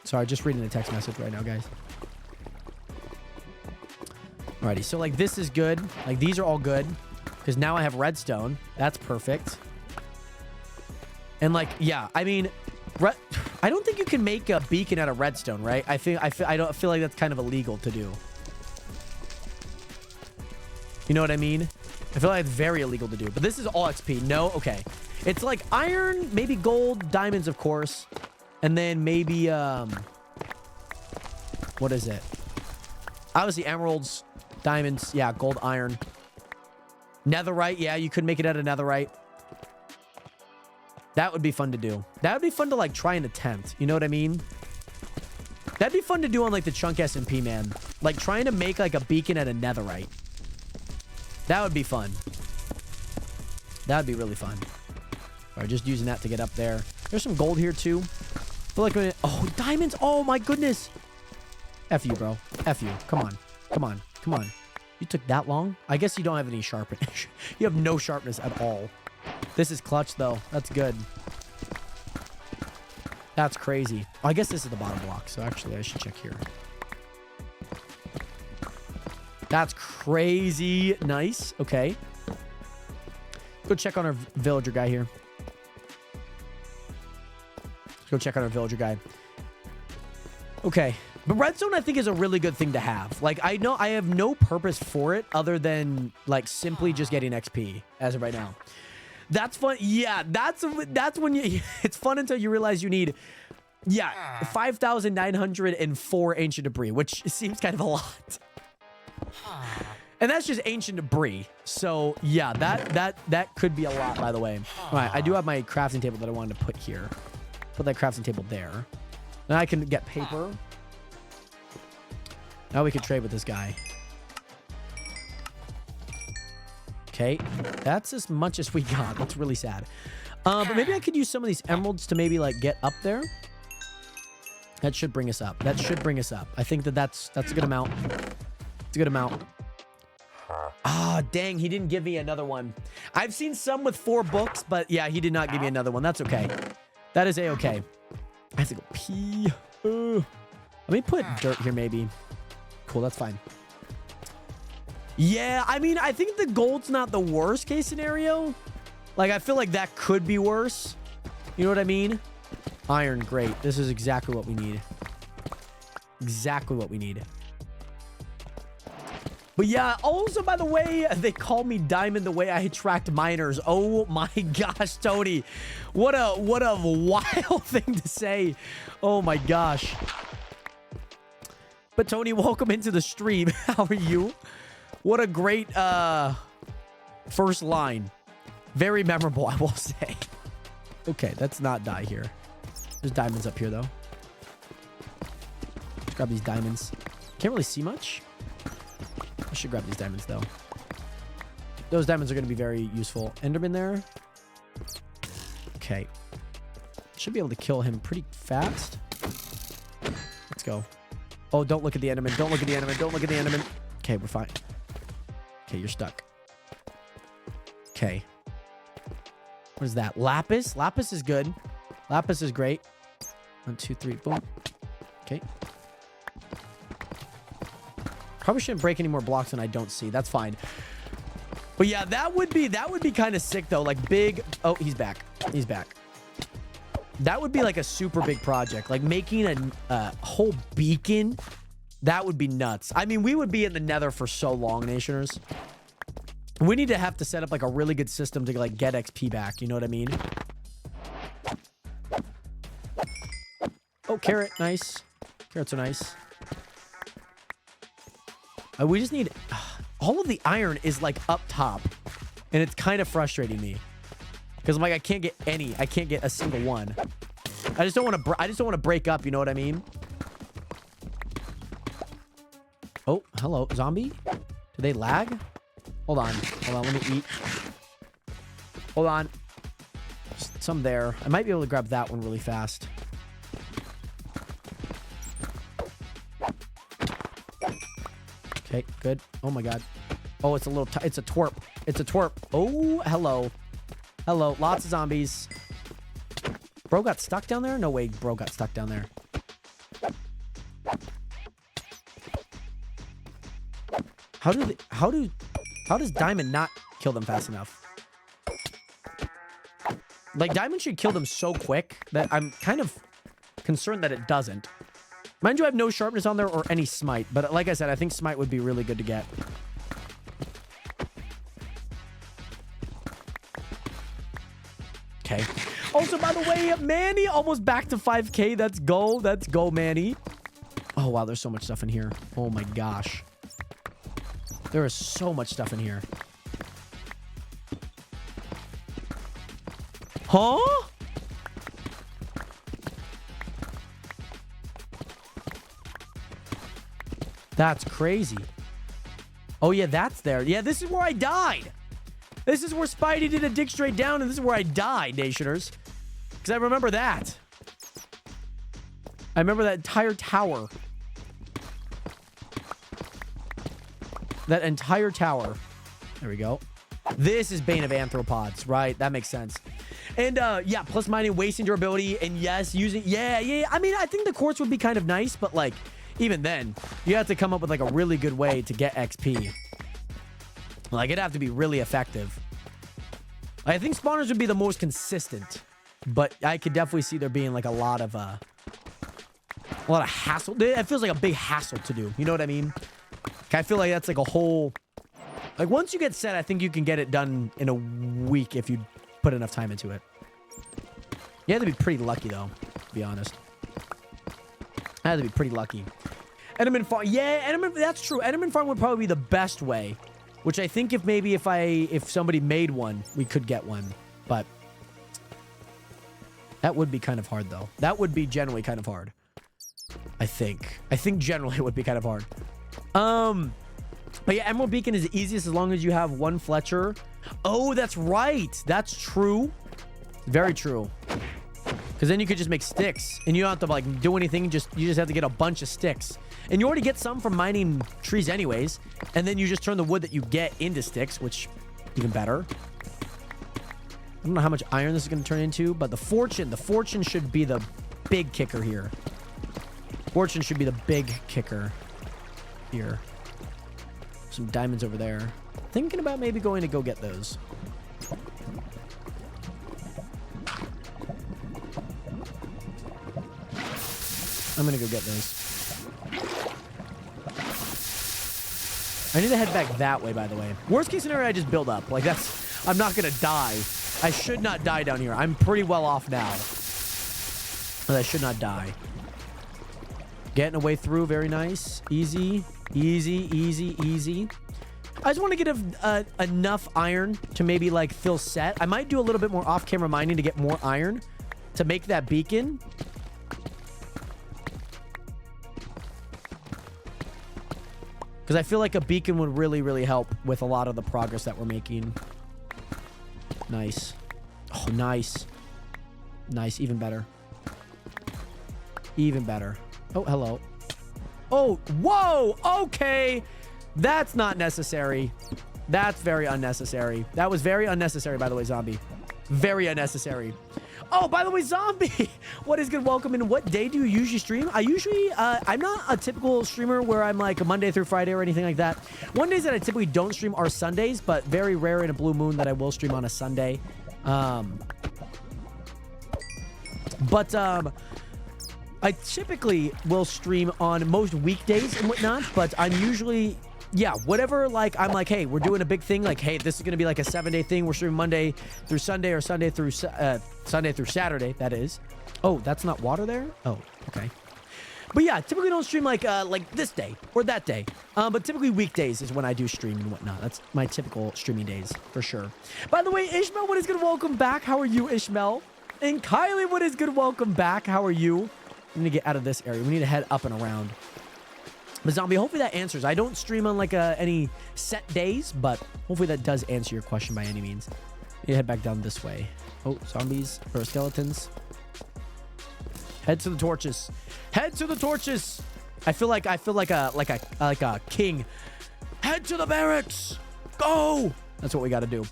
Sorry, just reading the text message right now, guys. Alrighty, so like this is good. Like these are all good. Because now I have redstone. That's perfect. And like, yeah, I mean, I don't think you can make a beacon out of redstone, right? I feel like that's kind of illegal to do. You know what I mean? I feel like it's very illegal to do. But this is all XP. No? Okay. It's like iron, maybe gold, diamonds, of course. And then maybe, what is it? Obviously, emeralds, diamonds. Yeah, gold, iron. Netherite. Yeah, you could make it out of netherite. That would be fun to do. That would be fun to, like, try and attempt. You know what I mean? That'd be fun to do on, like, the Chunk SMP, man. Like, trying to make, like, a beacon out of netherite. That would be fun. That would be really fun. All right, just using that to get up there. There's some gold here, too. I feel like oh, diamonds. Oh, my goodness. F you, bro. F you. Come on. Come on. Come on. You took that long? I guess you don't have any sharpness. You have no sharpness at all. This is clutch, though. That's good. That's crazy. Oh, I guess this is the bottom block, so actually I should check here. That's crazy. Nice. Okay. Go check on our villager guy here. Let's go check on our villager guy. Okay. But redstone, I think, is a really good thing to have. Like, I know I have no purpose for it other than, like, simply just getting XP as of right now. That's fun. Yeah, that's when you... It's fun until you realize you need... Yeah, 5,904 ancient debris, which seems kind of a lot. And that's just ancient debris. So, yeah, that could be a lot, by the way. All right, I do have my crafting table that I wanted to put here. Put that crafting table there. Now I can get paper. Now we can trade with this guy. Okay, that's as much as we got. That's really sad. But maybe I could use some of these emeralds to maybe, like, get up there. That should bring us up. That should bring us up. I think that's a good amount. It's a good amount. Ah, dang, he didn't give me another one. I've seen some with 4 books, but yeah, he did not give me another one. That's okay. That is a-okay. I have to go pee. Let me put dirt here, maybe. Cool, that's fine. Yeah, I mean, I think the gold's not the worst case scenario. Like, I feel like that could be worse. You know what I mean? Iron, great. This is exactly what we need. Exactly what we need. But yeah, also, by the way, they call me Diamond the way I attract miners. Oh my gosh, Tony. What a wild thing to say. Oh my gosh. But Tony, welcome into the stream. How are you? What a great first line. Very memorable, I will say. Okay, let's not die here. There's diamonds up here, though. Let's grab these diamonds. Can't really see much. I should grab these diamonds, though. Those diamonds are going to be very useful. Enderman there. Okay. Should be able to kill him pretty fast. Let's go. Oh, don't look at the Enderman. Don't look at the Enderman. Don't look at the Enderman. Okay, we're fine. Okay, you're stuck. Okay. What is that? Lapis? Lapis is good. Lapis is great. 1, 2, 3, boom. Okay. Probably shouldn't break any more blocks than I don't see. That's fine. But yeah, that would be kind of sick though. Like big. Oh, he's back. He's back. That would be like a super big project. Like making a whole beacon. That would be nuts. I mean, we would be in the nether for so long, Nationers. We need to have to set up like a really good system to like get XP back. You know what I mean? Oh, carrot. Nice. Carrots are nice. We just need... all of the iron is like up top. And it's kind of frustrating me. Because I'm like, I can't get any. I can't get a single one. I just don't want to break up. You know what I mean? Oh, hello. Zombie? Do they lag? Hold on. Hold on. Let me eat. Hold on. Just some there. I might be able to grab that one really fast. Okay, good. Oh my god. Oh, it's a little... it's a twerp. It's a twerp. Oh, hello. Hello. Lots of zombies. Bro got stuck down there? No way bro got stuck down there. How does Diamond not kill them fast enough? Like, Diamond should kill them so quick that I'm kind of concerned that it doesn't. Mind you, I have no sharpness on there or any smite. But like I said, I think smite would be really good to get. Okay. Also, by the way, Manny almost back to 5K. Let's go. Let's go, Manny. Oh, wow. There's so much stuff in here. Oh, my gosh. There is so much stuff in here. Huh? That's crazy. Oh, yeah, that's there. Yeah, this is where I died. This is where Spidey did a dig straight down, and this is where I died, Nationers. Because I remember that. I remember that entire tower. That entire tower. There we go. This is Bane of Arthropods, right? That makes sense. And, yeah, plus mining, wasting durability, and yes, using... Yeah. I mean, I think the quartz would be kind of nice, but, like, even then, you have to come up with, like, a really good way to get XP. Like, it'd have to be really effective. I think spawners would be the most consistent, but I could definitely see there being, like, a lot of hassle. It feels like a big hassle to do. You know what I mean? I feel like that's, like, a whole... Like, once you get set, I think you can get it done in a week if you put enough time into it. You have to be pretty lucky, though, to be honest. I had to be pretty lucky. Enderman Farm. Yeah, Enderman, that's true. Enderman Farm would probably be the best way. Which I think if somebody made one, we could get one. But that would be kind of hard, though. That would be generally kind of hard. I think. I think generally it would be kind of hard. But yeah, Emerald Beacon is the easiest as long as you have one Fletcher. Oh, that's right. That's true. Very true. Because then you could just make sticks, and you don't have to like do anything. You just have to get a bunch of sticks, and you already get some from mining trees anyways. And then you just turn the wood that you get into sticks, which even better. I don't know how much iron this is going to turn into, but the fortune should be the big kicker here. Fortune should be the big kicker here. Some diamonds over there. Thinking about maybe going to go get those. I'm gonna go get those. I need to head back that way, by the way. Worst case scenario, I just build up. Like, that's... I'm not gonna die. I should not die down here. I'm pretty well off now. But I should not die. Getting a way through. Very nice. Easy. Easy, easy, easy. I just want to get enough iron to maybe, like, feel set. I might do a little bit more off-camera mining to get more iron to make that beacon. Because I feel like a beacon would really, really help with a lot of the progress that we're making. Nice. Oh, nice. Nice. Even better. Even better. Oh, hello. Oh, whoa. Okay. That's not necessary. That's very unnecessary. That was very unnecessary, by the way, Zombie. Very unnecessary. Oh, by the way, Zombie, what is good? Welcome in. What day do you usually stream? I usually, I'm not a typical streamer where I'm like a Monday through Friday or anything like that. One days that I typically don't stream are Sundays, but very rare in a blue moon that I will stream on a Sunday. I typically will stream on most weekdays and whatnot, but I'm usually... Yeah, whatever, like, I'm like, hey, we're doing a big thing. Like, hey, this is going to be like a 7-day thing. We're streaming Monday through Sunday or Sunday through Saturday, that is. Oh, that's not water there? Oh, okay. But yeah, typically don't stream like this day or that day. But typically weekdays is when I do stream and whatnot. That's my typical streaming days, for sure. By the way, Ishmael, what is good? Welcome back. How are you, Ishmael? And Kylie, what is good? Welcome back. How are you? We need to get out of this area. We need to head up and around. But Zombie, hopefully that answers. I don't stream on like any set days, but hopefully that does answer your question by any means. You head back down this way. Oh, zombies or skeletons. Head to the torches. Head to the torches. I feel like a king. Head to the barracks. Go. That's what we got to do.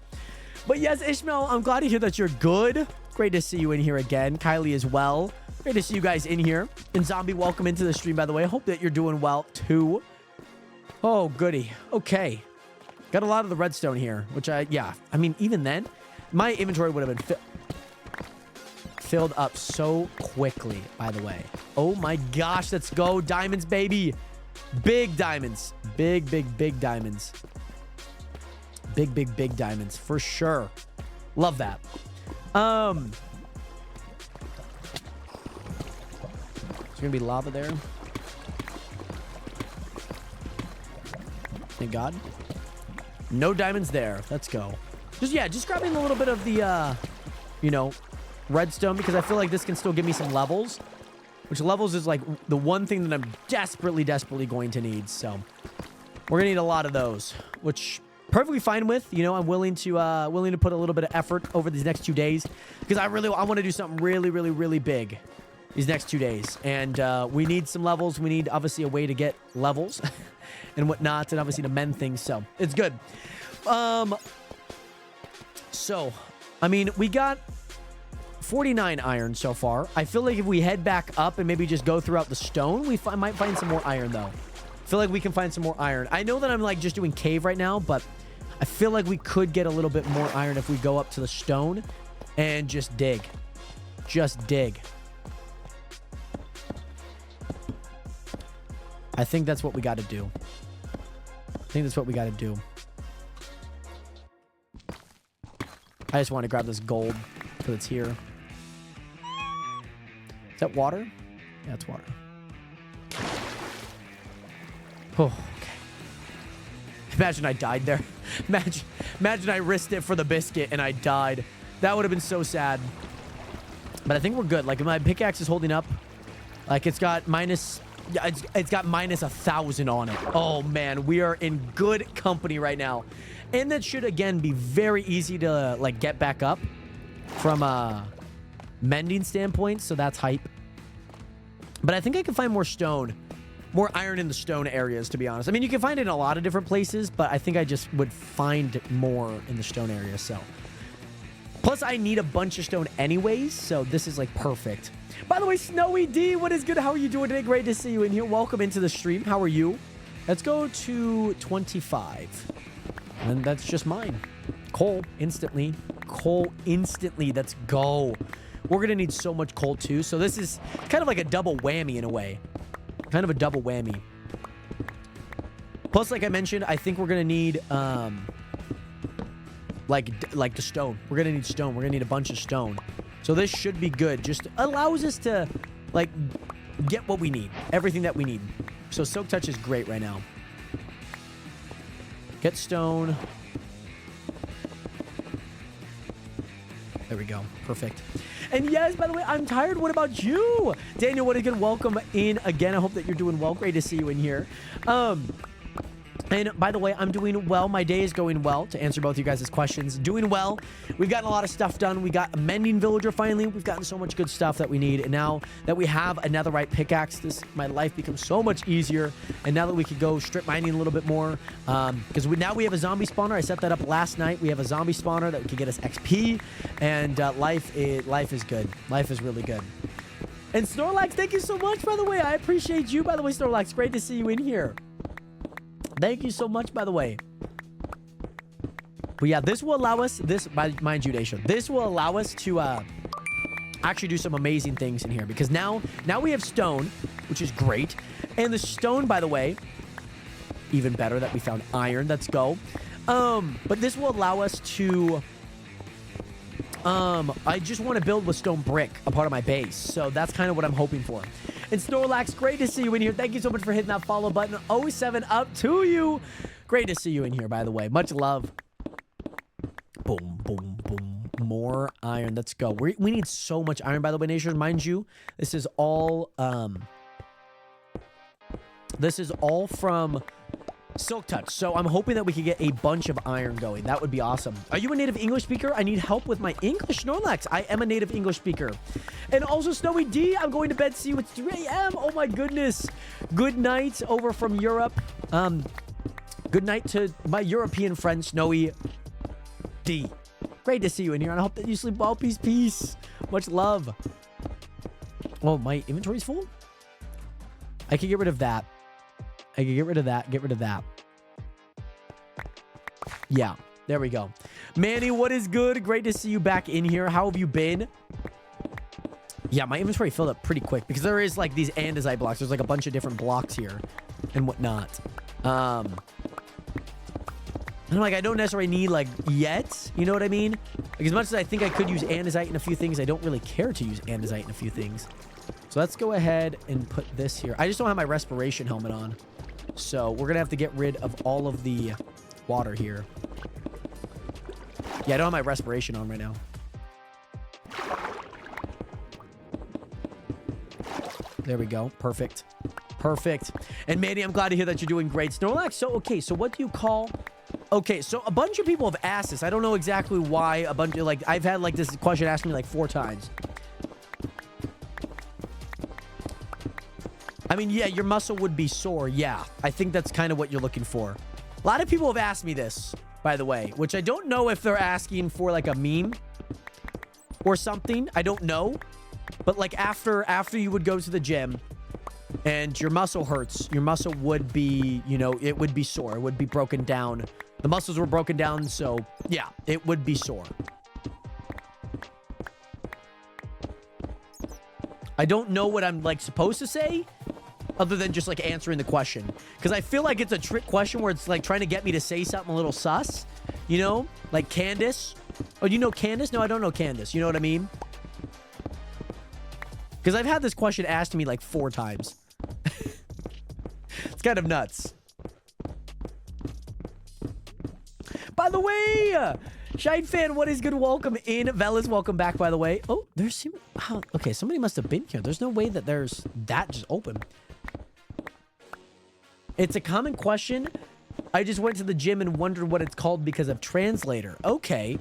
But yes, Ishmael, I'm glad to hear that you're good. Great to see you in here again. Kylie as well. Great to see you guys in here. And Zombie, welcome into the stream, by the way. I hope that you're doing well, too. Oh, goody. Okay. Got a lot of the redstone here, which I mean, even then, my inventory would have been filled up so quickly, by the way. Oh, my gosh. Let's go. Diamonds, baby. Big diamonds. Big, big, big diamonds. Big, big, big diamonds. For sure. Love that. There's gonna be lava there. Thank God. No diamonds there. Let's go. Just grabbing a little bit of the, redstone, because I feel like this can still give me some levels. Which levels is like the one thing that I'm desperately, desperately going to need. So we're gonna need a lot of those, which perfectly fine with. I'm willing to put a little bit of effort over these next 2 days, because I want to do something really, really, really big these next 2 days. And we need some levels. We need, obviously, a way to get levels and whatnot, and obviously to mend things. So it's good. So, I mean, we got 49 iron so far. I feel like if we head back up and maybe just go throughout the stone, we might find some more iron, though. I feel like we can find some more iron. I know that I'm like just doing cave right now, but I feel like we could get a little bit more iron if we go up to the stone and just dig. Just dig. I think that's what we got to do. I just want to grab this gold because it's here. Is that water? Yeah, it's water. Oh, okay. Imagine I died there. Imagine I risked it for the biscuit and I died. That would have been so sad. But I think we're good. Like, my pickaxe is holding up. Like, it's got minus... Yeah, it's got minus 1,000 on it. Oh, man. We are in good company right now. And that should, again, be very easy to, like, get back up from mending standpoint, so that's hype. But I think I can find more stone, more iron in the stone areas, to be honest. I mean, you can find it in a lot of different places, but I think I just would find more in the stone area, so. Plus, I need a bunch of stone anyways, so this is like perfect. By the way, Snowy D, what is good? How are you doing today? Great to see you in here. Welcome into the stream. How are you? Let's go to 25. And that's just mine. Coal, instantly. Coal, instantly. Let's go. We're going to need so much coal, too. So this is kind of like a double whammy in a way. Kind of a double whammy. Plus, like I mentioned, I think we're going to need, like the stone. We're going to need stone. We're going to need a bunch of stone. So this should be good. Just allows us to, like, get what we need. Everything that we need. So Silk Touch is great right now. Get stone. There we go. Perfect. And yes, by the way, I'm tired. What about you? Daniel, what a good welcome in again. I hope that you're doing well. Great to see you in here. And by the way, I'm doing well. My day is going well, to answer both of you guys' questions. Doing well. We've gotten a lot of stuff done. We got a mending villager finally. We've gotten so much good stuff that we need. And now that we have a netherite pickaxe, my life becomes so much easier. And now that we could go strip mining a little bit more, because now we have a zombie spawner. I set that up last night. We have a zombie spawner that can get us XP. And life is good. Life is really good. And Snorlax, thank you so much, by the way. I appreciate you, by the way, Snorlax. Great to see you in here. Thank you so much, by the way. But yeah, this will allow us, mind you, Nation, this will allow us to actually do some amazing things in here. Because now we have stone, which is great. And the stone, by the way, even better that we found iron. Let's go. But this will allow us to... I just want to build with stone brick, a part of my base. So that's kind of what I'm hoping for. And Snorlax, great to see you in here. Thank you so much for hitting that follow button. 07 up to you. Great to see you in here, by the way. Much love. Boom, boom, boom. More iron. Let's go. We need so much iron, by the way, Nation. Mind you, this is all from Silk Touch. So I'm hoping that we can get a bunch of iron going. That would be awesome. Are you a native English speaker? I need help with my English, Snorlax. I am a native English speaker. And also, Snowy D, I'm going to bed. See you at 3 a.m. Oh my goodness. Good night over from Europe. Good night to my European friend, Snowy D. Great to see you in here. And I hope that you sleep well. Peace, peace. Much love. Oh, my inventory's full? I can get rid of that. I can get rid of that. Get rid of that. Yeah, there we go. Manny, what is good? Great to see you back in here. How have you been? Yeah, my inventory filled up pretty quick because there is like these andesite blocks. There's like a bunch of different blocks here and whatnot. And I'm like, I don't necessarily need like yet. You know what I mean? Like as much as I think I could use andesite in a few things, I don't really care to use andesite in a few things. So let's go ahead and put this here. I just don't have my respiration helmet on. So we're going to have to get rid of all of the water here. Yeah, I don't have my respiration on right now. There we go. Perfect. Perfect. And Manny, I'm glad to hear that you're doing great. Snorlax, so okay, so what do you call... Okay, so a bunch of people have asked this. I don't know exactly why. A bunch of, like, I've had, like, this question asked me, like, 4 times. I mean, yeah, your muscle would be sore. Yeah, I think that's kind of what you're looking for. A lot of people have asked me this, by the way, which I don't know if they're asking for like a meme or something. I don't know. But like after you would go to the gym and your muscle hurts, your muscle would be, you know, it would be sore. It would be broken down. The muscles were broken down. So yeah, it would be sore. I don't know what I'm like supposed to say other than just like answering the question, because I feel like it's a trick question where it's like trying to get me to say something a little sus, you know, like Candace. Oh, you know Candace? No, I don't know Candace. You know what I mean? Because I've had this question asked to me like 4 times. It's kind of nuts. By the way, Shine Fan, what is good? Welcome in. Velas, welcome back, by the way. Oh, there's... Wow, okay, somebody must have been here. There's no way that there's that just open. It's a common question. I just went to the gym and wondered what it's called because of translator. Okay.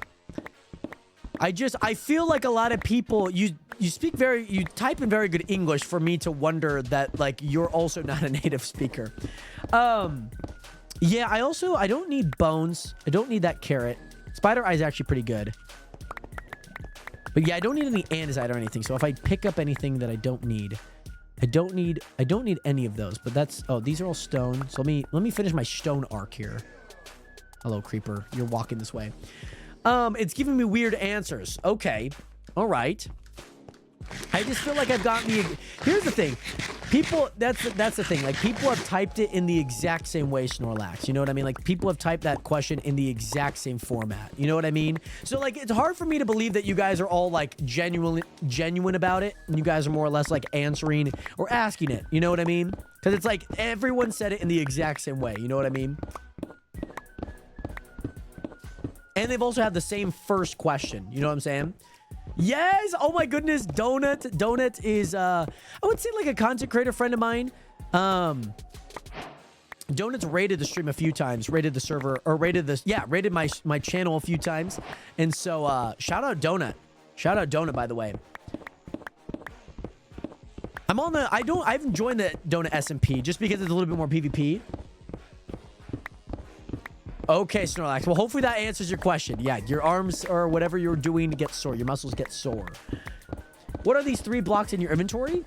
I feel like a lot of people, you type in very good English for me to wonder that like you're also not a native speaker. Yeah, I don't need bones. I don't need that carrot. Spider eye is actually pretty good. But yeah, I don't need any andesite or anything. So if I pick up anything that I don't need, I don't need any of those. But that's, oh, these are all stone. So let me finish my stone arc here. Hello, creeper. You're walking this way. It's giving me weird answers. Okay. All right. I just feel like I've gotten the... Here's the thing. People... That's the thing. Like, people have typed it in the exact same way, Snorlax. You know what I mean? Like, people have typed that question in the exact same format. You know what I mean? So, like, it's hard for me to believe that you guys are all, like, genuine about it. And you guys are more or less, like, answering or asking it. You know what I mean? Because it's like, everyone said it in the exact same way. You know what I mean? And they've also had the same first question. You know what I'm saying? Yes! Oh my goodness, Donut. Donut is, I would say like a content creator friend of mine. Donut's raided the stream a few times, raided the server, or raided my channel a few times. And so, shout out Donut. Shout out Donut, by the way. I've joined the Donut SMP just because it's a little bit more PvP. Okay, Snorlax. Well, hopefully that answers your question. Yeah, your arms or whatever you're doing get sore. Your muscles get sore. What are these 3 blocks in your inventory?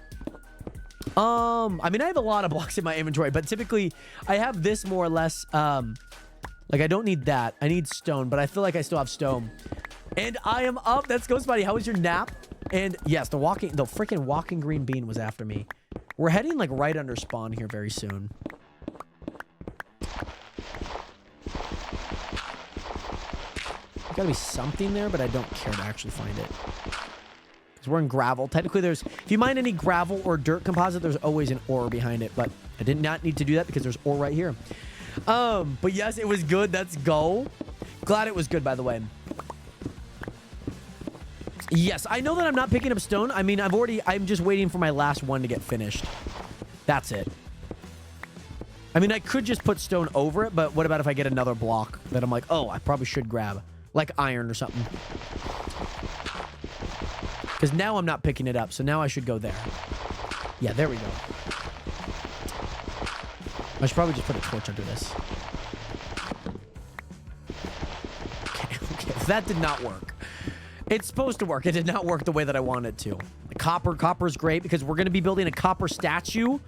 I mean, I have a lot of blocks in my inventory, but typically I have this more or less. Like, I don't need that. I need stone, but I feel like I still have stone. And I am up. That's Ghost Buddy. How was your nap? And yes, the freaking walking green bean was after me. We're heading like right under spawn here very soon. Gotta be something there, but I don't care to actually find it. Because we're in gravel. Technically, if you mine any gravel or dirt composite, there's always an ore behind it. But I did not need to do that because there's ore right here. But yes, it was good. Let's go. Glad it was good, by the way. Yes, I know that I'm not picking up stone. I mean, I'm just waiting for my last one to get finished. That's it. I mean, I could just put stone over it, but what about if I get another block that I'm like, oh, I probably should grab? Like iron or something. Because now I'm not picking it up, so now I should go there. Yeah, there we go. I should probably just put a torch under this. Okay. That did not work. It's supposed to work. It did not work the way that I wanted it to. Copper is great because we're going to be building a copper statue.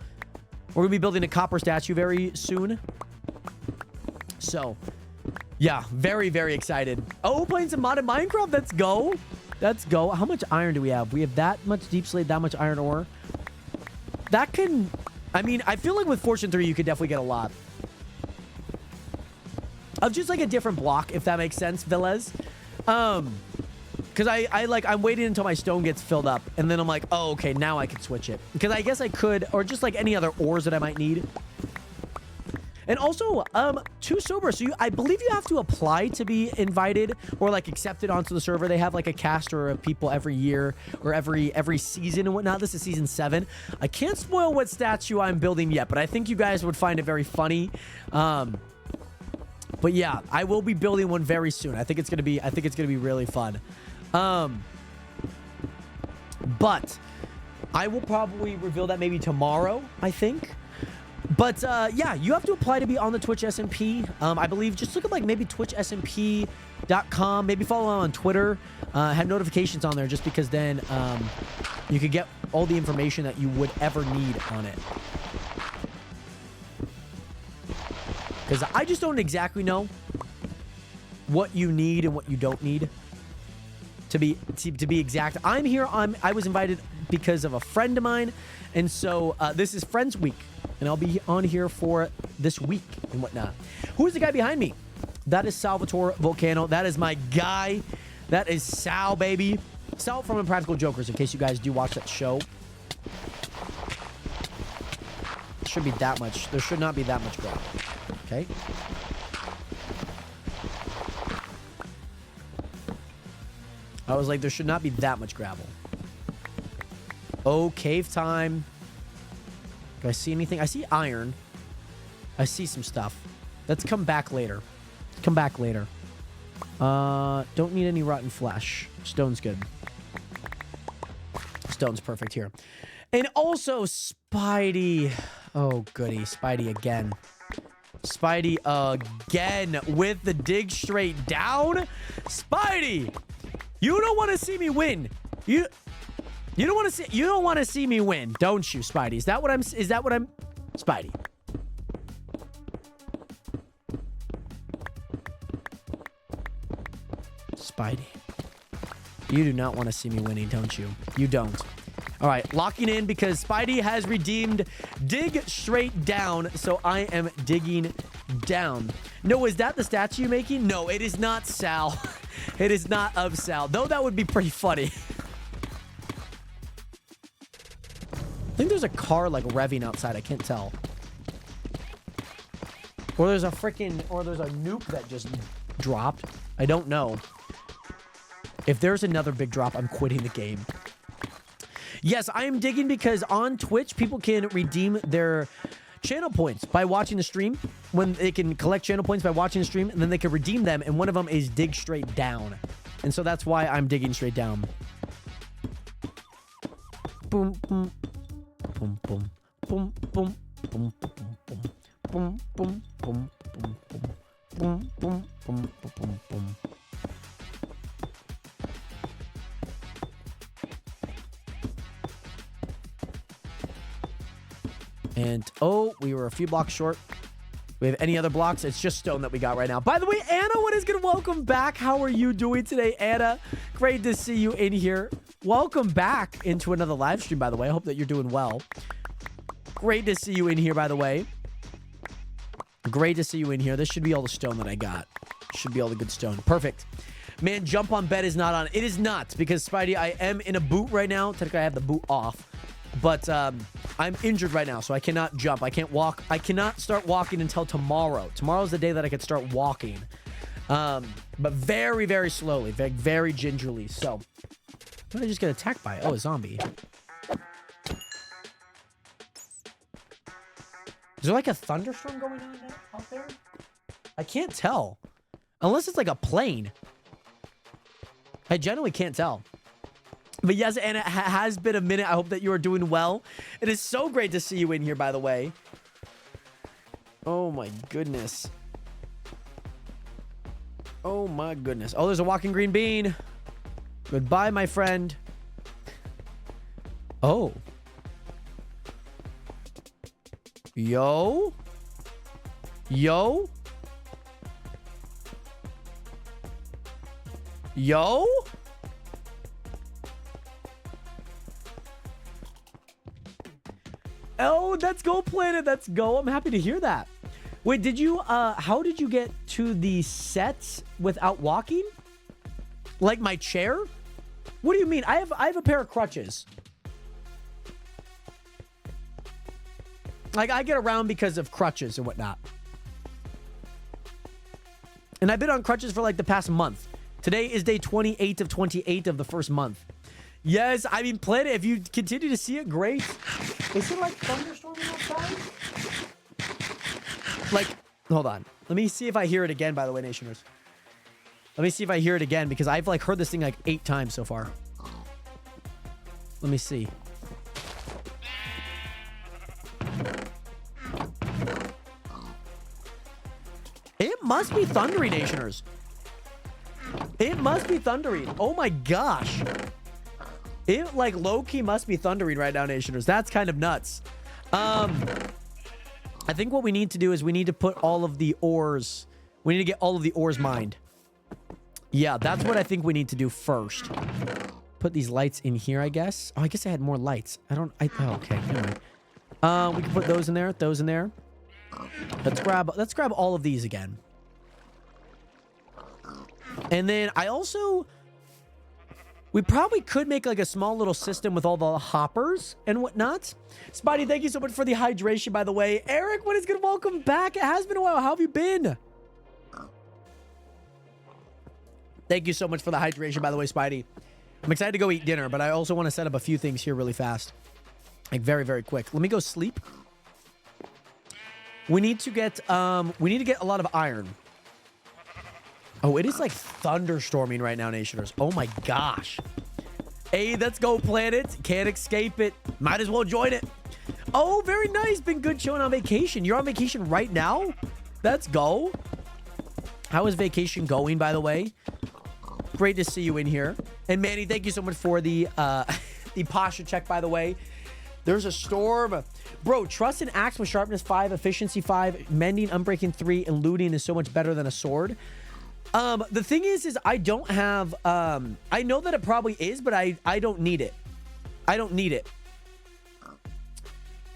We're going to be building a copper statue very soon. So... yeah, very, very excited. Oh, playing some modded Minecraft. Let's go. Let's go. How much iron do we have? We have that much deep slate, that much iron ore. That can... I mean, I feel like with Fortune 3, you could definitely get a lot. Of just like a different block, if that makes sense, Velez. Because I'm waiting until my stone gets filled up. And then I'm like, oh, okay, now I can switch it. Because I guess I could, or just like any other ores that I might need. And also, too sober. So I believe you have to apply to be invited or like accepted onto the server. They have like a caster of people every year or every season and whatnot. This is season 7. I can't spoil what statue I'm building yet, but I think you guys would find it very funny. But yeah, I will be building one very soon. I think it's gonna be really fun. But I will probably reveal that maybe tomorrow, I think. But yeah, you have to apply to be on the Twitch SMP. I believe just look at like maybe twitchsmp.com. Maybe follow on Twitter. Have notifications on there just because then you could get all the information that you would ever need on it. Because I just don't exactly know what you need and what you don't need. To be exact, I'm here. I was invited because of a friend of mine, and so this is Friends Week. And I'll be on here for this week and whatnot. Who is the guy behind me? That is Salvatore Volcano. That is my guy. That is Sal, baby. Sal from Impractical Jokers, in case you guys do watch that show. Should be that much. There should not be that much gravel. Okay. I was like, there should not be that much gravel. Oh, cave time. Do I see anything? I see iron. I see some stuff. Let's come back later. Come back later. Don't need any rotten flesh. Stone's good. Stone's perfect here. And also Spidey. Oh, goody. Spidey again. Spidey again with the dig straight down. Spidey, you don't want to see me win. You don't want to see me win, don't you, Spidey? Is that what I'm Spidey? Spidey. You do not want to see me winning, don't you? You don't. All right, locking in because Spidey has redeemed dig straight down, so I am digging down. No, is that the statue you're making? No, it is not Sal. It is not of Sal, though that would be pretty funny. I think there's a car like revving outside. I can't tell. Or there's a nuke that just dropped. I don't know. If there's another big drop, I'm quitting the game. Yes, I am digging because on Twitch, people can redeem their channel points by watching the stream. When they can collect channel points by watching the stream, and then they can redeem them, and one of them is dig straight down. And so that's why I'm digging straight down. Boom, boom, boom, boom, boom, boom, boom, boom, boom, boom, boom, boom, boom, boom, boom, boom, boom, boom. And, oh, we were a few blocks short. We have any other blocks? It's just stone that we got right now. By the way, Anna, what is good? Welcome back. How are you doing today, Anna? Great to see you in here. Welcome back into another live stream, by the way. I hope that you're doing well. Great to see you in here, by the way. Great to see you in here. This should be all the stone that I got. Should be all the good stone. Perfect. Man, jump on bed is not on. It is not, because, Spidey, I am in a boot right now. Technically, I have the boot off. But I'm injured right now, so I cannot jump. I can't walk. I cannot start walking until tomorrow. Tomorrow's the day that I could start walking. But very, very slowly. Very, very gingerly. So, what did I just get attacked by? Oh, a zombie. Is there like a thunderstorm going on out there? I can't tell. Unless it's like a plane. I generally can't tell. But yes, and it has been a minute. I hope that you are doing well. It is so great to see you in here, by the way. Oh, my goodness. Oh, my goodness. Oh, there's a walking green bean. Goodbye, my friend. Oh. Yo. Yo. Yo. Oh, let's go, Planet. Let's go. I'm happy to hear that. Wait, did you, how did you get to the sets without walking? Like my chair? What do you mean? I have a pair of crutches. Like, I get around because of crutches and whatnot. And I've been on crutches for like the past month. Today is day 28 of 28 of the first month. Yes, I mean, Planet, if you continue to see it, great. Is it like thunderstorming outside? Like, hold on. Let me see if I hear it again, by the way, Nationers. Let me see if I hear it again, because I've like heard this thing like 8 times so far. Let me see. It must be thundering, Nationers. It must be thundering. Oh my gosh. It, like, low-key must be thundering right now, Nationers. That's kind of nuts. I think what we need to do is we need to put all of the ores... We need to get all of the ores mined. Yeah, that's what I think we need to do first. Put these lights in here, I guess. Oh, I guess I had more lights. Oh, okay, never mind. We can put those in there, those in there. Let's grab all of these again. And then I also... We probably could make like a small little system with all the hoppers and whatnot. Spidey, thank you so much for the hydration, by the way. Eric, what is good? Welcome back. It has been a while. How have you been? Thank you so much for the hydration, by the way, Spidey. I'm excited to go eat dinner, but I also want to set up a few things here really fast. Like very, very quick. Let me go sleep. We need to get a lot of iron. Oh, it is like thunderstorming right now, Nationers. Oh my gosh. Hey, let's go, Planet. Can't escape it. Might as well join it. Oh, very nice. Been good chilling on vacation. You're on vacation right now? Let's go. How is vacation going, by the way? Great to see you in here. And Manny, thank you so much for the the posture check, by the way. There's a storm. Bro, trust an axe with sharpness 5, efficiency 5, mending, unbreaking 3, and looting is so much better than a sword. The thing is I don't have, I know that it probably is, but I don't need it. I don't need it.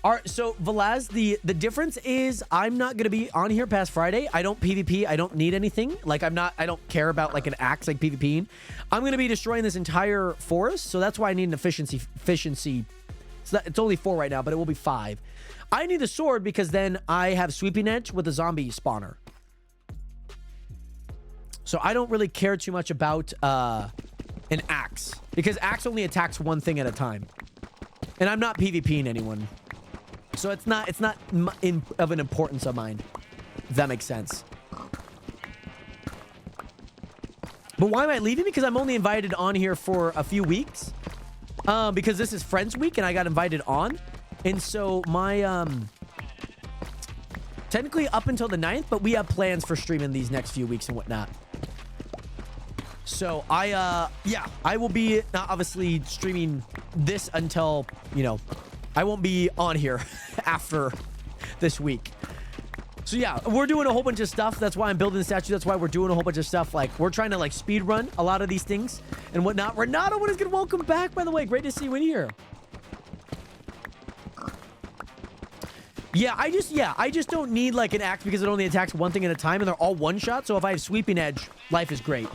All right, so Velaz, the difference is I'm not going to be on here past Friday. I don't PvP. I don't need anything. Like, I don't care about like an axe like PvPing. I'm going to be destroying this entire forest. So that's why I need an efficiency. So it's only 4 right now, but it will be 5. I need a sword because then I have sweeping edge with a zombie spawner. So I don't really care too much about an axe because axe only attacks one thing at a time. And I'm not PvPing anyone. So it's not of an importance of mine, if that makes sense. But why am I leaving? Because I'm only invited on here for a few weeks. Because this is Friends Week and I got invited on. And so my, technically up until the 9th, but we have plans for streaming these next few weeks and whatnot. So I will be obviously streaming this until, you know, I won't be on here after this week. So yeah, we're doing a whole bunch of stuff. That's why I'm building the statue. That's why we're doing a whole bunch of stuff. Like, we're trying to like speed run a lot of these things and whatnot. Renato, what is good? Welcome back, by the way. Great to see you in here. Yeah, I just don't need like an axe because it only attacks one thing at a time and they're all one shot. So if I have sweeping edge, life is great.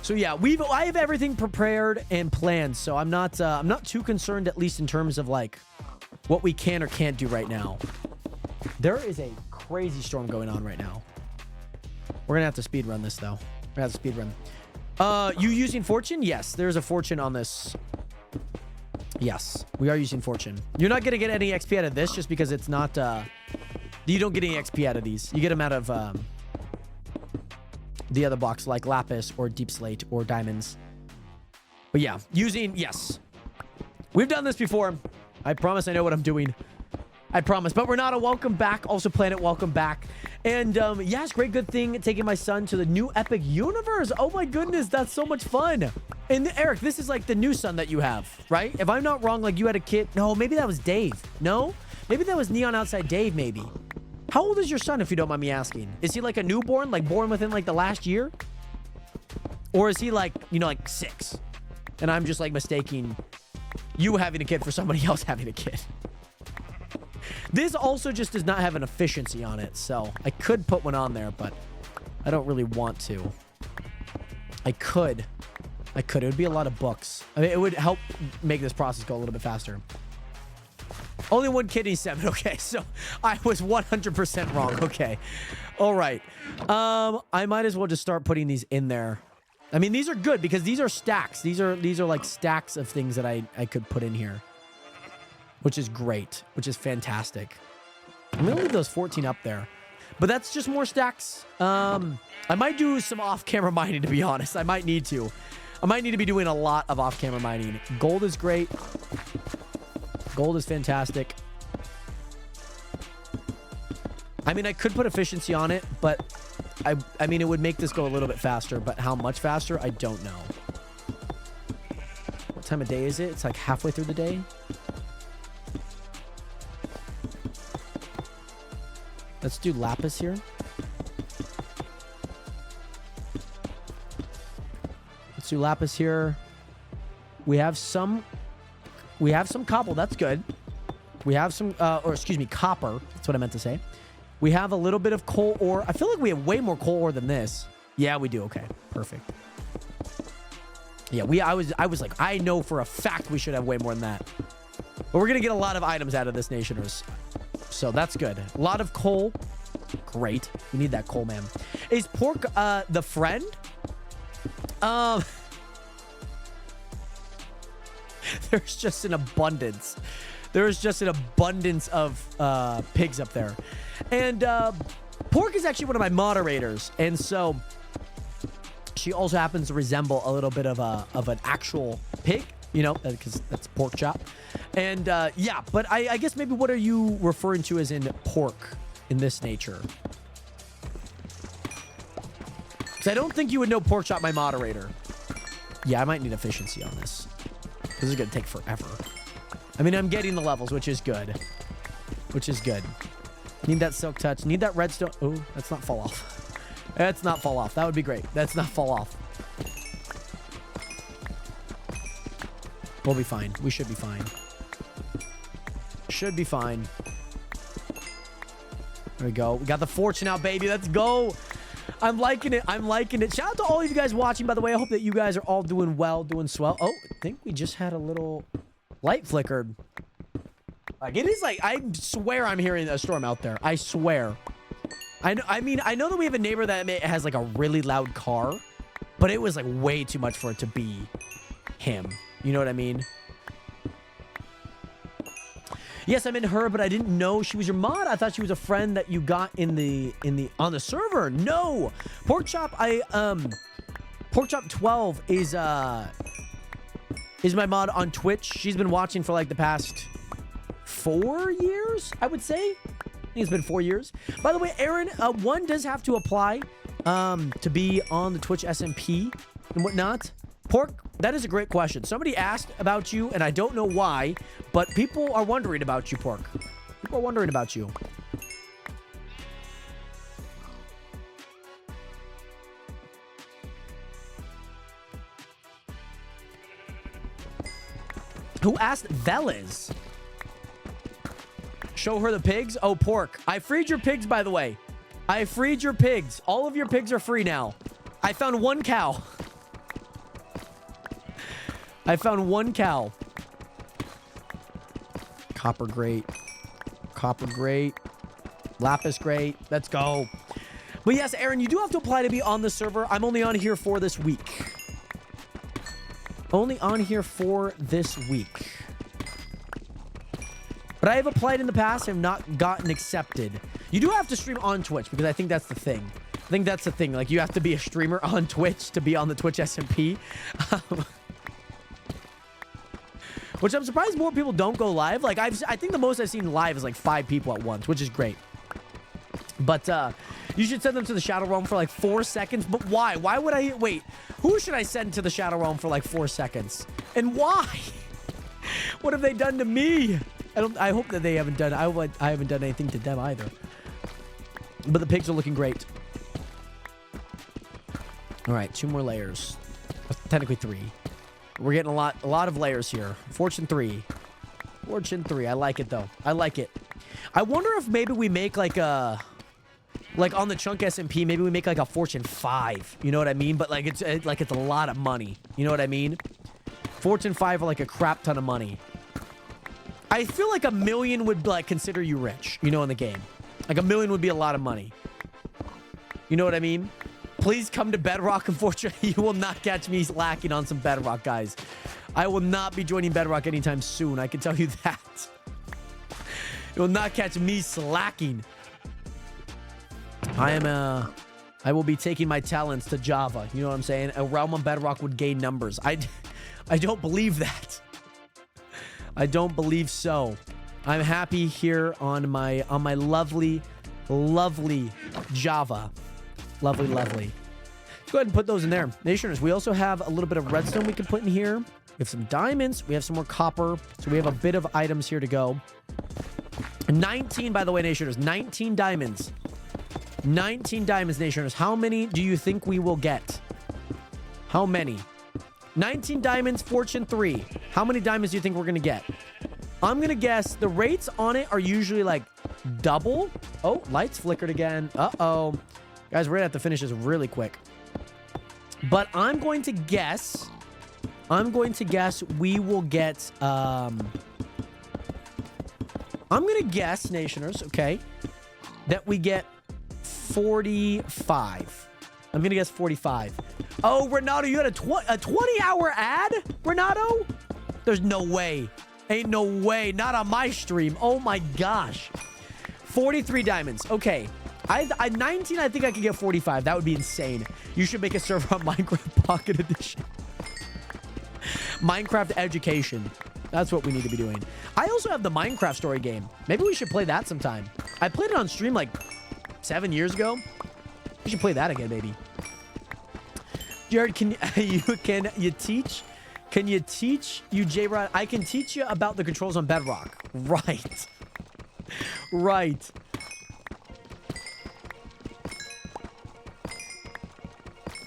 So yeah, I have everything prepared and planned. So I'm not too concerned, at least in terms of like what we can or can't do right now. There is a crazy storm going on right now. We're gonna have to speed run this though. We're gonna have to speed run. You using fortune? Yes, there's a fortune on this. Yes, we are using fortune. You're not gonna get any XP out of this just because it's not. You don't get any XP out of these. You get them out of the other blocks like lapis or deep slate or diamonds. But yeah, yes. We've done this before. I promise I know what I'm doing. I promise. But Renato, welcome back. Also, Planet, welcome back. And yes, great, good thing taking my son to the new Epic Universe. Oh my goodness, that's so much fun. And Eric, this is like the new son that you have, right? If I'm not wrong, like you had a kid. No, maybe that was Dave. No? Maybe that was Neon Outside Dave, maybe. How old is your son, if you don't mind me asking? Is he like a newborn, like born within like the last year? Or is he like, you know, like 6? And I'm just like mistaking you having a kid for somebody else having a kid. This also just does not have an efficiency on it. So I could put one on there, but I don't really want to. I could. It would be a lot of books. I mean, it would help make this process go a little bit faster. Only one kidney 7. Okay, so I was 100% wrong. Okay. All right. I might as well just start putting these in there. I mean, these are good because these are stacks. These are like stacks of things that I could put in here. Which is great. Which is fantastic. I'm going to leave those 14 up there. But that's just more stacks. I might do some off-camera mining, to be honest. I might need to. I might need to be doing a lot of off-camera mining. Gold is great. Gold is fantastic. I mean, I could put efficiency on it, but I mean, it would make this go a little bit faster, but how much faster, I don't know. What time of day is it? It's like halfway through the day. Let's do lapis here. Let's do lapis here. We have some cobble. That's good. We have some, or excuse me, copper. That's what I meant to say. We have a little bit of coal ore. I feel like we have way more coal ore than this. Yeah, we do. Okay, perfect. Yeah, I was like, I know for a fact we should have way more than that. But we're gonna get a lot of items out of this Nationers. So that's good. A lot of coal. Great. We need that coal, man. Is pork the friend? There's just an abundance. There's just an abundance of pigs up there. And pork is actually one of my moderators. And so She also happens to resemble a little bit of an actual pig, you know, because that's pork chop. And yeah, but I guess maybe what are you referring to as in pork in this nature? Because I don't think you would know pork chop, my moderator. Yeah, I might need efficiency on this. This is going to take forever. I mean, I'm getting the levels, which is good. Which is good. Need that silk touch. Need that redstone. Oh, let's not fall off. Let's not fall off. That would be great. Let's not fall off. We'll be fine. We should be fine. Should be fine. There we go. We got the fortune out, baby. Let's go. I'm liking it. I'm liking it. Shout out to all of you guys watching, by the way. I hope that you guys are all doing well, doing swell. Oh, I think we just had a little light flickered. Like, it is like, I swear I'm hearing a storm out there. I swear. I mean, I know that we have a neighbor that has like a really loud car, but it was like way too much for it to be him. You know what I mean? Yes, I'm in her, but I didn't know she was your mod. I thought she was a friend that you got on the server. No, Pork Chop. Pork Chop 12 is my mod on Twitch. She's been watching for like the past 4 years, I would say. I think it's been 4 years. By the way, Aaron, one does have to apply to be on the Twitch SMP and whatnot. Pork, that is a great question. Somebody asked about you, and I don't know why, but people are wondering about you, Pork. People are wondering about you. Who asked Veles? Show her the pigs? Oh, Pork. I freed your pigs, by the way. I freed your pigs. All of your pigs are free now. I found one cow. I found one cow. Copper great. Copper great. Lapis great. Let's go. But yes, Aaron, you do have to apply to be on the server. I'm only on here for this week. Only on here for this week. But I have applied in the past and have not gotten accepted. You do have to stream on Twitch because I think that's the thing. I think that's the thing. Like, you have to be a streamer on Twitch to be on the Twitch SMP. Which I'm surprised more people don't go live. Like, I think the most I've seen live is like 5 people at once, which is great. But you should send them to the Shadow Realm for like 4 seconds. But why? Why would I... Wait, who should I send to the Shadow Realm for like 4 seconds? And why? What have they done to me? I hope that they haven't done... I haven't done anything to them either. But the pigs are looking great. All right, 2 more layers. Technically 3. We're getting a lot of layers here. Fortune 3. Fortune 3. I like it, though. I like it. I wonder if maybe we make like a... Like on the Chunk SMP, maybe we make like a Fortune 5. You know what I mean? But like it's a lot of money. You know what I mean? Fortune 5 are like a crap ton of money. I feel like 1 million would like consider you rich, you know, in the game. Like 1 million would be a lot of money. You know what I mean? Please come to Bedrock. Unfortunately, you will not catch me lacking on some Bedrock, guys. I will not be joining Bedrock anytime soon. I can tell you that. You will not catch me slacking. I will be taking my talents to Java. You know what I'm saying? A realm on Bedrock would gain numbers. I don't believe that. I don't believe so. I'm happy here on my lovely, lovely Java. Lovely, lovely. Let's go ahead and put those in there. Nationers, we also have a little bit of redstone we can put in here. We have some diamonds. We have some more copper. So we have a bit of items here to go. 19, by the way, Nationers. 19 diamonds. 19 diamonds, Nationers. How many do you think we will get? How many? 19 diamonds, Fortune 3. How many diamonds do you think we're going to get? I'm going to guess the rates on it are usually like double. Oh, lights flickered again. Uh-oh. Guys, we're going to have to finish this really quick. But I'm going to guess we will get... I'm going to guess, Nationers, okay, that we get 45. I'm going to guess 45. Oh, Renato, you got a 20-hour ad? Renato? There's no way. Ain't no way. Not on my stream. Oh, my gosh. 43 diamonds. Okay. I 19, I think I could get 45. That would be insane. You should make a server on Minecraft Pocket Edition. Minecraft Education. That's what we need to be doing. I also have the Minecraft story game. Maybe we should play that sometime. I played it on stream like 7 years ago. We should play that again, baby. Jared, can you teach you J-Rod? I can teach you about the controls on Bedrock. Right. Right.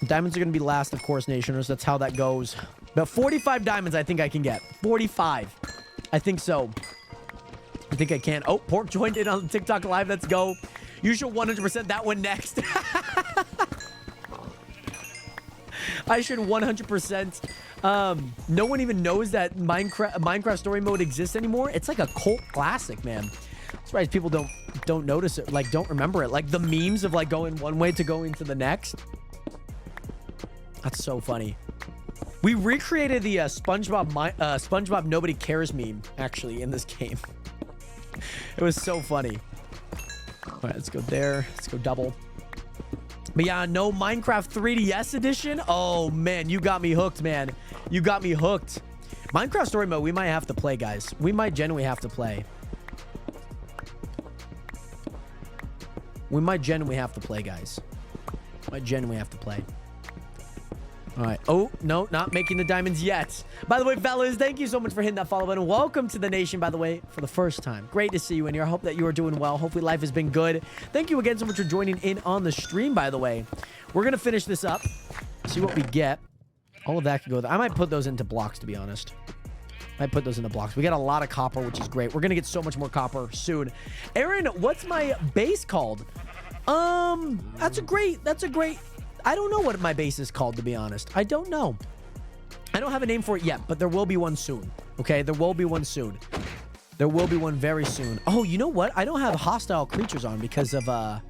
Diamonds are going to be last, of course, Nationers. That's how that goes. But 45 diamonds I think I can get. 45. I think so. I think I can. Oh, Pork joined in on TikTok Live. Let's go. You should 100% that one next. I should 100%. No one even knows that Minecraft story mode exists anymore. It's like a cult classic, man. I'm surprised people don't notice it, like don't remember it. Like the memes of like going one way to going to the next. That's so funny. We recreated the SpongeBob Nobody Cares meme actually in this game. It was so funny. All right, let's go there. Let's go double. But yeah, no Minecraft 3DS edition. Oh man, you got me hooked, man. You got me hooked. Minecraft story mode, we might have to play, guys. We might genuinely have to play. We might genuinely have to play, guys. Might genuinely have to play. All right. Oh, no, not making the diamonds yet. By the way, fellas, thank you so much for hitting that follow button. Welcome to the nation, by the way, for the first time. Great to see you in here. I hope that you are doing well. Hopefully life has been good. Thank you again so much for joining in on the stream, by the way. We're going to finish this up. See what we get. All of that can go there. I might put those into blocks, to be honest. Might put those into blocks. We got a lot of copper, which is great. We're going to get so much more copper soon. Aaron, what's my base called? That's a great... I don't know what my base is called, to be honest. I don't know. I don't have a name for it yet, but there will be one soon. Okay, there will be one soon. There will be one very soon. Oh, you know what? I don't have hostile creatures on because of the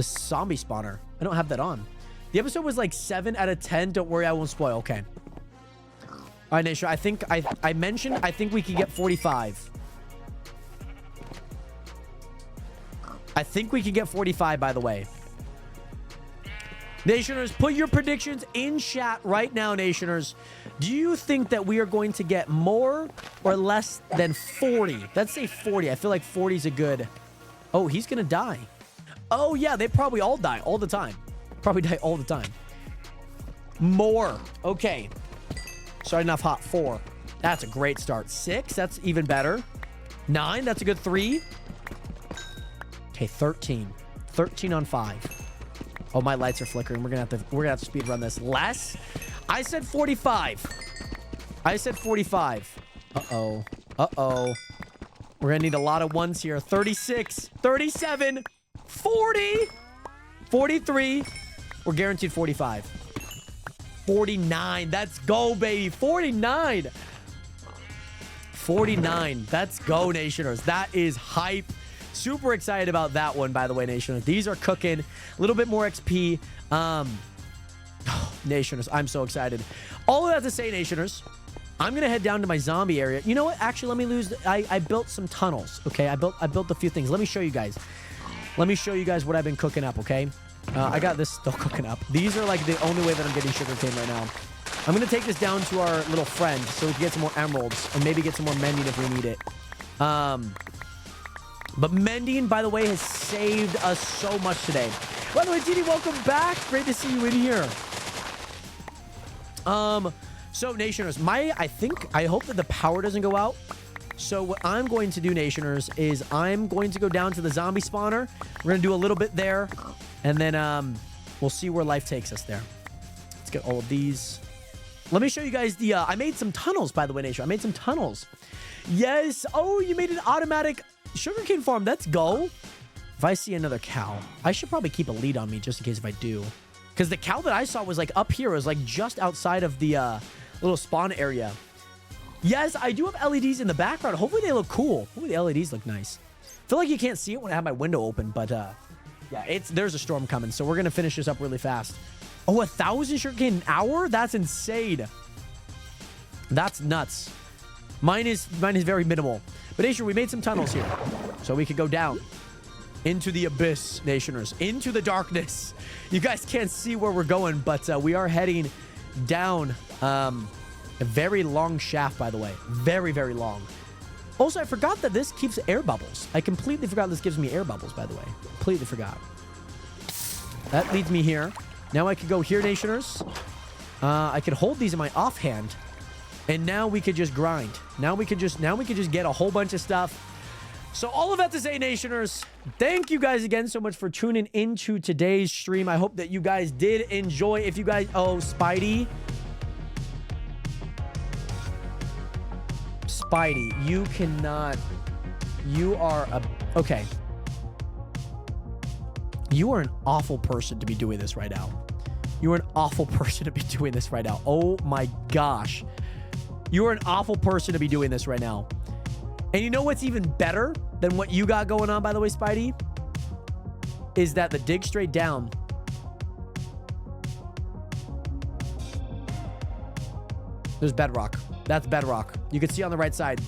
zombie spawner. I don't have that on. The episode was like 7 out of 10. Don't worry, I won't spoil. Okay. All right, Nation. I think I mentioned I think we could get 45. I think we can get 45, by the way. Nationers, put your predictions in chat right now, Nationers. Do you think that we are going to get more or less than 40? Let's say 40. I feel like 40 is a good... Oh, he's going to die. Oh, yeah, they probably all die all the time. Probably die all the time. More. Okay. Starting off hot. 4. That's a great start. 6. That's even better. 9. That's a good 3. Okay, 13. 13 on 5. Oh, my lights are flickering. We're gonna have to speed run this. Less. I said 45. I said 45. Uh-oh. Uh-oh. We're gonna need a lot of ones here. 36, 37, 40, 43. We're guaranteed 45. 49. Let's go, baby. 49. 49. Let's go, Nationers. That is hype. Super excited about that one, by the way, Nationers. These are cooking. A little bit more XP. Nationers, I'm so excited. All of that to say, Nationers, I'm going to head down to my zombie area. You know what? Actually, let me lose... I built some tunnels, okay? I built a few things. Let me show you guys. Let me show you guys what I've been cooking up, okay? I got this still cooking up. These are like the only way that I'm getting sugarcane right now. I'm going to take this down to our little friend so we can get some more emeralds and maybe get some more mending if we need it. But mending, by the way, has saved us so much today. By the way, Didi, welcome back. Great to see you in here. So, Nationers, I hope that the power doesn't go out. So what I'm going to do, Nationers, is I'm going to go down to the zombie spawner. We're going to do a little bit there. And then we'll see where life takes us there. Let's get all of these. Let me show you guys the... I made some tunnels, by the way, Nation. I made some tunnels. Yes. Oh, you made an automatic... sugarcane farm. Let's go. If I see another cow, I should probably keep a lead on me just in case if I do. Because the cow that I saw was like up here. It was like just outside of the little spawn area. Yes, I do have LEDs in the background. Hopefully they look cool. Hopefully the LEDs look nice. I feel like you can't see it when I have my window open. But yeah, there's a storm coming. So we're going to finish this up really fast. Oh, 1,000 sugarcane an hour? That's insane. That's nuts. Mine is very minimal. But Asher, we made some tunnels here. So we could go down into the abyss, Nationers, into the darkness. You guys can't see where we're going, but we are heading down a very long shaft, by the way. Very, very long. Also, I forgot that this keeps air bubbles. I completely forgot this gives me air bubbles, by the way. Completely forgot. That leads me here. Now I could go here, Nationers. I could hold these in my offhand. And now we could just grind. Now we could just get a whole bunch of stuff. So all of that to say, Nationers, thank you guys again so much for tuning into today's stream. I hope that you guys did enjoy. If you guys... Oh, Spidey. Spidey, you cannot... You are a... Okay. You are an awful person to be doing this right now. You are an awful person to be doing this right now. Oh my gosh. You are an awful person to be doing this right now. And you know what's even better than what you got going on, by the way, Spidey? Is that the dig straight down... There's bedrock. That's bedrock. You can see on the right side.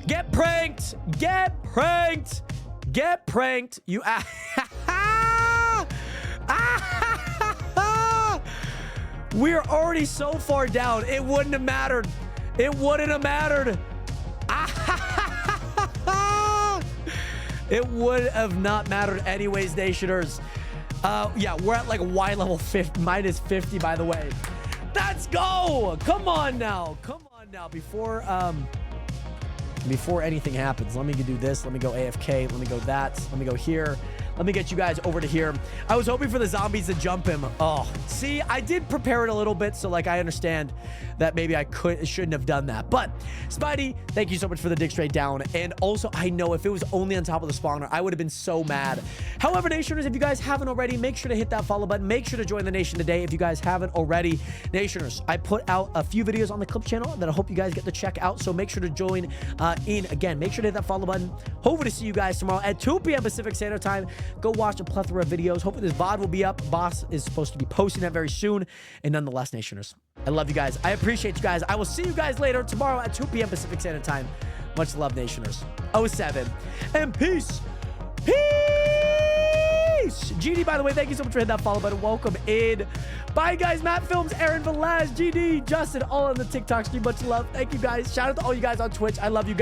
Get pranked! Get pranked! Get pranked! You... We're already so far down. It wouldn't have mattered. It wouldn't have mattered. It would have not mattered anyways, Nationers. Yeah, we're at like Y level 50, minus 50, by the way. Let's go. Come on now. Come on now. Before anything happens, let me do this. Let me go AFK. Let me go that. Let me go here. Let me get you guys over to here. I was hoping for the zombies to jump him. Oh, see, I did prepare it a little bit, so like I understand that maybe I shouldn't have done that. But Spidey, thank you so much for the dig straight down. And also, I know if it was only on top of the spawner, I would have been so mad. However, Nationers, if you guys haven't already, make sure to hit that follow button. Make sure to join the Nation today if you guys haven't already. Nationers, I put out a few videos on the Clip channel that I hope you guys get to check out. So make sure to join in. Again, make sure to hit that follow button. Hopefully to see you guys tomorrow at 2 p.m. Pacific Standard Time. Go watch a plethora of videos. Hopefully this VOD will be up. Boss is supposed to be posting that very soon. And nonetheless, Nationers, I love you guys. I appreciate you guys. I will see you guys later tomorrow at 2 p.m. Pacific Standard Time. Much love, Nationers. 07. And peace. Peace. GD, by the way, thank you so much for hitting that follow button. Welcome in. Bye, guys. Matt Films, Aaron Velaz, GD, Justin, all on the TikTok stream. Much love. Thank you, guys. Shout out to all you guys on Twitch. I love you guys.